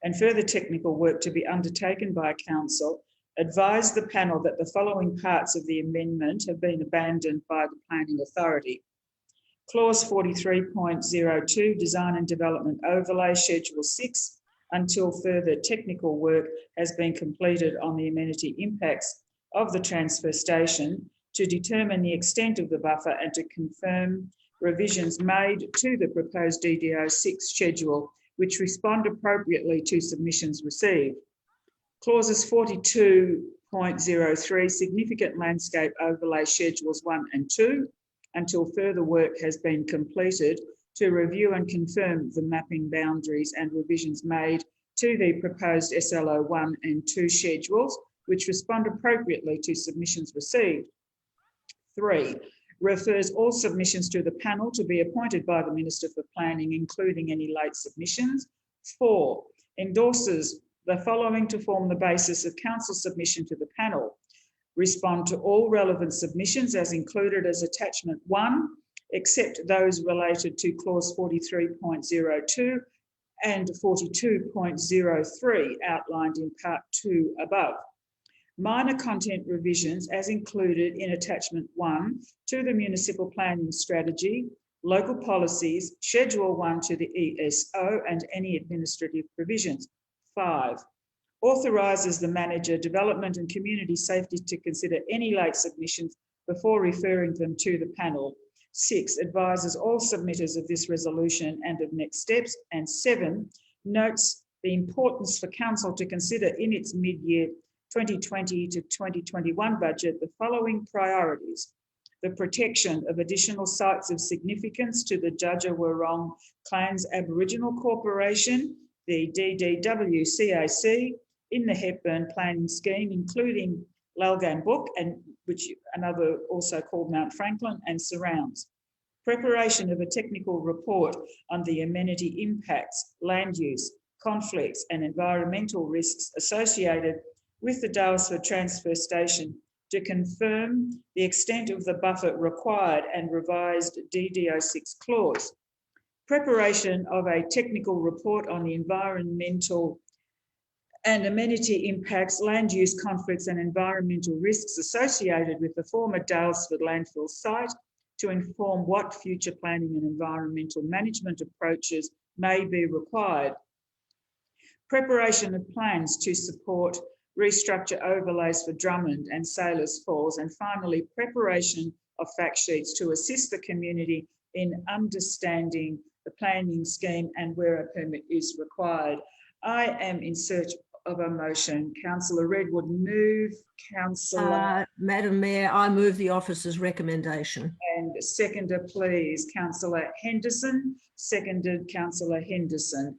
and further technical work to be undertaken by Council, advise the panel that the following parts of the amendment have been abandoned by the Planning Authority. Clause 43.02, Design and Development Overlay, Schedule 6, until further technical work has been completed on the amenity impacts of the transfer station to determine the extent of the buffer and to confirm revisions made to the proposed DD06 schedule, which respond appropriately to submissions received. Clauses 42.03, Significant Landscape Overlay Schedules 1 and 2, until further work has been completed to review and confirm the mapping boundaries and revisions made to the proposed SLO 1 and 2 schedules, which respond appropriately to submissions received. 3. Refers all submissions to the panel to be appointed by the Minister for Planning, including any late submissions. 4. Endorses the following to form the basis of Council submission to the panel. Respond to all relevant submissions as included as attachment 1, except those related to clause 43.02 and 42.03 outlined in part 2 above. Minor content revisions as included in attachment 1 to the municipal planning strategy, local policies, schedule 1 to the ESO and any administrative provisions. 5. Authorises the manager, development and community safety to consider any late submissions before referring them to the panel. 6. Advises all submitters of this resolution and of next steps. And 7. Notes the importance for Council to consider in its mid-year 2020 to 2021 budget the following priorities: the protection of additional sites of significance to the Dja Dja Wurrung Clans Aboriginal Corporation, the DDWCAC, in the Hepburn Planning Scheme, including Lalgambuk, and which another also called Mount Franklin, and surrounds. Preparation of a technical report on the amenity impacts, land use, conflicts and environmental risks associated with the Daylesford transfer station to confirm the extent of the buffer required and revised DD06 clause. Preparation of a technical report on the environmental and amenity impacts, land use conflicts and environmental risks associated with the former Dalesford landfill site to inform what future planning and environmental management approaches may be required. Preparation of plans to support restructure overlays for Drummond and Sailors Falls, and finally, preparation of fact sheets to assist the community in understanding the planning scheme and where a permit is required. I am in search of a motion. Councillor Redwood move, Councillor... Madam Mayor, I move the officer's recommendation. And seconder, please, Councillor Henderson. Seconded, Councillor Henderson.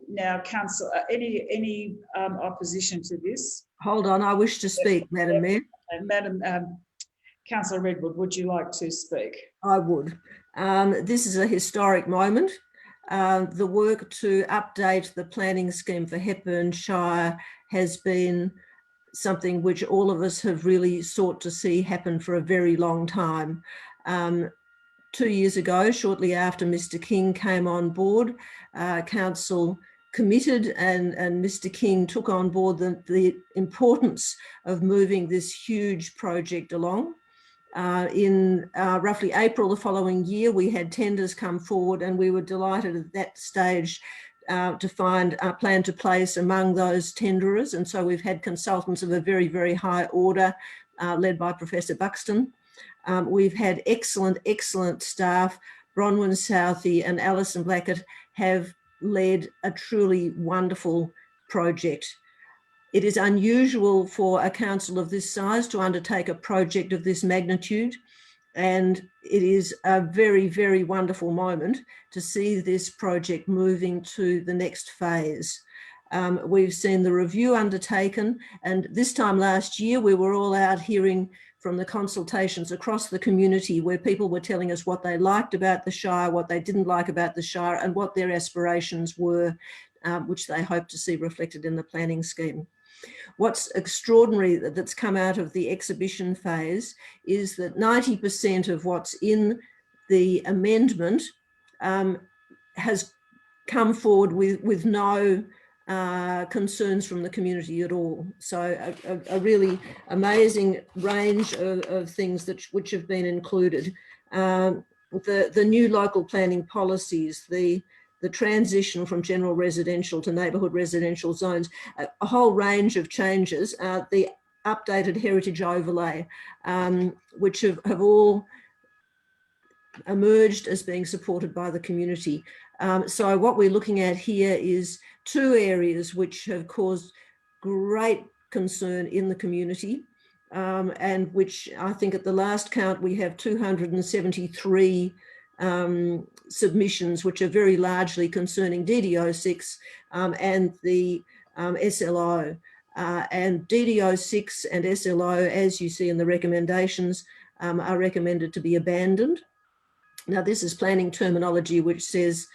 Now, Councillor, any opposition to this? Hold on, I wish to speak, Madam Mayor. Madam Councillor Redwood, would you like to speak? I would. This is a historic moment. The work to update the planning scheme for Hepburn Shire has been something which all of us have really sought to see happen for a very long time. 2 years ago, shortly after Mr. King came on board, Council committed and Mr. King took on board the importance of moving this huge project along. In roughly April the following year, we had tenders come forward, and we were delighted at that stage to find a plan to place among those tenderers. And so we've had consultants of a very, very high order led by Professor Buxton. We've had excellent staff. Bronwyn Southey and Alison Blackett have led a truly wonderful project. It is unusual for a council of this size to undertake a project of this magnitude, and it is a very, very wonderful moment to see this project moving to the next phase. We've seen the review undertaken, and this time last year we were all out hearing from the consultations across the community where people were telling us what they liked about the Shire, what they didn't like about the Shire, and what their aspirations were, which they hope to see reflected in the planning scheme. What's extraordinary that's come out of the exhibition phase is that 90% of what's in the amendment has come forward with no concerns from the community at all. So a really amazing range of things which have been included. The new local planning policies, the transition from general residential to neighbourhood residential zones, a whole range of changes, the updated heritage overlay, which have all emerged as being supported by the community. So what we're looking at here is two areas which have caused great concern in the community, and which I think at the last count we have 273 submissions, which are very largely concerning DD06 and the SLO. And DD06 and SLO, as you see in the recommendations, are recommended to be abandoned. Now, this is planning terminology which says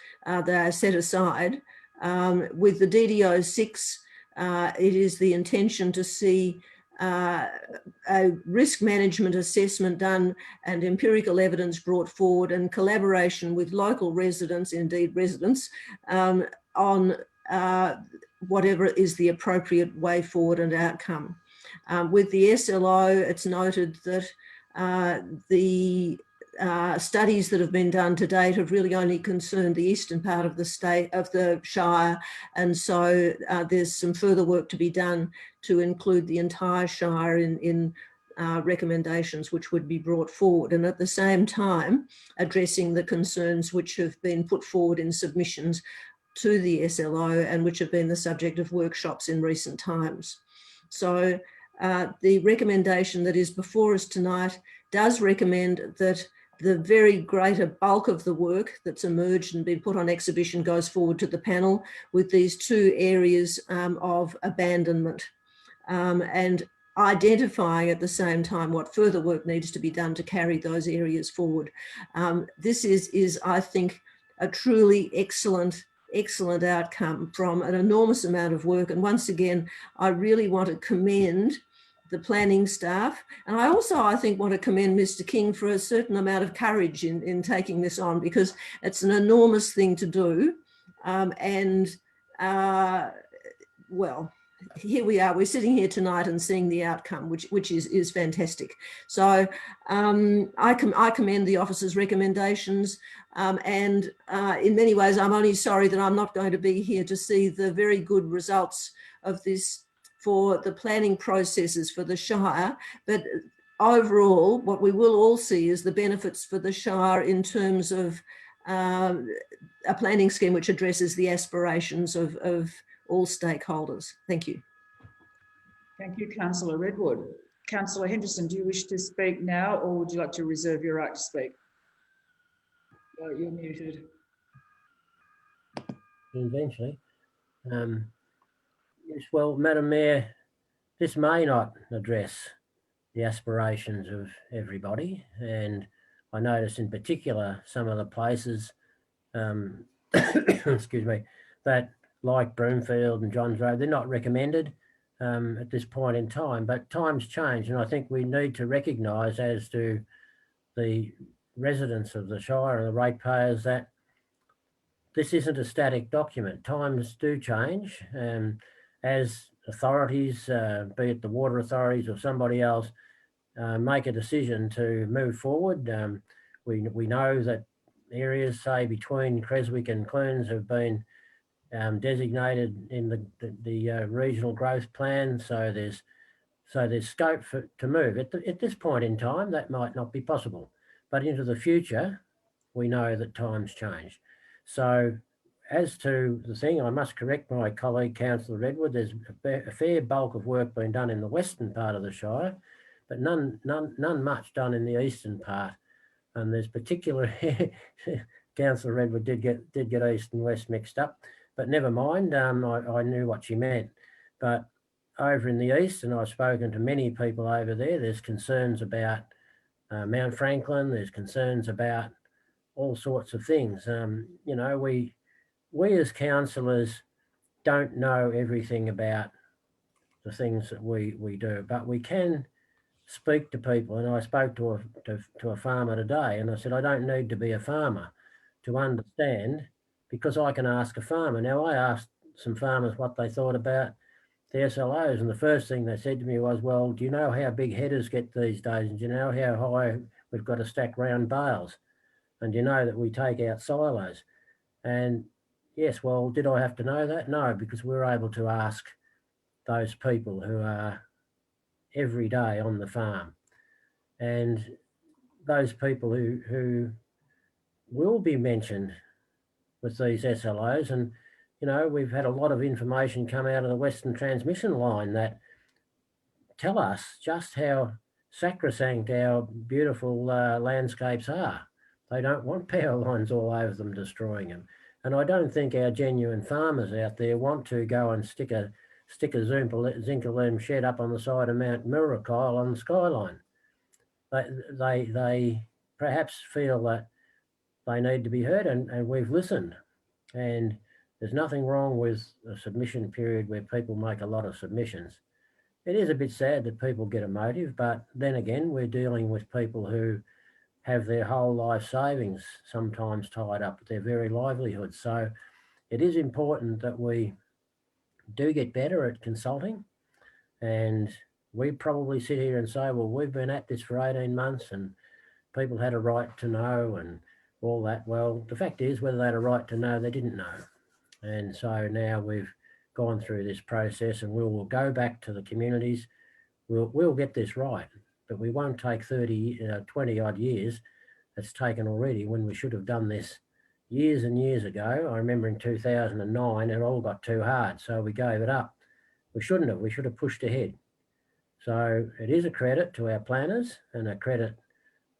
they are set aside. With the DD06, it is the intention to see a risk management assessment done and empirical evidence brought forward and collaboration with local residents, indeed residents, on whatever is the appropriate way forward and outcome. With the SLO, it's noted that the studies that have been done to date have really only concerned the eastern part of the state, of the Shire, and so there's some further work to be done to include the entire Shire in recommendations which would be brought forward, and at the same time addressing the concerns which have been put forward in submissions to the SLO and which have been the subject of workshops in recent times. So the recommendation that is before us tonight does recommend that the very greater bulk of the work that's emerged and been put on exhibition goes forward to the panel with these two areas of abandonment, and identifying at the same time what further work needs to be done to carry those areas forward. This is, I think, a truly excellent outcome from an enormous amount of work. And once again, I really want to commend the planning staff. And I also, I think, want to commend Mr. King for a certain amount of courage in taking this on, because it's an enormous thing to do. well, here we are, we're sitting here tonight and seeing the outcome, which is fantastic. So I commend the officer's recommendations, and in many ways I'm only sorry that I'm not going to be here to see the very good results of this for the planning processes for the Shire. But overall, what we will all see is the benefits for the Shire in terms of a planning scheme which addresses the aspirations of all stakeholders. Thank you. Thank you, Councillor Redwood. Councillor Henderson, do you wish to speak now, or would you like to reserve your right to speak? You're muted. Eventually. Yes, well, Madam Mayor, this may not address the aspirations of everybody, and I notice in particular some of the places, excuse me, that like Broomfield and Johns Road, they're not recommended at this point in time, but times change, and I think we need to recognise, as do the residents of the Shire and the ratepayers, that this isn't a static document. Times do change, and as authorities, be it the water authorities or somebody else, make a decision to move forward. We know that areas, say, between Creswick and Clunes have been designated in the regional growth plan, so there's scope to move. At this point in time, that might not be possible, but into the future, we know that times change. So as to the thing, I must correct my colleague, Councillor Redwood. There's a fair bulk of work being done in the western part of the Shire, but none much done in the eastern part. And there's particular, Councillor Redwood did get east and west mixed up, but never mind. I knew what she meant. But over in the east, and I've spoken to many people over there, there's concerns about Mount Franklin. There's concerns about all sorts of things. You know, we as councillors don't know everything about the things that we do, but we can speak to people. And I spoke to a farmer today, and I said, I don't need to be a farmer to understand, because I can ask a farmer. Now, I asked some farmers what they thought about the SLOs, and the first thing they said to me was, well, do you know how big headers get these days? And do you know how high we've got to stack round bales? And do you know that we take out silos? And yes, well, did I have to know that? No, because we're able to ask those people who are every day on the farm, and those people who will be mentioned with these SLOs. And, you know, we've had a lot of information come out of the Western Transmission Line that tell us just how sacrosanct our beautiful landscapes are. They don't want power lines all over them, destroying them. And I don't think our genuine farmers out there want to go and stick a zinc-aluminum shed up on the side of Mount Miracle on the skyline. They perhaps feel that they need to be heard, and we've listened. And there's nothing wrong with a submission period where people make a lot of submissions. It is a bit sad that people get emotive, but then again, we're dealing with people who have their whole life savings sometimes tied up with their very livelihood. So it is important that we do get better at consulting. And we probably sit here and say, well, we've been at this for 18 months and people had a right to know and all that. Well, the fact is, whether they had a right to know, they didn't know. And so now we've gone through this process, and we'll go back to the communities. We'll get this right, but we won't take 20 odd years it's taken already, when we should have done this years and years ago. I remember in 2009, it all got too hard, so we gave it up. We shouldn't have. We should have pushed ahead. So it is a credit to our planners and a credit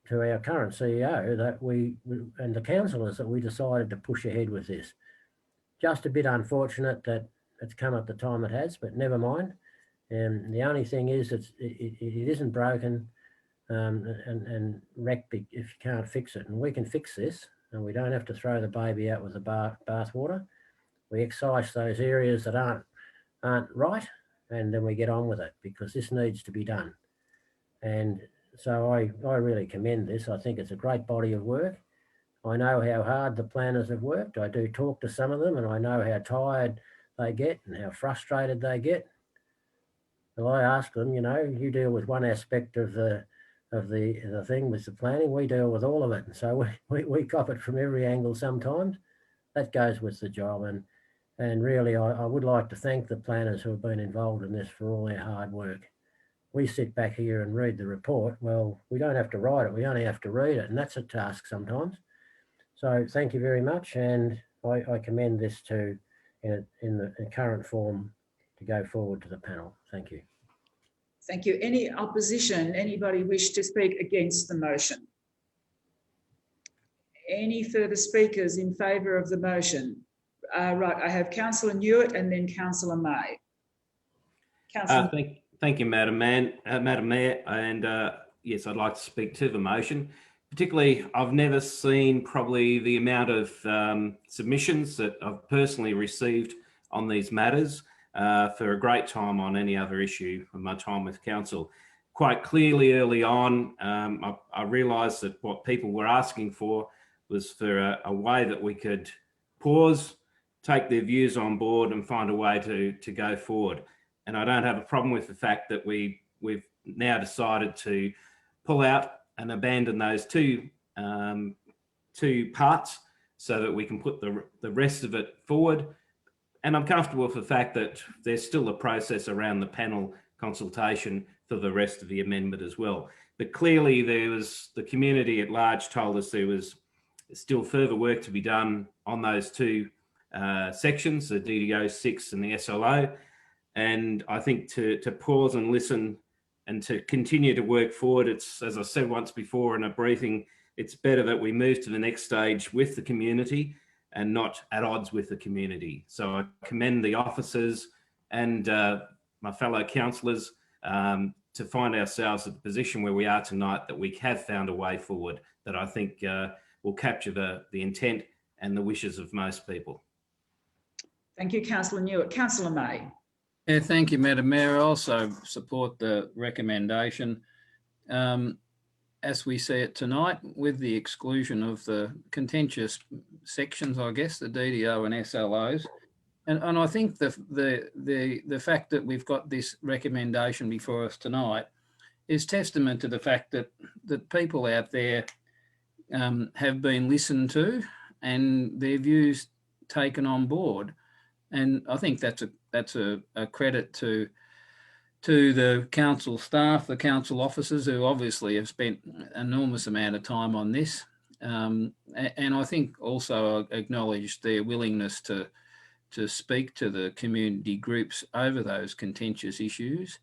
to our current CEO that we and the councillors that we decided to push ahead with this. Just a bit unfortunate that it's come at the time it has, but never mind. And the only thing is it isn't broken and wrecked if you can't fix it. And we can fix this, and we don't have to throw the baby out with the bathwater. We excise those areas that aren't right, and then we get on with it, because this needs to be done. And so I really commend this. I think it's a great body of work. I know how hard the planners have worked. I do talk to some of them, and I know how tired they get and how frustrated they get. So I ask them, you know, you deal with one aspect of the thing with the planning, we deal with all of it. And so we cop it from every angle sometimes. That goes with the job. And really, I would like to thank the planners who have been involved in this for all their hard work. We sit back here and read the report. Well, we don't have to write it, we only have to read it, and that's a task sometimes. So thank you very much, and I commend this to, in the current form, to go forward to the panel. Thank you. Thank you. Any opposition? Anybody wish to speak against the motion? Any further speakers in favour of the motion? Right, I have Councillor Newitt and then Councillor May. Councillor. Thank you, Madam Mayor. And yes, I'd like to speak to the motion. Particularly, I've never seen probably the amount of submissions that I've personally received on these matters for a great time on any other issue of my time with council. Quite clearly early on, I realised that what people were asking for was for a way that we could pause, take their views on board and find a way to go forward. And I don't have a problem with the fact that we've now decided to pull out and abandon those two parts so that we can put the rest of it forward. And I'm comfortable with the fact that there's still a process around the panel consultation for the rest of the amendment as well. But clearly the community at large told us there was still further work to be done on those two sections, the DDO 6 and the SLO. And I think to pause and listen and to continue to work forward, it's, as I said once before in a briefing, it's better that we move to the next stage with the community and not at odds with the community. So I commend the officers and my fellow councillors to find ourselves at the position where we are tonight, that we have found a way forward that I think will capture the intent and the wishes of most people. Thank you, Councillor Newitt. Councillor May. Yeah, thank you, Madam Mayor. I also support the recommendation as we see it tonight, with the exclusion of the contentious sections, I guess, the DDO and SLOs. And I think the fact that we've got this recommendation before us tonight is testament to the fact that people out there have been listened to and their views taken on board. And I think that's a credit to the council staff, the council officers, who obviously have spent an enormous amount of time on this. And I think also acknowledge their willingness to speak to the community groups over those contentious issues.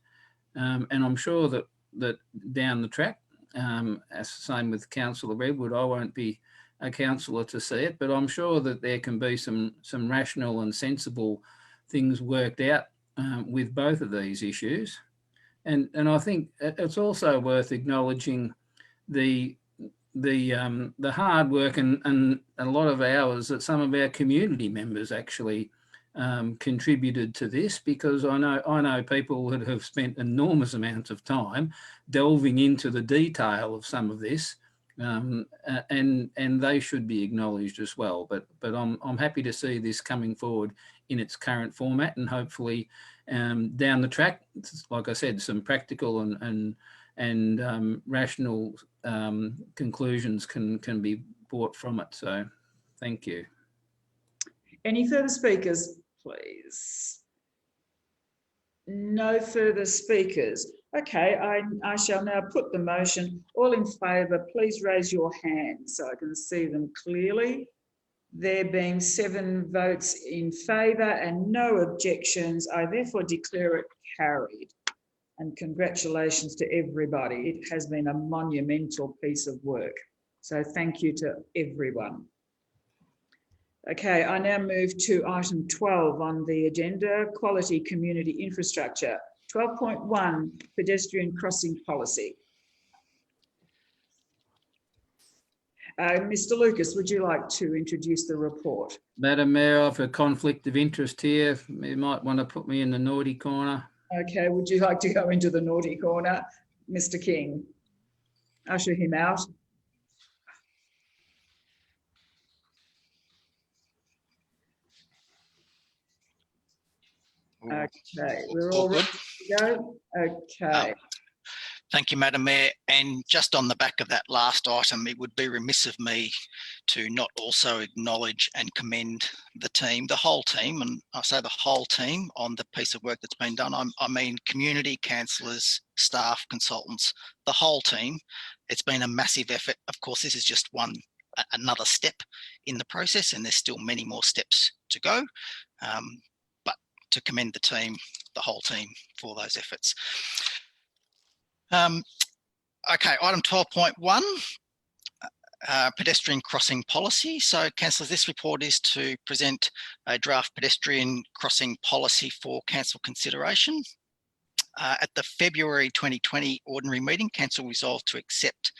And I'm sure that down the track, as same with Councillor Redwood, I won't be a councillor to see it, but I'm sure that there can be some rational and sensible things worked out with both of these issues. And I think it's also worth acknowledging the hard work and a lot of hours that some of our community members actually contributed to this, because I know people that have spent enormous amounts of time delving into the detail of some of this, and they should be acknowledged as well. But I'm happy to see this coming forward in its current format, and hopefully down the track, like I said, some practical and rational conclusions can be brought from it. So thank you. Any further speakers, please? No further speakers. Okay, I shall now put the motion. All in favour, please raise your hand so I can see them clearly. There being 7 votes in favour and no objections, I therefore declare it carried. And congratulations to everybody. It has been a monumental piece of work. So thank you to everyone. Okay, I now move to item 12 on the agenda, quality community infrastructure. 12.1, pedestrian crossing policy. Mr. Lucas, would you like to introduce the report? Madam Mayor, I have a conflict of interest here. You might want to put me in the naughty corner. Okay, would you like to go into the naughty corner? Mr. King, usher him out. Okay, we're all ready to go. Okay. Thank you, Madam Mayor. And just on the back of that last item, it would be remiss of me to not also acknowledge and commend the team, the whole team, and I say the whole team, on the piece of work that's been done. I mean, community, councillors, staff, consultants, the whole team. It's been a massive effort. Of course, this is just another step in the process, and there's still many more steps to go. But to commend the team, the whole team, for those efforts. Okay, item 12.1, pedestrian crossing policy. So, councillors, this report is to present a draft pedestrian crossing policy for council consideration. At the February 2020 ordinary meeting, council resolved to accept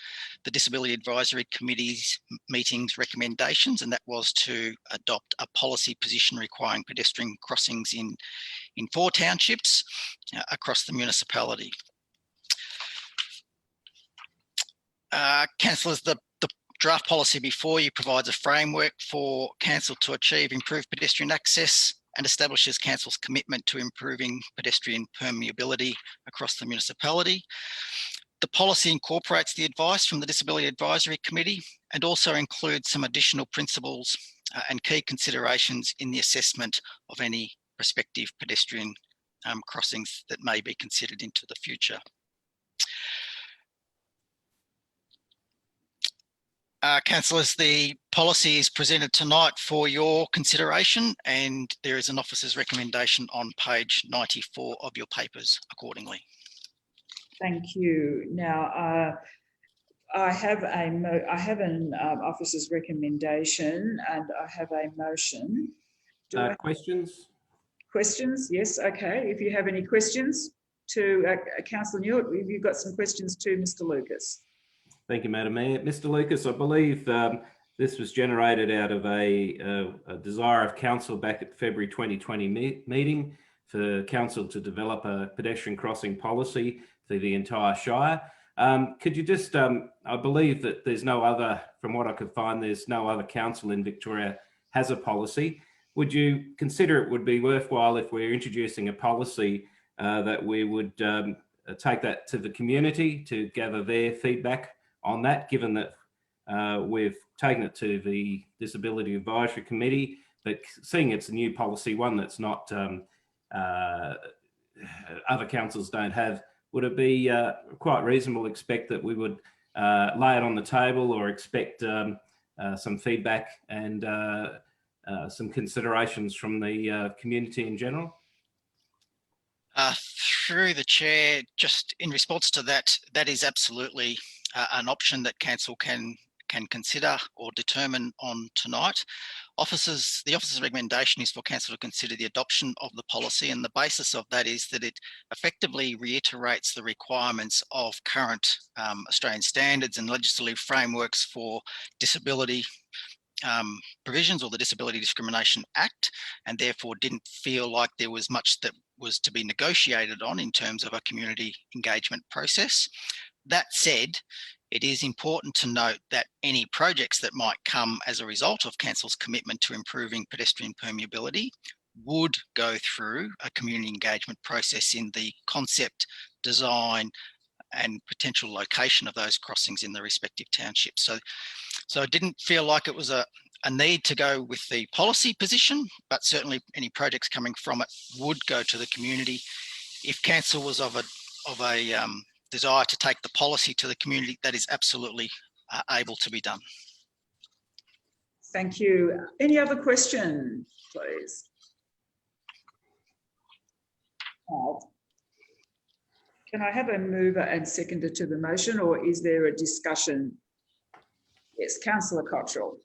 the Disability Advisory Committee's meeting's recommendations, and that was to adopt a policy position requiring pedestrian crossings in 4 townships across the municipality. Councillors, the draft policy before you provides a framework for council to achieve improved pedestrian access and establishes council's commitment to improving pedestrian permeability across the municipality. The policy incorporates the advice from the Disability Advisory Committee and also includes some additional principles and key considerations in the assessment of any prospective pedestrian crossings that may be considered into the future. Councillors, the policy is presented tonight for your consideration, and there is an officer's recommendation on page 94 of your papers accordingly. Thank you. Now, I have an officer's recommendation, and I have a motion. Questions? Questions? Yes. Okay. If you have any questions to Councillor Newitt, have you got some questions to Mr. Lucas? Thank you, Madam Mayor. Mr. Lucas, I believe this was generated out of a desire of council back at the February 2020 meeting for council to develop a pedestrian crossing policy for the entire Shire. Could you just, I believe that there's no other, from what I could find, there's no other council in Victoria has a policy. Would you consider it would be worthwhile if we're introducing a policy that we would take that to the community to gather their feedback on that, given that we've taken it to the Disability Advisory Committee, but seeing it's a new policy, one that's not other councils don't have, would it be quite reasonable to expect that we would lay it on the table or expect some feedback and some considerations from the community in general? Through the chair, just in response to that, that is absolutely an option that council can consider or determine on tonight. The officer's recommendation is for council to consider the adoption of the policy, and the basis of that is that it effectively reiterates the requirements of current Australian standards and legislative frameworks for disability provisions or the Disability Discrimination Act, and therefore didn't feel like there was much that was to be negotiated on in terms of a community engagement process. That said, it is important to note that any projects that might come as a result of council's commitment to improving pedestrian permeability would go through a community engagement process in the concept, design, and potential location of those crossings in the respective townships. So I didn't feel like it was a need to go with the policy position, but certainly any projects coming from it would go to the community. If council was of a desire to take the policy to the community, that is absolutely able to be done. Thank you. Any other questions, please? Can I have a mover and seconder to the motion, or is there a discussion? Yes, Councillor Cottrell.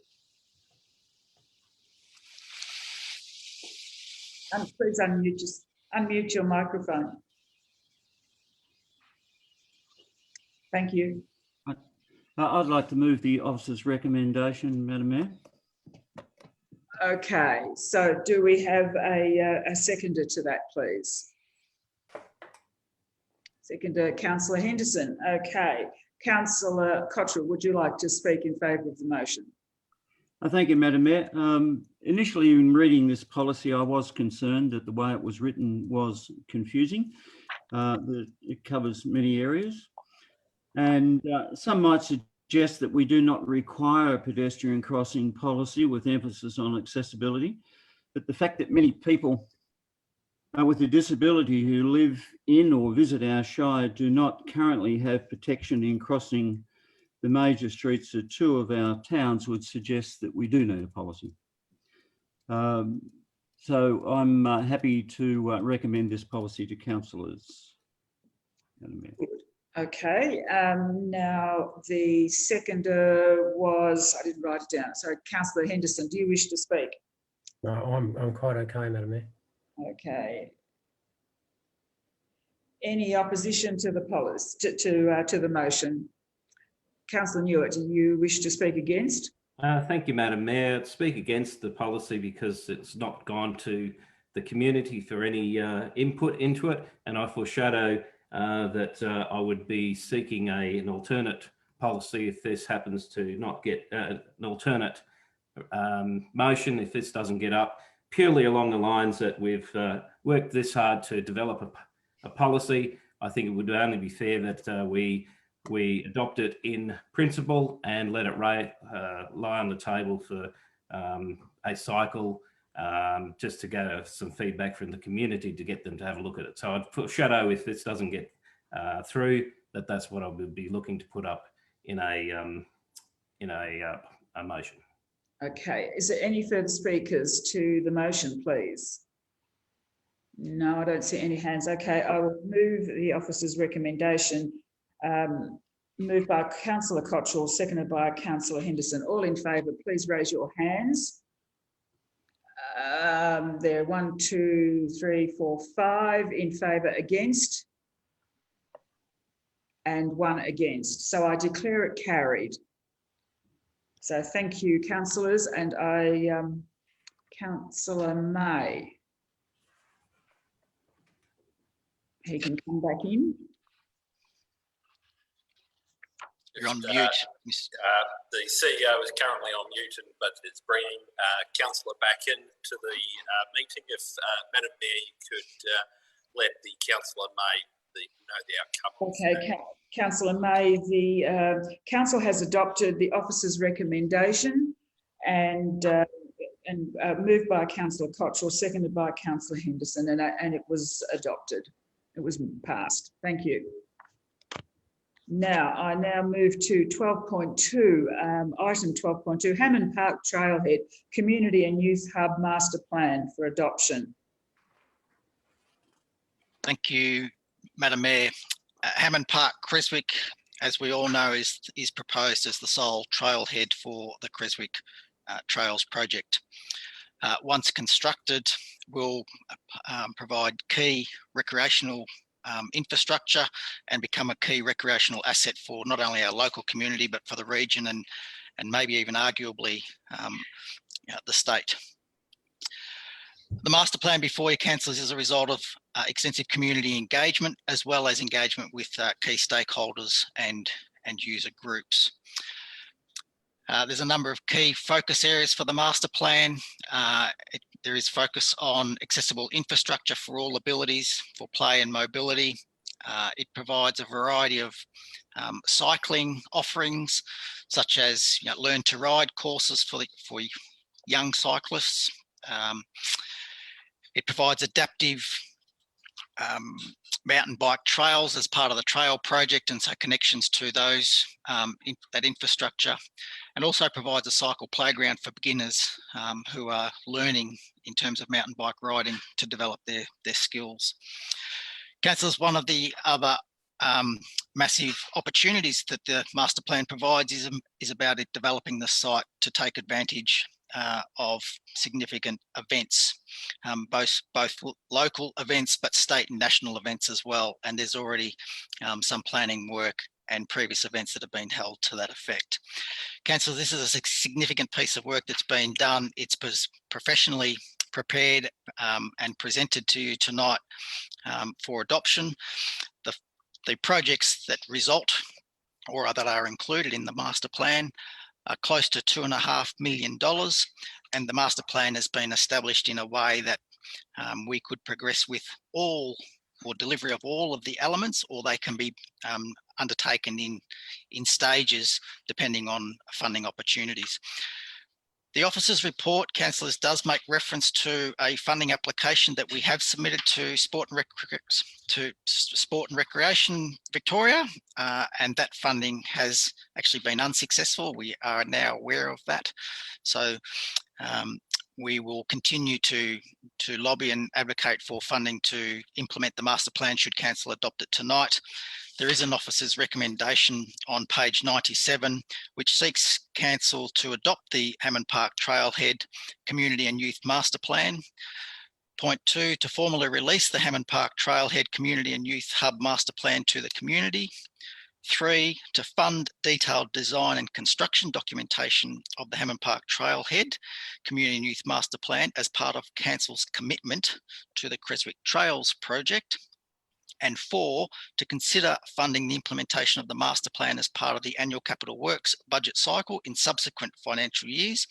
Please unmute your microphone. Thank you. I'd like to move the officer's recommendation, Madam Mayor. Okay, so do we have a seconder to that, please? Seconder, Councillor Henderson. Okay, Councillor Cottrell, would you like to speak in favour of the motion? Thank you, Madam Mayor. Initially, in reading this policy, I was concerned that the way it was written was confusing. That it covers many areas. And some might suggest that we do not require a pedestrian crossing policy with emphasis on accessibility. But the fact that many people with a disability who live in or visit our shire do not currently have protection in crossing the major streets of two of our towns would suggest that we do need a policy. So I'm happy to recommend this policy to councillors. Okay, now the seconder was, I didn't write it down, sorry, Councillor Henderson, do you wish to speak? No, I'm quite okay, Madam Mayor. Okay. Any opposition to the policy, to the motion? Councillor Newitt, do you wish to speak against? Thank you, Madam Mayor. Speak against the policy because it's not gone to the community for any input into it, and I foreshadow that I would be seeking an alternate policy if this happens to not get an alternate motion, if this doesn't get up, purely along the lines that we've worked this hard to develop a policy. I think it would only be fair that we adopt it in principle and let it lie on the table for a cycle, just to get some feedback from the community to get them to have a look at it. So I'd foreshadow if this doesn't get through, that's what I would be looking to put up in a motion. Okay, is there any further speakers to the motion, please? No, I don't see any hands. Okay, I will move the officer's recommendation. Moved by Councillor Cottrell, seconded by Councillor Henderson. All in favour, please raise your hands. There are 1, 2, 3, 4, 5 in favour, against, and 1 against. So I declare it carried. So thank you, councillors, and Councillor May. He can come back in. You're on mute. The CEO is currently on mute, but it's bringing Councillor back in to the meeting. If Madam Mayor, you could let the Councillor May know the outcome. Okay, Councillor May, the council has adopted the officer's recommendation and moved by Councillor Cottrell, seconded by Councillor Henderson, and it was adopted. It was passed. Thank you. Now, I move to 12.2, item 12.2, Hammond Park Trailhead Community and Youth Hub Master Plan for adoption. Thank you, Madam Mayor. Hammond Park, Creswick, as we all know, is proposed as the sole trailhead for the Creswick Trails project. Once constructed, will provide key recreational infrastructure and become a key recreational asset for not only our local community but for the region and maybe even arguably the state. The master plan before you, councillors, is a result of extensive community engagement as well as engagement with key stakeholders and user groups. There's a number of key focus areas for the master plan. There is focus on accessible infrastructure for all abilities, for play and mobility. It provides a variety of cycling offerings, such as learn to ride courses for young cyclists. It provides adaptive mountain bike trails as part of the trail project, and so connections to those that infrastructure, and also provides a cycle playground for beginners who are learning in terms of mountain bike riding to develop their skills. Councillors, one of the other massive opportunities that the master plan provides is about it developing the site to take advantage of significant events, both local events but state and national events as well, and there's already some planning work and previous events that have been held to that effect. Council, this is a significant piece of work that's been done. It's professionally prepared and presented to you tonight for adoption. The projects that result or that are included in the master plan close to $2.5 million, and the master plan has been established in a way that we could progress with all or delivery of all of the elements, or they can be undertaken in stages depending on funding opportunities. The officer's report, councillors, does make reference to a funding application that we have submitted to Sport and Recreation Victoria, and that funding has actually been unsuccessful. We are now aware of that. So we will continue to lobby and advocate for funding to implement the master plan should council adopt it tonight. There is an officer's recommendation on page 97, which seeks council to adopt the Hammond Park Trailhead Community and Youth Master Plan. Point 2, to formally release the Hammond Park Trailhead Community and Youth Hub Master Plan to the community. 3, to fund detailed design and construction documentation of the Hammond Park Trailhead Community and Youth Master Plan as part of council's commitment to the Creswick Trails project. And 4, to consider funding the implementation of the master plan as part of the annual capital works budget cycle in subsequent financial years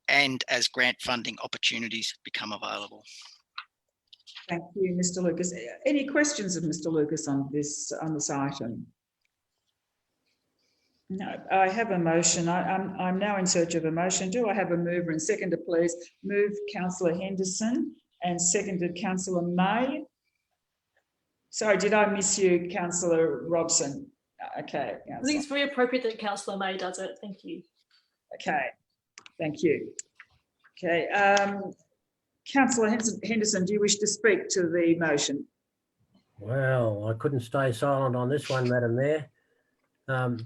and as grant funding opportunities become available. Thank you, Mr. Lucas. Any questions of Mr. Lucas on this item? No, I have a motion. I'm now in search of a motion. Do I have a mover and seconder, please? Move Councillor Henderson and seconded Councillor May. Sorry, did I miss you, Councillor Robson? Okay. I think it's very appropriate that Councillor May does it. Thank you. Okay, thank you. Okay, Councillor Henderson, do you wish to speak to the motion? Well, I couldn't stay silent on this one, Madam Mayor.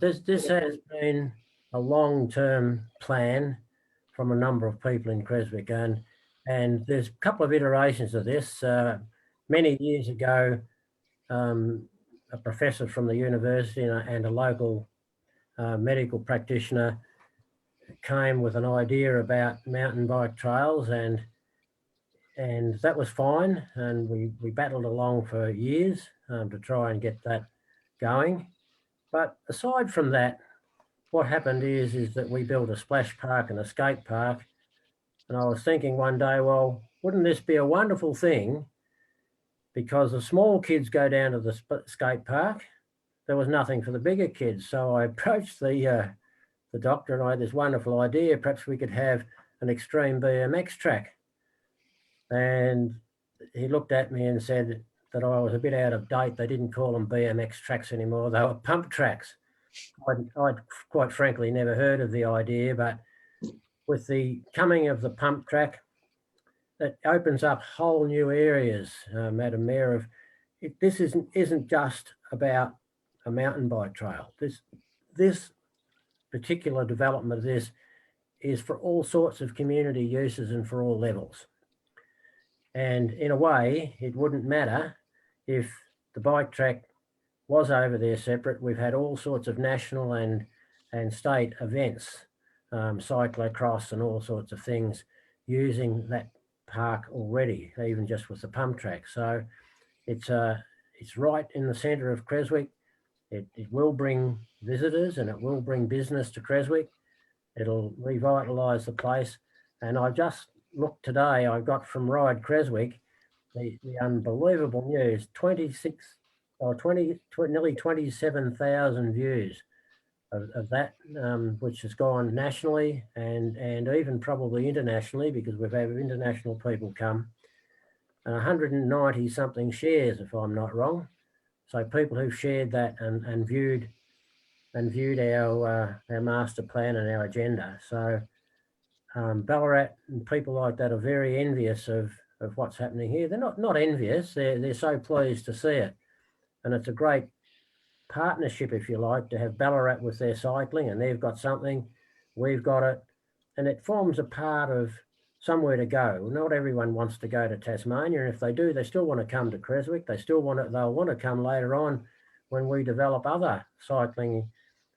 This has been a long-term plan from a number of people in Creswick, and there's a couple of iterations of this. Many years ago, a professor from the university and a local medical practitioner came with an idea about mountain bike trails, and that was fine, and we battled along for years to try and get that going. But aside from that, what happened is that we built a splash park and a skate park, and I was thinking one day, well, wouldn't this be a wonderful thing? Because the small kids go down to the skate park, there was nothing for the bigger kids. So I approached the doctor and I had this wonderful idea, perhaps we could have an extreme BMX track. And he looked at me and said that I was a bit out of date. They didn't call them BMX tracks anymore, they were pump tracks. I'd quite frankly never heard of the idea, but with the coming of the pump track, that opens up whole new areas, Madam Mayor. This isn't just about a mountain bike trail. This particular development of this is for all sorts of community uses and for all levels. And in a way, it wouldn't matter if the bike track was over there separate. We've had all sorts of national and state events, cyclocross and all sorts of things using that park already, even just with the pump track. So it's right in the centre of Creswick. It will bring visitors and it will bring business to Creswick. It'll revitalise the place. And I just looked today, I got from Ride Creswick the unbelievable news, nearly 27,000 views of that, which has gone nationally and even probably internationally, because we've had international people come, and 190 something shares, if I'm not wrong. So people who've shared that and viewed our master plan and our agenda. So Ballarat and people like that are very envious of what's happening here. They're not envious, they're so pleased to see it. And it's a great partnership, if you like, to have Ballarat with their cycling, and they've got something, we've got it, and it forms a part of somewhere to go. Not everyone wants to go to Tasmania, and if they do, they still want to come to Creswick. They'll want to come later on when we develop other cycling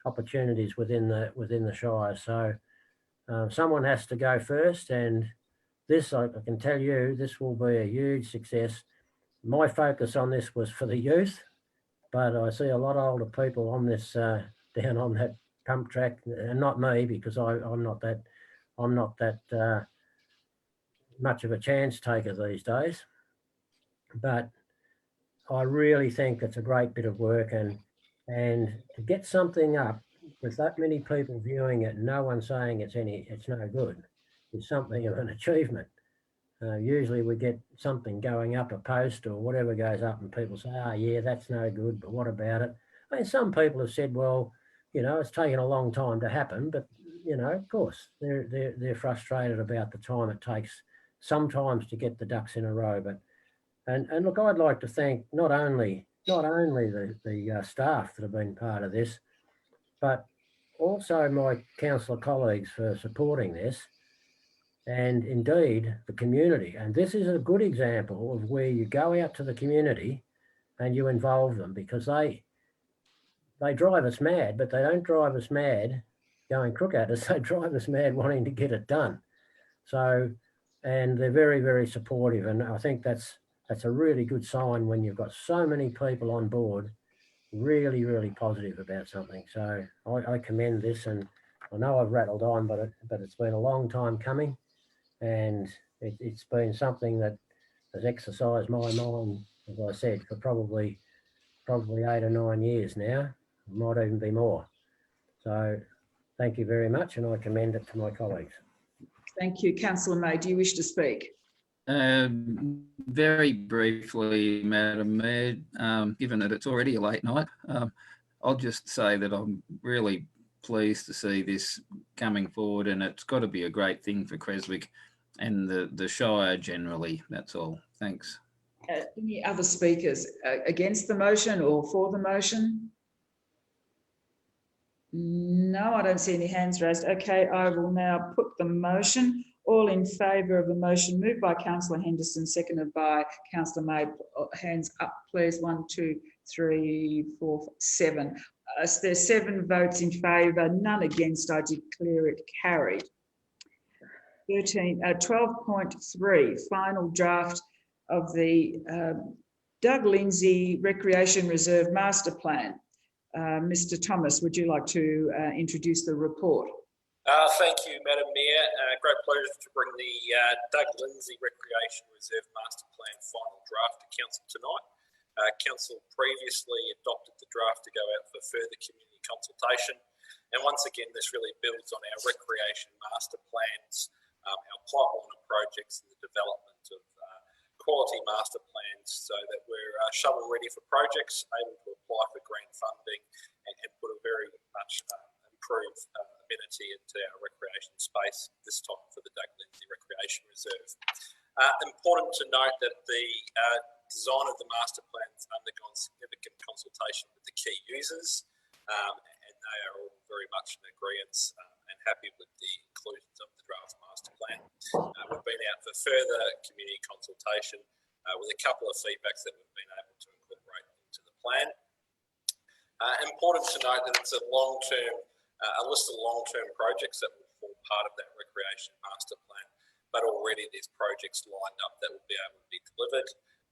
opportunities within the Shire. So someone has to go first, and this, I can tell you, this will be a huge success. My focus on this was for the youth, but I see a lot of older people on this down on that pump track, and not me, because I'm not that much of a chance taker these days. But I really think it's a great bit of work, and to get something up with that many people viewing it, no one saying it's no good, is something of an achievement. Usually we get something going up, a post or whatever goes up, and people say, "Oh yeah, that's no good, but what about it?" I mean, some people have said, "Well, you know, it's taken a long time to happen," but you know, of course, they're frustrated about the time it takes sometimes to get the ducks in a row. But and look, I'd like to thank not only the staff that have been part of this, but also my councillor colleagues for supporting this, and indeed the community. And this is a good example of where you go out to the community and you involve them, because they drive us mad, but they don't drive us mad going crook at us. They drive us mad wanting to get it done. So, and they're very, very supportive. And I think that's a really good sign when you've got so many people on board, really, really positive about something. So I commend this, and I know I've rattled on, but it's been a long time coming, and it's been something that has exercised my mind, as I said, for probably 8 or 9 years now. It might even be more. So thank you very much, and I commend it to my colleagues. Thank you. Councillor May, do you wish to speak? Very briefly, Madam Mayor, given that it's already a late night, I'll just say that I'm really pleased to see this coming forward, and it's got to be a great thing for Creswick and the Shire generally. That's all. Thanks. Any other speakers against the motion or for the motion? No, I don't see any hands raised. Okay, I will now put the motion. All in favour of the motion, moved by Councillor Henderson, seconded by Councillor May. Hands up, please. 1, 2, 3, 4, 7. There's 7 votes in favour, none against. I declare it carried. 12.3, final draft of the Doug Lindsay Recreation Reserve Master Plan. Mr. Thomas, would you like to introduce the report? Thank you, Madam Mayor. Great pleasure to bring the Doug Lindsay Recreation Reserve Master Plan final draft to Council tonight. Council previously adopted the draft to go out for further community consultation. And once again, this really builds on our recreation master plans, our pipeline of projects and the development of quality master plans, so that we're shovel ready for projects, able to apply for grant funding and put a very much improved amenity into our recreation space, this time for the Doug Lindsay Recreation Reserve. Important to note that the design of the master plan has undergone significant consultation with the key users, and they are all very much in agreement and happy with the inclusions of the draft master plan. We've been out for further community consultation with a couple of feedbacks that we've been able to incorporate into the plan. Important to note that it's a list of long-term projects that will form part of that recreation master plan, but already there's projects lined up that will be able to be delivered.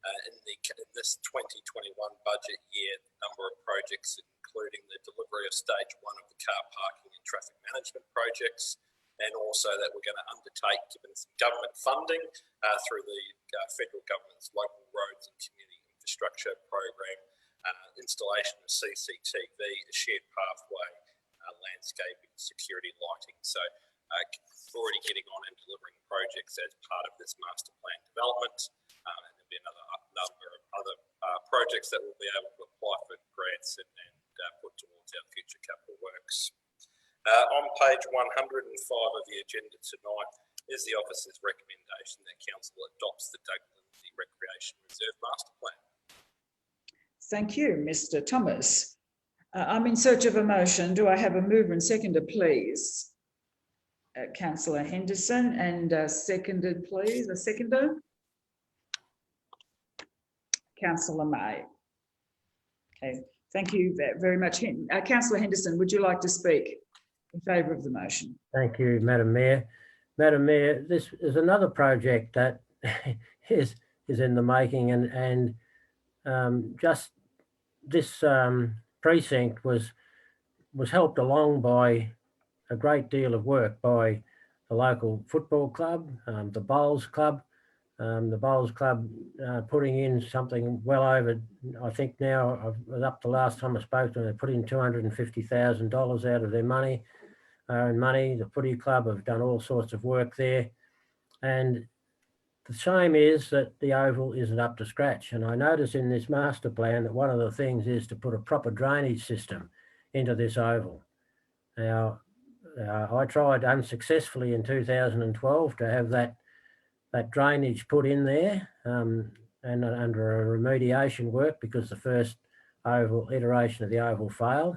In this 2021 budget year, number of projects, including the delivery of stage 1 of the car parking and traffic management projects, and also that we're going to undertake, given some government funding through the federal government's local roads and community infrastructure program, installation of CCTV, a shared pathway, landscaping, security, lighting. So already getting on and delivering projects as part of this master plan development. And there'll be another number of other projects that we'll be able to apply for grants and put towards our future capital works. On page 105 of the agenda tonight is the officer's recommendation that council adopts the Doug Lindsay Recreation Reserve Master Plan. Thank you, Mr. Thomas. I'm in search of a motion. Do I have a mover and seconder, please? Councillor Henderson, and seconded, please. A seconder? Councillor May. Okay, thank you very much. Councillor Henderson, would you like to speak in favour of the motion? Thank you, Madam Mayor. Madam Mayor, this is another project that is in the making, and just this precinct was was helped along by a great deal of work by the local football club, the Bowls Club. The Bowls Club putting in something well over, I think now, I was up the last time I spoke to them, they put in $250,000 out of their money. The footy club have done all sorts of work there. And the shame is that the Oval isn't up to scratch. And I notice in this master plan that one of the things is to put a proper drainage system into this Oval. Now, I tried unsuccessfully in 2012 to have that drainage put in there and under a remediation work because the first Oval iteration of the Oval failed.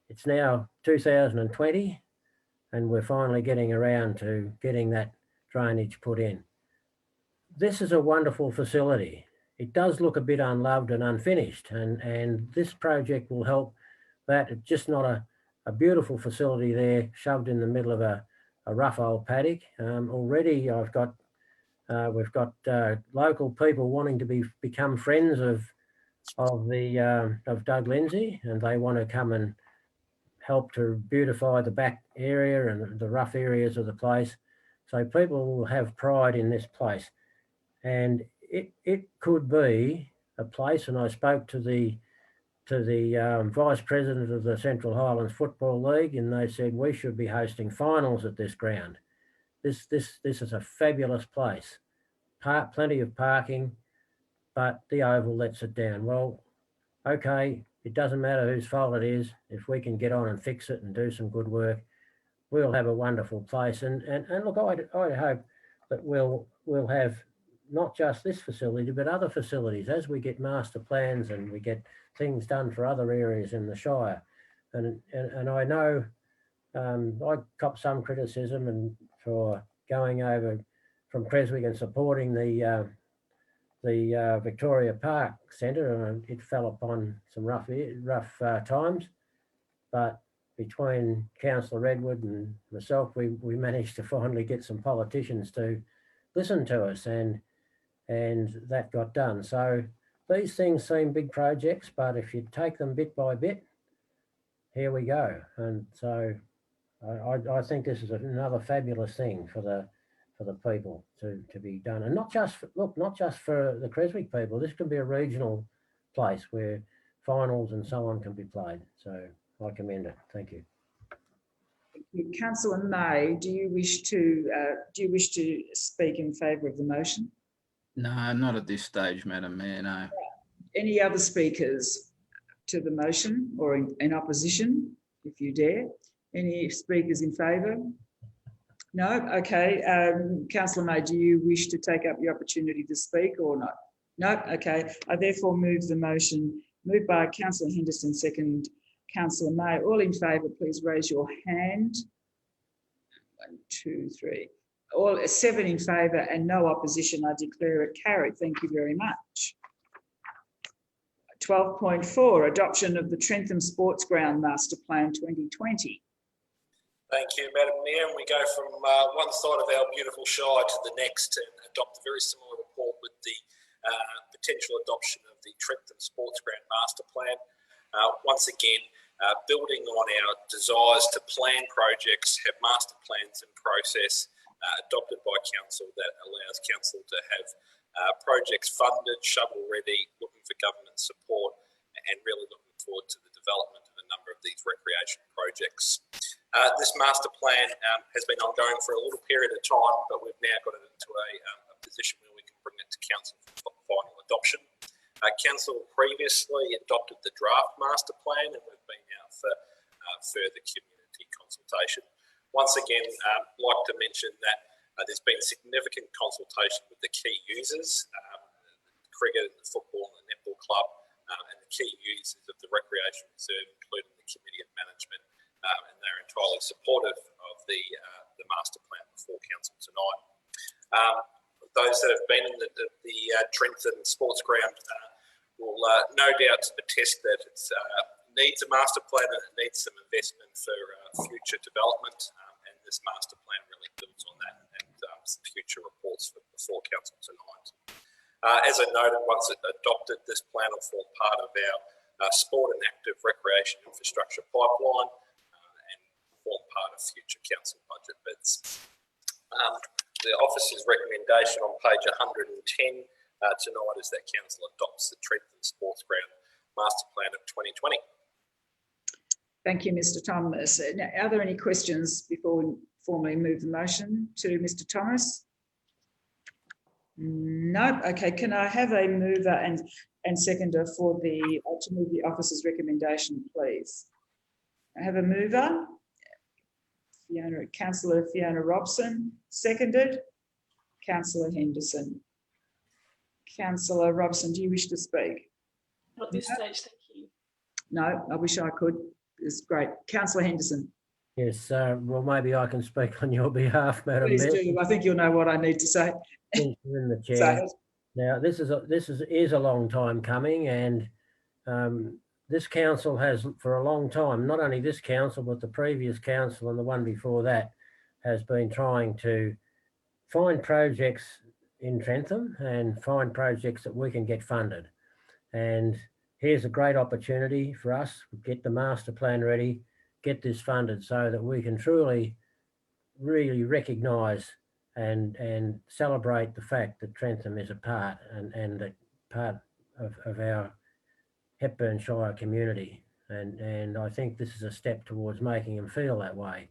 It's now 2020 and we're finally getting around to getting that drainage put in. This is a wonderful facility. It does look a bit unloved and unfinished, and this project will help that. It's just not a beautiful facility there shoved in the middle of a rough old paddock. Already we've got local people wanting to become friends of Doug Lindsay, and they want to come and help to beautify the back area and the rough areas of the place. So people will have pride in this place. And it could be a place, and I spoke to the vice president of the Central Highlands Football League, and they said we should be hosting finals at this ground. This is a fabulous place. Plenty of parking, but the Oval lets it down. Well, okay, it doesn't matter whose fault it is. If we can get on and fix it and do some good work, we'll have a wonderful place. And look, I hope that we'll have not just this facility, but other facilities as we get master plans and we get things done for other areas in the Shire. And I know I cop some criticism and for going over from Creswick and supporting the Victoria Park Centre, and it fell upon some rough times. But between Councillor Edward and myself, we managed to finally get some politicians to listen to us, and that got done. So these things seem big projects, but if you take them bit by bit, here we go. And so I think this is another fabulous thing for the people to be done, and not just for the Creswick people. This can be a regional place where finals and so on can be played. So I commend it. Thank you. Councillor May, do you wish to speak in favour of the motion? No, not at this stage, Madam Mayor, no. Any other speakers to the motion or in opposition, if you dare? Any speakers in favour? No? Okay. Councillor May, do you wish to take up the opportunity to speak or not? No? Okay. I therefore move the motion. Moved by Councillor Henderson, second Councillor May. All in favour, please raise your hand. 1, 2, 3. All 7 in favour and no opposition. I declare it carried. Thank you very much. 12.4, adoption of the Trentham Sports Ground Master Plan 2020. Thank you, Madam Mayor. And we go from one side of our beautiful Shire to the next and adopt a very similar report with the potential adoption of the Trentham Sports Ground Master Plan. Once again, building on our desires to plan projects, have master plans in process, adopted by Council that allows Council to have projects funded, shovel ready, looking for government support, and really looking forward to the development of a number of these recreation projects. This master plan has been ongoing for a little period of time, but we've now got it into a position where we can bring it to Council for final adoption. Council previously adopted the draft master plan, and we've been out for further community consultation. Once again, I'd like to mention that there's been significant consultation with the key users, the cricket and the football and the netball club, and the key users of the recreation reserve, including the committee of management, and they're entirely supportive of the master plan before Council tonight. Those that have been in the Trentham Sports Ground will no doubt attest that it needs a master plan and it needs some investment for future development, and this master plan really builds on that, and some future reports before Council tonight. As I noted, once it adopted, this plan will form part of our sport and active recreation infrastructure pipeline and form part of future council budget bids. The officer's recommendation on page 110 tonight is that council adopts the Trentham Sports Ground Master Plan of 2020. Thank you, Mr. Thomas. Now, are there any questions before we formally move the motion to Mr. Thomas? No. Okay. Can I have a mover and seconder for the to move the officer's recommendation, please? I have a mover, Councillor Fiona Robson, seconded, Councillor Henderson. Councillor Robson, do you wish to speak? Not at this stage, thank you. No, I wish I could. It's great. Councillor Henderson. Yes, well, maybe I can speak on your behalf, Madam Please Mayor. do. I think you'll know what I need to say. Since you're in the chair. Now, this is a long time coming, and this council has, for a long time, not only this council, but the previous council and the one before that, has been trying to find projects in Trentham and find projects that we can get funded. And here's a great opportunity for us to get the master plan ready, get this funded so that we can truly, really recognise and celebrate the fact that Trentham is a part and a part of our Hepburn Shire community. And I think this is a step towards making them feel that way.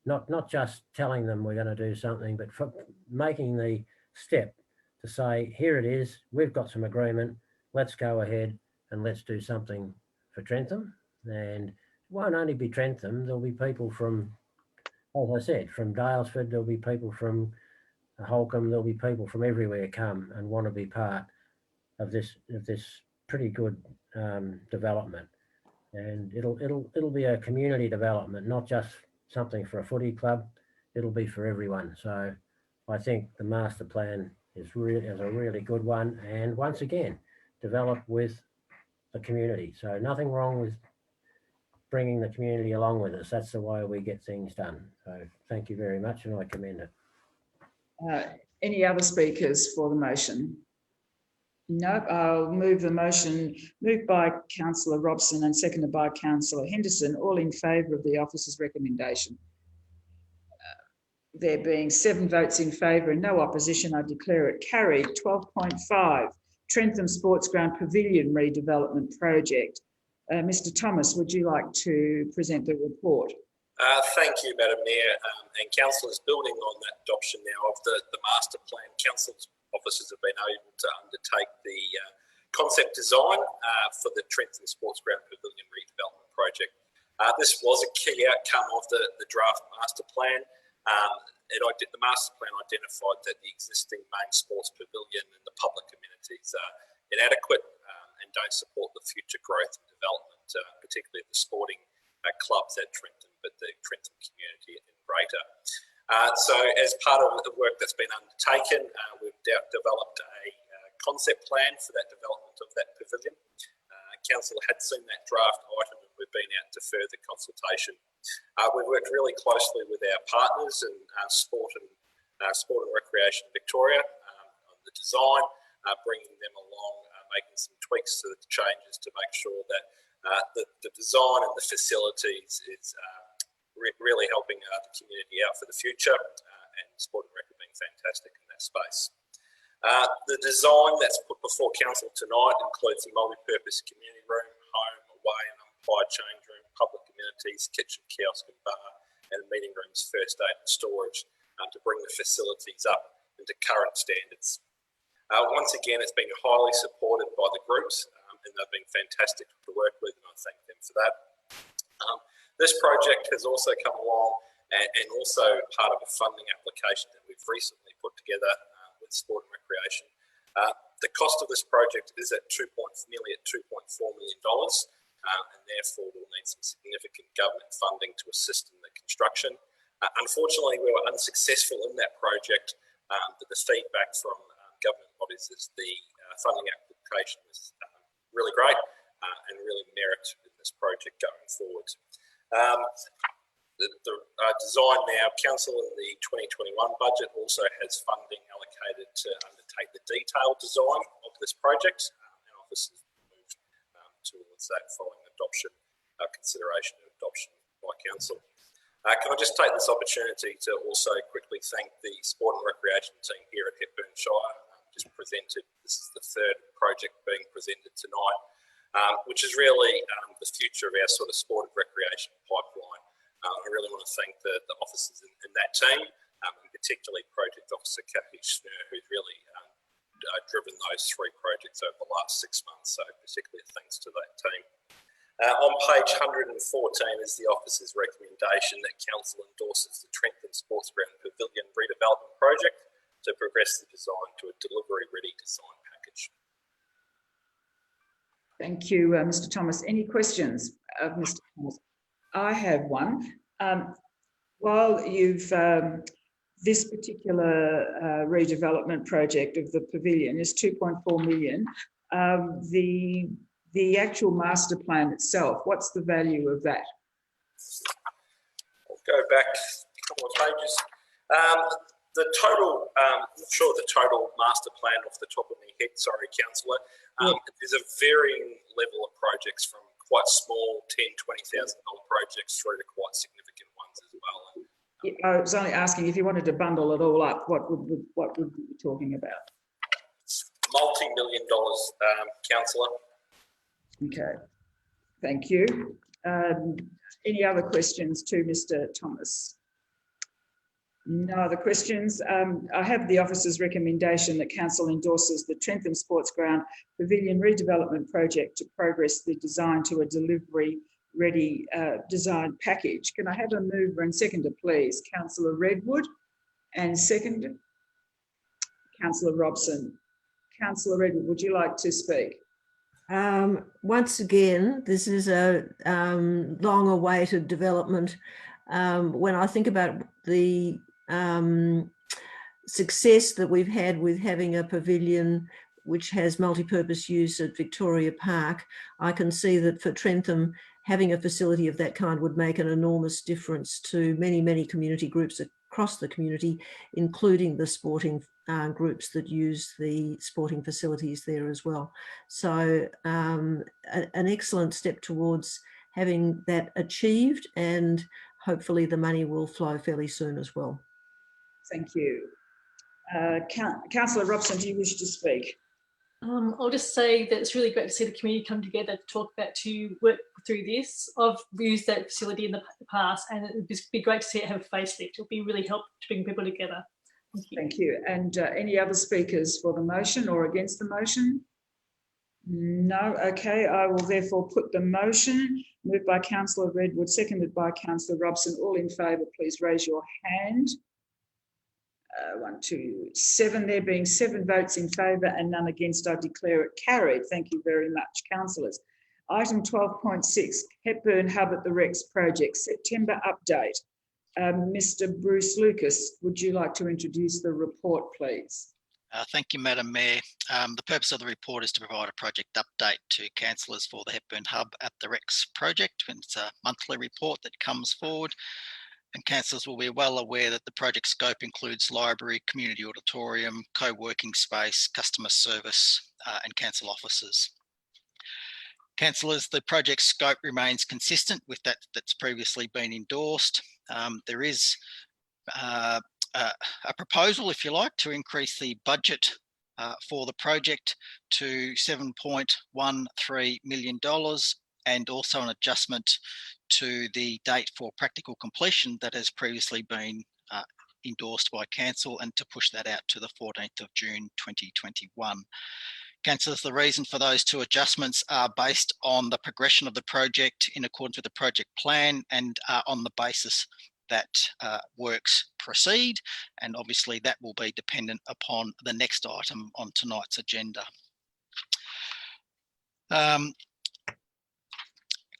Not just telling them we're going to do something, but for making the step to say, here it is, we've got some agreement, let's go ahead and let's do something for Trentham. And it won't only be Trentham, there'll be people from, as I said, from Dalesford, there'll be people from Holcombe, there'll be people from everywhere come and want to be part of this pretty good development. And it'll be a community development, not just something for a footy club, it'll be for everyone. So I think the master plan is a really good one, and once again, developed with the community. So nothing wrong with bringing the community along with us. That's the way we get things done. So thank you very much, and I commend it. Any other speakers for the motion? No, I'll move the motion, moved by Councillor Robson and seconded by Councillor Henderson, all in favour of the officer's recommendation. There being 7 votes in favour and no opposition, I declare it carried. 12.5, Trentham Sports Ground Pavilion Redevelopment Project. Mr. Thomas, would you like to present the report? Thank you, Madam Mayor. And councillors, building on that adoption now of the master plan, council's officers have been able to undertake the concept design for the Trentham Sports Ground Pavilion Redevelopment Project. This was a key outcome of the draft master plan. The master plan identified that the existing main sports pavilion and the public amenities are inadequate and don't support the future growth and development, particularly of the sporting clubs at Trentham, but the Trentham community in greater. So as part of the work that's been undertaken, we've developed a concept plan for that development of that pavilion. Council had seen that draft item and we've been out to further consultation. We've worked really closely with our partners and Sport and Recreation Victoria on the design, bringing them along, making some tweaks to the changes to make sure that the design and the facilities is really helping the community out for the future, and Sport and Rec have been fantastic in that space. The design that's put before council tonight includes a multi-purpose community room, home, away and umpire change room, public amenities, kitchen, kiosk and bar, and meeting rooms, first aid and storage to bring the facilities up into current standards. Once again, it's been highly supported by the groups and they've been fantastic to work with, and I thank them for that. This project has also come along and also part of a funding application that we've recently put together with Sport and Recreation. The cost of this project is at nearly at $2.4 million, and therefore we'll need some significant government funding to assist in the construction. Unfortunately, we were unsuccessful in that project, but the feedback from government bodies is the funding application is really great and really merit in this project going forward. The design now, council in the 2021 budget also has funding allocated to undertake the detailed design of this project, and officers moved towards Act following adoption, consideration and adoption by Council. Can I just take this opportunity to also quickly thank the Sport and Recreation team here at Hepburn Shire. This is the third project being presented tonight, which is really the future of our sort of sport and recreation pipeline. I really want to thank the officers in that team, and particularly Project Officer Kathy Schnur, who's really driven those three projects over the last 6 months. So particularly thanks to that team. On page 114 is the officer's recommendation that Council endorses the Trentham Sports Ground Pavilion redevelopment project to progress the design to a delivery-ready design package. Thank you, Mr. Thomas. Any questions of Mr. Thomas? I have one. While you've this particular redevelopment project of the pavilion is 2.4 million, the actual master plan itself, what's the value of that? I'll go back a couple of pages. The total, I'm not sure the total master plan off the top of my head, sorry, Councillor. There's a varying level of projects from quite small $10,000, $20,000 projects through to quite significant ones as well. I was only asking if you wanted to bundle it all up, what would we be talking about? Multi-million dollars, Councillor. Okay, thank you. Any other questions to Mr. Thomas? No other questions. I have the officer's recommendation that Council endorses the Trentham Sports Ground Pavilion redevelopment project to progress the design to a delivery-ready design package. Can I have a mover and seconder, please? Councillor Redwood, and second, Councillor Robson. Councillor Redwood, would you like to speak? Once again, this is a long-awaited development. When I think about the success that we've had with having a pavilion which has multi-purpose use at Victoria Park, I can see that for Trentham, having a facility of that kind would make an enormous difference to many, many community groups across the community, including the sporting groups that use the sporting facilities there as well. So an excellent step towards having that achieved, and hopefully the money will flow fairly soon as well. Thank you. Councillor Robson, do you wish to speak? I'll just say that it's really great to see the community come together to talk about, to work through this. I've used that facility in the past, and it would be great to see it have a facelift. It'll be really helpful to bring people together. Thank you. Thank you. And any other speakers for the motion or against the motion? No. Okay, I will therefore put the motion, moved by Councillor Redwood, seconded by Councillor Robson. All in favour, please raise your hand. 1, 2, 7. There being 7 votes in favour and none against, I declare it carried. Thank you very much, councillors. Item 12.6, Hepburn Hub at the Rex project, September update. Mr. Bruce Lucas, would you like to introduce the report, please? Thank you, Madam Mayor. The purpose of the report is to provide a project update to councillors for the Hepburn Hub at the Rex project. It's a monthly report that comes forward, and councillors will be well aware that the project scope includes library, community auditorium, co-working space, customer service, and council offices. Councillors, the project scope remains consistent with that's previously been endorsed. There is a proposal, if you like, to increase the budget for the project to $7.13 million, and also an adjustment to the date for practical completion that has previously been endorsed by council, and to push that out to the 14th of June 2021. Councillors, the reason for those two adjustments are based on the progression of the project in accordance with the project plan, and on the basis that works proceed, and obviously that will be dependent upon the next item on tonight's agenda.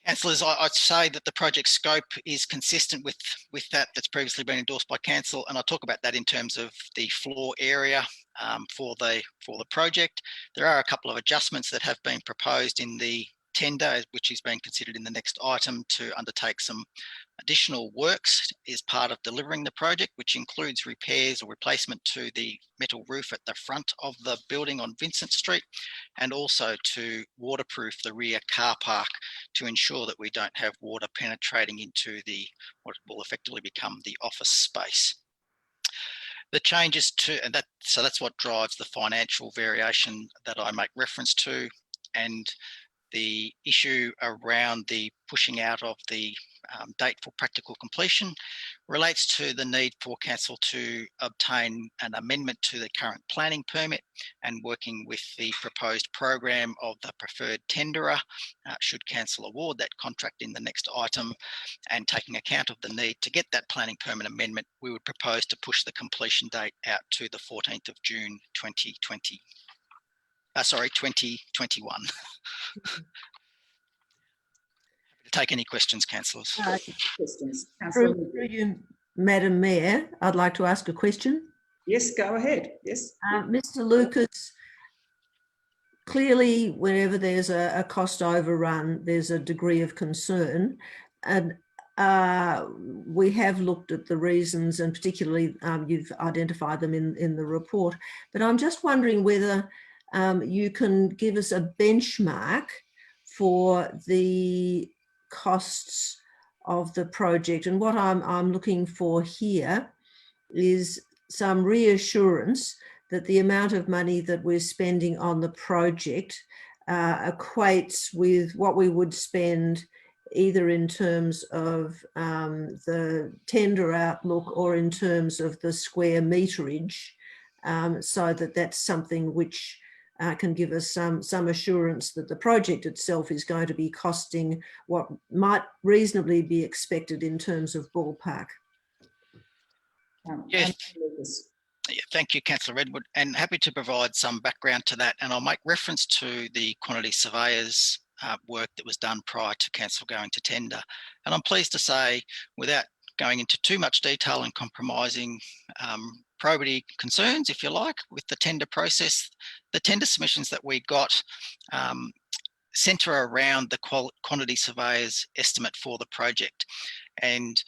Councillors, I'd say that the project scope is consistent with that's previously been endorsed by council, and I'll talk about that in terms of the floor area for the project. There are a couple of adjustments that have been proposed in the tender, which is being considered in the next item, to undertake some additional works as part of delivering the project, which includes repairs or replacement to the metal roof at the front of the building on Vincent Street, and also to waterproof the rear car park to ensure that we don't have water penetrating into the what will effectively become the office space. The changes to, and so that's what drives the financial variation that I make reference to, and the issue around the pushing out of the date for practical completion relates to the need for council to obtain an amendment to the current planning permit, and working with the proposed program of the preferred tenderer, should council award that contract in the next item, and taking account of the need to get that planning permit amendment, we would propose to push the completion date out to the 14th of June 2020. 2021. Take any questions, councillors. Questions. Through you, Madam Mayor, I'd like to ask a question. Yes, go ahead. Yes. Mr. Lucas, clearly whenever there's a cost overrun, there's a degree of concern, and we have looked at the reasons, and particularly you've identified them in the report, but I'm just wondering whether you can give us a benchmark for the costs of the project. And what I'm looking for here is some reassurance that the amount of money that we're spending on the project equates with what we would spend either in terms of the tender outlook or in terms of the square meterage, so that that's something which can give us some assurance that the project itself is going to be costing what might reasonably be expected in terms of ballpark. Yes. Thank you, Councillor Redwood, and happy to provide some background to that. And I'll make reference to the quantity surveyors work that was done prior to council going to tender. And I'm pleased to say, without going into too much detail and compromising probity concerns, if you like, with the tender process, the tender submissions that we got centre around the quantity surveyor's estimate for the project, and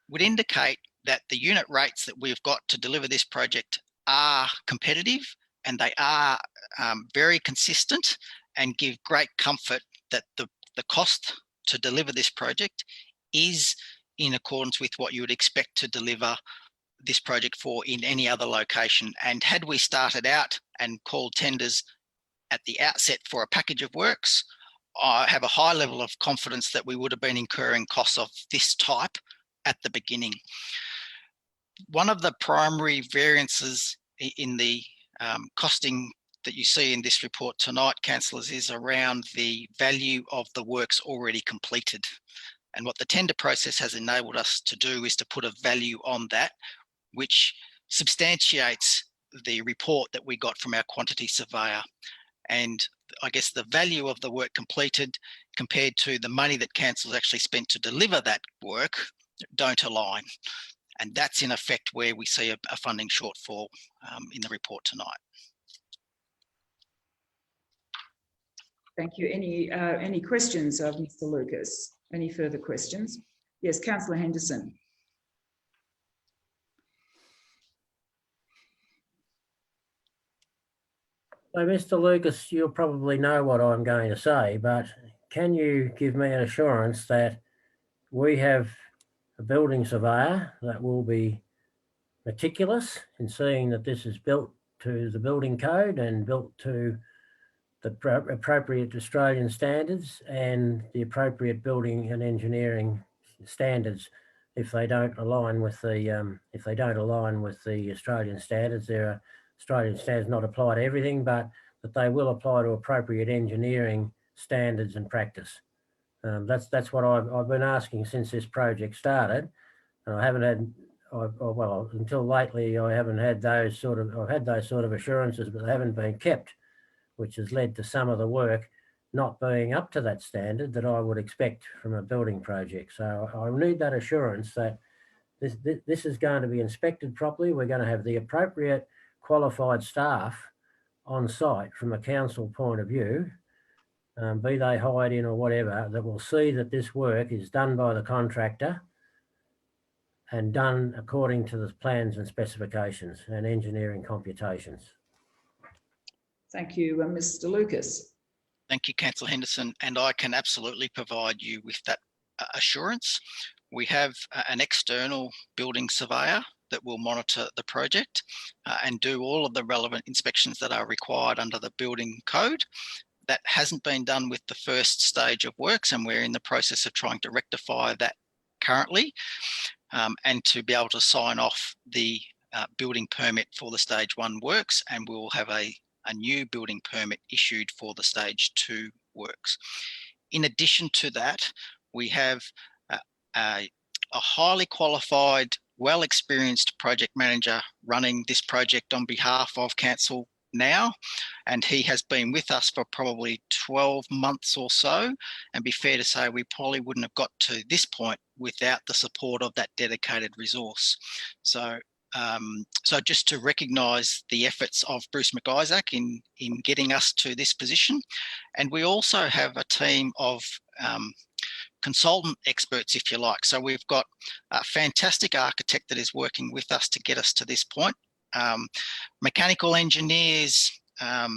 would indicate that the unit rates that we've got to deliver this project are competitive, and they are very consistent, and give great comfort that the cost to deliver this project is in accordance with what you would expect to deliver this project for in any other location. And had we started out and called tenders at the outset for a package of works, I have a high level of confidence that we would have been incurring costs of this type at the beginning. One of the primary variances in the costing that you see in this report tonight, councillors, is around the value of the works already completed. And what the tender process has enabled us to do is to put a value on that, which substantiates the report that we got from our quantity surveyor. And I guess the value of the work completed compared to the money that council's actually spent to deliver that work don't align. And that's in effect where we see a funding shortfall in the report tonight. Thank you. Any questions of Mr. Lucas? Any further questions? Yes, Councillor Henderson. So, Mr. Lucas, you'll probably know what I'm going to say, but can you give me an assurance that we have a building surveyor that will be meticulous in seeing that this is built to the building code and built to the appropriate Australian standards and the appropriate building and engineering standards? If they don't align with the Australian standards, there are Australian standards not apply to everything, but that they will apply to appropriate engineering standards and practice. That's what I've been asking since this project started, and I haven't had, well, until lately, I haven't had those sort of, I've had those sort of assurances, but they haven't been kept, which has led to some of the work not being up to that standard that I would expect from a building project. So I need that assurance that this is going to be inspected properly. We're going to have the appropriate qualified staff on site from a council point of view be they hired in or whatever, that will see that this work is done by the contractor and done according to the plans and specifications and engineering computations. Thank you, Mr. Lucas. Thank you, Councillor Henderson, and I can absolutely provide you with that assurance. We have an external building surveyor that will monitor the project and do all of the relevant inspections that are required under the building code. That hasn't been done with the first stage of works, and we're in the process of trying to rectify that currently, and to be able to sign off the building permit for the stage 1 works, and we'll have a new building permit issued for the stage 2 works. In addition to that, we have a highly qualified, well-experienced project manager running this project on behalf of council now, and he has been with us for probably 12 months or so, and be fair to say we probably wouldn't have got to this point without the support of that dedicated resource. So just to recognise the efforts of Bruce McIsaac in getting us to this position. And we also have a team of consultant experts, if you like. So we've got a fantastic architect that is working with us to get us to this point. Mechanical engineers, as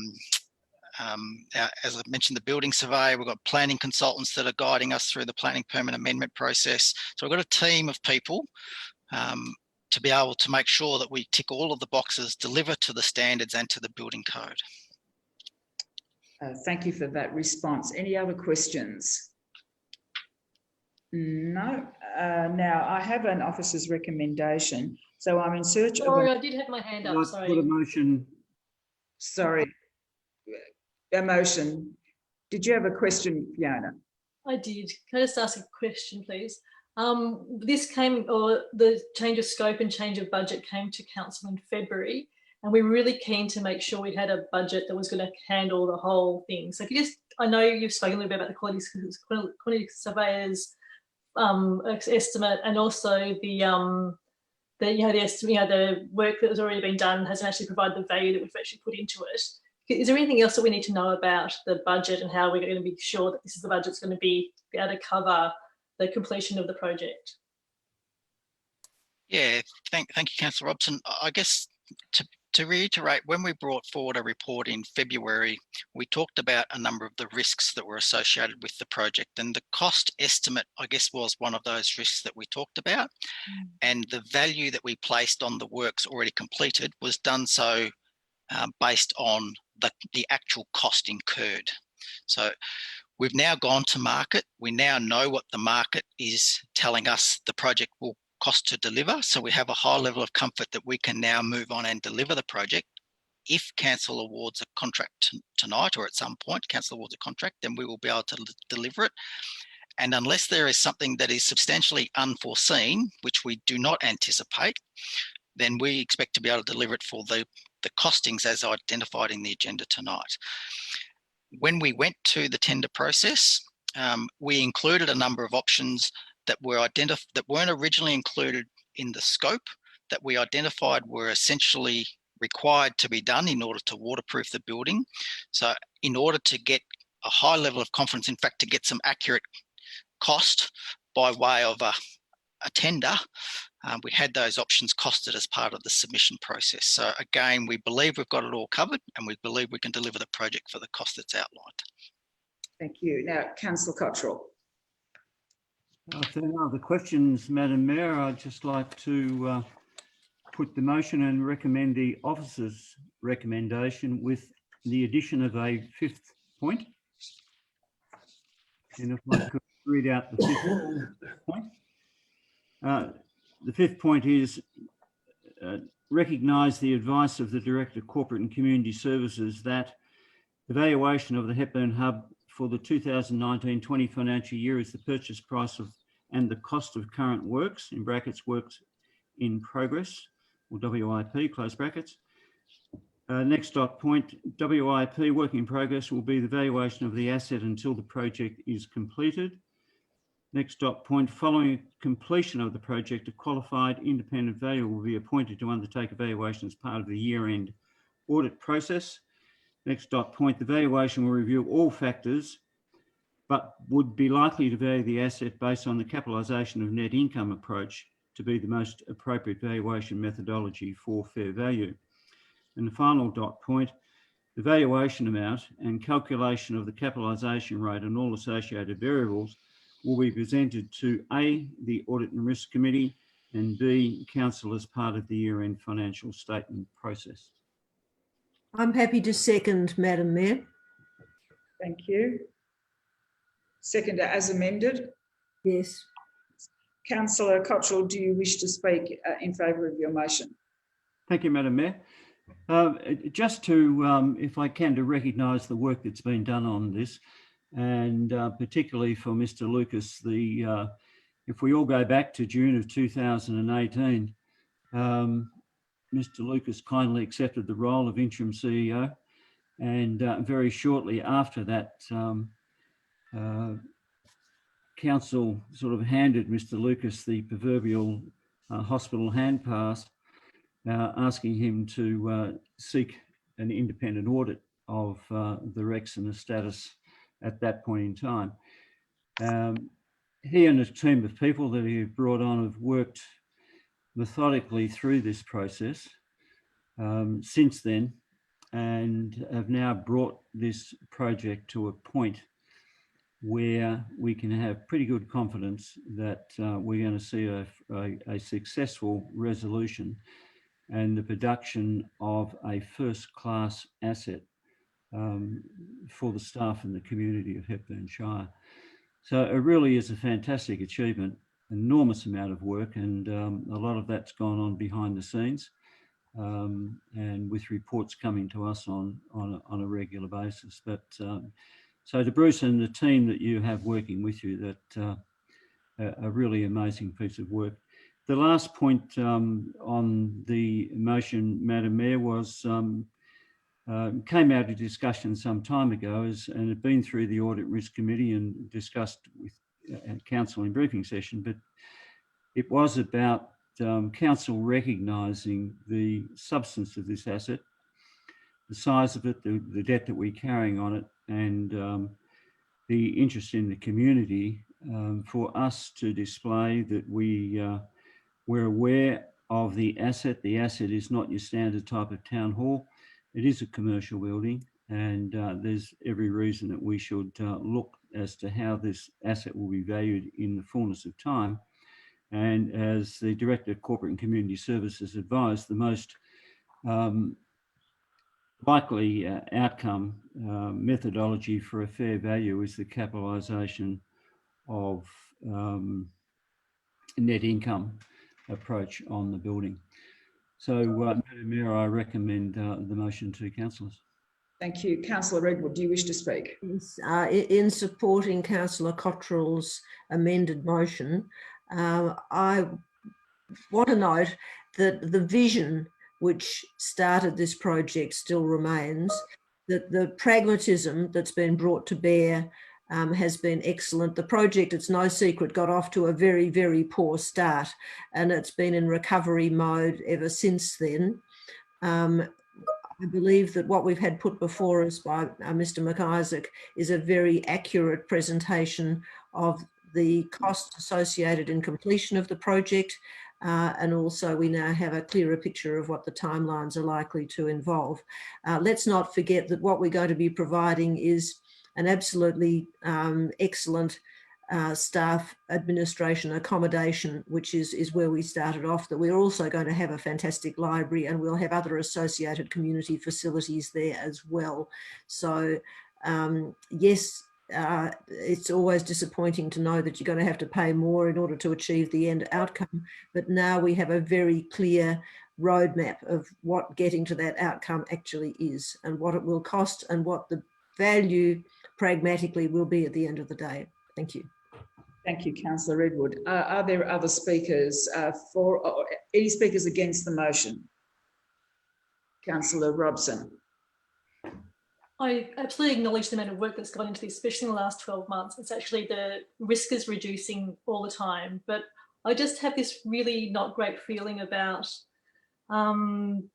I mentioned, the building surveyor, we've got planning consultants that are guiding us through the planning permit amendment process. So we've got a team of people to be able to make sure that we tick all of the boxes, deliver to the standards and to the building code. Thank you for that response. Any other questions? No. Now, I have an officer's recommendation, so I'm in search of... Sorry, I did have my hand up, sorry. Put a motion. Sorry. A motion. Did you have a question, Fiona? I did. Can I just ask a question, please? This came, or the change of scope and change of budget came to council in February, and we were really keen to make sure we had a budget that was going to handle the whole thing. So if you just, I know you've spoken a little bit about the quantity surveyors estimate, and also the work that has already been done hasn't actually provided the value that we've actually put into it. Is there anything else that we need to know about the budget and how we're going to be sure that this is the budget that's going to be able to cover the completion of the project? Yeah, thank you, Councillor Robson. I guess to reiterate, when we brought forward a report in February, we talked about a number of the risks that were associated with the project, and the cost estimate, I guess, was one of those risks that we talked about. And the value that we placed on the works already completed was done so based on the actual cost incurred. So we've now gone to market. We now know what the market is telling us the project will cost to deliver. So we have a high level of comfort that we can now move on and deliver the project. If council awards a contract tonight, or at some point council awards a contract, then we will be able to deliver it. And unless there is something that is substantially unforeseen, which we do not anticipate, then we expect to be able to deliver it for the costings as identified in the agenda tonight. When we went to the tender process, we included a number of options that weren't originally included in the scope, that we identified were essentially required to be done in order to waterproof the building. So in order to get a high level of confidence, in fact, to get some accurate cost by way of a tender, we had those options costed as part of the submission process. So again, we believe we've got it all covered, and we believe we can deliver the project for the cost that's outlined. Thank you. Now, Councillor Cottrell. If there are no other questions, Madam Mayor, I'd just like to put the motion and recommend the officer's recommendation with the addition of a 5th point. And if I could read out the 5th point. The 5th point is recognise the advice of the Director of Corporate and Community Services that the valuation of the Hepburn Hub for the 2019-20 financial year is the purchase price of and the cost of current works, in brackets, works in progress, or WIP, close brackets. Next dot point, WIP, work in progress, will be the valuation of the asset until the project is completed. Next dot point, following completion of the project, a qualified independent valuer will be appointed to undertake evaluation as part of the year-end audit process. Next dot point, the valuation will review all factors but would be likely to value the asset based on the capitalisation of net income approach to be the most appropriate valuation methodology for fair value. And the final dot point, the valuation amount and calculation of the capitalisation rate and all associated variables will be presented to A, the Audit and Risk Committee, and B, Council as part of the year-end financial statement process. I'm happy to second, Madam Mayor. Thank you. Seconder as amended. Yes. Councillor Cottrell, do you wish to speak in favour of your motion? Thank you, Madam Mayor. Just to, if I can, to recognise the work that's been done on this, and particularly for Mr. Lucas, if we all go back to June of 2018, Mr. Lucas kindly accepted the role of interim CEO, and very shortly after that, Council sort of handed Mr. Lucas the proverbial hospital hand pass, asking him to seek an independent audit of the Rex and the status at that point in time. He and a team of people that he brought on have worked methodically through this process since then, and have now brought this project to a point where we can have pretty good confidence that we're going to see a successful resolution and the production of a first-class asset for the staff and the community of Hepburn Shire. So it really is a fantastic achievement, enormous amount of work, and a lot of that's gone on behind the scenes, and with reports coming to us on a regular basis. But so to Bruce and the team that you have working with you, that a really amazing piece of work. The last point on the motion, Madam Mayor, was came out of discussion some time ago, and had been through the Audit Risk Committee and discussed with Council in briefing session, but it was about Council recognising the substance of this asset, the size of it, the debt that we're carrying on it, and the interest in the community, for us to display that we're aware of the asset. The asset is not your standard type of town hall. It is a commercial building, and there's every reason that we should look as to how this asset will be valued in the fullness of time. And as the Director of Corporate and Community Services advised, the most likely outcome methodology for a fair value is the capitalisation of net income approach on the building. So, Madam Mayor, I recommend the motion to councillors. Thank you. Councillor Redwood, do you wish to speak? Yes, in supporting Councillor Cottrell's amended motion, I want to note that the vision which started this project still remains, that the pragmatism that's been brought to bear has been excellent. The project, it's no secret, got off to a very, very poor start, and it's been in recovery mode ever since then. I believe that what we've had put before us by Mr. McIsaac is a very accurate presentation of the cost associated in completion of the project, and also we now have a clearer picture of what the timelines are likely to involve. Let's not forget that what we're going to be providing is an absolutely excellent staff administration accommodation, which is where we started off, that we're also going to have a fantastic library, and we'll have other associated community facilities there as well. So yes, it's always disappointing to know that you're going to have to pay more in order to achieve the end outcome, but now we have a very clear roadmap of what getting to that outcome actually is, and what it will cost, and what the value pragmatically will be at the end of the day. Thank you. Thank you, Councillor Redwood. Are there other speakers any speakers against the motion? Councillor Robson. I absolutely acknowledge the amount of work that's gone into this, especially in the last 12 months. It's actually, the risk is reducing all the time, but I just have this really not great feeling about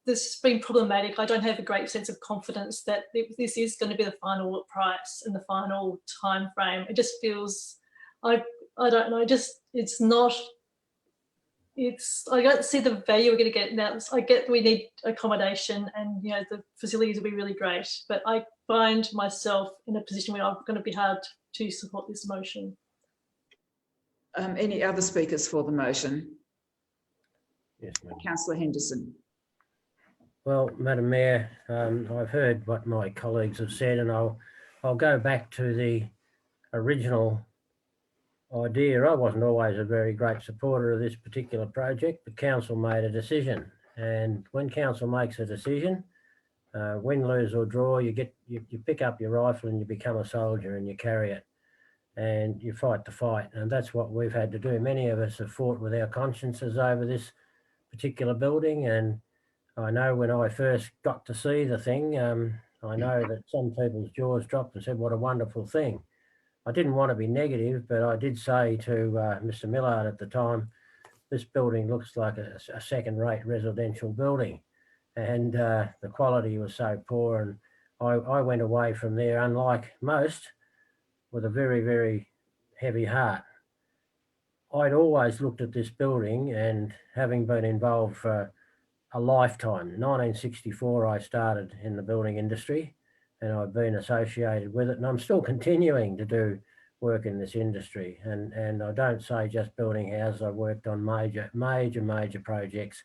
This has been problematic. I don't have a great sense of confidence that this is going to be the final price and the final time frame. It just feels, I don't know, it's not, I don't see the value we're going to get now. I get we need accommodation and, you know, the facilities will be really great, but I find myself in a position where I'm going to be hard to support this motion. Any other speakers for the motion? Yes, Madam. Councillor Henderson. Well, Madam Mayor, I've heard what my colleagues have said, and I'll go back to the original idea. I wasn't always a very great supporter of this particular project, but council made a decision, and when council makes a decision, win, lose or draw, you pick up your rifle and you become a soldier and you carry it and you fight the fight, and that's what we've had to do. Many of us have fought with our consciences over this particular building, and I know when I first got to see the thing, I know that some people's jaws dropped and said, what a wonderful thing. I didn't want to be negative, but I did say to Mr. Millard at the time, this building looks like a second-rate residential building, and the quality was so poor, and I went away from there, unlike most, with a very, very heavy heart. I'd always looked at this building, and having been involved for a lifetime, 1964 I started in the building industry, and I've been associated with it, and I'm still continuing to do work in this industry. And I don't say just building houses, I've worked on major projects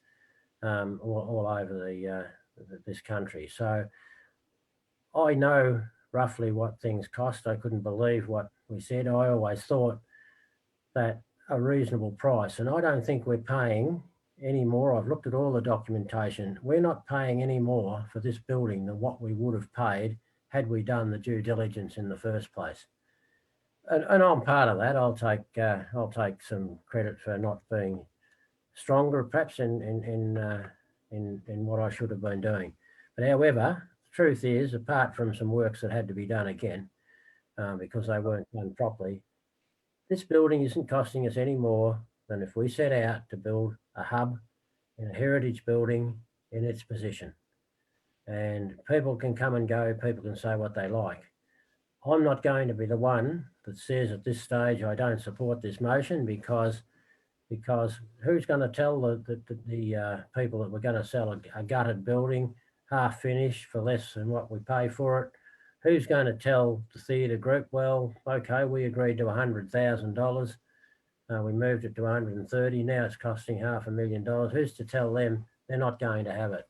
all over this country. So I know roughly what things cost. I couldn't believe what we said. I always thought that a reasonable price, and I don't think we're paying any more. I've looked at all the documentation. We're not paying any more for this building than what we would have paid had we done the due diligence in the first place. And I'm part of that. I'll take some credit for not being stronger, perhaps in what I should have been doing. But however, the truth is, apart from some works that had to be done again because they weren't done properly, this building isn't costing us any more than if we set out to build a hub in a heritage building in its position. And people can come and go, people can say what they like. I'm not going to be the one that says at this stage I don't support this motion, because who's going to tell the people that we're going to sell a gutted building, half finished, for less than what we pay for it? Who's going to tell the theatre group, well, okay, we agreed to $100,000. We moved it to 130. Now it's costing $500,000. Who's to tell them they're not going to have it?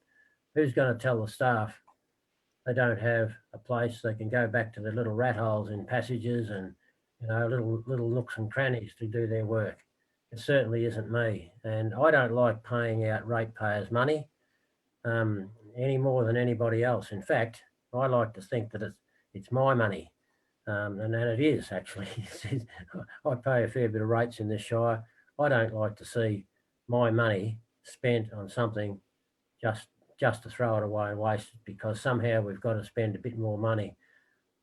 Who's going to tell the staff they don't have a place they can go back to their little rat holes in passages and, you know, little nooks and crannies to do their work? It certainly isn't me. And I don't like paying out ratepayers' money any more than anybody else. In fact, I like to think that it's my money. And it is actually. I pay a fair bit of rates in this shire. I don't like to see my money spent on something just to throw it away and waste it because somehow we've got to spend a bit more money.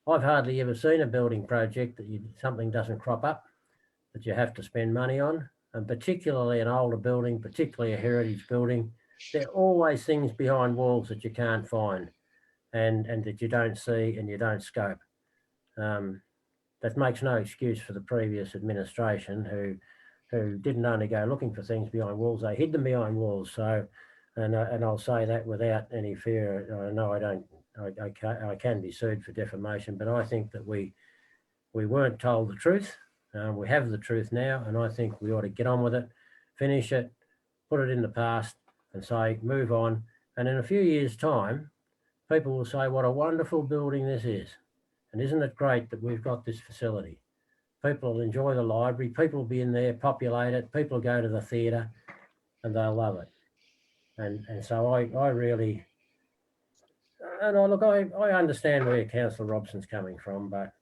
I've hardly ever seen a building project that something doesn't crop up that you have to spend money on, and particularly an older building, particularly a heritage building. There are always things behind walls that you can't find and that you don't see and you don't scope. That makes no excuse for the previous administration who didn't only go looking for things behind walls, they hid them behind walls. So, and I'll say that without any fear. I know I can be sued for defamation, but I think that we weren't told the truth. We have the truth now, and I think we ought to get on with it, finish it, put it in the past and say, move on. And in a few years' time, people will say, what a wonderful building this is. And isn't it great that we've got this facility? People will enjoy the library, people will be in there, populate it, people will go to the theatre and they'll love it. And so I really, and I understand where Councillor Robson's coming from, but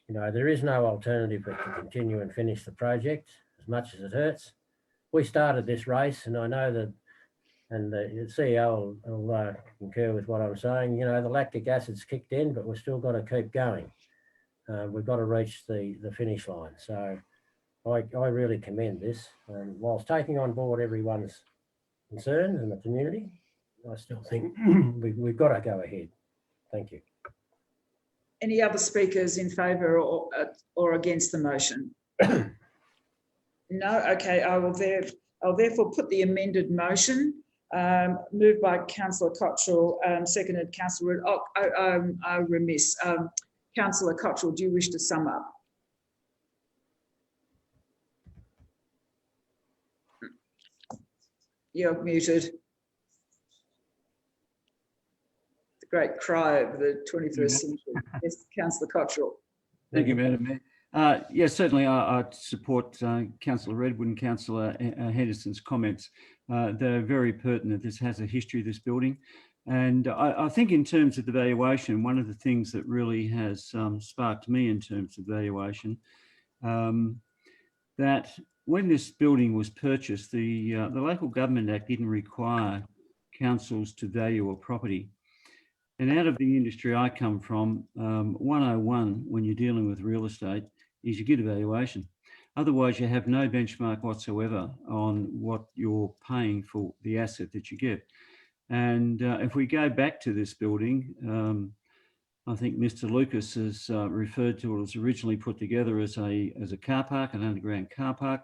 you know, there is no alternative but to continue and finish the project as much as it hurts. We started this race, and I know that, and the CEO will concur with what I'm saying, you know, the lactic acid's kicked in, but we've still got to keep going. We've got to reach the finish line. So I really commend this, whilst taking on board everyone's concerns in the community. I still think we've got to go ahead. Thank you. Any other speakers in favour or against the motion? No. Okay. I'll therefore put the amended motion, moved by Councillor Cottrell, seconded Councillor. I'm remiss. Councillor Cottrell, do you wish to sum up? You're muted. The great cry of the 21st century. Yes, Councillor Cottrell. Thank you, Madam Mayor. Yes, certainly I support Councillor Redwood and Councillor Henderson's comments. They're very pertinent. This has a history, this building. And I think in terms of the valuation, one of the things that really has sparked me in terms of valuation, that when this building was purchased, the Local Government Act didn't require councils to value a property. And out of the industry I come from, 101 when you're dealing with real estate is you get a valuation. Otherwise, you have no benchmark whatsoever on what you're paying for the asset that you get. And if we go back to this building, I think Mr. Lucas has referred to it as originally put together as a car park, an underground car park.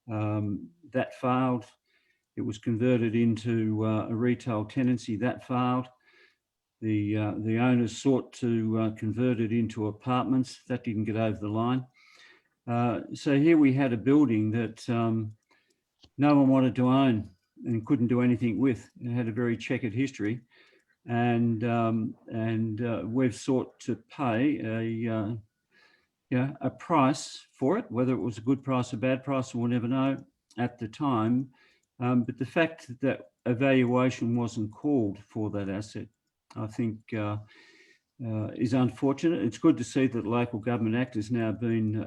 That failed. It was converted into a retail tenancy. That failed. The owners sought to convert it into apartments. That didn't get over the line. So here we had a building that no one wanted to own and couldn't do anything with. It had a very checkered history, and we've sought to pay a price for it. Whether it was a good price or bad price, we'll never know at the time. But the fact that a valuation wasn't called for that asset, I think is unfortunate. It's good to see that the Local Government Act has now been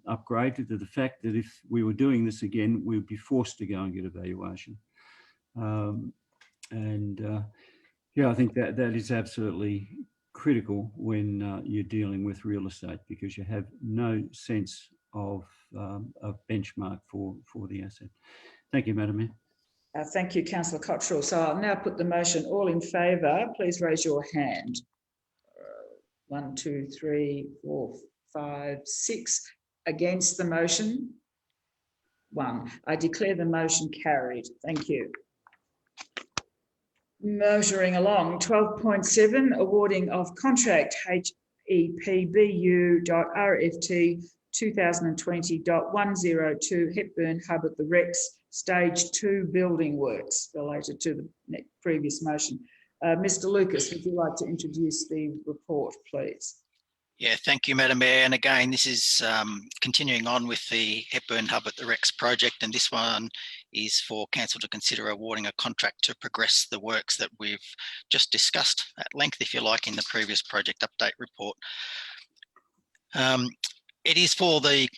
upgraded to the fact that if we were doing this again, we would be forced to go and get a valuation. I think that is absolutely critical when you're dealing with real estate, because you have no sense of benchmark for the asset. Thank you, Madam Mayor. Thank you, Councillor Cottrell. So I'll now put the motion. All in favour, please raise your hand. 1, 2, 3, 4, 5, 6. Against the motion? 1. I declare the motion carried. Thank you. Motoring along, 12.7, awarding of contract HEPBU.RFT 2020.102 Hepburn Hub at the Rex, Stage 2 building works related to the previous motion. Mr. Lucas, would you like to introduce the report, please? Yeah, thank you, Madam Mayor. And again, this is continuing on with the Hepburn Hub at the Rex project, and this one is for council to consider awarding a contract to progress the works that we've just discussed at length, if you like, in the previous project update report. It is for the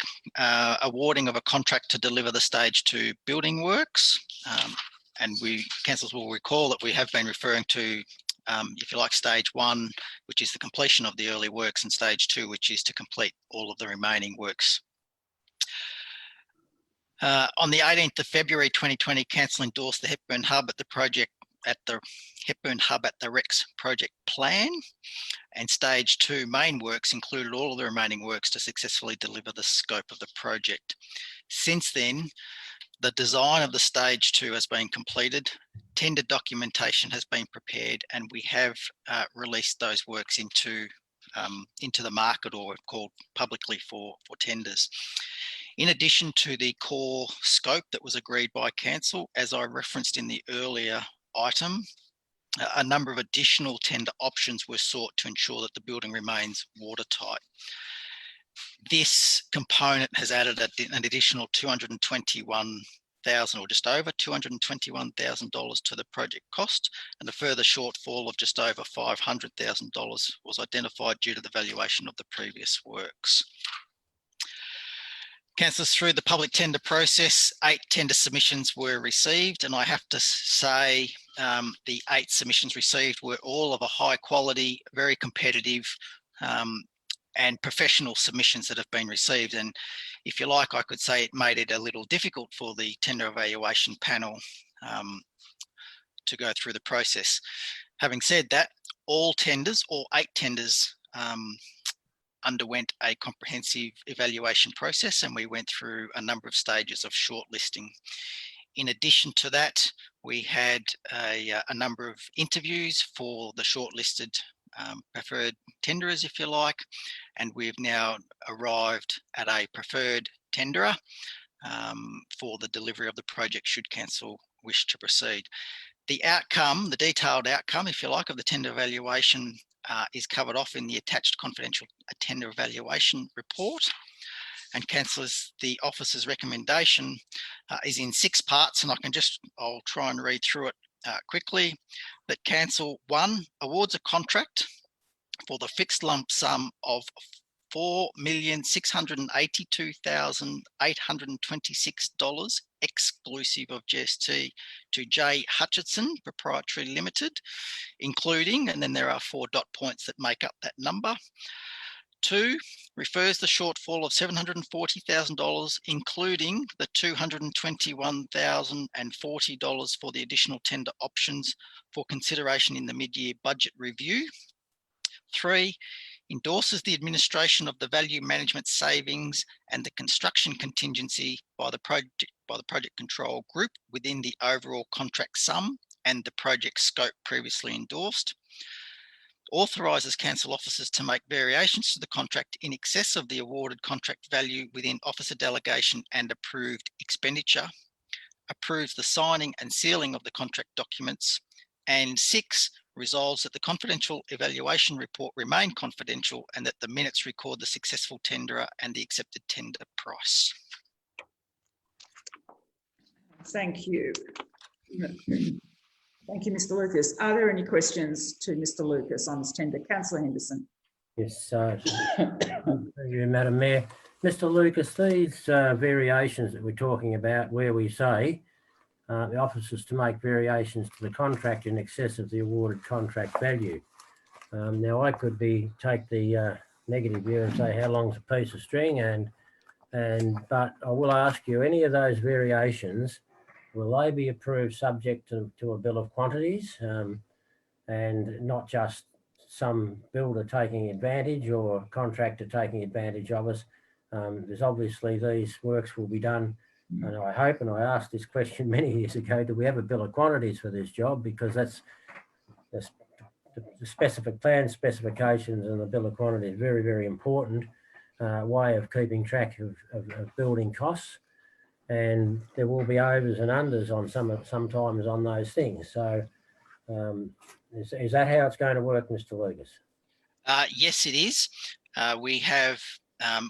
awarding of a contract to deliver the Stage 2 building works. And councillors will recall that we have been referring to, if you like, Stage 1, which is the completion of the early works, and Stage 2, which is to complete all of the remaining works. On the 18th of February 2020, council endorsed the Hepburn Hub at the Hepburn Hub at the Rex project plan, and Stage 2 main works included all of the remaining works to successfully deliver the scope of the project. Since then, the design of the Stage 2 has been completed, tender documentation has been prepared, and we have released those works into the market, or called publicly for tenders. In addition to the core scope that was agreed by council, as I referenced in the earlier item, a number of additional tender options were sought to ensure that the building remains watertight. This component has added an additional $221,000, or just over $221,000 to the project cost, and a further shortfall of just over $500,000 was identified due to the valuation of the previous works. Councillors, through the public tender process, 8 tender submissions were received, and I have to say the 8 submissions received were all of a high quality, very competitive and professional submissions that have been received. And if you like, I could say it made it a little difficult for the tender evaluation panel to go through the process. Having said that, all 8 tenders underwent a comprehensive evaluation process, and we went through a number of stages of shortlisting. In addition to that, we had a number of interviews for the shortlisted preferred tenderers, if you like, and we've now arrived at a preferred tenderer for the delivery of the project should council wish to proceed. The outcome, the detailed outcome, if you like, of the tender evaluation is covered off in the attached confidential tender evaluation report. And councillors, the officer's recommendation is in 6 parts, and I'll try and read through it quickly. That council, 1, awards a contract for the fixed lump sum of $4,682,826 exclusive of GST to J Hutchinson Proprietary Limited, including, and then there are 4 dot points that make up that number. 2, refers the shortfall of $740,000, including the $221,040 for the additional tender options for consideration in the mid-year budget review. 3, endorses the administration of the value management savings and the construction contingency by the project control group within the overall contract sum and the project scope previously endorsed. Authorises council officers to make variations to the contract in excess of the awarded contract value within officer delegation and approved expenditure. Approves the signing and sealing of the contract documents. And 6, resolves that the confidential evaluation report remain confidential and that the minutes record the successful tenderer and the accepted tender price. Thank you. Thank you, Mr. Lucas. Are there any questions to Mr. Lucas on this tender? Councillor Henderson. Yes, thank you, Madam Mayor. Mr. Lucas, these variations that we're talking about, where we say the officers to make variations to the contract in excess of the awarded contract value. Now, I could take the negative view and say how long's a piece of string, but I will ask you, any of those variations, will they be approved subject to a bill of quantities and not just some builder taking advantage or contractor taking advantage of us? There's obviously these works will be done, and I hope, and I asked this question many years ago, do we have a bill of quantities for this job? Because that's the specific plan specifications and the bill of quantities, very, very important way of keeping track of building costs. And there will be overs and unders on sometimes on those things. So is that how it's going to work, Mr. Lucas? Yes, it is. We have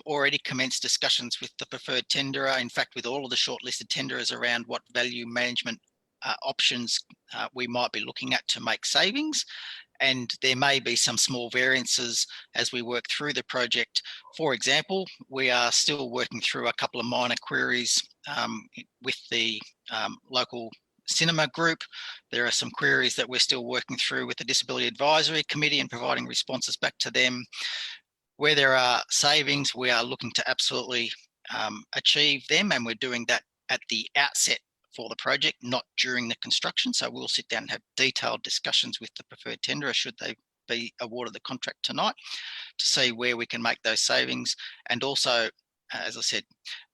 already commenced discussions with the preferred tenderer, in fact, with all of the shortlisted tenderers around what value management options we might be looking at to make savings. And there may be some small variances as we work through the project. For example, we are still working through a couple of minor queries with the local cinema group. There are some queries that we're still working through with the Disability Advisory Committee and providing responses back to them. Where there are savings, we are looking to absolutely achieve them, and we're doing that at the outset for the project, not during the construction. So we'll sit down and have detailed discussions with the preferred tenderer should they be awarded the contract tonight to see where we can make those savings. And also, as I said,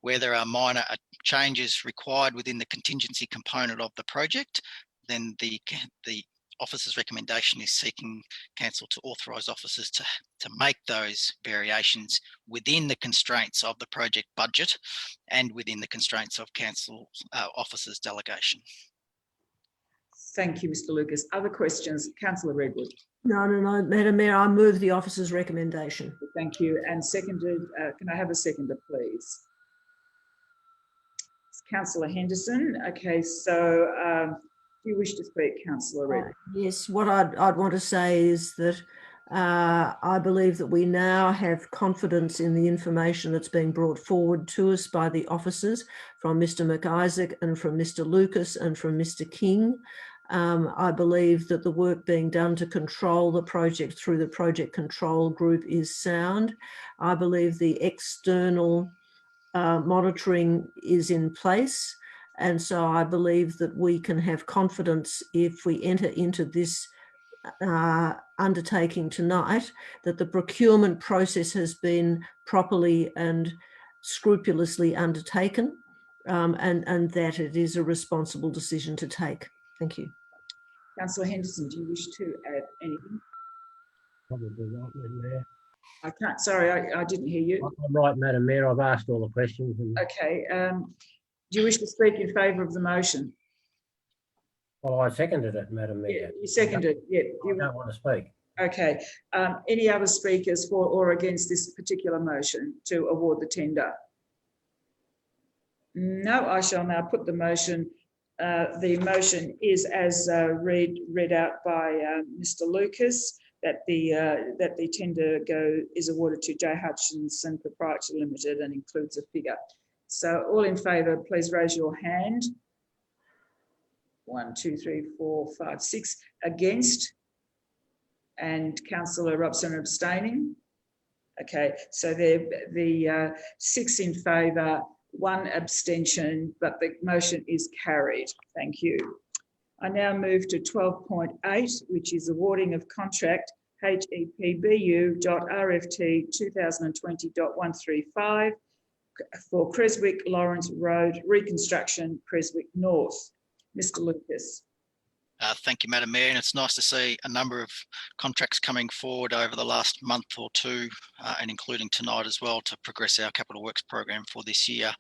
where there are minor changes required within the contingency component of the project, then the officer's recommendation is seeking council to authorise officers to make those variations within the constraints of the project budget and within the constraints of council officers' delegation. Thank you, Mr. Lucas. Other questions? Councillor Redwood. No, Madam Mayor, I move the officer's recommendation. Thank you. And seconded, can I have a seconder, please? It's Councillor Henderson. Okay, so do you wish to speak, Councillor Redwood? Yes, what I'd want to say is that I believe that we now have confidence in the information that's being brought forward to us by the officers from Mr. McIsaac and from Mr. Lucas and from Mr. King. I believe that the work being done to control the project through the project control group is sound. I believe the external monitoring is in place, And so I believe that we can have confidence if we enter into this undertaking tonight, that the procurement process has been properly and scrupulously undertaken, and that it is a responsible decision to take. Thank you. Councillor Henderson, do you wish to add anything? Probably right, Madam Mayor. I can't, sorry, I didn't hear you. I'm right, Madam Mayor. I've asked all the questions. And, Okay. Do you wish to speak in favour of the motion? well, I seconded it, Madam Mayor. Yeah, you seconded. Yeah. I don't want to speak. Okay. Any other speakers for or against this particular motion to award the tender? No, I shall now put the motion. The motion is as read out by Mr. Lucas, that the tender is awarded to J. Hutchinson Proprietary Limited and includes a figure. So all in favour, please raise your hand. 1, 2, 3, 4, 5, 6. Against? And Councillor Robson abstaining. Okay, so the 6 in favour, 1 abstention, but the motion is carried. Thank you. I now move to 12.8, which is awarding of contract HEPBU.RFT 2020.135 for Creswick Lawrence Road reconstruction, Creswick North. Mr. Lucas. Thank you, Madam Mayor, and it's nice to see a number of contracts coming forward over the last month or two, and including tonight as well, to progress our capital works program for this year.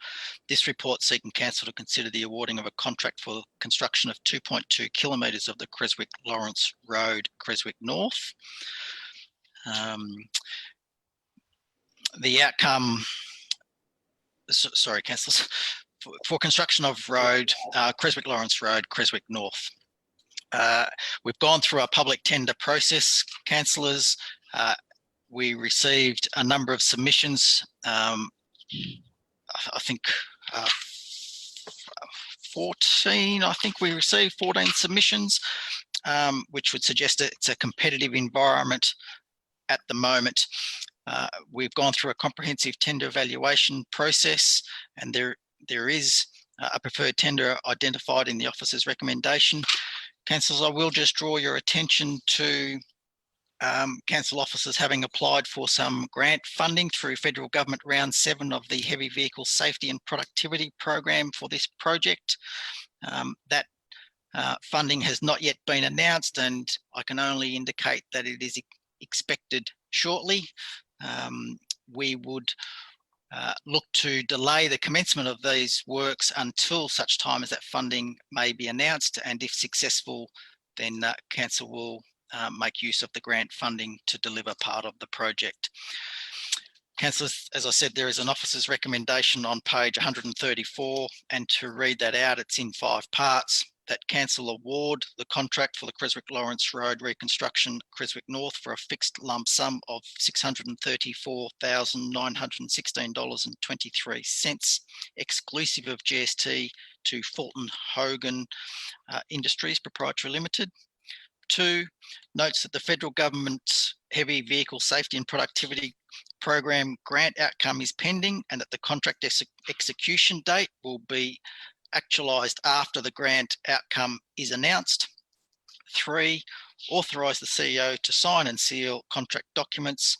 This report seeking council to consider the awarding of a contract for the construction of 2.2 kilometres of the Creswick Lawrence Road, Creswick North. The outcome, sorry, councillors, for construction of road, Creswick Lawrence Road, Creswick North. We've gone through a public tender process, councillors. We received a number of submissions. I think 14, I think we received 14 submissions, which would suggest that it's a competitive environment at the moment. We've gone through a comprehensive tender evaluation process, and there is a preferred tender identified in the officer's recommendation. Councillors, I will just draw your attention to council officers having applied for some grant funding through federal government round 7 of the Heavy Vehicle Safety and Productivity Program for this project. That funding has not yet been announced, and I can only indicate that it is expected shortly. We would look to delay the commencement of these works until such time as that funding may be announced, and if successful, then council will make use of the grant funding to deliver part of the project. Councillors, as I said, there is an officer's recommendation on page 134, and to read that out, it's in 5 parts. That council award the contract for the Creswick Lawrence Road reconstruction, Creswick North, for a fixed lump sum of $634,916.23, exclusive of GST, to Fulton Hogan Industries Proprietary Limited. 2, notes that the federal government's Heavy Vehicle Safety and Productivity Program grant outcome is pending, and that the contract execution date will be actualised after the grant outcome is announced. 3, authorise the CEO to sign and seal contract documents.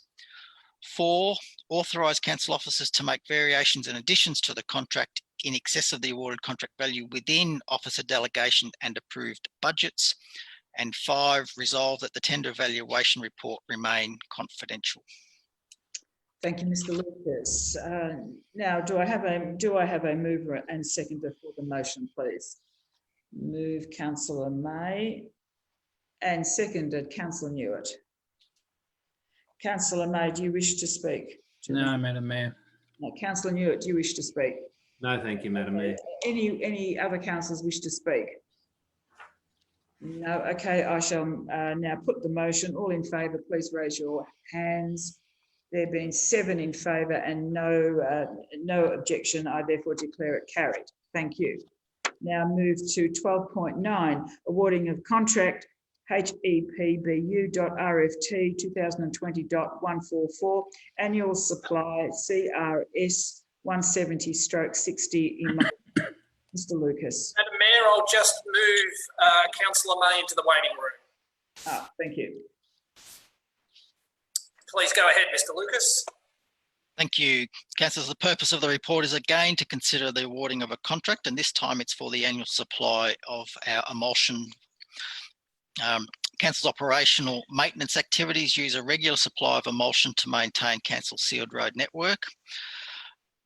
4, authorise council officers to make variations and additions to the contract in excess of the awarded contract value within officer delegation and approved budgets. And 5, resolve that the tender evaluation report remain confidential. Thank you, Mr. Lucas. Now, do I have a mover and seconder for the motion, please? Move Councillor May, and seconded Councillor Newitt. Councillor May, do you wish to speak? No, Madam Mayor. No, Councillor Newitt, do you wish to speak? No, thank you, Madam Mayor. Any other councillors wish to speak? No. Okay, I shall now put the motion. All in favour, please raise your hands. There being 7 in favour and no objection, I therefore declare it carried. Thank you. Now move to 12.9, awarding of contract HEPBU.RFT 2020.144, annual supply CRS 170/60 in Mr. Lucas. Madam Mayor, I'll just move Councillor May into the waiting room. Thank you. Please go ahead, Mr. Lucas. Thank you. Councillors, the purpose of the report is again to consider the awarding of a contract, and this time it's for the annual supply of our emulsion. Council's operational maintenance activities use a regular supply of emulsion to maintain council's sealed road network,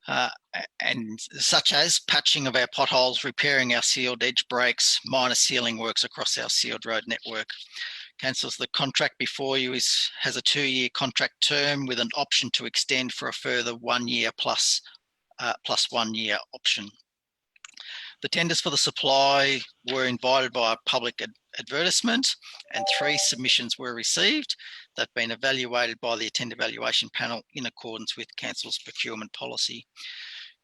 and such as patching of our potholes, repairing our sealed edge breaks, minor sealing works across our sealed road network. Councillors, the contract before you has a 2-year contract term with an option to extend for a further 1 year plus 1 year option. The tenders for the supply were invited by a public advertisement, and 3 submissions were received. They've been evaluated by the attend evaluation panel in accordance with council's procurement policy.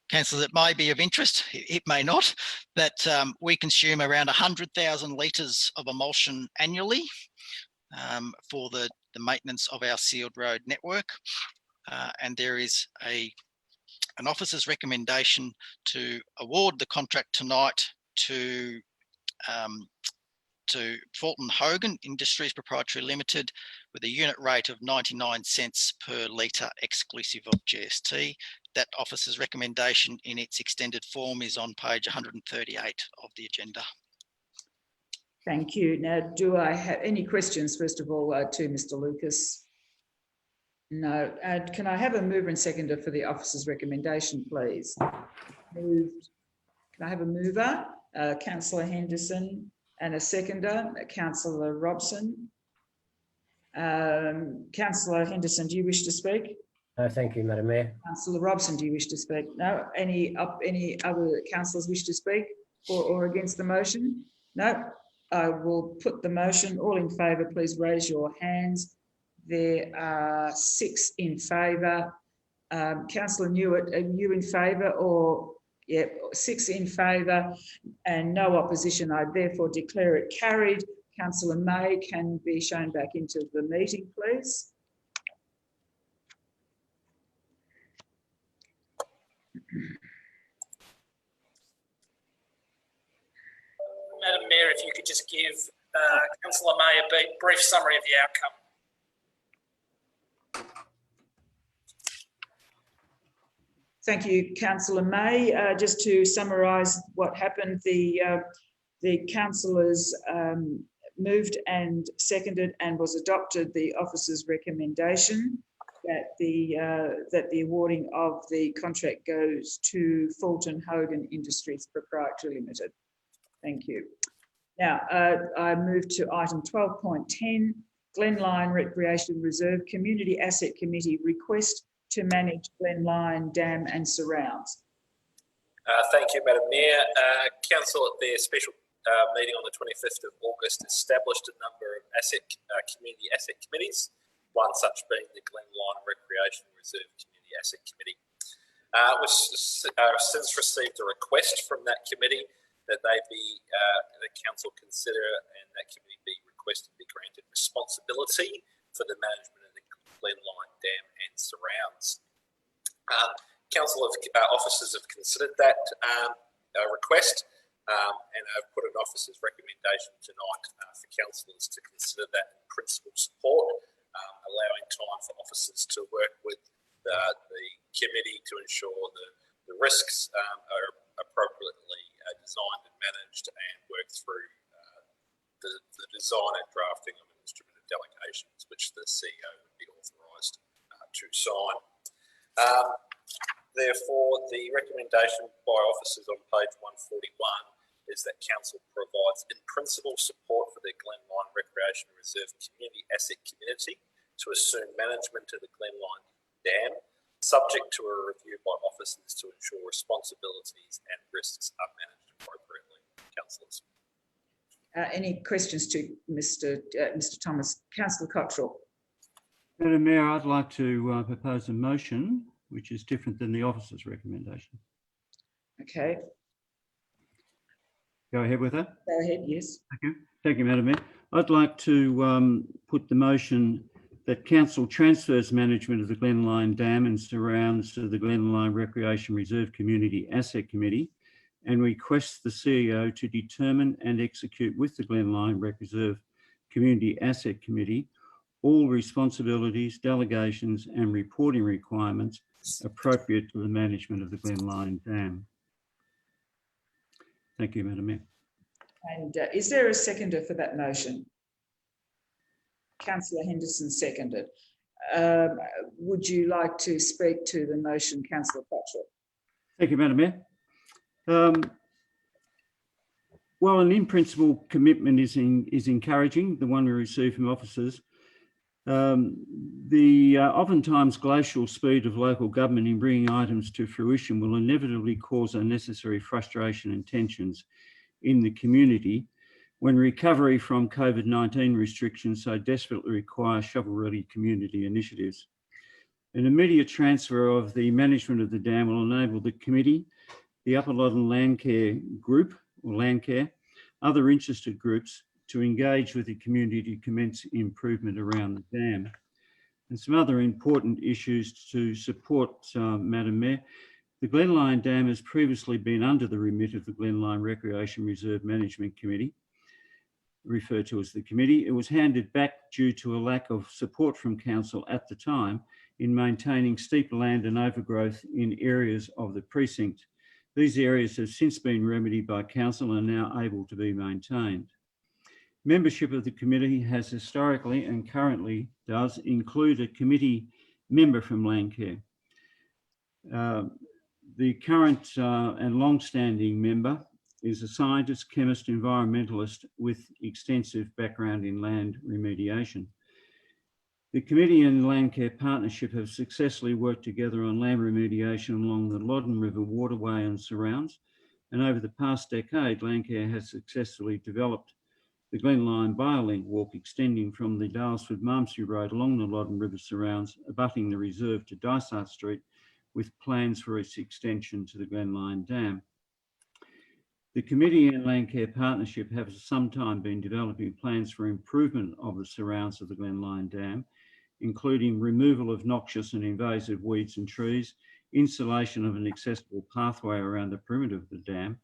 Councillors, it may be of interest, it may not, that we consume around 100,000 litres of emulsion annually for the maintenance of our sealed road network. And there is an officer's recommendation to award the contract tonight to Fulton Hogan Industries Proprietary Limited with a unit rate of 99 cents per litre exclusive of GST. That officer's recommendation in its extended form is on page 138 of the agenda. Thank you. Now, do I have any questions, first of all, to Mr. Lucas? No. Can I have a mover and seconder for the officer's recommendation, please? Moved. Can I have a mover? Councillor Henderson, and a seconder, Councillor Robson. Councillor Henderson, do you wish to speak? No, thank you, Madam Mayor. Councillor Robson, do you wish to speak? No. Any other councillors wish to speak for or against the motion? No. I will put the motion. All in favour, please raise your hands. There are 6 in favour. Councillor Newitt, are you in favour? Or, yeah, 6 in favour and no opposition. I therefore declare it carried. Councillor May can be shown back into the meeting, please. Madam Mayor, if you could just give Councillor May a brief summary of the outcome. Thank you, Councillor May. Just to summarise what happened, the councillors moved and seconded and was adopted the officer's recommendation that the awarding of the contract goes to Fulton Hogan Industries Proprietary Limited. Thank you. Now, I move to item 12.10, Glenlyon Recreation Reserve Community Asset Committee request to manage Glenlyon Dam and surrounds. Thank you, Madam Mayor. Council at their special meeting on the 25th of August established a number of community asset committees, one such being the Glenlyon Recreation Reserve Community Asset Committee. We've since received a request from that committee that the council consider and that committee be requested to be granted responsibility for the management of the Glenlyon Dam and surrounds. Council officers have considered that request and have put an officer's recommendation tonight for councillors to consider that in principal support, allowing time for officers to work with the committee to ensure the risks are appropriately designed and managed, and work through the design and drafting of an instrument of delegations, which the CEO would be authorised to sign. Therefore, the recommendation by officers on page 141 is that council provides in principle support for the Glenlyon Recreation Reserve Community Asset Community to assume management of the Glenlyon Dam, subject to a review by officers to ensure responsibilities and risks are managed appropriately. Councillors. Any questions to Mr. Thomas? Councillor Cottrell. Madam Mayor, I'd like to propose a motion which is different than the officer's recommendation. Okay. Go ahead with that. Go ahead, yes. Thank you. Thank you, Madam Mayor. I'd like to put the motion that council transfers management of the Glenlyon Dam and surrounds to the Glenlyon Recreation Reserve Community Asset Committee and requests the CEO to determine and execute with the Glenline Rec Reserve Community Asset Committee all responsibilities, delegations and reporting requirements appropriate to the management of the Glenline Dam. Thank you, Madam Mayor. And is there a seconder for that motion? Councillor Henderson seconded. Would you like to speak to the motion, Councillor Patrick? Thank you, Madam Mayor. While an in-principle commitment is encouraging, the one we receive from officers, the oftentimes glacial speed of local government in bringing items to fruition will inevitably cause unnecessary frustration and tensions in the community when recovery from COVID-19 restrictions so desperately require shovel-ready community initiatives. An immediate transfer of the management of the dam will enable the committee, the Upper Loddon Landcare Group, or Landcare, other interested groups to engage with the community to commence improvement around the dam. And some other important issues to support, Madam Mayor. The Glenline Dam has previously been under the remit of the Glenline Recreation Reserve Management Committee, referred to as the committee. It was handed back due to a lack of support from council at the time in maintaining steep land and overgrowth in areas of the precinct. These areas have since been remedied by council and are now able to be maintained. Membership of the committee has historically and currently does include a committee member from Landcare. The current and long-standing member is a scientist, chemist, environmentalist with extensive background in land remediation. The committee and Landcare Partnership have successfully worked together on land remediation along the Loddon River waterway and surrounds, and over the past decade, Landcare has successfully developed the Glenline BioLink walk extending from the Dalesford Malmsbury Road along the Loddon River surrounds, abutting the reserve to Dysart Street, with plans for its extension to the Glenline Dam. The committee and Landcare Partnership have for some time been developing plans for improvement of the surrounds of the Glenline Dam, including removal of noxious and invasive weeds and trees, installation of an accessible pathway around the perimeter of the dam,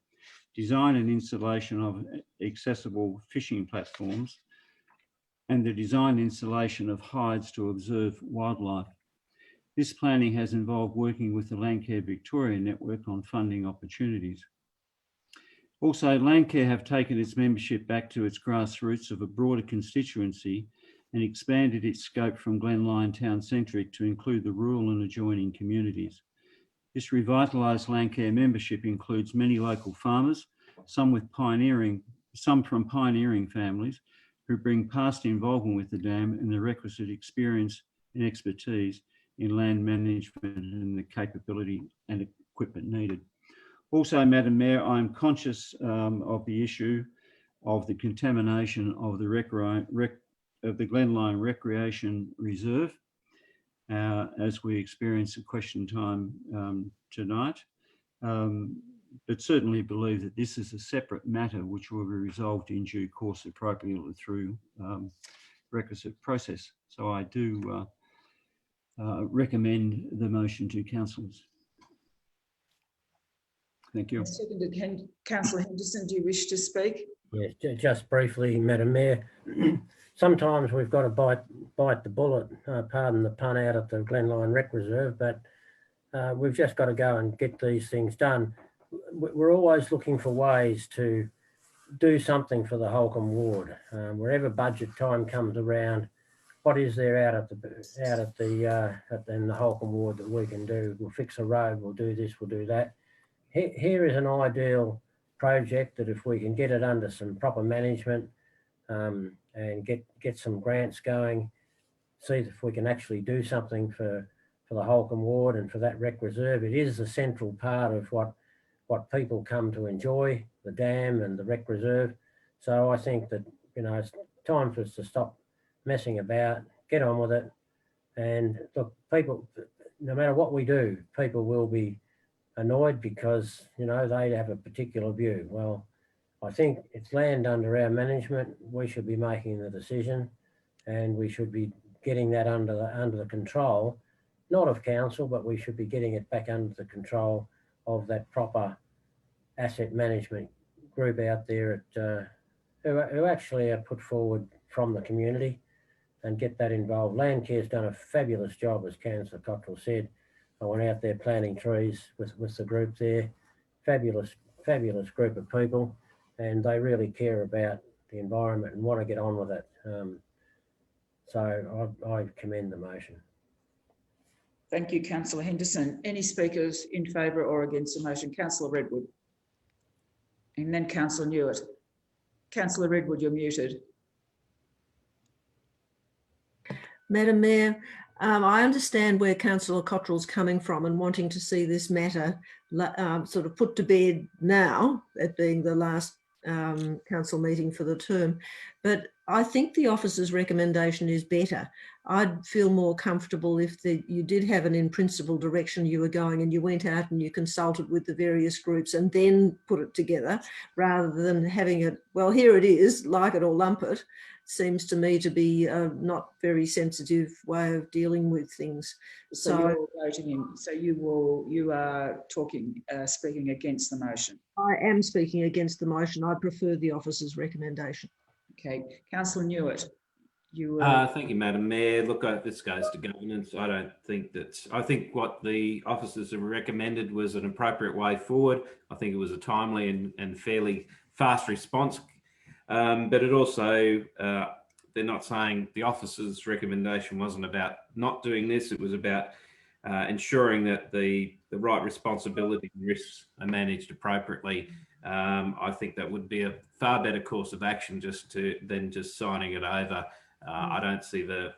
design and installation of accessible fishing platforms, and the design and installation of hides to observe wildlife. This planning has involved working with the Landcare Victoria network on funding opportunities. Also, Landcare have taken its membership back to its grassroots of a broader constituency and expanded its scope from Glenline town centric to include the rural and adjoining communities. This revitalised Landcare membership includes many local farmers, some from pioneering families who bring past involvement with the dam and the requisite experience and expertise in land management and the capability and equipment needed. Also, Madam Mayor, I'm conscious of the issue of the contamination of the Glenline Recreation Reserve as we experience a question time tonight, but certainly believe that this is a separate matter which will be resolved in due course appropriately through requisite process. So I do recommend the motion to councillors. Thank you. Seconded. Councillor Henderson, do you wish to speak? Yes, just briefly, Madam Mayor. Sometimes we've got to bite the bullet, pardon the pun, out at the Glenline Rec Reserve, but we've just got to go and get these things done. We're always looking for ways to do something for the Holcombe ward. Wherever budget time comes around, what is there out in the Holcombe ward that we can do? We'll fix a road, we'll do this, we'll do that. Here is an ideal project that if we can get it under some proper management and get some grants going, see if we can actually do something for the Holcombe ward and for that rec reserve. It is a central part of what people come to enjoy, the dam and the rec reserve. So I think that, you know, it's time for us to stop messing about, get on with it. And look, people, no matter what we do, people will be annoyed because, you know, they have a particular view. Well, I think it's land under our management. We should be making the decision and we should be getting that under the control, not of council, but we should be getting it back under the control of that proper asset management group out there at, who actually are put forward from the community and get that involved. Landcare's done a fabulous job, as Councillor Cottrell said. I went out there planting trees with the group there. Fabulous group of people, and they really care about the environment and want to get on with it. So I commend the motion. Thank you, Councillor Henderson. Any speakers in favour or against the motion? Councillor Redwood. And then Councillor Newitt. Councillor Redwood, you're muted. Madam Mayor, I understand where Councillor Cottrell's coming from and wanting to see this matter sort of put to bed now, it being the last council meeting for the term. But I think the officer's recommendation is better. I'd feel more comfortable if you did have an in principle direction you were going and you went out and you consulted with the various groups and then put it together, rather than having it, well, here it is, like it or lump it. Seems to me to be a not very sensitive way of dealing with things. So you're voting in. So you are speaking against the motion. I am speaking against the motion. I prefer the officer's recommendation. Okay, Councillor Newitt. Thank you, Madam Mayor. Look, this goes to governance. I think what the officers have recommended was an appropriate way forward. I think it was a timely and fairly fast response. But it also, they're not saying the officer's recommendation wasn't about not doing this. It was about ensuring that the right responsibility and risks are managed appropriately. I think that would be a far better course of action than just signing it over. I don't see the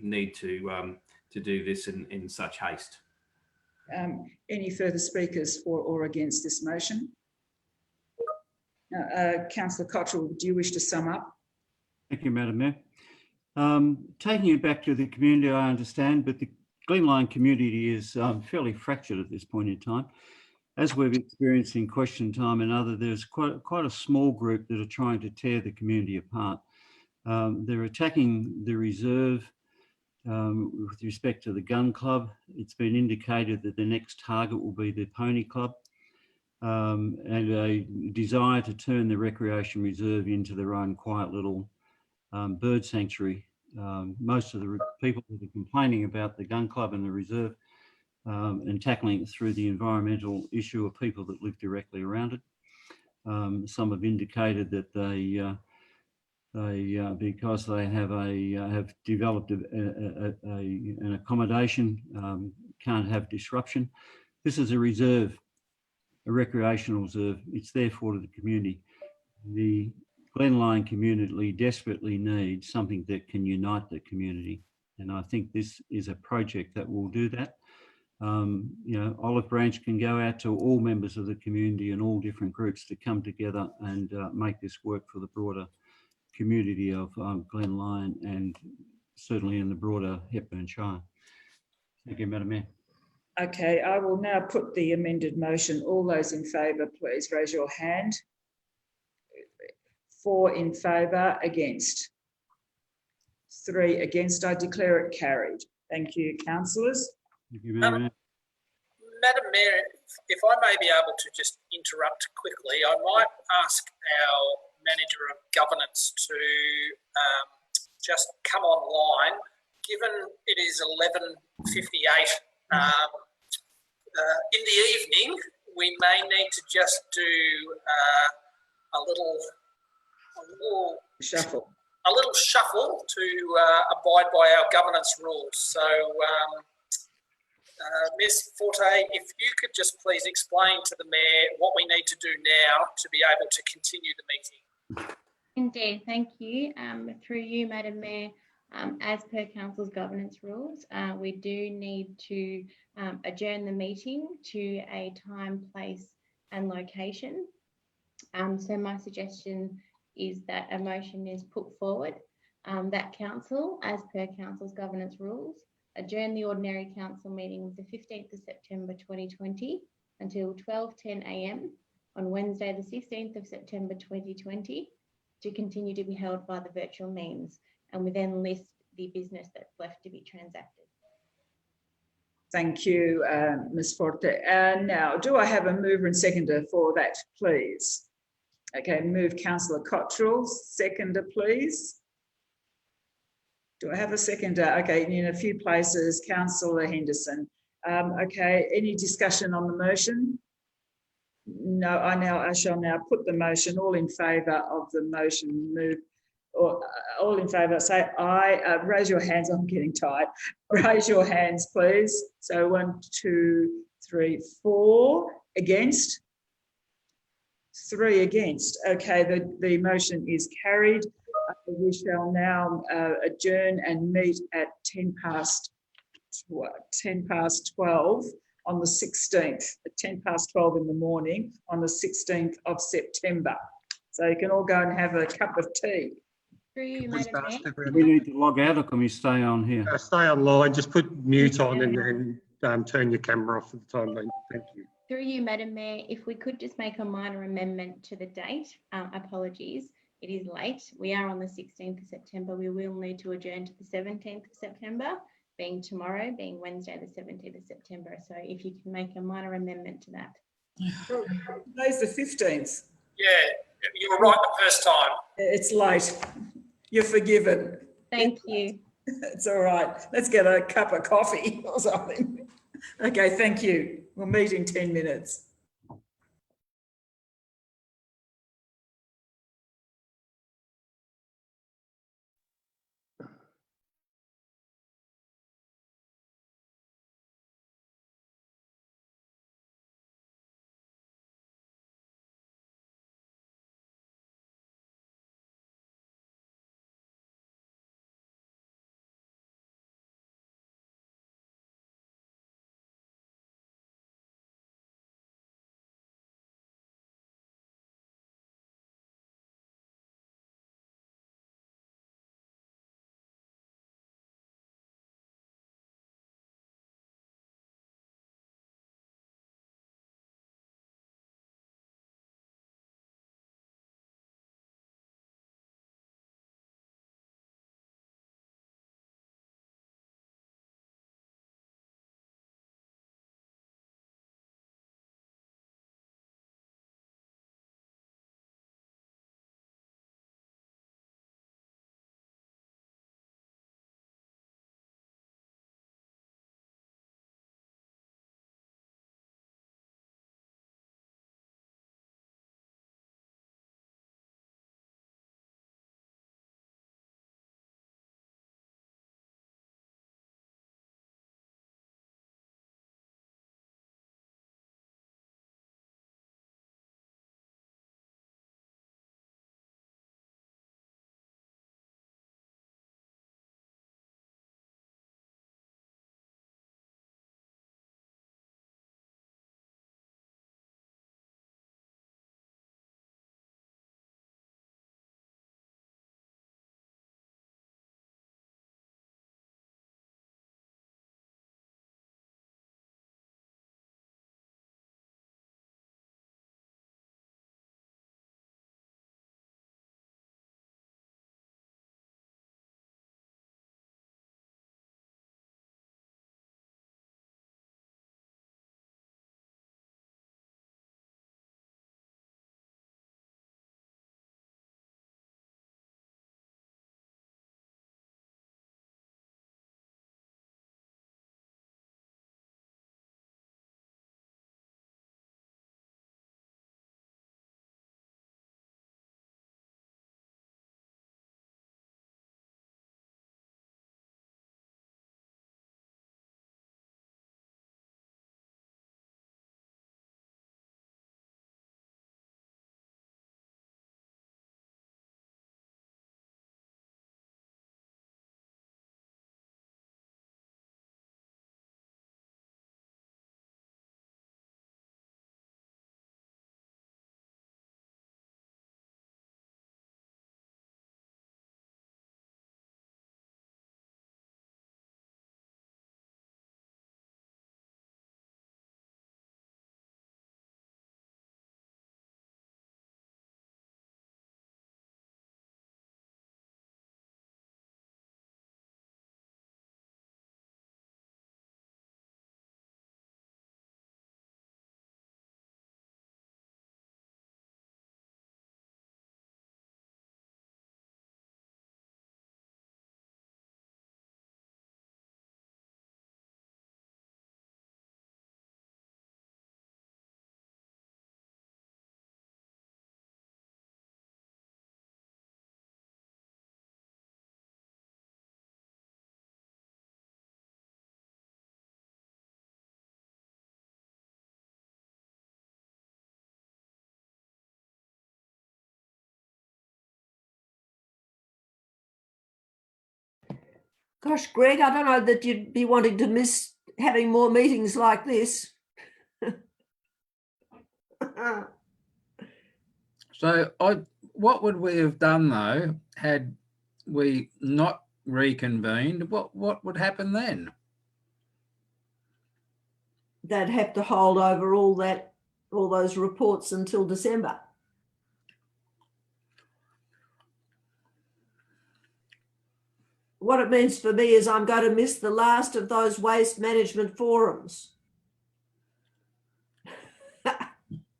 need to do this in such haste. Any further speakers for or against this motion? Councillor Cottrell, do you wish to sum up? Thank you, Madam Mayor. Taking it back to the community, I understand, but the Glenlyon community is fairly fractured at this point in time. As we've experienced in Question Time and other, there's quite a small group that are trying to tear the community apart. They're attacking the reserve with respect to the gun club. It's been indicated that the next target will be the pony club. And a desire to turn the recreation reserve into their own quiet little bird sanctuary. Most of the people that are complaining about the gun club and the reserve and tackling it through the environmental issue of people that live directly around it. Some have indicated that because they have developed an accommodation, can't have disruption. This is a reserve. A recreational reserve. It's there for the community. The Glenlyon community desperately needs something that can unite the community, and I think this is a project that will do that. Olive Branch can go out to all members of the community and all different groups to come together and make this work for the broader community of Glenlyon and certainly in the broader Hepburn Shire. Thank you, Madam Mayor. Okay, I will now put the amended motion. All those in favour, please raise your hand. 4 in favour, against. 3 against. I declare it carried. Thank you, councillors. Thank you, Madam Mayor. Madam Mayor, if I may be able to just interrupt quickly, I might ask our Manager of Governance to just come online. Given it is 11:58, in the evening, we may need to just do a little shuffle to abide by our governance rules. So, Ms. Forte, if you could just please explain to the Mayor what we need to do now to be able to continue the meeting. Indeed, thank you. Through you, Madam Mayor, as per Council's governance rules, we do need to adjourn the meeting to a time, place and location. So my suggestion is that a motion is put forward that Council, as per Council's governance rules, adjourn the ordinary Council meeting of the 15th of September 2020 until 12:10 a.m. on Wednesday the 16th of September 2020 to continue to be held by the virtual means, and we then list the business that's left to be transacted. Thank you, Ms Forte. And now, do I have a mover and seconder for that, please? Okay, move Councillor Cottrell. Seconder, please. Do I have a seconder? Okay, in a few places, Councillor Henderson. Okay, any discussion on the motion? No, I shall now put the motion. All in favour of the motion, move, or all in favour, say aye. Raise your hands. I'm getting tired. Raise your hands, please. So 1, 2, 3, 4. Against? 3 against. Okay, the motion is carried. We shall now adjourn and meet at 10 past 12 on the 16th, at 10 past 12 in the morning on the 16th of September. So you can all go and have a cup of tea. We need to log out, or can we stay on here? Stay online, just put mute on and then turn your camera off for the time being. Thank you. Through you, Madam Mayor, if we could just make a minor amendment to the date. Apologies, it is late. We are on the 16th of September. We will need to adjourn to the 17th of September, being tomorrow, being Wednesday, the 17th of September. So if you can make a minor amendment to that. Today's the 15th. Yeah, you were right the first time. It's late. You're forgiven. Thank you. It's all right. Let's get a cup of coffee or something. Okay, thank you. We'll meet in 10 minutes. Gosh, Greg, I don't know that you'd be wanting to miss having more meetings like this. So what would we have done though, had we not reconvened? What would happen then? They'd have to hold over all those reports until December. What it means for me is I'm going to miss the last of those waste management forums.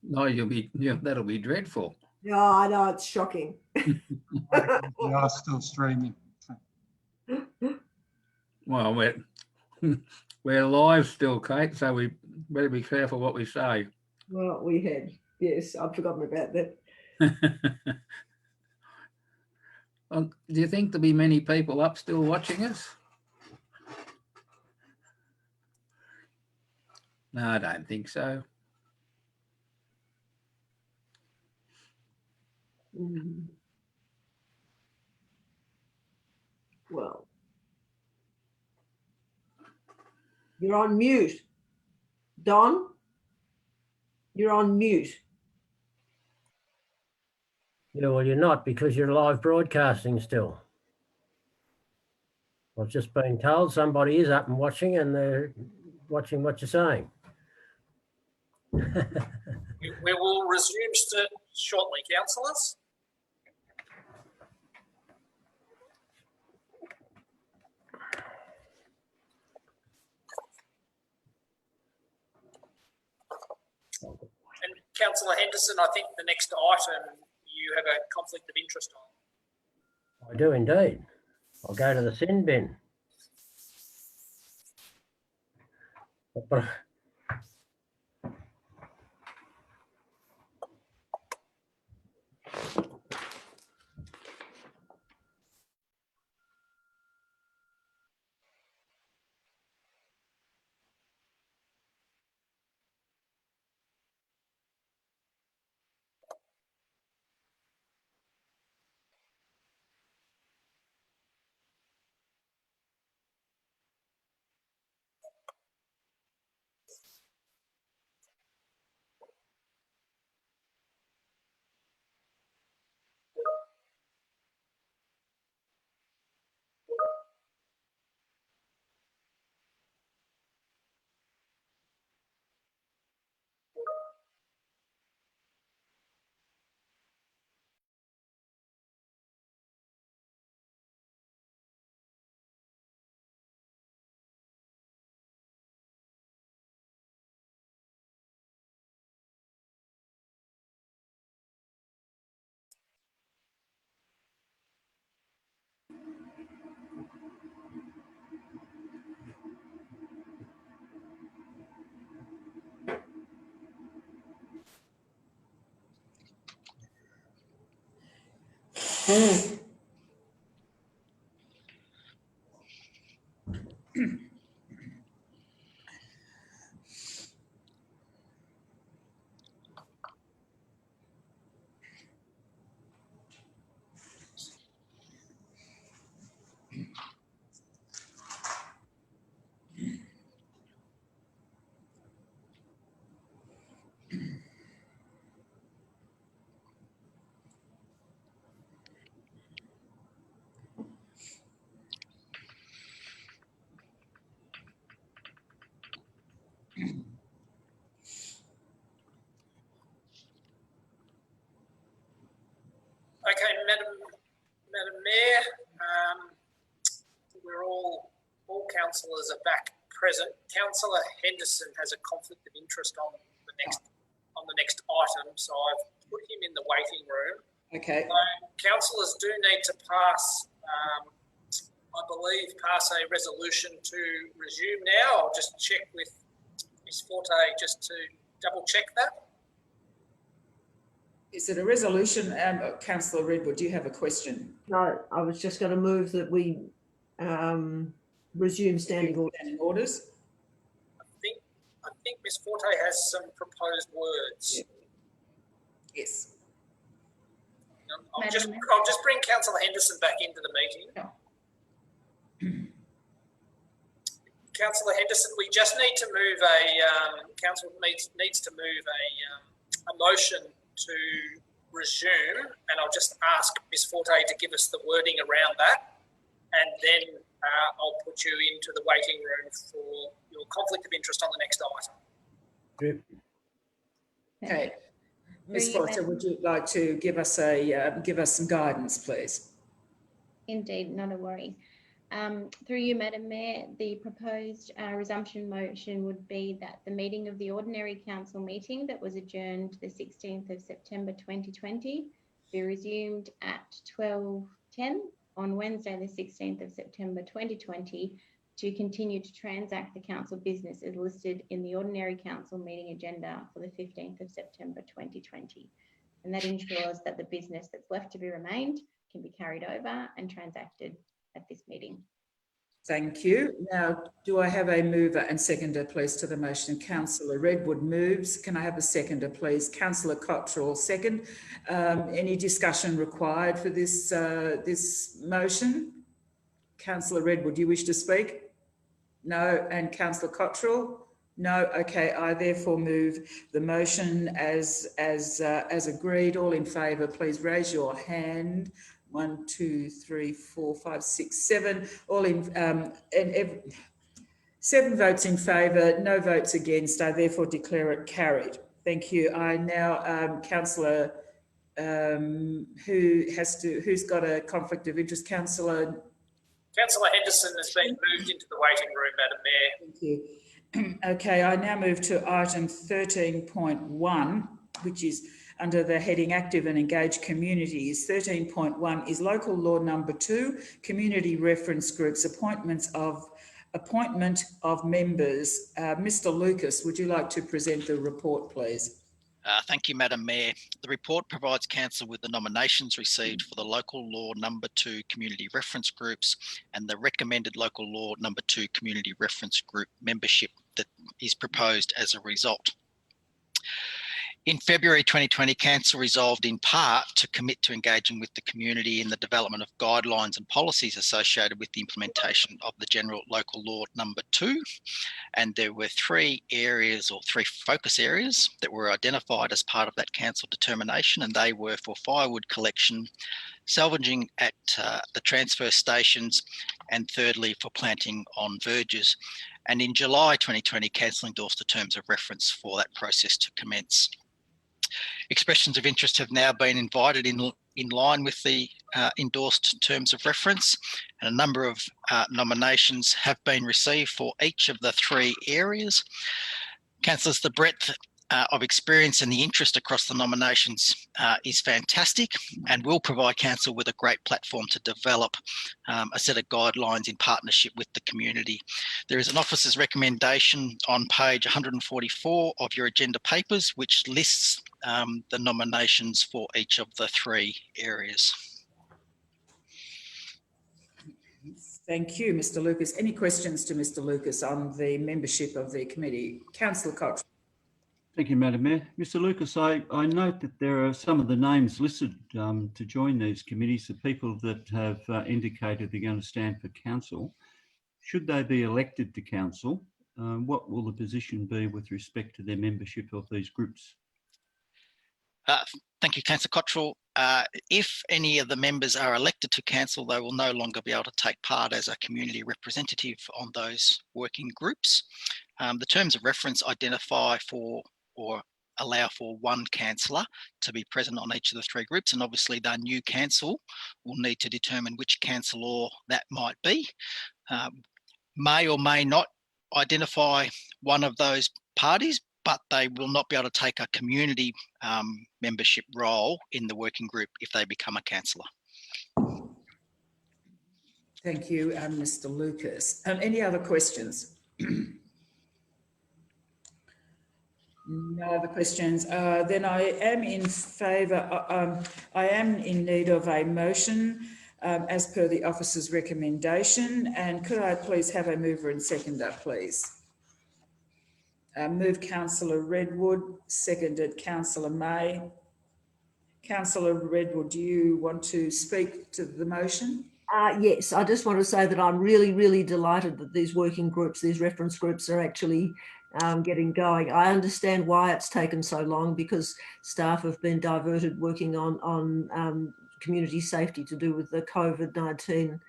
No, that'll be dreadful. Yeah, I know, it's shocking. We are still streaming. Well, we're live still, Kate, so we better be careful what we say. Well, we had, yes, I've forgotten about that. Well, do you think there'll be many people up still watching us? No, I don't think so. Well, you're on mute. Don, you're on mute. Yeah, well, you're not, because you're live broadcasting still. I've just been told somebody is up and watching, and they're watching what you're saying. We will resume shortly, councillors. And Councillor Henderson, I think the next item you have a conflict of interest on. I do indeed. I'll go to the sin bin. But Okay, Madam Mayor, we're all councillors are back present. Councillor Henderson has a conflict of interest on the next item, so I've put him in the waiting room. Okay. So councillors do need to pass, I believe, a resolution to resume now. I'll just check with Ms Forte just to double check that. Is it a resolution? Councillor Redwood, do you have a question? No, I was just going to move that we resume standing orders. I think Ms Forte has some proposed words. Yeah. Yes. I'll just bring Councillor Henderson back into the meeting. Councillor Henderson, we just need to move council needs to move a motion to resume, and I'll just ask Ms Forte to give us the wording around that, and then I'll put you into the waiting room for your conflict of interest on the next item. Okay. Ms Forte, would you like to give us some guidance, please? Indeed, not a worry. Through you, Madam Mayor, the proposed resumption motion would be that the meeting of the Ordinary Council meeting that was adjourned the 16th of September 2020 be resumed at 12:10 on Wednesday the 16th of September 2020 to continue to transact the council business as listed in the Ordinary Council meeting agenda for the 15th of September 2020. And that ensures that the business that's left to be remained can be carried over and transacted at this meeting. Thank you. Now, do I have a mover and seconder, please, to the motion? Councillor Redwood moves. Can I have a seconder, please? Councillor Cottrell, second. Any discussion required for this this motion? Councillor Redwood, do you wish to speak? No. And Councillor Cottrell? No. Okay. I therefore move the motion as agreed. All in favour, please raise your hand. 1, 2, 3, 4, 5, 6, 7. All in, 7 votes in favour, no votes against. I therefore declare it carried. Thank you. I now, Councillor, who's got a conflict of interest? Councillor Henderson has been moved into the waiting room, Madam Mayor. Thank you. Okay, I now move to item 13.1, which is under the heading Active and Engaged Communities. 13.1 is Local Law Number 2, Community Reference Groups, appointment of members. Mr. Lucas, would you like to present the report, please? Thank you, Madam Mayor. The report provides Council with the nominations received for the Local Law Number 2 Community Reference Groups and the recommended Local Law Number 2 Community Reference Group membership that is proposed as a result. In February 2020, Council resolved in part to commit to engaging with the community in the development of guidelines and policies associated with the implementation of the General Local Law Number 2. And there were 3 areas or 3 focus areas that were identified as part of that Council determination, and they were for firewood collection, salvaging at the transfer stations, and thirdly for planting on verges. And in July 2020, Council endorsed the terms of reference for that process to commence. Expressions of interest have now been invited in line with the endorsed terms of reference, and a number of nominations have been received for each of the 3 areas. Councillors, the breadth of experience and the interest across the nominations is fantastic and will provide Council with a great platform to develop a set of guidelines in partnership with the community. There is an officer's recommendation on page 144 of your agenda papers, which lists the nominations for each of the 3 areas. Thank you, Mr. Lucas. Any questions to Mr. Lucas on the membership of the committee? Councillor Cox. Thank you, Madam Mayor. Mr. Lucas, I note that there are some of the names listed to join these committees, the people that have indicated they're going to stand for council. Should they be elected to council, what will the position be with respect to their membership of these groups? Thank you, Councillor Cottrell. If any of the members are elected to council, they will no longer be able to take part as a community representative on those working groups. The terms of reference identify for or allow for 1 councillor to be present on each of the 3 groups, and obviously the new council will need to determine which councillor that might be. May or may not identify one of those parties, but they will not be able to take a community membership role in the working group if they become a councillor. Thank you, Mr. Lucas. Any other questions? No other questions. Then I am in favour. I am in need of a motion as per the officer's recommendation. And could I please have a mover and seconder, please? Move Councillor Redwood, seconded Councillor May. Councillor Redwood, do you want to speak to the motion? Yes, I just want to say that I'm really, really delighted that these working groups, these reference groups are actually getting going. I understand why it's taken so long, because staff have been diverted working on community safety to do with the COVID-19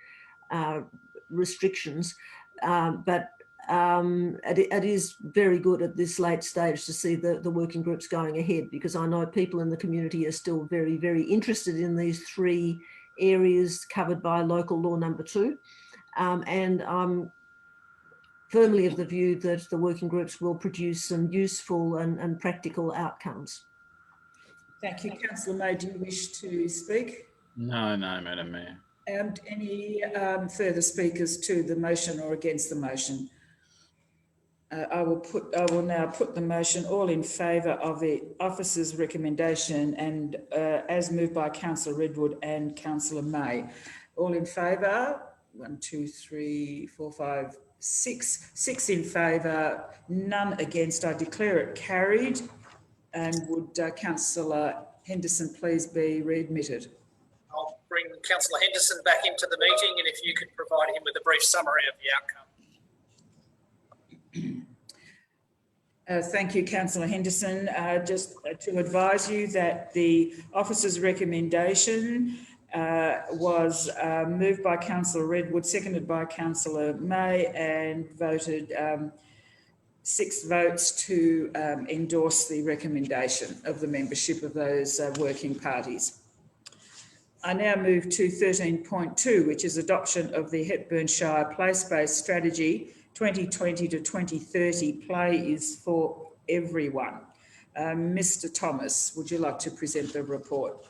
restrictions. But it is very good at this late stage to see the working groups going ahead, because I know people in the community are still very, very interested in these 3 areas covered by local law number 2. And I'm firmly of the view that the working groups will produce some useful and practical outcomes. Thank you. Councillor May, do you wish to speak? No, Madam Mayor. And any further speakers to the motion or against the motion? I will now put the motion. All in favour of the officer's recommendation and as moved by Councillor Redwood and Councillor May. All in favour? 1, 2, 3, 4, 5, 6. 6 in favour, none against. I declare it carried. And would Councillor Henderson please be readmitted? I'll bring Councillor Henderson back into the meeting, and if you could provide him with a brief summary of the outcome. Thank you, Councillor Henderson. Just to advise you that the officer's recommendation was moved by Councillor Redwood, seconded by Councillor May, and voted 6 votes to endorse the recommendation of the membership of those working parties. I now move to 13.2, which is adoption of the Hepburn Shire Place-Based Strategy 2020 to 2030. Play is for everyone. Mr. Thomas, would you like to present the report?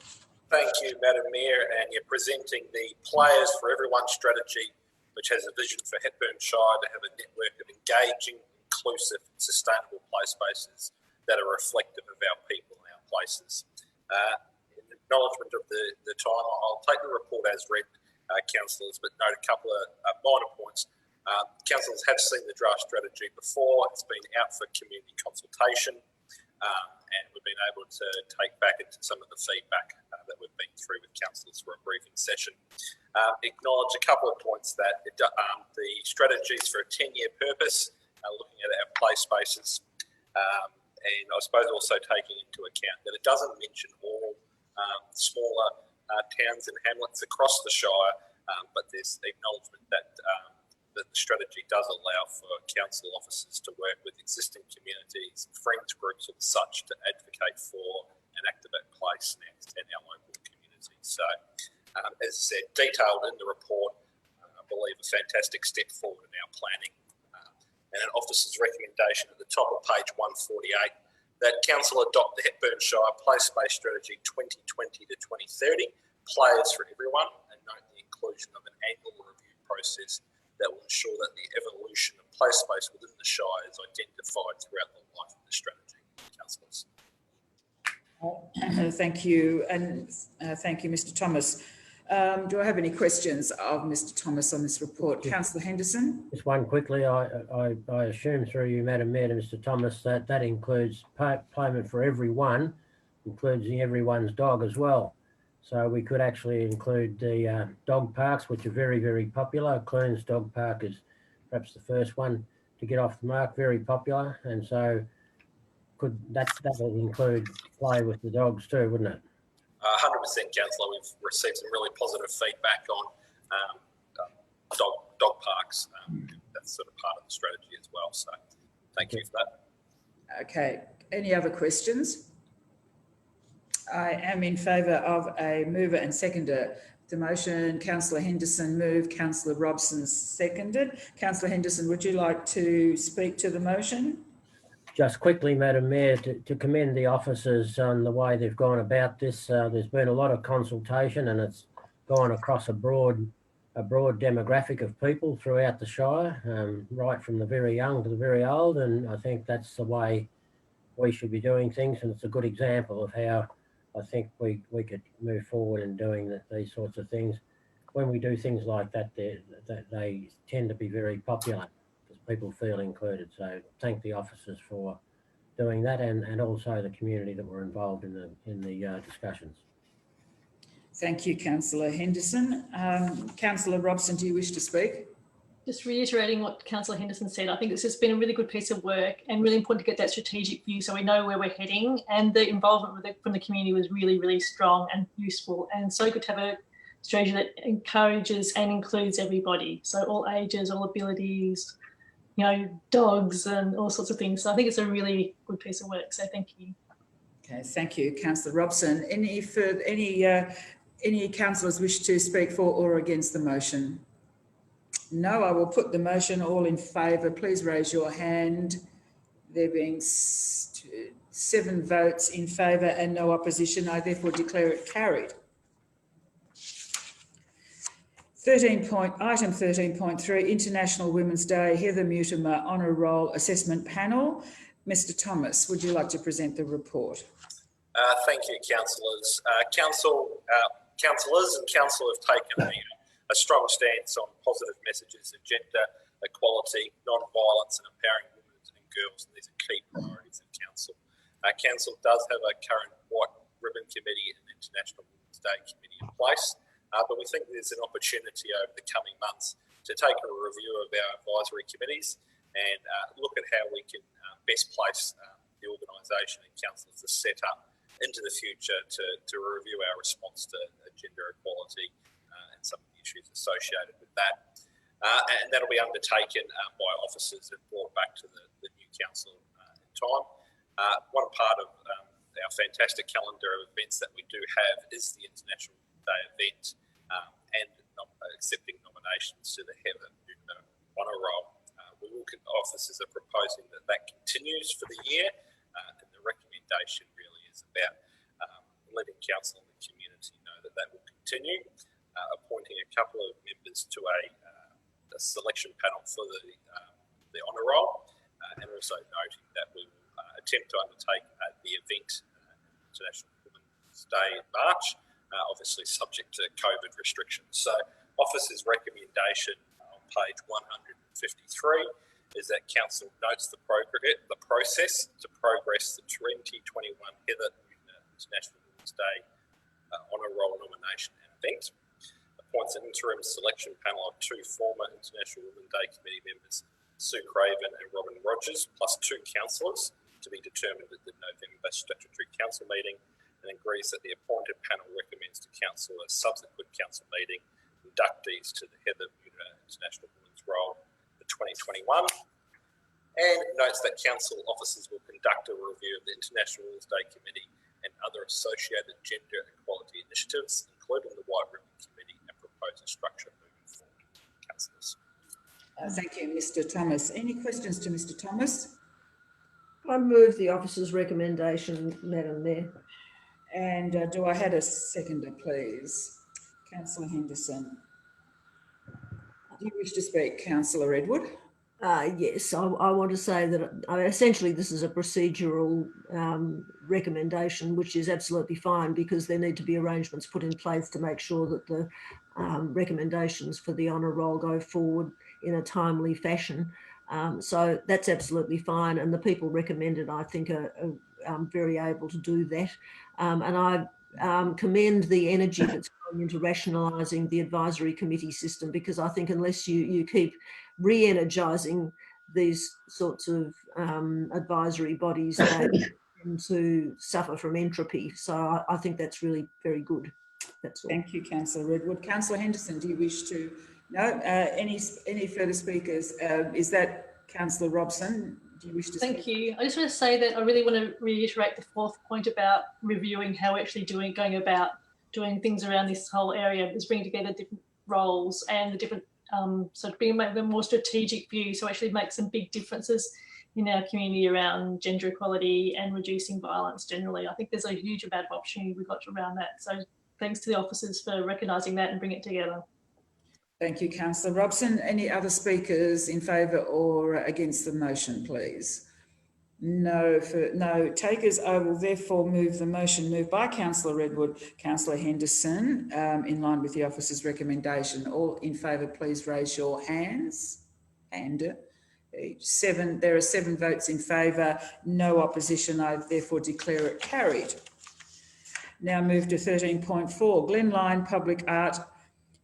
Thank you, Madam Mayor, and you're presenting the Players for Everyone strategy, which has a vision for Hepburn Shire to have a network of engaging, inclusive, sustainable play spaces that are reflective of our people and our places. In acknowledgement of the time, I'll take the report as read, councillors, but note a couple of minor points. Councillors have seen the draft strategy before. It's been out for community consultation, and we've been able to take back into some of the feedback that we've been through with councillors for a briefing session. Acknowledge a couple of points that the strategy is for a 10-year purpose, looking at our play spaces, and I suppose also taking into account that it doesn't mention all smaller towns and hamlets across the Shire, but there's acknowledgement that that the strategy does allow for council officers to work with existing communities, friends groups and such to advocate for and activate place in our local community. So, as I said, detailed in the report, I believe a fantastic step forward in our planning. And an officer's recommendation at the top of page 148 that council adopt the Hepburn Shire Place-Based Strategy 2020 to 2030, players for everyone, and note the inclusion of an annual review process that will ensure that the evolution of play space within the Shire is identified throughout the life of the strategy. Councillors. Thank you, and thank you, Mr. Thomas. Do I have any questions of Mr. Thomas on this report? Councillor Henderson. Just one quickly. I assume through you, Madam Mayor, to Mr. Thomas, that includes payment for everyone, includes everyone's dog as well. So we could actually include the dog parks, which are very, very popular. Clunes Dog Park is perhaps the first one to get off the mark, very popular. And so could that will include play with the dogs too, wouldn't it? 100%, Councillor. We've received some really positive feedback on dog parks. That's sort of part of the strategy as well. So thank you for that. Okay. Any other questions? I am in favour of a mover and seconder. The motion, Councillor Henderson moved, Councillor Robson seconded. Councillor Henderson, would you like to speak to the motion? Just quickly, Madam Mayor, to commend the officers on the way they've gone about this. There's been a lot of consultation and it's gone across a broad demographic of people throughout the Shire, right from the very young to the very old. And I think that's the way we should be doing things. And it's a good example of how I think we could move forward in doing these sorts of things. When we do things like that, they tend to be very popular because people feel included. So thank the officers for doing that, and also the community that were involved in the discussions. Thank you, Councillor Henderson. Councillor Robson, do you wish to speak? Just reiterating what Councillor Henderson said, I think it's just been a really good piece of work and really important to get that strategic view so we know where we're heading, and the involvement from the community was really, really strong and useful, and so good to have a strategy that encourages and includes everybody, so all ages, all abilities, you know, dogs and all sorts of things. So I think it's a really good piece of work, so thank you. Okay, thank you, Councillor Robson. Any councillors wish to speak for or against the motion? No, I will put the motion. All in favour, please raise your hand. There being 7 votes in favour and no opposition, I therefore declare it carried. Item 13.3, International Women's Day, Heather Mutimer Honour Roll Assessment Panel. Mr Thomas, would you like to present the report? Thank you, councillors. Councillors and council have taken a strong stance on positive messages of gender equality, non-violence and empowering women and girls, and these are key priorities of council. Council does have a current White Ribbon Committee and International Women's Day Committee in place, but we think there's an opportunity over the coming months to take a review of our advisory committees and look at how we can best place the organisation and councils to set up into the future to review our response to gender equality and some of the issues associated with that. And that'll be undertaken by officers and brought back to the new council in time. One part of our fantastic calendar of events that we do have is the International Day event and accepting nominations to the Heather Mutimer Honour Roll. Officers are proposing that continues for the year, and the recommendation really is about letting council and the community know that will continue, appointing a couple of members to a selection panel for the honour roll, and also noting that we will attempt to undertake the event, International Women's Day in March, obviously subject to COVID restrictions. So officers' recommendation on page 153 is that council notes the process to progress the 2021 Heather Mutimer International Women's Day honour roll nomination and event, appoints an interim selection panel of 2 former International Women's Day Committee members, Sue Craven and Robin Rogers, plus 2 councillors to be determined at the November statutory council meeting, and agrees that the appointed panel recommends to council a subsequent council meeting inductees to the Heather Mutimer International Women's Roll for 2021, and notes that council officers will conduct a review of the International Women's Day Committee and other associated gender equality initiatives, including the White Ribbon Committee, and propose a structure moving forward. Councillors. Thank you, Mr Thomas. Any questions to Mr Thomas? I move the officer's recommendation, Madam Mayor. And do I have a seconder, please? Councillor Henderson. Do you wish to speak, Councillor Edward? Yes, I want to say that essentially this is a procedural recommendation, which is absolutely fine because there need to be arrangements put in place to make sure that the recommendations for the honour roll go forward in a timely fashion. So that's absolutely fine, and the people recommended, I think, are very able to do that. And I commend the energy that's going into rationalising the advisory committee system, because I think unless you keep re-energising these sorts of advisory bodies, they tend to suffer from entropy. So I think that's really very good. That's all. Thank you, Councillor Redwood. Councillor Henderson, do you wish to? No. Any further speakers? Is that Councillor Robson? Do you wish to Thank speak? you. I just want to say that I really want to reiterate the 4th point about reviewing how we're actually going about doing things around this whole area, is bringing together different roles and the different, so to bring a more strategic view, so actually make some big differences in our community around gender equality and reducing violence generally. I think there's a huge amount of opportunity we've got around that. So thanks to the officers for recognising that and bringing it together. Thank you, Councillor Robson. Any other speakers in favour or against the motion, please? No takers. I will therefore move the motion moved by Councillor Redwood, Councillor Henderson, in line with the officer's recommendation. All in favour, please raise your hands. There are 7 votes in favour, no opposition. I therefore declare it carried. Now move to 13.4, Glenline Public Art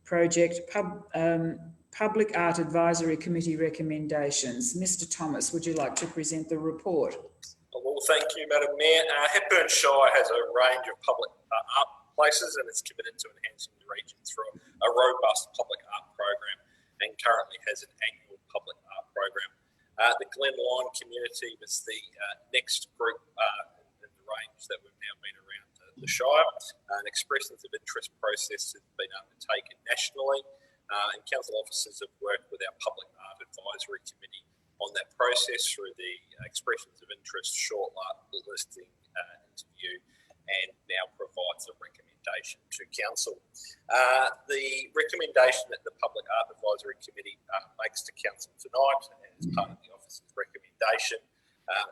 Project Public Art Advisory Committee recommendations. Mr. Thomas, would you like to present the report? Well, thank you, Madam Mayor. Hepburn Shire has a range of public art places and is committed to enhancing the region through a robust public art program and currently has an annual public art program. The Glenline community was the next group in the range that we've now been around the Shire. An expressions of interest process has been undertaken nationally, and council officers have worked with our Public Art Advisory Committee on that process through the expressions of interest, shortlisting, interview, and now provides a recommendation to council. The recommendation that the Public Art Advisory Committee makes to council tonight, as part of the officer's recommendation,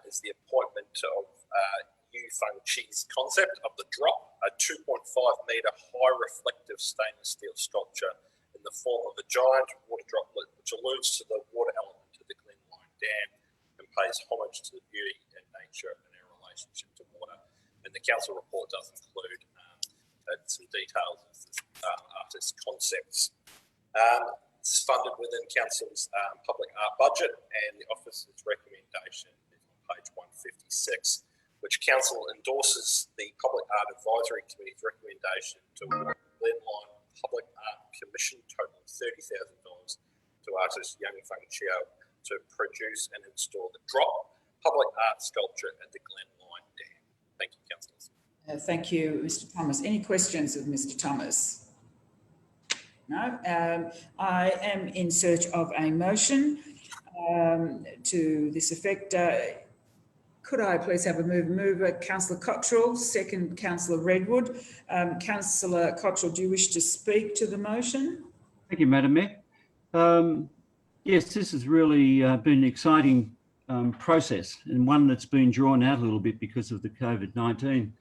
is the appointment of Yu Feng Chi's concept of the drop, a 2.5 metre high reflective stainless steel sculpture in the form of a giant water droplet, which alludes to the water element of the Glenline Dam and pays homage to the beauty and nature and our relationship to water. And the council report does include some details of the artist's concepts. It's funded within council's public art budget, and the officer's recommendation is on page 156, which council endorses the Public Art Advisory Committee's recommendation to award Glenline Public Art Commission totaling $30,000 to artist Yang Feng Chiu to produce and install the drop public art sculpture at the Glenline Dam. Thank you, councillors. Thank you, Mr. Thomas. Any questions of Mr. Thomas? No. I am in search of a motion to this effect. Could I please have a mover, Councillor Cottrell, second Councillor Redwood. Councillor Cottrell, do you wish to speak to the motion? Thank you, Madam Mayor. Yes, this has really been an exciting process, and one that's been drawn out a little bit because of the COVID-19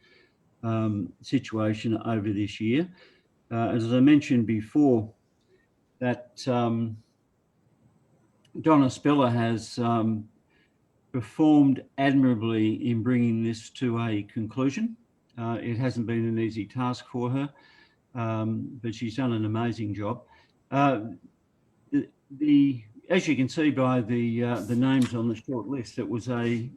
situation over this year. As I mentioned before, that Donna Speller has performed admirably in bringing this to a conclusion. It hasn't been an easy task for her, but she's done an amazing job. As you can see by the names on the short list, it was a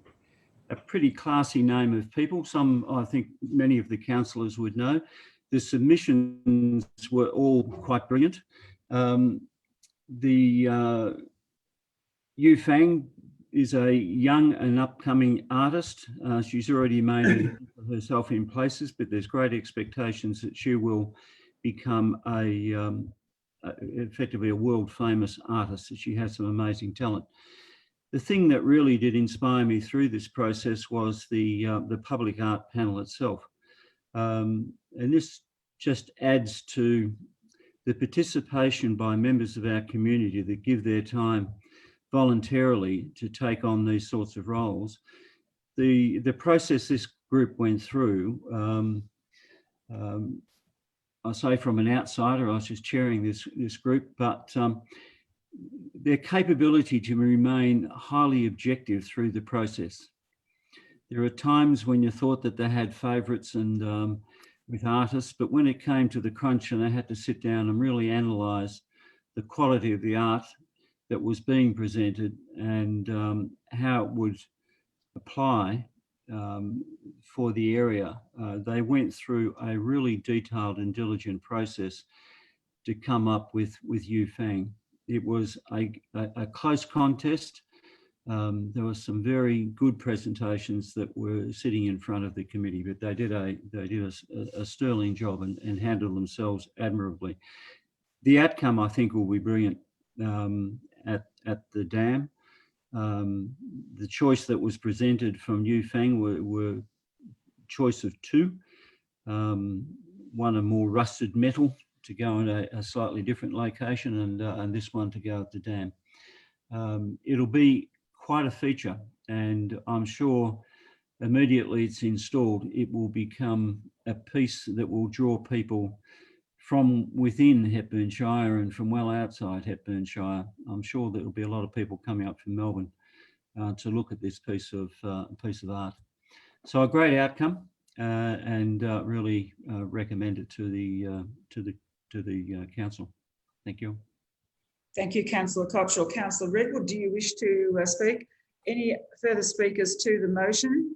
pretty classy name of people. Some, I think many of the councillors would know. The submissions were all quite brilliant. Yu Feng is a young and upcoming artist. She's already made herself in places, but there's great expectations that she will become effectively a world famous artist. She has some amazing talent. The thing that really did inspire me through this process was the public art panel itself. And this just adds to the participation by members of our community that give their time voluntarily to take on these sorts of roles. The process this group went through, I say from an outsider, I was just chairing this group, but their capability to remain highly objective through the process. There are times when you thought that they had favourites and with artists, but when it came to the crunch and they had to sit down and really analyse the quality of the art that was being presented and how it would apply for the area, they went through a really detailed and diligent process to come up with Yu Feng. It was a close contest. There were some very good presentations that were sitting in front of the committee, but they did a sterling job and handled themselves admirably. The outcome, I think, will be brilliant at the dam. The choice that was presented from Yu Feng were choice of two. One a more rusted metal to go in a slightly different location, and this one to go at the dam. It'll be quite a feature, and I'm sure immediately it's installed, it will become a piece that will draw people from within Hepburn Shire and from well outside Hepburn Shire. I'm sure there will be a lot of people coming up from Melbourne to look at this piece of art. So a great outcome. and really recommend it to the council. Thank you. Thank you, Councillor Cottrell. Councillor Redwood, do you wish to speak? Any further speakers to the motion?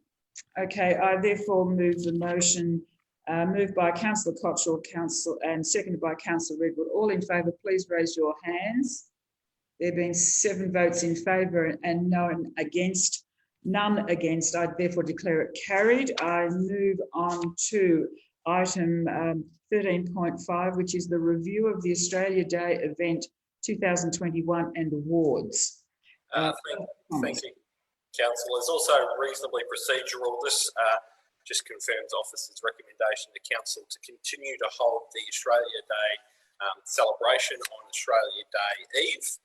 Okay, I therefore move the motion moved by Councillor Cottrell, and seconded by Councillor Redwood. All in favour, please raise your hands. There have been 7 votes in favour and none against. None against. I therefore declare it carried. I move on to item 13.5, which is the review of the Australia Day event 2021 and awards. Thank you, Councillor. It's also reasonably procedural. This just confirms Office's recommendation to Council to continue to hold the Australia Day celebration on Australia Day Eve,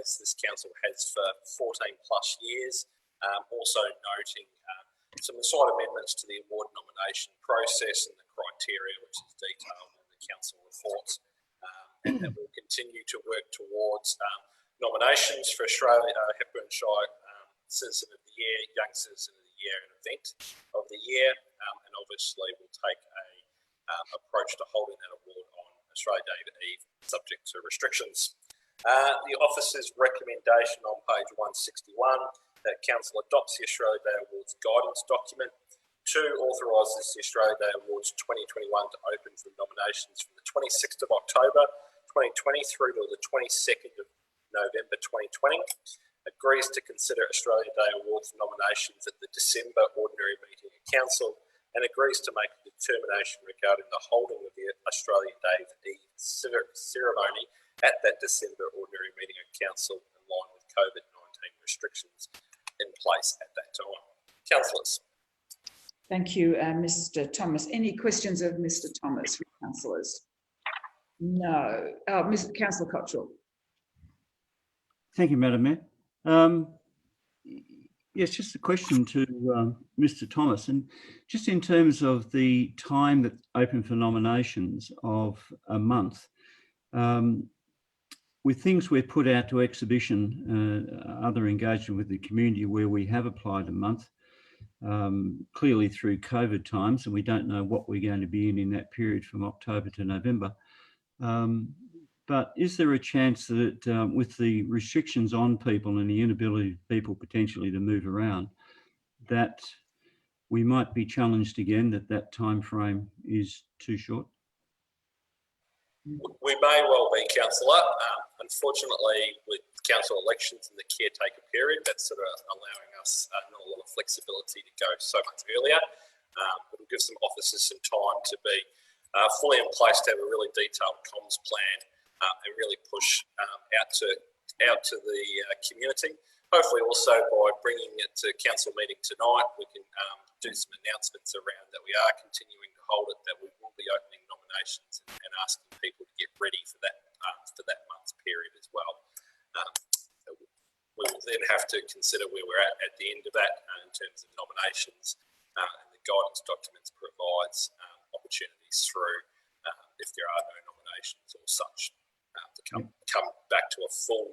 as this Council has for 14 plus years. Also noting some slight amendments to the award nomination process and the criteria, which is detailed in the Council reports, and that we'll continue to work towards nominations for Australia Hepburn Shire Citizen of the Year, Young Citizen of the Year, and Event of the Year, and obviously we'll take a approach to holding that award on Australia Day Eve, subject to restrictions. The Office's recommendation on page 161 that Council adopts the Australia Day Awards guidance document. 2, authorises the Australia Day Awards 2021 to open for nominations from the 26th of October 2020 through to the 22nd of November 2020. Agrees to consider Australia Day Awards nominations at the December ordinary meeting of Council, and agrees to make a determination regarding the holding of the Australia Day Eve ceremony at that December ordinary meeting of Council in line with COVID-19 restrictions in place at that time. Councillors. Thank you, Mr. Thomas. Any questions of Mr. Thomas from councillors? No. Mr. Councillor Cottrell. Thank you, Madam Mayor. Yes, just a question to Mr. Thomas, and just in terms of the time that's open for nominations of a month, with things we've put out to exhibition, other engagement with the community where we have applied a month, clearly through COVID times, and we don't know what we're going to be in that period from October to November. But is there a chance that with the restrictions on people and the inability of people potentially to move around, that we might be challenged again that that time frame is too short? We may well be, Councillor. Unfortunately, with council elections and the caretaker period, that's sort of allowing us not a lot of flexibility to go so much earlier. It'll give some officers some time to be fully in place to have a really detailed comms plan and really push out to the community. Hopefully also by bringing it to council meeting tonight, we can do some announcements around that we are continuing to hold it, that we will be opening nominations and asking people to get ready for that month's period as well. We will then have to consider where we're at the end of that in terms of nominations, and the guidance documents provides opportunities through if there are no nominations or such to come back to a full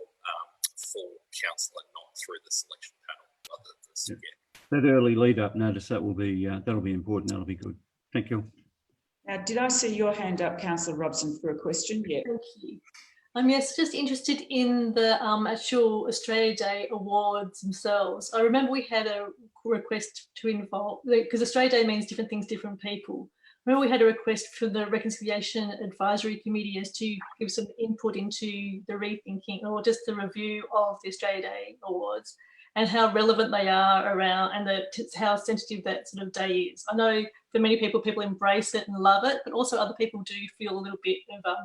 council and not through the selection panel. That early lead up notice, that'll be important. That'll be good. Thank you. Now, did I see your hand up, Councillor Robson, for a question? Yeah. Thank you. Yes, just interested in the actual Australia Day awards themselves. I remember we had a request to involve, because Australia Day means different things to different people. I remember we had a request for the Reconciliation Advisory Committee as to give some input into the rethinking or just the review of the Australia Day awards and how relevant they are around and how sensitive that sort of day is. I know for many people embrace it and love it, but also other people do feel a little bit of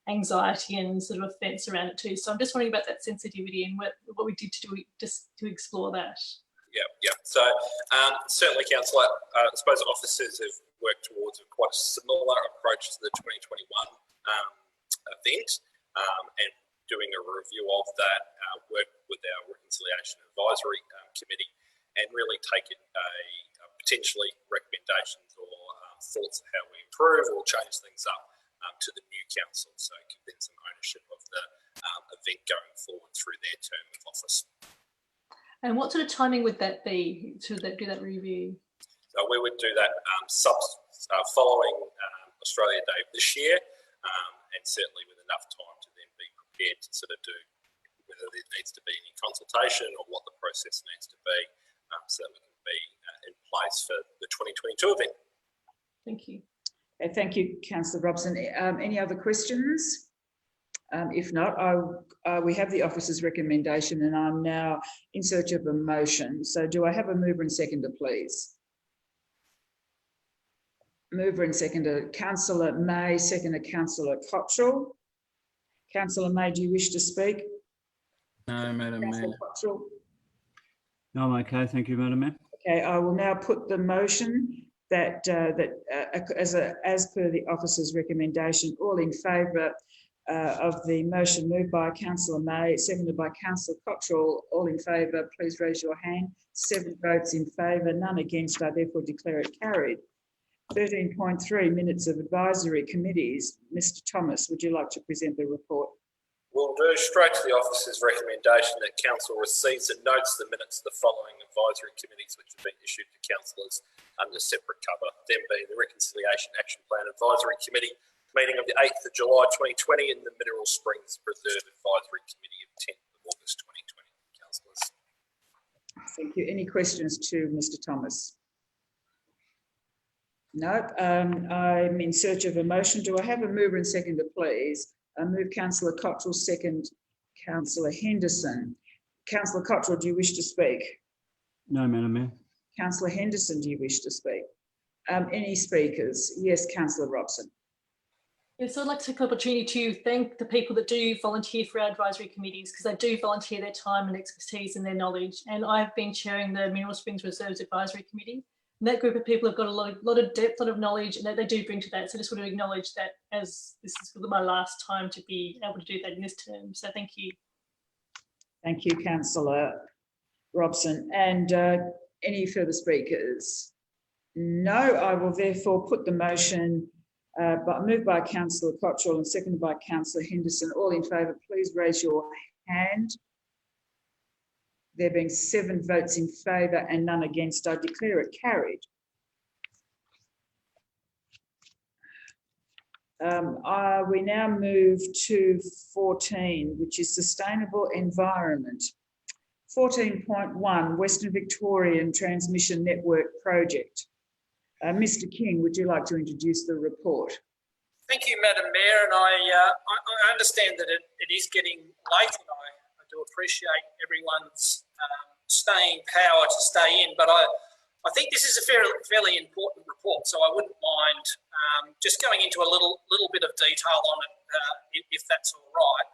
anxiety and sort of offence around it too. So I'm just wondering about that sensitivity and what we did to do just to explore that. Yeah. So certainly, Councillor, I suppose officers have worked towards quite a similar approach to the 2021 event, and doing a review of that, work with our Reconciliation Advisory Committee, and really taking potentially recommendations or thoughts of how we improve or change things up to the new council, so give them some ownership of the event going forward through their term of office. And what sort of timing would that be to do that review? So we would do that following Australia Day this year, and certainly with enough time to then be prepared to sort of do whether there needs to be any consultation or what the process needs to be, so that we can be in place for the 2022 event. Thank you. Okay, thank you, Councillor Robson. Any other questions? If not, we have the officer's recommendation, and I'm now in search of a motion. So do I have a mover and seconder, please? Mover and seconder, Councillor May, seconder, Councillor Cottrell. Councillor May, do you wish to speak? No, Madam Mayor. Councillor Cottrell? No, I'm okay. Thank you, Madam Mayor. Okay, I will now put the motion that as per the officer's recommendation, all in favour of the motion moved by Councillor May, seconded by Councillor Cottrell. All in favour, please raise your hand. 7 votes in favour, none against. I therefore declare it carried. 13.3, minutes of advisory committees. Mr. Thomas, would you like to present the report? We'll do straight to the officer's recommendation that council receives and notes the minutes of the following advisory committees which have been issued to councillors under separate cover, them being the Reconciliation Action Plan Advisory Committee meeting of the 8th of July 2020 and the Mineral Springs Preserve Advisory Committee of 10th of August 2020. Councillors. Thank you. Any questions to Mr. Thomas? No. I'm in search of a motion. Do I have a mover and seconder, please? I move Councillor Cottrell, second Councillor Henderson. Councillor Cottrell, do you wish to speak? No, Madam Mayor. Councillor Henderson, do you wish to speak? Any speakers? Yes, Councillor Robson. Yes, I'd like to take the opportunity to thank the people that do volunteer for our advisory committees, because they do volunteer their time and expertise and their knowledge. And I've been chairing the Mineral Springs Reserves Advisory Committee. And that group of people have got a lot of depth, a lot of knowledge, and that they do bring to that. So I just want to acknowledge that, as this is my last time to be able to do that in this term. So thank you. Thank you, Councillor Robson. And any further speakers? No, I will therefore put the motion moved by Councillor Cottrell and seconded by Councillor Henderson. All in favour, please raise your hand. There being 7 votes in favour and none against, I declare it carried. We now move to 14, which is Sustainable Environment. 14.1, Western Victorian Transmission Network Project. Mr. King, would you like to introduce the report? Thank you, Madam Mayor, and I understand that it is getting late, and I do appreciate everyone's staying power to stay in, but I think this is a fairly important report, so I wouldn't mind just going into a little bit of detail on it, if that's all right.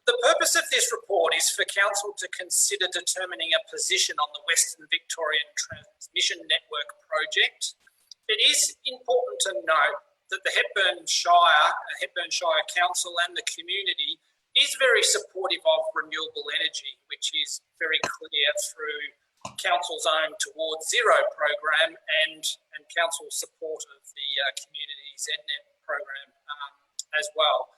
The purpose of this report is for Council to consider determining a position on the Western Victorian Transmission Network project. It is important to note that the Hepburn Shire Council and the community is very supportive of renewable energy, which is very clear through Council's own Towards Zero program and Council's support of the Community ZNet program as well.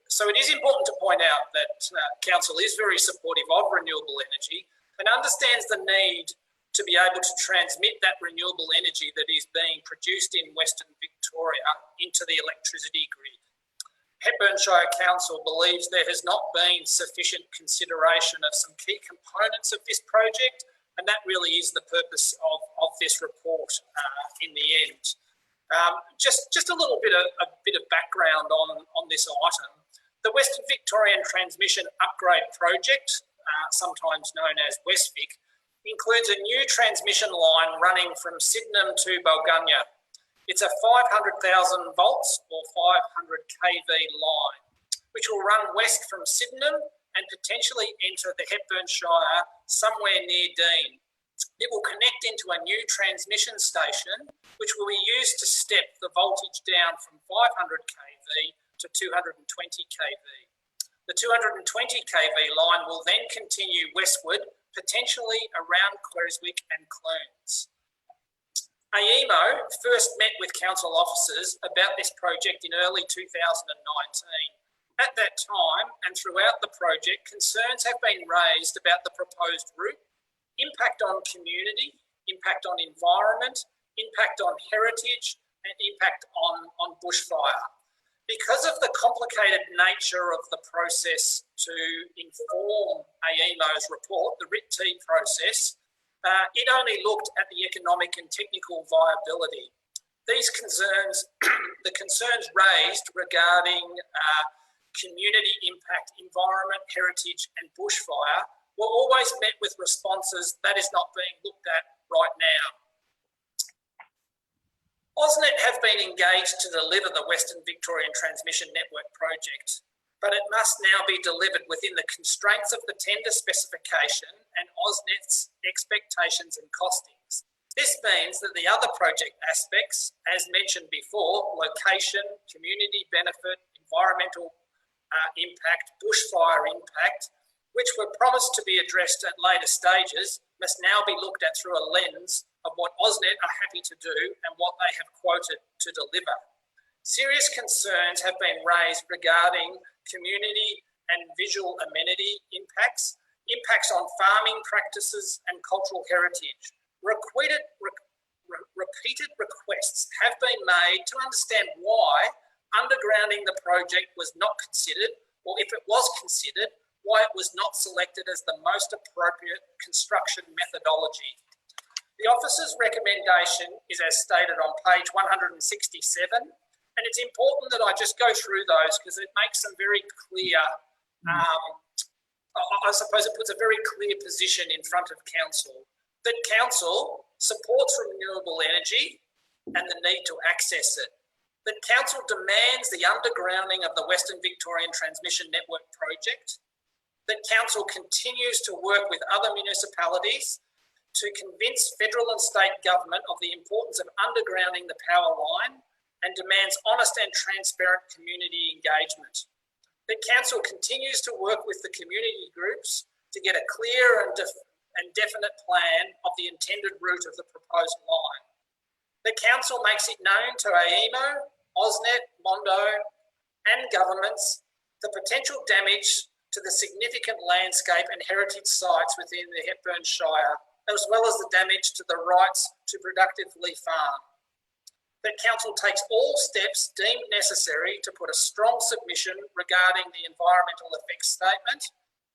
So it is important to point out that Council is very supportive of renewable energy and understands the need to be able to transmit that renewable energy that is being produced in Western Victoria into the electricity grid. Hepburn Shire Council believes there has not been sufficient consideration of some key components of this project, and that really is the purpose of this report in the end. Just a little bit of background on this item. The Western Victorian Transmission Upgrade Project, sometimes known as Westvic, includes a new transmission line running from Sydenham to Bulgunya. It's a 500,000 volts or 500 kV line, which will run west from Sydenham and potentially enter the Hepburn Shire somewhere near Dean. It will connect into a new transmission station, which will be used to step the voltage down from 500 kV to 220 kV. The 220 kV line will then continue westward, potentially around Creswick and Clunes. AEMO first met with council officers about this project in early 2019. At that time and throughout the project, concerns have been raised about the proposed route, impact on community, impact on environment, impact on heritage, and impact on bushfire. Because of the complicated nature of the process to inform AEMO's report, the RIT-T process, it only looked at the economic and technical viability. These concerns, the concerns raised regarding community impact, environment, heritage and bushfire were always met with responses that is not being looked at right now. AusNet have been engaged to deliver the Western Victorian Transmission Network project, but it must now be delivered within the constraints of the tender specification and AusNet's expectations and costings. This means that the other project aspects, as mentioned before, location, community benefit, environmental impact, bushfire impact, which were promised to be addressed at later stages, must now be looked at through a lens of what AusNet are happy to do and what they have quoted to deliver. Serious concerns have been raised regarding community and visual amenity impacts, impacts on farming practices and cultural heritage. Repeated requests have been made to understand why undergrounding the project was not considered, or if it was considered, why it was not selected as the most appropriate construction methodology. The officer's recommendation is as stated on page 167, and it's important that I just go through those because it makes them very clear. I suppose it puts a very clear position in front of council, that council supports renewable energy and the need to access it. That council demands the undergrounding of the Western Victorian Transmission Network project. That council continues to work with other municipalities to convince federal and state government of the importance of undergrounding the power line and demands honest and transparent community engagement. The council continues to work with the community groups to get a clear and definite plan of the intended route of the proposed line. The council makes it known to AEMO, AusNet, Mondo and governments the potential damage to the significant landscape and heritage sites within the Hepburn Shire, as well as the damage to the rights to productively farm. That council takes all steps deemed necessary to put a strong submission regarding the environmental effects statement,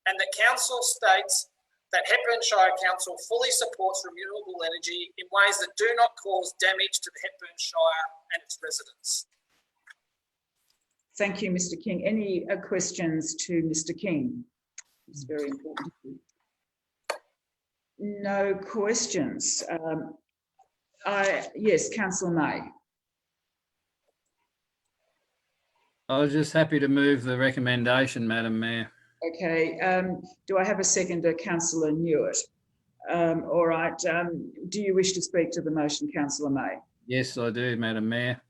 and that council states that Hepburn Shire Council fully supports renewable energy in ways that do not cause damage to the Hepburn Shire and its residents. Thank you, Mr. King. Any questions to Mr. King? It's very important. No questions. Yes, Councillor May. I was just happy to move the recommendation, Madam Mayor. Okay. Do I have a seconder, Councillor Newitt? All right. Do you wish to speak to the motion, Councillor May? Yes, I do, Madam Mayor.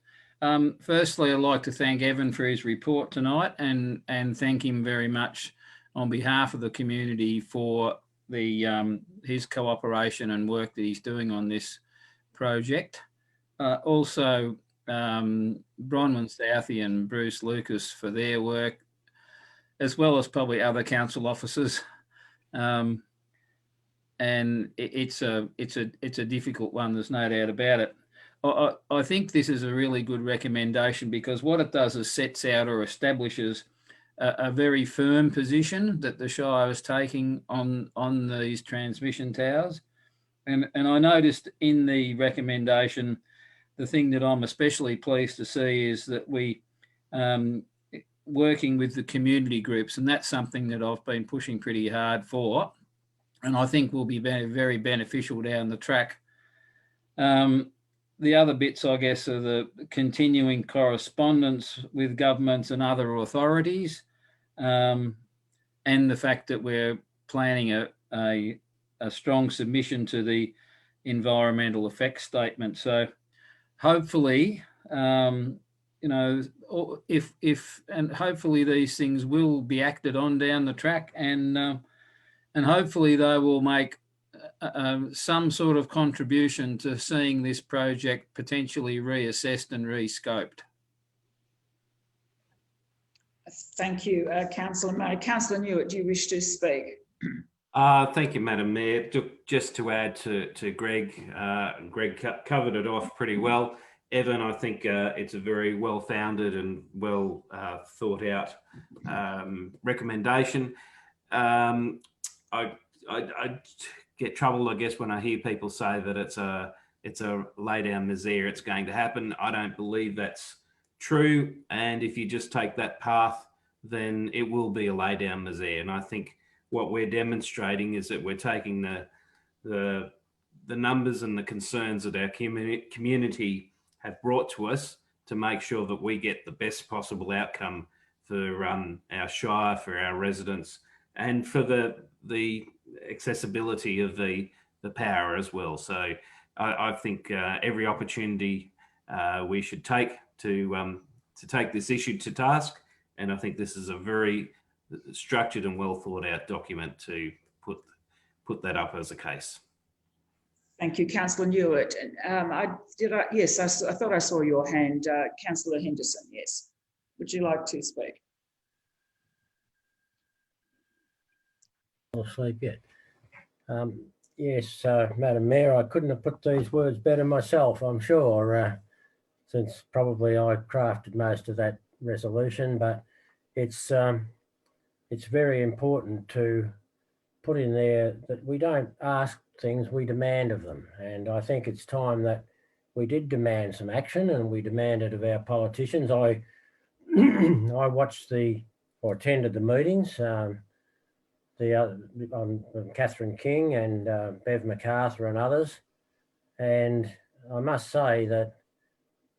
Firstly, I'd like to thank Evan for his report tonight and thank him very much on behalf of the community for his cooperation and work that he's doing on this project. Also, Bronwyn Southey and Bruce Lucas for their work, as well as probably other council officers. And it's a difficult one, there's no doubt about it. I think this is a really good recommendation because what it does is sets out or establishes a very firm position that the Shire is taking on these transmission towers. And I noticed in the recommendation, the thing that I'm especially pleased to see is that we working with the community groups, and that's something that I've been pushing pretty hard for, and I think will be very beneficial down the track. The other bits, I guess, are the continuing correspondence with governments and other authorities, and the fact that we're planning a strong submission to the environmental effects statement. So hopefully, you know, and hopefully these things will be acted on down the track, and hopefully they will make some sort of contribution to seeing this project potentially reassessed and rescoped. Thank you, Councillor May. Councillor Newitt, do you wish to speak? Thank you, Madam Mayor. Just to add to Greg, Greg covered it off pretty well. Evan, I think it's a very well-founded and well thought out recommendation. I get troubled, I guess, when I hear people say that it's a lay down misère, it's going to happen. I don't believe that's true. And if you just take that path, then it will be a lay down misère. And I think what we're demonstrating is that we're taking the numbers and the concerns that our community have brought to us to make sure that we get the best possible outcome for our shire, for our residents, and for the accessibility of the power as well. So I think every opportunity we should take to take this issue to task, and I think this is a very structured and well thought out document to put that up as a case. Thank you, Councillor Newitt. Yes, I thought I saw your hand, Councillor Henderson. Yes, would you like to speak? I'll sleep yet. Yes, Madam Mayor, I couldn't have put these words better myself, I'm sure, since probably I crafted most of that resolution, but it's very important to put in there that we don't ask things, we demand of them. And I think it's time that we did demand some action, and we demanded of our politicians. I watched or attended the meetings, on Catherine King and Bev MacArthur and others. And I must say that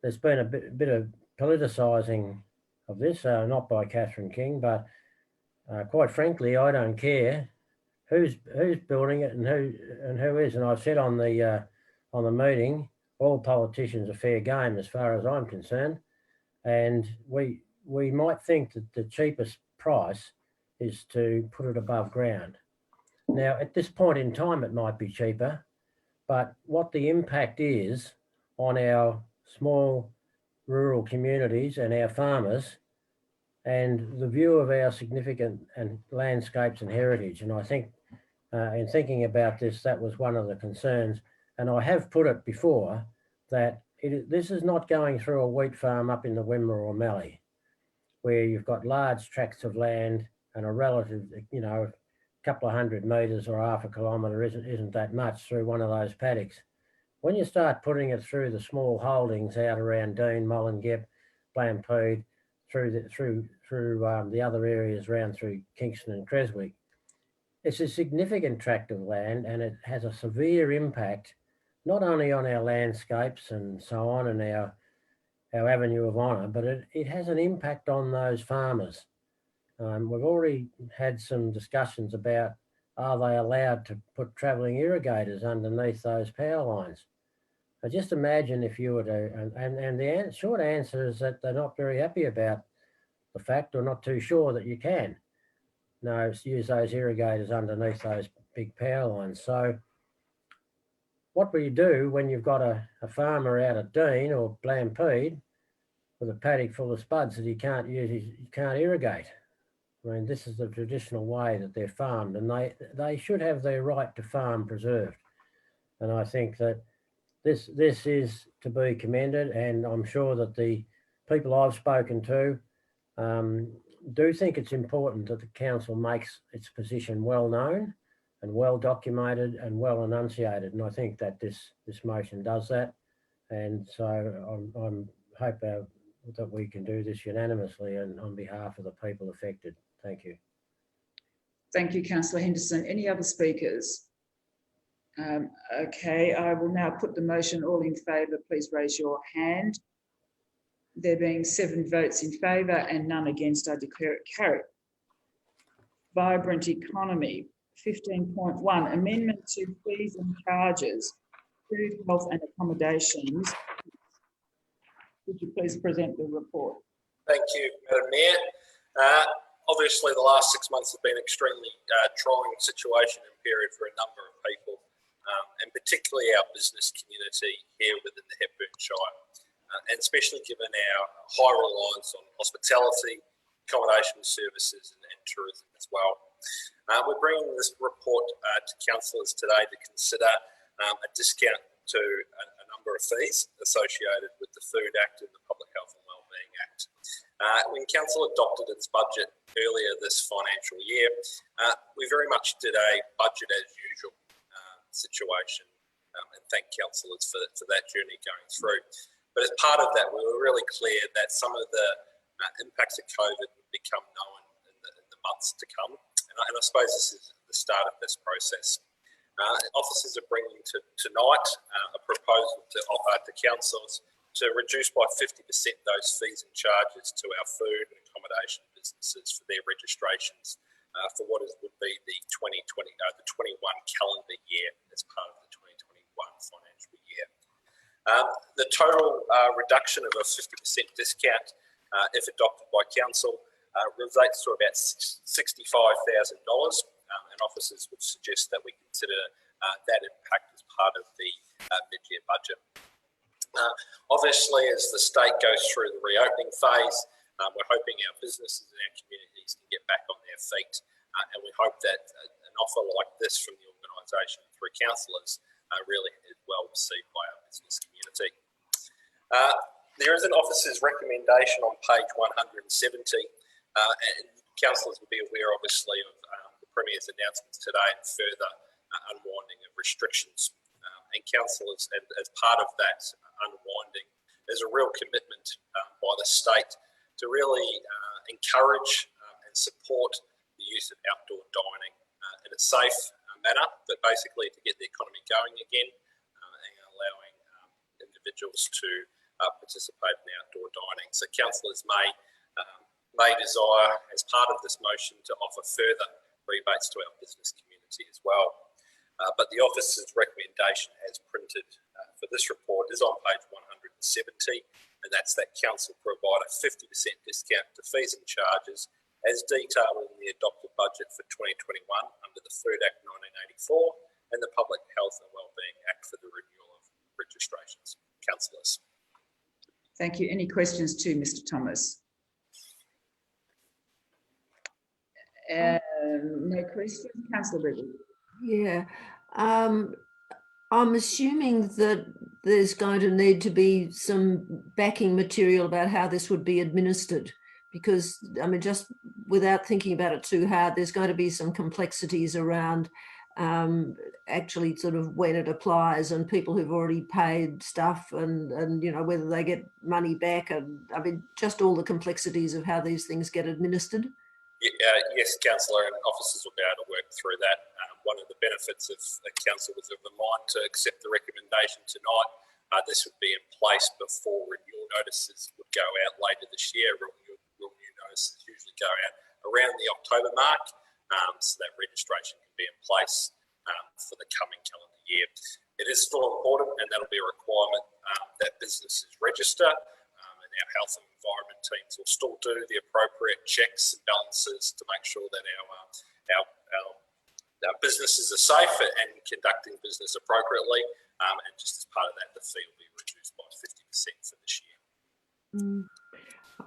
there's been a bit of politicising of this, not by Catherine King, but quite frankly, I don't care who's building it and who is. And I've said on the meeting, all politicians are fair game as far as I'm concerned. And we might think that the cheapest price is to put it above ground. Now, at this point in time, it might be cheaper, but what the impact is on our small rural communities and our farmers, and the view of our significant landscapes and heritage. And I think in thinking about this, that was one of the concerns. And I have put it before that this is not going through a wheat farm up in the Wimmera or Mallee, where you've got large tracts of land and a relative, a couple of 100 metres or half a kilometre isn't that much through one of those paddocks. When you start putting it through the small holdings out around Dean, Mollingep, Blampede, through the other areas around through Kingston and Creswick, it's a significant tract of land, and it has a severe impact not only on our landscapes and so on and our avenue of honour, but it has an impact on those farmers. We've already had some discussions about, are they allowed to put travelling irrigators underneath those power lines? Now just imagine if you were to, and the short answer is that they're not very happy about the fact, or not too sure that you can use those irrigators underneath those big power lines. So what will you do when you've got a farmer out at Dean or Blampede with a paddock full of spuds that he can't irrigate? I mean, this is the traditional way that they're farmed, and they should have their right to farm preserved. And I think that this is to be commended, and I'm sure that the people I've spoken to do think it's important that the council makes its position well known and well documented and well enunciated. And I think that this motion does that. And so I'm hope that we can do this unanimously and on behalf of the people affected. Thank you. Thank you, Councillor Henderson. Any other speakers? Okay, I will now put the motion. All in favour, please raise your hand. There being 7 votes in favour and none against, I declare it carried. Vibrant economy, 15.1, amendment to fees and charges, food, health and accommodations. Would you please present the report? Thank you, Madam Mayor. Obviously, the last 6 months have been an extremely trying situation and period for a number of people, and particularly our business community here within the Hepburn Shire. And especially given our high reliance on hospitality, accommodation services and tourism as well. We're bringing this report to councillors today to consider a discount to a number of fees associated with the Food Act and the Public Health and Wellbeing Act. When council adopted its budget earlier this financial year, we very much did a budget as usual situation, and thank councillors for that journey going through. But as part of that, we were really clear that some of the impacts of COVID would become known in the months to come. And I suppose this is the start of this process. Officers are bringing tonight a proposal to councils to reduce by 50% those fees and charges to our food and accommodation businesses for their registrations for what would be the 21 calendar year as part of the 2021 financial year. The total reduction of a 50% discount, if adopted by council, relates to about $65,000, and officers would suggest that we consider that impact as part of the mid-year budget. Obviously, as the state goes through the reopening phase, we're hoping our businesses and our communities can get back on their feet, and we hope that an offer like this from the organisation through councillors really is well received by our business community. There is an officer's recommendation on page 170, and councillors will be aware, obviously, of the Premier's announcements today and further unwinding of restrictions. And councillors, as part of that unwinding, there's a real commitment by the state to really encourage and support the use of outdoor dining in a safe manner, but basically to get the economy going again and allowing individuals to participate in outdoor dining. So councillors may desire, as part of this motion, to offer further rebates to our business community as well. But the officer's recommendation as printed for this report is on page 170, and that's that council provide a 50% discount to fees and charges as detailed in the adopted budget for 2021 under the Food Act 1984 and the Public Health and Wellbeing Act for the renewal of registrations. Councillors. Thank you. Any questions to Mr. Thomas? No questions. Councillor Redwood. Yeah. I'm assuming that there's going to need to be some backing material about how this would be administered, because, I mean, just without thinking about it too hard, there's going to be some complexities around actually sort of when it applies and people who've already paid stuff and you know, whether they get money back, and I mean, just all the complexities of how these things get administered. Yes, councillor, and officers will be able to work through that. One of the benefits of council was of the mind to accept the recommendation tonight. This would be in place before renewal notices would go out later this year. Renewal notices usually go out around the October mark, so that registration can be in place for the coming calendar year. It is still important, and that'll be a requirement that businesses register. Our health and environment teams will still do the appropriate checks and balances to make sure that our businesses are safe and conducting business appropriately. And just as part of that, the fee will be reduced by 50% for this year.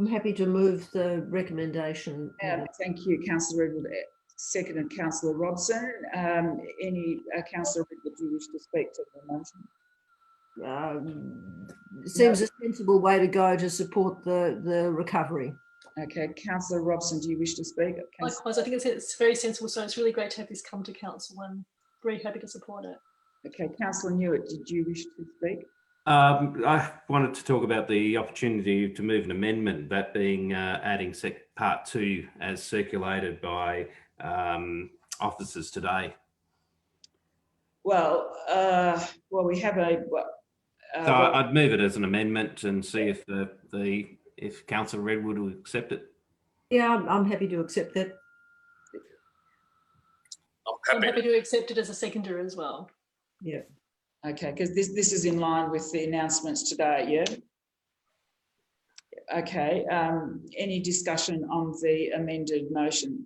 I'm happy to move the recommendation. Thank you, Councillor Redwood. Seconded, Councillor Robson. Any Councillor Redwood, do you wish to speak to the motion? Seems a sensible way to go to support the recovery. Okay, Councillor Robson, do you wish to speak? Likewise, I think it's very sensible, so it's really great to have this come to council and very happy to support it. Okay, Councillor Newitt, did you wish to speak? I wanted to talk about the opportunity to move an amendment, that being adding part 2 as circulated by officers today. Well, we have a. So I'd move it as an amendment and see if Councillor Redwood will accept it. Yeah, I'm happy to accept that. I'm happy to accept it as a seconder as well. Yeah. Okay, because this is in line with the announcements today, yeah? Okay, any discussion on the amended motion?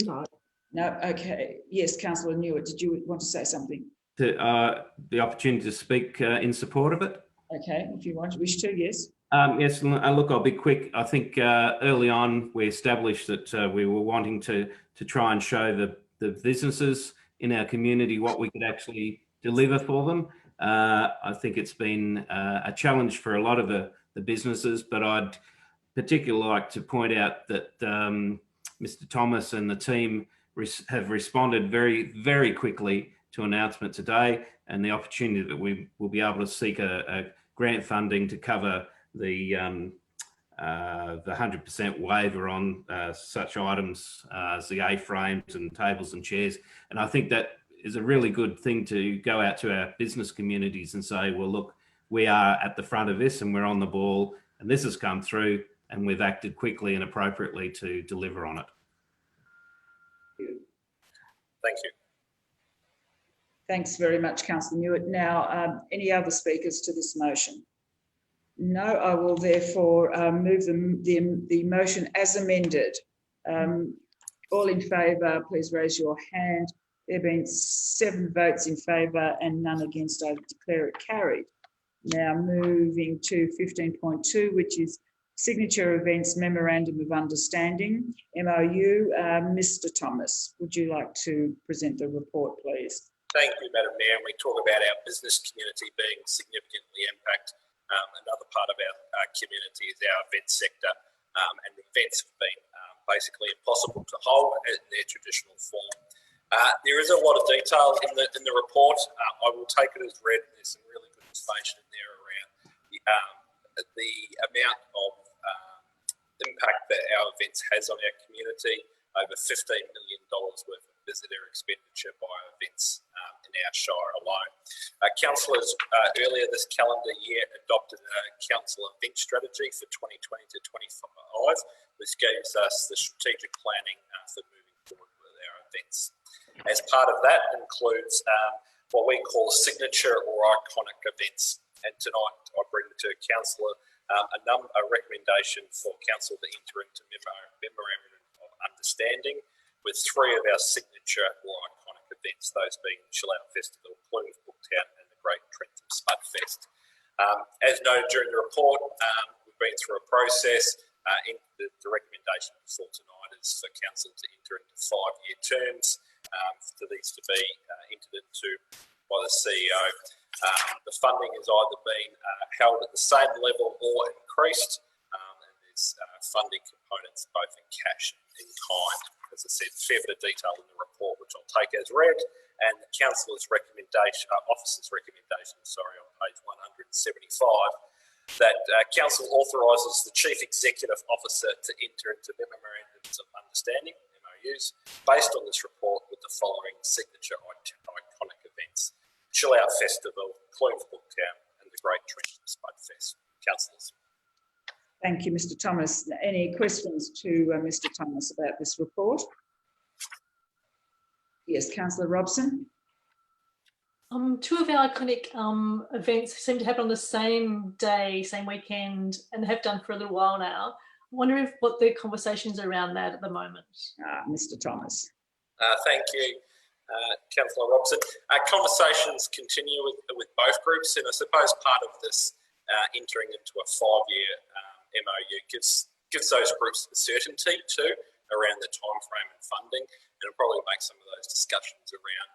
No. No, okay. Yes, Councillor Newitt, did you want to say something? The opportunity to speak in support of it. Okay, if you wish to, yes. Yes, look, I'll be quick. I think early on we established that we were wanting to try and show the businesses in our community what we could actually deliver for them. I think it's been a challenge for a lot of the businesses, but I'd particularly like to point out that Mr. Thomas and the team have responded very, very quickly to announcement today, and the opportunity that we will be able to seek a grant funding to cover the 100% waiver on such items as the A-frames and tables and chairs. And I think that is a really good thing to go out to our business communities and say, well, look, we are at the front of this and we're on the ball, and this has come through and we've acted quickly and appropriately to deliver on it. Thank you. Thanks very much, Councillor Newitt. Now, any other speakers to this motion? No, I will therefore move the motion as amended. All in favour, please raise your hand. There have been 7 votes in favour and none against. I declare it carried. Now moving to 15.2, which is Signature Events Memorandum of Understanding, MOU. Mr. Thomas, would you like to present the report, please? Thank you, Madam Mayor. And we talk about our business community being significantly impacted. Another part of our community is our event sector, and the events have been basically impossible to hold in their traditional form. There is a lot of detail in the report. I will take it as read. There's some really good information in there around the amount of impact that our events has on our community. Over $15 million worth of visitor expenditure by events in our shire alone. Councillors earlier this calendar year adopted a council event strategy for 2020 to 25, which gives us the strategic planning for moving forward with our events. As part of that includes what we call signature or iconic events. And tonight I bring to Councillor a recommendation for Council to enter into memorandum of understanding with 3 of our signature or iconic events, those being Chill Out Festival, Plumes Booktown and the Great Trentham Spudfest. As noted during the report, we've been through a process. The recommendation before tonight is for Council to enter into 5-year terms for these to be entered into by the CEO. The funding has either been held at the same level or increased, and there's funding components both in cash and in kind. As I said, fair bit of detail in the report, which I'll take as read, and the Councillor's recommendation, Officer's recommendation, on page 175, that Council authorises the Chief Executive Officer to enter into memorandums of understanding, MOUs, based on this report with the following signature iconic events: Chill Out Festival, Plumes Booktown and the Great Trentham Spudfest. Councillors. Thank you, Mr. Thomas. Any questions to Mr. Thomas about this report? Yes, Councillor Robson. 2 of our iconic events seem to happen on the same day, same weekend, and have done for a little while now. I wonder what the conversations around that at the moment. Mr. Thomas. Thank you, Councillor Robson. Conversations continue with both groups, and I suppose part of this entering into a 5-year MOU gives those groups certainty too around the time frame and funding, and it'll probably make some of those discussions around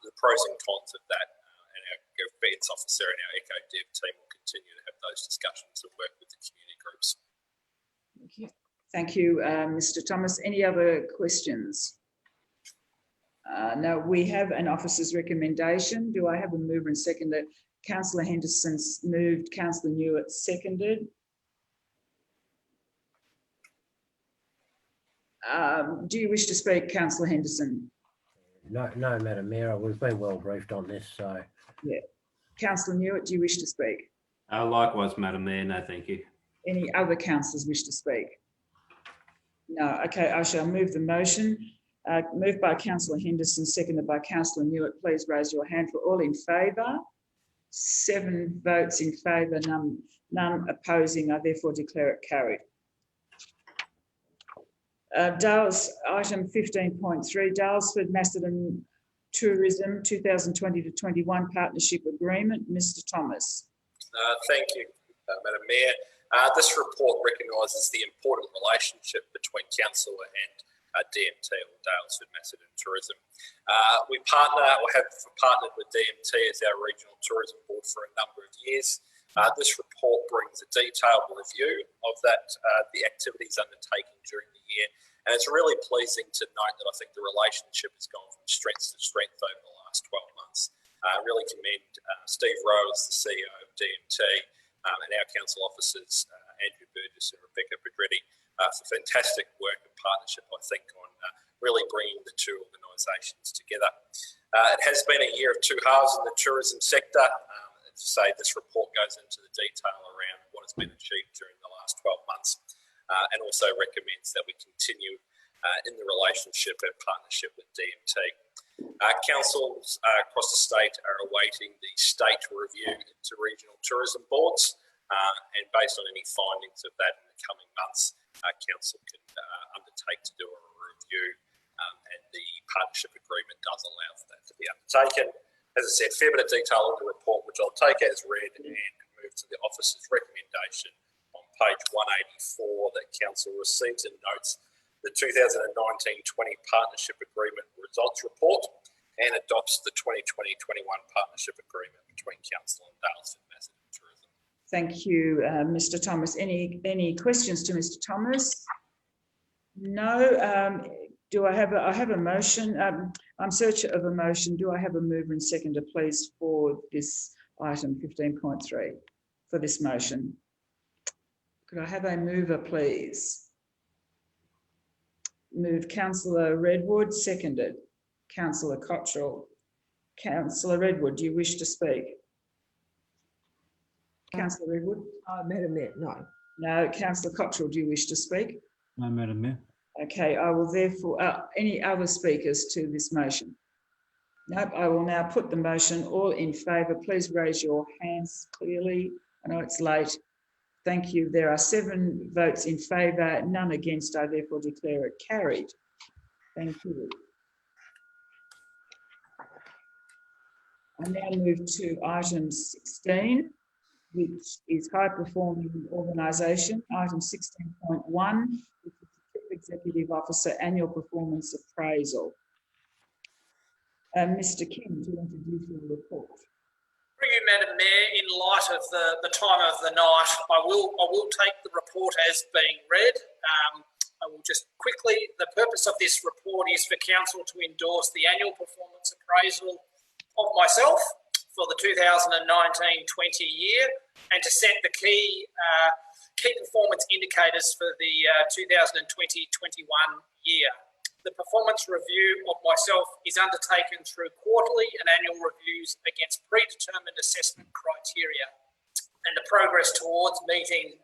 the pros and cons of that. And our events officer and our Eco Dev team will continue to have those discussions and work with the community groups. Thank you. Thank you, Mr. Thomas. Any other questions? No, we have an officer's recommendation. Do I have a mover and seconder? Councillor Henderson's moved, Councillor Newitt seconded. Do you wish to speak, Councillor Henderson? No, Madam Mayor, we've been well briefed on this, so. Yeah. Councillor Newitt, do you wish to speak? Likewise, Madam Mayor, no thank you. Any other councillors wish to speak? No, okay, I shall move the motion. Moved by Councillor Henderson, seconded by Councillor Newitt. Please raise your hand for all in favour. 7 votes in favour, none opposing. I therefore declare it carried. Dales, item 15.3, Dalesford Macedon Tourism 2020 to 21 Partnership Agreement. Mr. Thomas. Thank you, Madam Mayor. This report recognises the important relationship between council and DMT, or Daylesford Macedon Tourism. We have partnered with DMT as our regional tourism board for a number of years. This report brings a detailed review of the activities undertaken during the year, and it's really pleasing to note that I think the relationship has gone from strength to strength over the last 12 months. I really commend Steve Rowe as the CEO of DMT and our council officers, Andrew Burgess and Rebecca Pedretti, for fantastic work and partnership, I think, on really bringing the two organisations together. It has been a year of two halves in the tourism sector. As I say, this report goes into the detail around what has been achieved during the last 12 months and also recommends that we continue in the relationship and partnership with DMT. Councils across the state are awaiting the state review into regional tourism boards, and based on any findings of that in the coming months, council can undertake to do a review, and the partnership agreement does allow for that to be undertaken. As I said, fair bit of detail in the report, which I'll take as read and move to the officer's recommendation on page 184 that council receives and notes the 2019-20 partnership agreement results report and adopts the 2020-21 partnership agreement between council and Daylesford Macedon Tourism. Thank you, Mr. Thomas. Any questions to Mr. Thomas? No. Do I have a motion? I'm in search of a motion. Do I have a mover and seconder, please, for this item 15.3 for this motion? Could I have a mover, please? Moved Councillor Redwood, seconded Councillor Cottrell. Councillor Redwood, do you wish to speak? Councillor Redwood? Madam Mayor, no. No. Councillor Cottrell, do you wish to speak? No, Madam Mayor. Okay, I will therefore, any other speakers to this motion? Nope, I will now put the motion. All in favour, please raise your hands clearly. I know it's late. Thank you. There are 7 votes in favour, none against. I therefore declare it carried. Thank you. I now move to item 16, which is high performing organisation. Item 16.1, which is the Chief Executive Officer Annual Performance Appraisal. Mr. King, to introduce your report. Through you, Madam Mayor, in light of the time of the night, I will take the report as being read. I will just quickly, the purpose of this report is for Council to endorse the annual performance appraisal of myself for the 2019-20 year and to set the key performance indicators for the 2020-21 year. The performance review of myself is undertaken through quarterly and annual reviews against predetermined assessment criteria and the progress towards meeting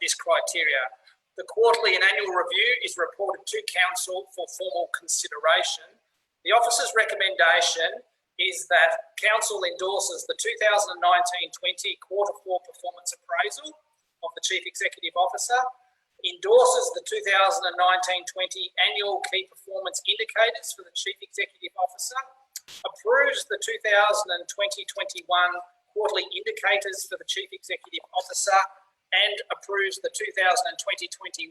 this criteria. The quarterly and annual review is reported to Council for formal consideration. The officer's recommendation is that Council endorses the 2019-20 Quarter 4 performance appraisal of the Chief Executive Officer, endorses the 2019-20 annual key performance indicators for the Chief Executive Officer, approves the 2020-21 quarterly indicators for the Chief Executive Officer, and approves the 2020-21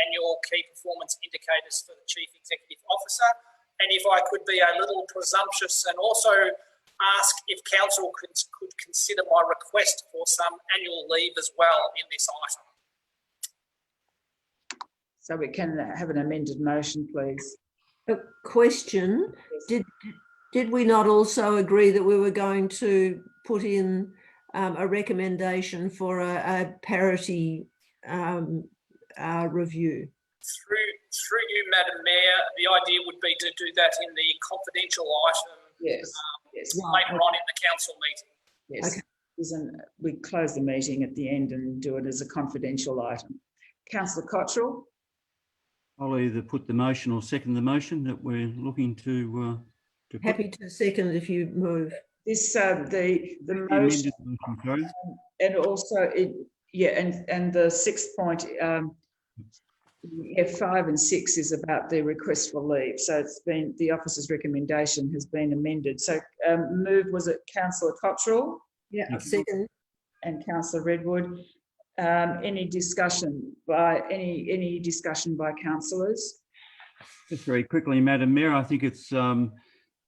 annual key performance indicators for the Chief Executive Officer. And if I could be a little presumptuous and also ask if Council could consider my request for some annual leave as well in this item. So we can have an amended motion, please. A question, did we not also agree that we were going to put in a recommendation for a parity review? Through you, Madam Mayor, the idea would be to do that in the confidential item later on in the council meeting. Yes. Okay. We close the meeting at the end and do it as a confidential item. Councillor Cottrell? I'll either put the motion or second the motion that we're looking to Happy to second if you move. This the motion, and also and the 6 point 5 and 6 is about the request for leave. So it's been, the officer's recommendation has been amended. So was it Councillor Cottrell? Yeah, second. And Councillor Redwood. Any discussion by any discussion by councillors? Just very quickly, Madam Mayor, I think it's the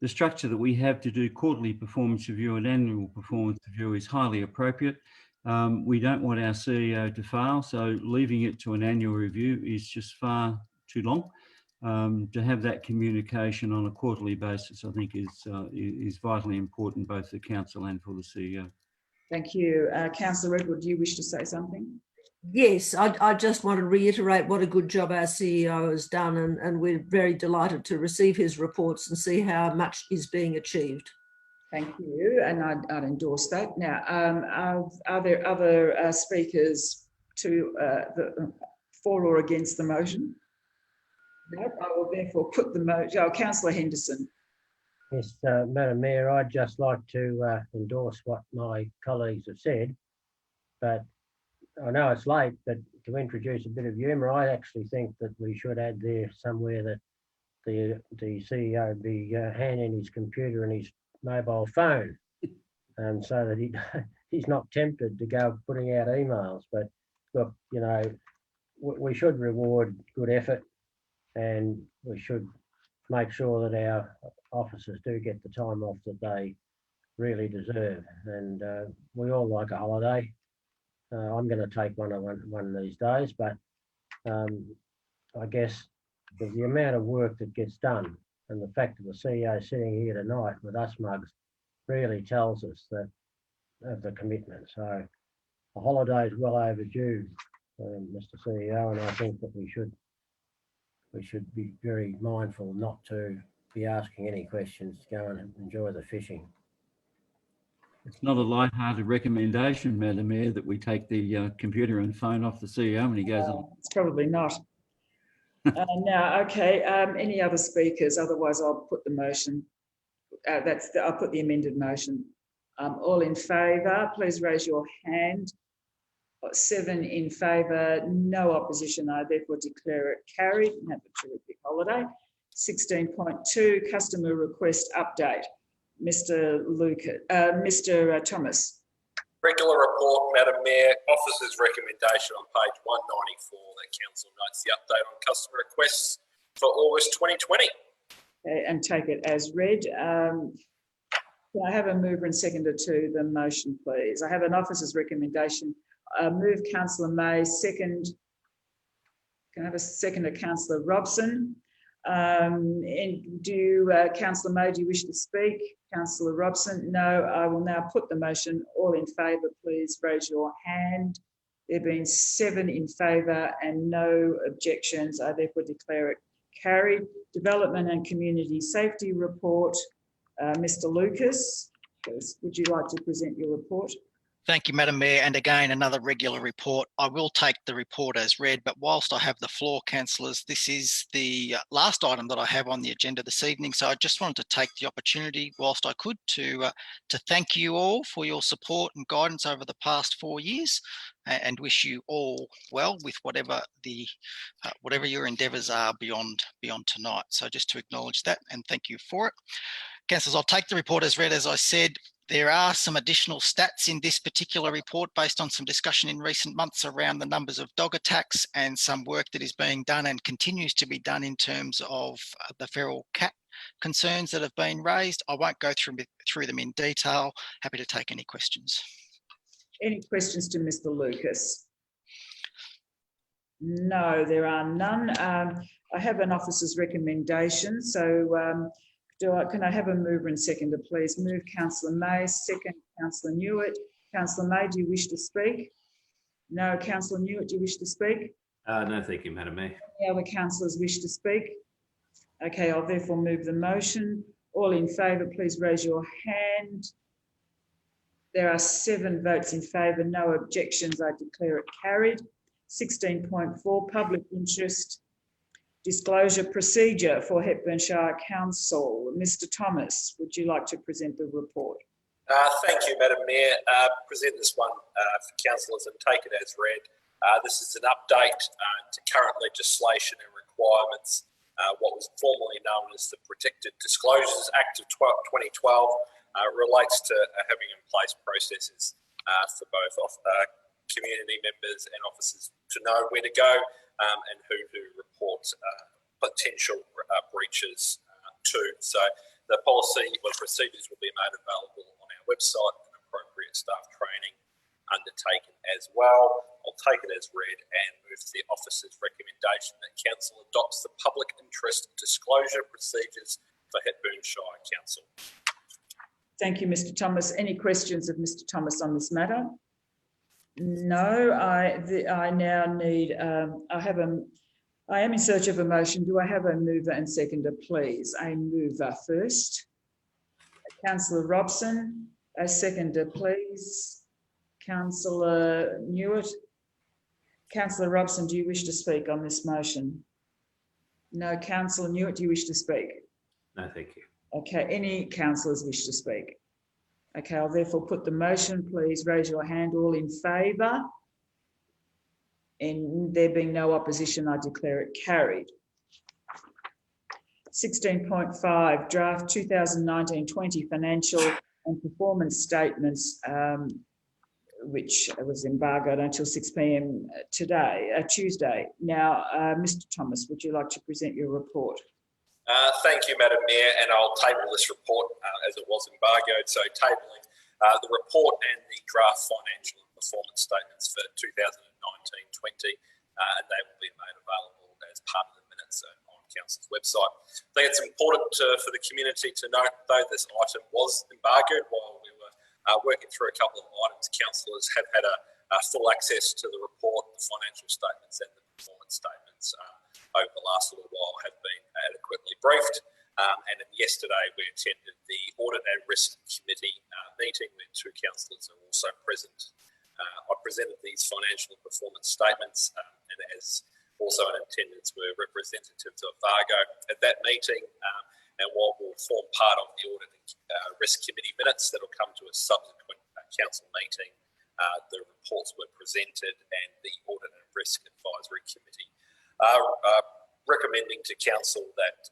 structure that we have to do quarterly performance review and annual performance review is highly appropriate. We don't want our CEO to fail, so leaving it to an annual review is just far too long. To have that communication on a quarterly basis, I think is vitally important both for council and for the CEO. Thank you. Councillor Redwood, do you wish to say something? Yes, I just want to reiterate what a good job our CEO has done, and we're very delighted to receive his reports and see how much is being achieved. Thank you, and I'd endorse that. Now, are there other speakers for or against the motion? No, I will therefore put the motion. Oh, Councillor Henderson. Yes, Madam Mayor, I'd just like to endorse what my colleagues have said, but I know it's late, but to introduce a bit of humour, I actually think that we should add there somewhere that the CEO be handing his computer and his mobile phone, so that he's not tempted to go putting out emails. But look, you know, we should reward good effort, and we should make sure that our officers do get the time off that they really deserve. And we all like a holiday. I'm going to take one of these days, but I guess the amount of work that gets done and the fact that the CEO sitting here tonight with us mugs really tells us that of the commitment. So a holiday is well overdue, Mr. CEO, and I think that we should be very mindful not to be asking any questions, to go and enjoy the fishing. It's not a light-hearted recommendation, Madam Mayor, that we take the computer and phone off the CEO when he goes on. It's probably not. Now, okay, any other speakers? Otherwise, I'll put the motion. I'll put the amended motion. All in favour, please raise your hand. 7 in favour, no opposition. I therefore declare it carried and have a terrific holiday. 16.2, customer request update. Mr. Thomas. Regular report, Madam Mayor. Officer's recommendation on page 194 that council notes the update on customer requests for August 2020. Okay, and take it as read. Can I have a mover and seconder to the motion, please? I have an officer's recommendation. Move Councillor May, second. Can I have a seconder, Councillor Robson? And Councillor May, do you wish to speak? Councillor Robson? No, I will now put the motion. All in favour, please raise your hand. There being 7 in favour and no objections, I therefore declare it carried. Development and Community Safety Report. Mr. Lucas, would you like to present your report? Thank you, Madam Mayor. And again, another regular report. I will take the report as read, but whilst I have the floor, councillors, this is the last item that I have on the agenda this evening. So I just wanted to take the opportunity, whilst I could, to thank you all for your support and guidance over the past 4 years, and wish you all well with whatever your endeavours are beyond tonight. So just to acknowledge that and thank you for it. Councillors, I'll take the report as read. As I said, there are some additional stats in this particular report based on some discussion in recent months around the numbers of dog attacks and some work that is being done and continues to be done in terms of the feral cat concerns that have been raised. I won't go through them in detail. Happy to take any questions. Any questions to Mr. Lucas? No, there are none. I have an officer's recommendation. So can I have a mover and seconder, please? Move Councillor May, second Councillor Newitt. Councillor May, do you wish to speak? No. Councillor Newitt, do you wish to speak? No, thank you, Madam Mayor. Any other councillors wish to speak? Okay, I'll therefore move the motion. All in favour, please raise your hand. There are 7 votes in favour, no objections. I declare it carried. 16.4, public interest. Disclosure procedure for Hepburn Shire Council. Mr. Thomas, would you like to present the report? Thank you, Madam Mayor. Present this one for councillors and take it as read. This is an update to current legislation and requirements, what was formerly known as the Protected Disclosures Act of 2012, relates to having in place processes for both community members and officers to know where to go and who to report potential breaches to. So the policy or procedures will be made available on our website and appropriate staff training undertaken as well. I'll take it as read and move to the officer's recommendation that Council adopts the public interest disclosure procedures for Hepburn Shire Council. Thank you, Mr. Thomas. Any questions of Mr. Thomas on this matter? No, I now need, I am in search of a motion. Do I have a mover and seconder, please? A mover first. Councillor Robson, a seconder, please. Councillor Newitt. Councillor Robson, do you wish to speak on this motion? No. Councillor Newitt, do you wish to speak? No, thank you. Okay, any councillors wish to speak? Okay, I'll therefore put the motion. Please raise your hand. All in favour? And there being no opposition, I declare it carried. 16.5, draft 2019-20 financial and performance statements, which was embargoed until 6 p.m. today, Tuesday. Now, Mr. Thomas, would you like to present your report? Thank you, Madam Mayor, and I'll table this report as it was embargoed. So tabling the report and the draft financial and performance statements for 2019-20, and they will be made available as part of the minutes on Council's website. I think it's important for the community to note, though, this item was embargoed while we were working through a couple of items. Councillors have had a full access to the report, the financial statements and the performance statements over the last little while have been adequately briefed. And then yesterday we attended the Audit and Risk Committee meeting where two councillors are also present. I presented these financial and performance statements and as also in attendance were representatives of VARGO at that meeting. And while will form part of the Audit and Risk Committee minutes that will come to a subsequent council meeting, the reports were presented and the Audit and Risk Advisory Committee recommending to council that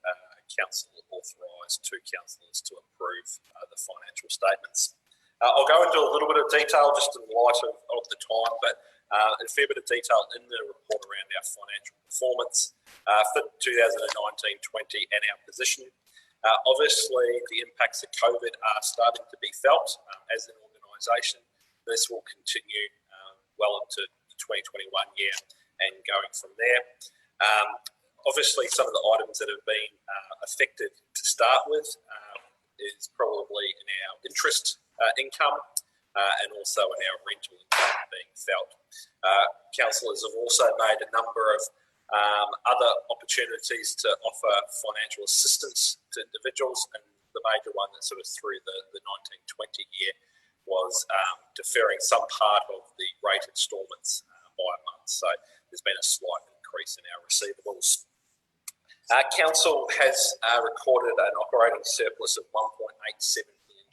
council authorise two councillors to approve the financial statements. I'll go into a little bit of detail just in light of the time, but a fair bit of detail in the report around our financial performance for 2019-20 and our position. Obviously, the impacts of COVID are starting to be felt as an organisation. This will continue well into the 2021 year and going from there. Obviously, some of the items that have been affected to start with is probably in our interest income and also in our rental income being felt. Councillors have also made a number of other opportunities to offer financial assistance to individuals, and the major one that sort of through the 19-20 year was deferring some part of the rate instalments by a month. So there's been a slight increase in our receivables. Council has recorded an operating surplus of $1.87 million.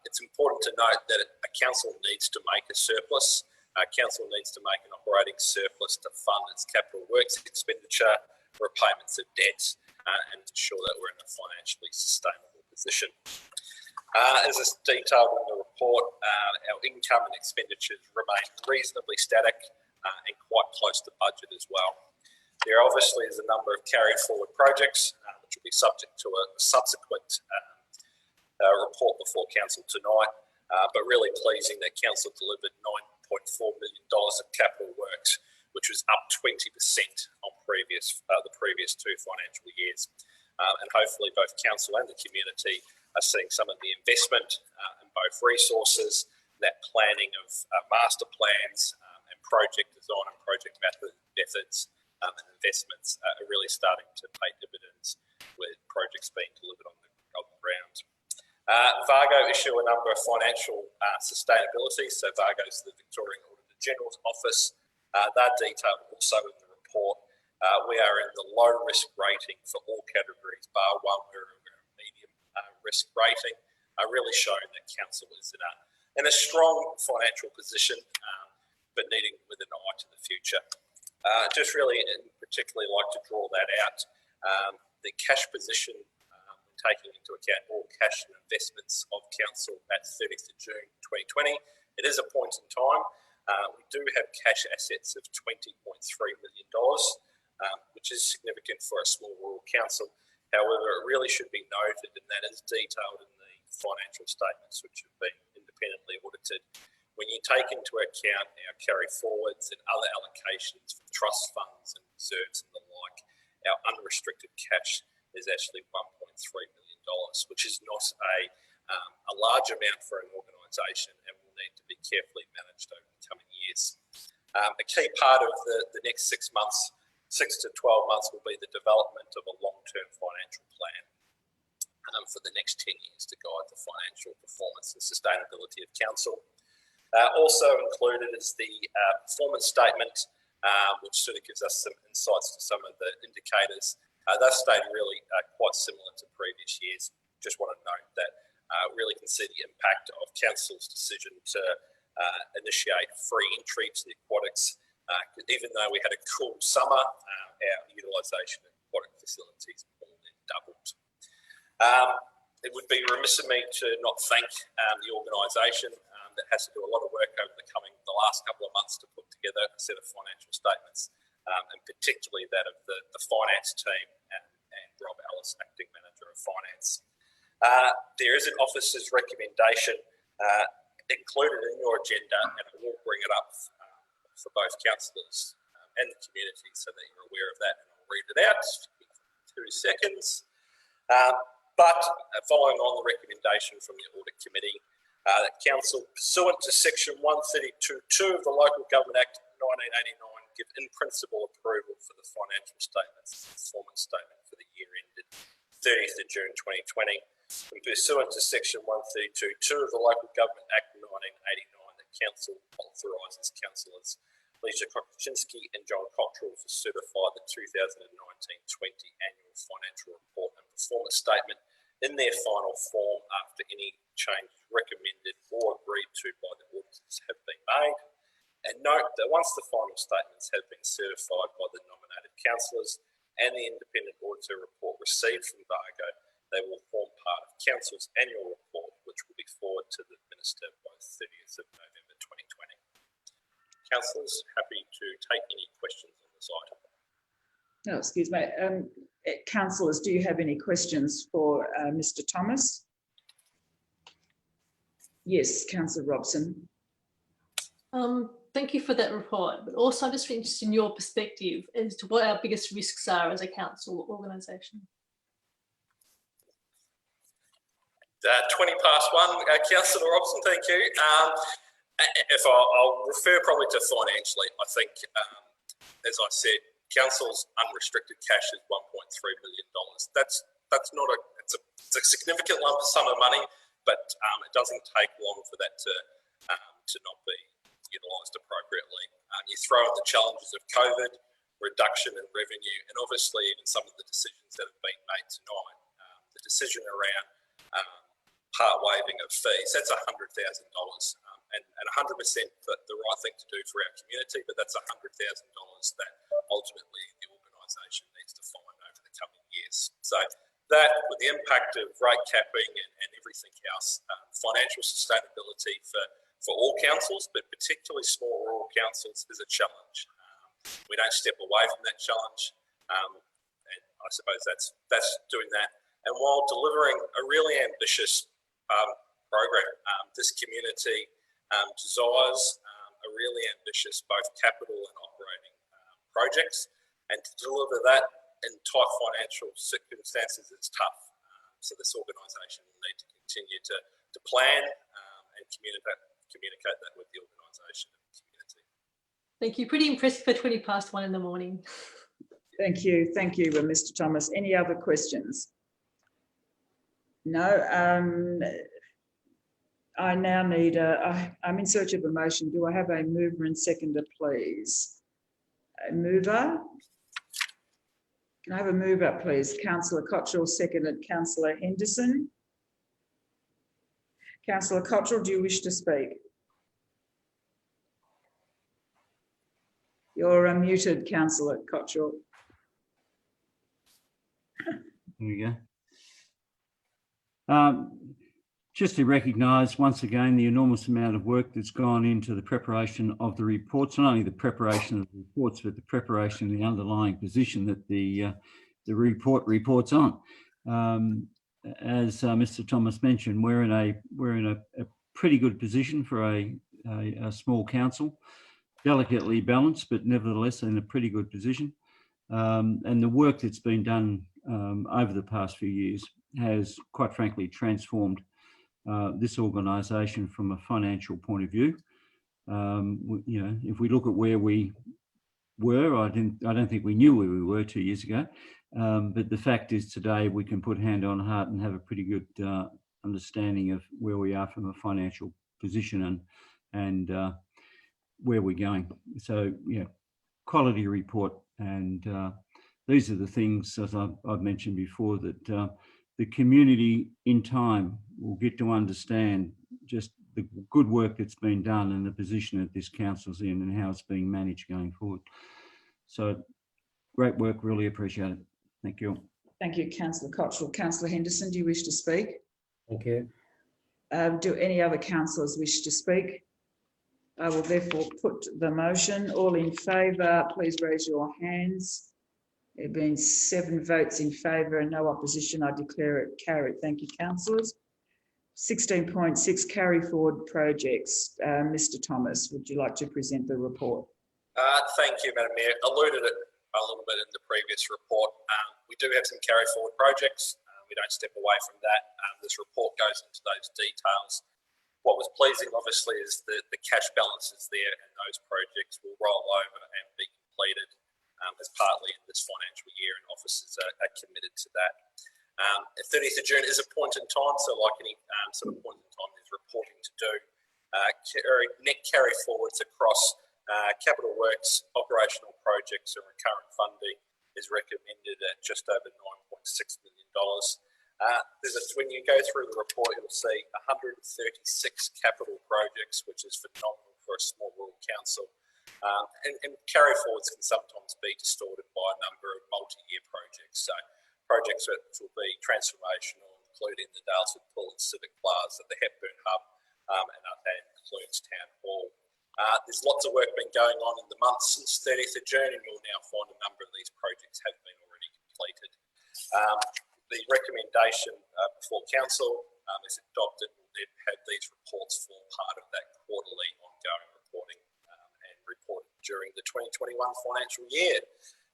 It's important to note that a council needs to make a surplus. Council needs to make an operating surplus to fund its capital works expenditure, repayments of debts, and ensure that we're in a financially sustainable position. As is detailed in the report, our income and expenditures remain reasonably static and quite close to budget as well. There obviously is a number of carried forward projects which will be subject to a subsequent report before council tonight, but really pleasing that council delivered $9.4 million of capital works, which was up 20% on the previous two financial years. And hopefully both council and the community are seeing some of the investment in both resources, that planning of master plans and project design and project methods and investments are really starting to pay dividends with projects being delivered on the ground. VARGO issue a number of financial sustainability. So VARGO is the Victorian Auditor General's Office. They're detailed also in the report. We are in the low risk rating for all categories, bar one, we're a medium risk rating, really showing that council is in a strong financial position, but needing with an eye to the future. Just really particularly like to draw that out. The cash position, taking into account all cash and investments of council at 30th of June 2020. It is a point in time. We do have cash assets of $20.3 million, which is significant for a small rural council. However, it really should be noted, and that is detailed in the financial statements, which have been independently audited. When you take into account our carry forwards and other allocations for trust funds and reserves and the like, our unrestricted cash is actually $1.3 million, which is not a large amount for an organisation and will need to be carefully managed over the coming years. A key part of the next 6 months, 6 to 12 months, will be the development of a long-term financial plan for the next 10 years to guide the financial performance and sustainability of council. Also included is the performance statement, which sort of gives us some insights to some of the indicators. They're staying really quite similar to previous years. Just want to note that really can see the impact of council's decision to initiate free entry to the aquatics. Even though we had a cool summer, our utilisation of aquatic facilities more than doubled. It would be remiss of me to not thank the organisation that has to do a lot of work over the last couple of months to put together a set of financial statements, and particularly that of the finance team and Rob Ellis, acting manager of finance. There is an officer's recommendation included in your agenda, and I will bring it up for both councillors and the community so that you're aware of that, and I'll read it out. 2 seconds. But following on the recommendation from the Audit Committee, that Council, pursuant to Section 132(2) of the Local Government Act 1989, give in principle approval for the financial statements and performance statement for the year ended 30th of June 2020. And pursuant to Section 132(2) of the Local Government Act 1989, the Council authorises councillors Leisha Kokocinski and John Cottrell to certify the 2019-20 annual financial report and performance statement in their final form after any changes recommended or agreed to by the auditors have been made. And note that once the final statements have been certified by the nominated councillors and the independent auditor report received from Vargo, they will form part of Council's annual report, which will be forwarded to the Minister by 30th of November 2020. Councillors, happy to take any questions on this item. No, excuse me. Councillors, do you have any questions for Mr. Thomas? Yes, Councillor Robson. Thank you for that report, but also I'm just interested in your perspective as to what our biggest risks are as a council organisation. 20 past 1, Councillor Robson, thank you. If I'll refer probably to financially, I think, as I said, Council's unrestricted cash is $1.3 million. That's not it's a significant lump sum of money, but it doesn't take long for that to not be utilised appropriately. You throw in the challenges of COVID, reduction in revenue, and obviously even some of the decisions that have been made tonight. The decision around part waiving of fees, that's $100,000, and 100% the right thing to do for our community, but that's $100,000 that ultimately the organisation needs to find over the coming years. So that, with the impact of rate capping and everything else, financial sustainability for all councils, but particularly small rural councils, is a challenge. We don't step away from that challenge, and I suppose that's doing that. And while delivering a really ambitious program, this community desires a really ambitious both capital and operating projects, and to deliver that in tight financial circumstances is tough. So this organisation will need to continue to plan and communicate that with the organisation and the community. Thank you. Pretty impressive for 20 past 1 in the morning. Thank you, Mr. Thomas. Any other questions? No. I now need I'm in search of a motion. Do I have a mover and seconder, please? A mover? Can I have a mover, please? Councillor Cottrell, seconded Councillor Henderson. Councillor Cottrell, do you wish to speak? You're unmuted, Councillor Cottrell. There we go. just to recognise once again the enormous amount of work that's gone into the preparation of the reports, not only the preparation of the reports, but the preparation of the underlying position that the report reports on. As Mr. Thomas mentioned, we're in a pretty good position for a small council, delicately balanced, but nevertheless in a pretty good position. And the work that's been done over the past few years has, quite frankly, transformed this organisation from a financial point of view. You know, if we look at where we were, I don't think we knew where we were 2 years ago. But the fact is, today we can put hand on heart and have a pretty good understanding of where we are from a financial position and where we're going. So, yeah, quality report, and these are the things, as I've mentioned before, that the community in time will get to understand just the good work that's been done and the position that this council's in and how it's being managed going forward. So great work, really appreciate it. Thank you. Thank you, Councillor Cottrell. Councillor Henderson, do you wish to speak? Thank you. Do any other councillors wish to speak? I will therefore put the motion. All in favour, please raise your hands. There have been 7 votes in favour and no opposition. I declare it carried. Thank you, councillors. 16.6 carry forward projects. Mr. Thomas, would you like to present the report? Thank you, Madam Mayor. Alluded it a little bit in the previous report. We do have some carry forward projects. We don't step away from that. This report goes into those details. What was pleasing, obviously, is the cash balance is there, and those projects will roll over and be completed as partly in this financial year, and officers are committed to that. 30th of June is a point in time, so like any sort of point in time, there's reporting to do. Net carry forwards across capital works, operational projects and recurrent funding is recommended at just over $9.6 million. When you go through the report, you'll see 136 capital projects, which is phenomenal for a small rural council. And carry forwards can sometimes be distorted by a number of multi-year projects. So projects which will be transformational, including the Daylesford Pool and Civic Plaza, the Hepburn Hub, and that includes Town Hall. There's lots of work been going on in the months since 30th of June, and you'll now find a number of these projects have been already completed. The recommendation before council is adopted. We'll then have these reports form part of that quarterly ongoing reporting and reported during the 2021 financial year.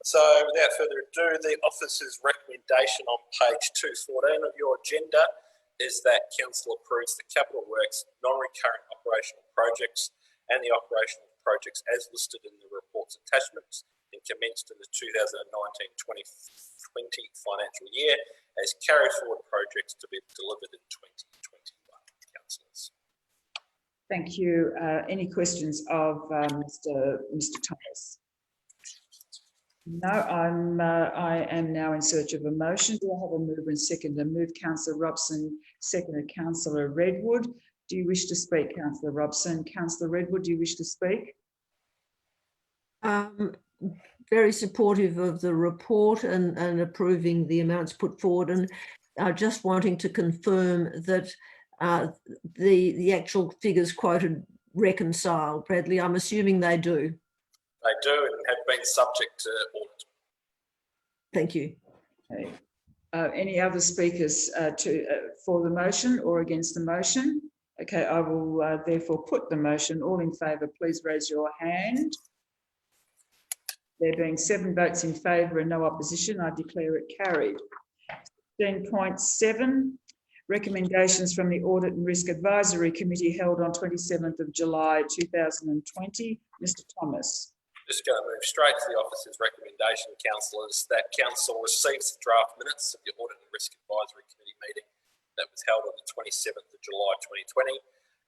So without further ado, the officer's recommendation on page 214 of your agenda is that council approves the capital works, non-recurrent operational projects and the operational projects as listed in the report's attachments and commenced in the 2019-2020 financial year as carried forward projects to be delivered in 2021. Councillors. Thank you. Any questions of Mr. Thomas? No, I am now in search of a motion. Do I have a mover and seconder? Moved Councillor Robson, seconded Councillor Redwood. Do you wish to speak, Councillor Robson? Councillor Redwood, do you wish to speak? Very supportive of the report and approving the amounts put forward, and just wanting to confirm that the actual figures quoted reconcile. Bradley, I'm assuming they do. They do and have been subject to audit. Thank you. Okay. Any other speakers for the motion or against the motion? Okay, I will therefore put the motion. All in favour, please raise your hand. There being 7 votes in favour and no opposition, I declare it carried. 16.7, recommendations from the Audit and Risk Advisory Committee held on 27th of July 2020. Mr. Thomas. Just going to move straight to the officer's recommendation, councillors, that council receives the draft minutes of the Audit and Risk Advisory Committee meeting that was held on the 27th of July 2020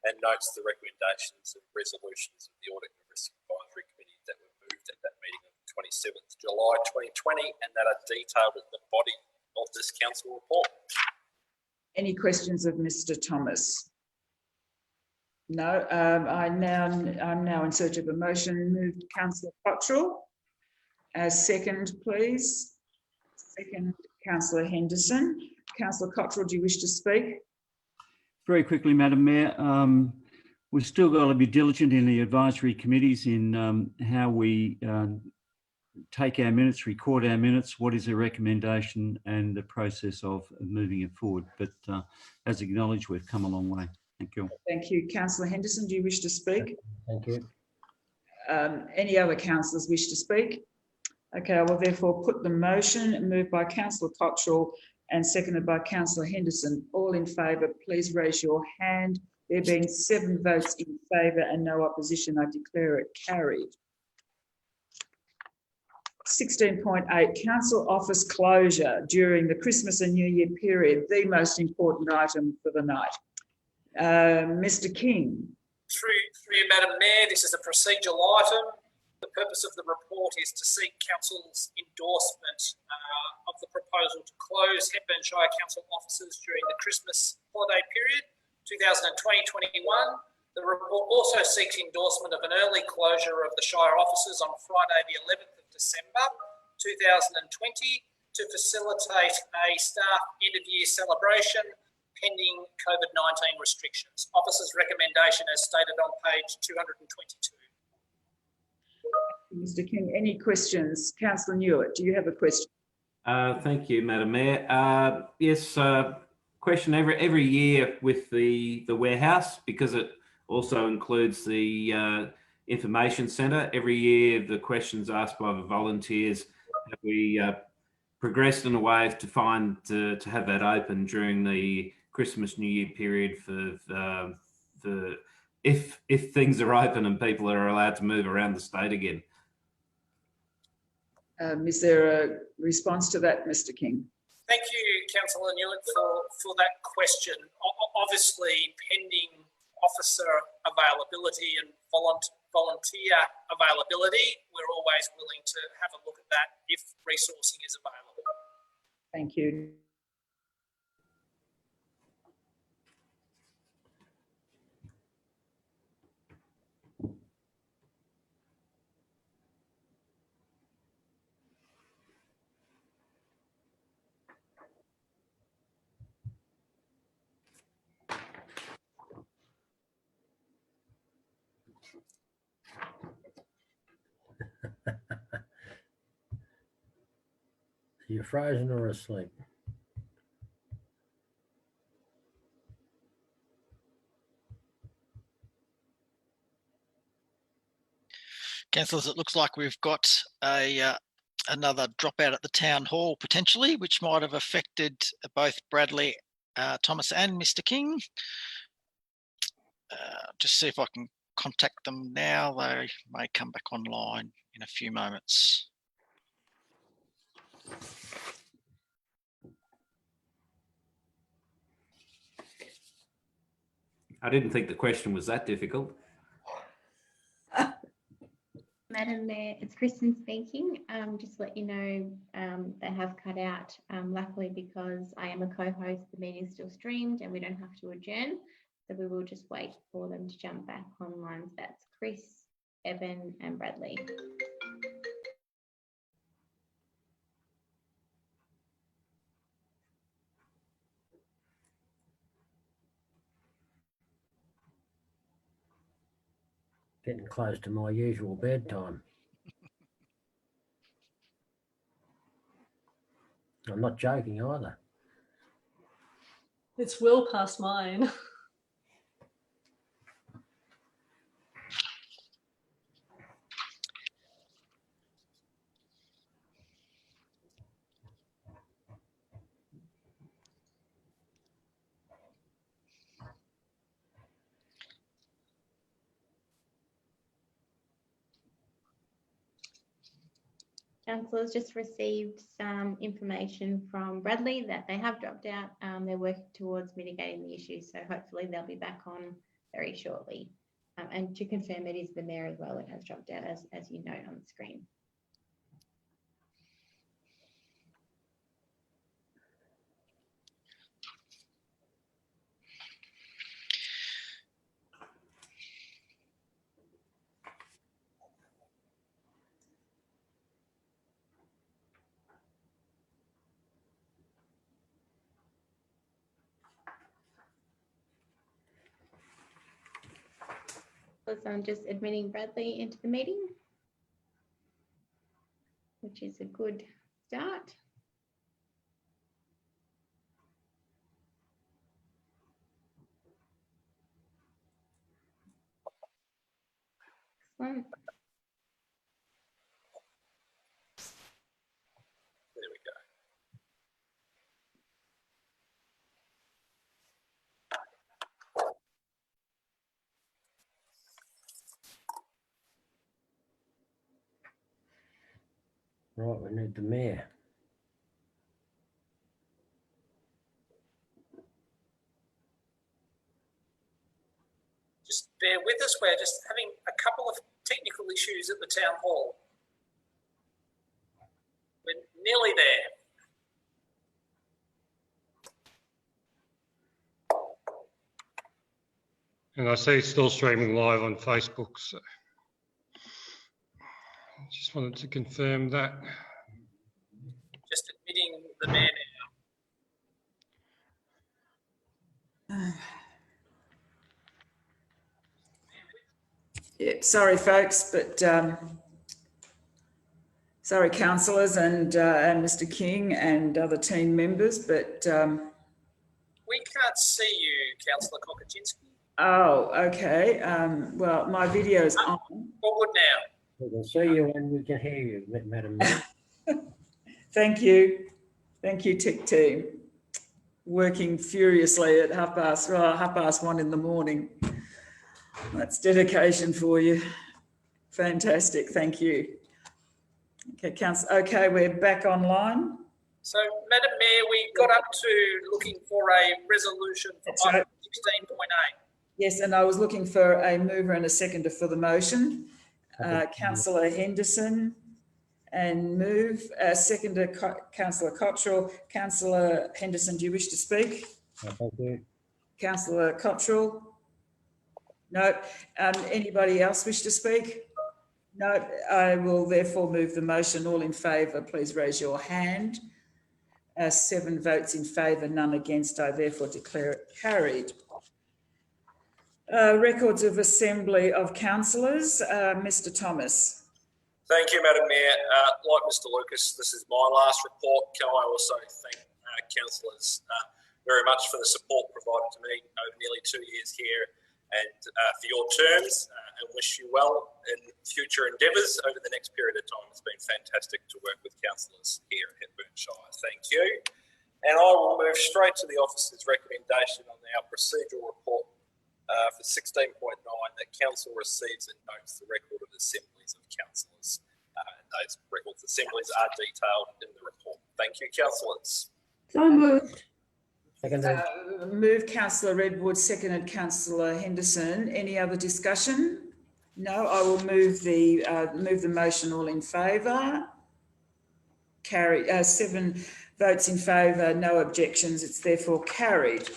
and notes the recommendations and resolutions of the Audit and Risk Advisory Committee that were moved at that meeting on the 27th of July 2020 and that are detailed in the body of this council report. Any questions of Mr. Thomas? No, I'm now in search of a motion. Moved Councillor Cottrell. Second, please. Second, Councillor Henderson. Councillor Cottrell, do you wish to speak? Very quickly, Madam Mayor, we've still got to be diligent in the advisory committees in how we take our minutes, record our minutes, what is a recommendation and the process of moving it forward. But as acknowledged, we've come a long way. Thank you. Thank you. Councillor Henderson, do you wish to speak? Thank you. Any other councillors wish to speak? Okay, I will therefore put the motion moved by Councillor Cottrell and seconded by Councillor Henderson. All in favour, please raise your hand. There being 7 votes in favour and no opposition, I declare it carried. 16.8, council office closure during the Christmas and New Year period, the most important item for the night. Mr. King. Through you, Madam Mayor, this is a procedural item. The purpose of the report is to seek Council's endorsement of the proposal to close Hepburn Shire Council offices during the Christmas holiday period, 2020-21. The report also seeks endorsement of an early closure of the Shire offices on Friday the 11th of December 2020 to facilitate a staff end of year celebration pending COVID-19 restrictions. Officers' recommendation as stated on page 222. Mr. King, any questions? Councillor Newitt, do you have a question? Thank you, Madam Mayor. Yes, question every year with the warehouse, because it also includes the information centre. Every year the questions asked by the volunteers, have we progressed in a way to find to have that open during the Christmas New Year period for if things are open and people are allowed to move around the state again? Is there a response to that, Mr. King? Thank you, Councillor Newitt, for that question. Obviously, pending officer availability and volunteer availability, we're always willing to have a look at that if resourcing is available. Thank you. You're frozen or asleep? Councillors, it looks like we've got another dropout at the town hall potentially, which might have affected both Bradley, Thomas and Mr. King. Just see if I can contact them now. They may come back online in a few moments. I didn't think the question was that difficult. Madam Mayor, it's Kristen speaking. Just to let you know, they have cut out, luckily because I am a co-host, the meeting is still streamed and we don't have to adjourn. So we will just wait for them to jump back online. So that's Chris, Evan and Bradley. Getting close to my usual bedtime. I'm not joking either. It's well past mine. Councillors just received some information from Bradley that they have dropped out. They're working towards mitigating the issue, so hopefully they'll be back on very shortly. And to confirm, it is the mayor as well that has dropped out, as you note on the screen. I'm just admitting Bradley into the meeting, which is a good start. Excellent. There we go. Right, we need the mayor. Just bear with us. We're just having a couple of technical issues at the town hall. We're nearly there. And I see it's still streaming live on Facebook. So just wanted to confirm that. Just admitting the mayor now. Yeah, sorry, folks, but sorry, councillors and Mr. King and other team members, but We can't see you, Councillor Kokoczynski. oh, okay. Well, my video's on. All good now. We can see you and we can hear you, Madam Mayor. Thank you, TIC team. Working furiously at half past 1 in the morning. That's dedication for you. Fantastic, thank you. Okay, okay, we're back online. So, Madam Mayor, we got up to looking for a resolution for That's item right. 16.8. Yes, and I was looking for a mover and a seconder for the motion. Councillor Henderson and move. Seconder, Councillor Cottrell. Councillor Henderson, do you wish to speak? Thank you. Councillor Cottrell? No. Anybody else wish to speak? No. I will therefore move the motion. All in favour, please raise your hand. 7 votes in favour, none against. I therefore declare it carried. Records of Assembly of Councillors, Mr. Thomas. Thank you, Madam Mayor. Like Mr. Lucas, this is my last report. Can I also thank councillors very much for the support provided to me over nearly 2 years here and for your terms and wish you well in future endeavours over the next period of time. It's been fantastic to work with councillors here at Hepburn Shire. Thank you. And I will move straight to the officer's recommendation on our procedural report for 16.9 that council receives and notes the record of assemblies of councillors. Those records of assemblies are detailed in the report. Thank you, councillors. So moved. Move Councillor Redwood, seconded Councillor Henderson. Any other discussion? No, I will move the motion. All in favour? Carried. 7 votes in favour, no objections. It's therefore carried.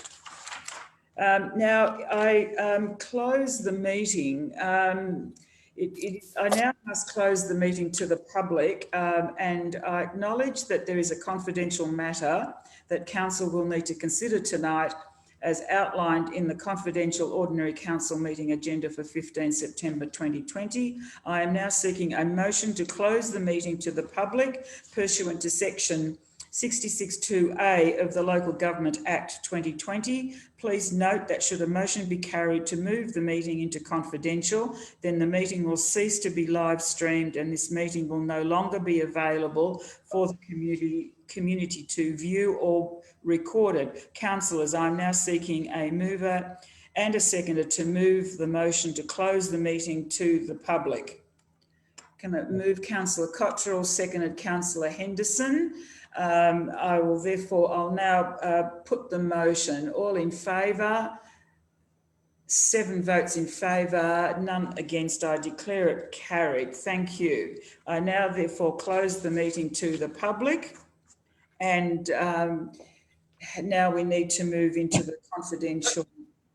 Now, I close the meeting. I now must close the meeting to the public and I acknowledge that there is a confidential matter that Council will need to consider tonight as outlined in the confidential ordinary council meeting agenda for 15 September 2020. I am now seeking a motion to close the meeting to the public pursuant to section 66(2)(a) of the Local Government Act 2020. Please note that should a motion be carried to move the meeting into confidential, then the meeting will cease to be live streamed and this meeting will no longer be available for the community to view or record it. Councillors, I'm now seeking a mover and a seconder to move the motion to close the meeting to the public. Can I move Councillor Cottrell, seconded Councillor Henderson. I'll now put the motion. All in favour? 7 votes in favour, none against. I declare it carried. Thank you. I now therefore close the meeting to the public and now we need to move into the confidential.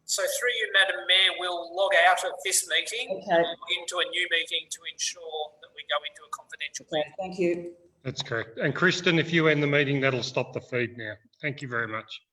So through you, Madam Mayor, we'll log out of this meeting and log into a new meeting to ensure that we go into a confidential meeting. Thank you. That's correct. And Kristen, if you end the meeting, that'll stop the feed now. Thank you very much.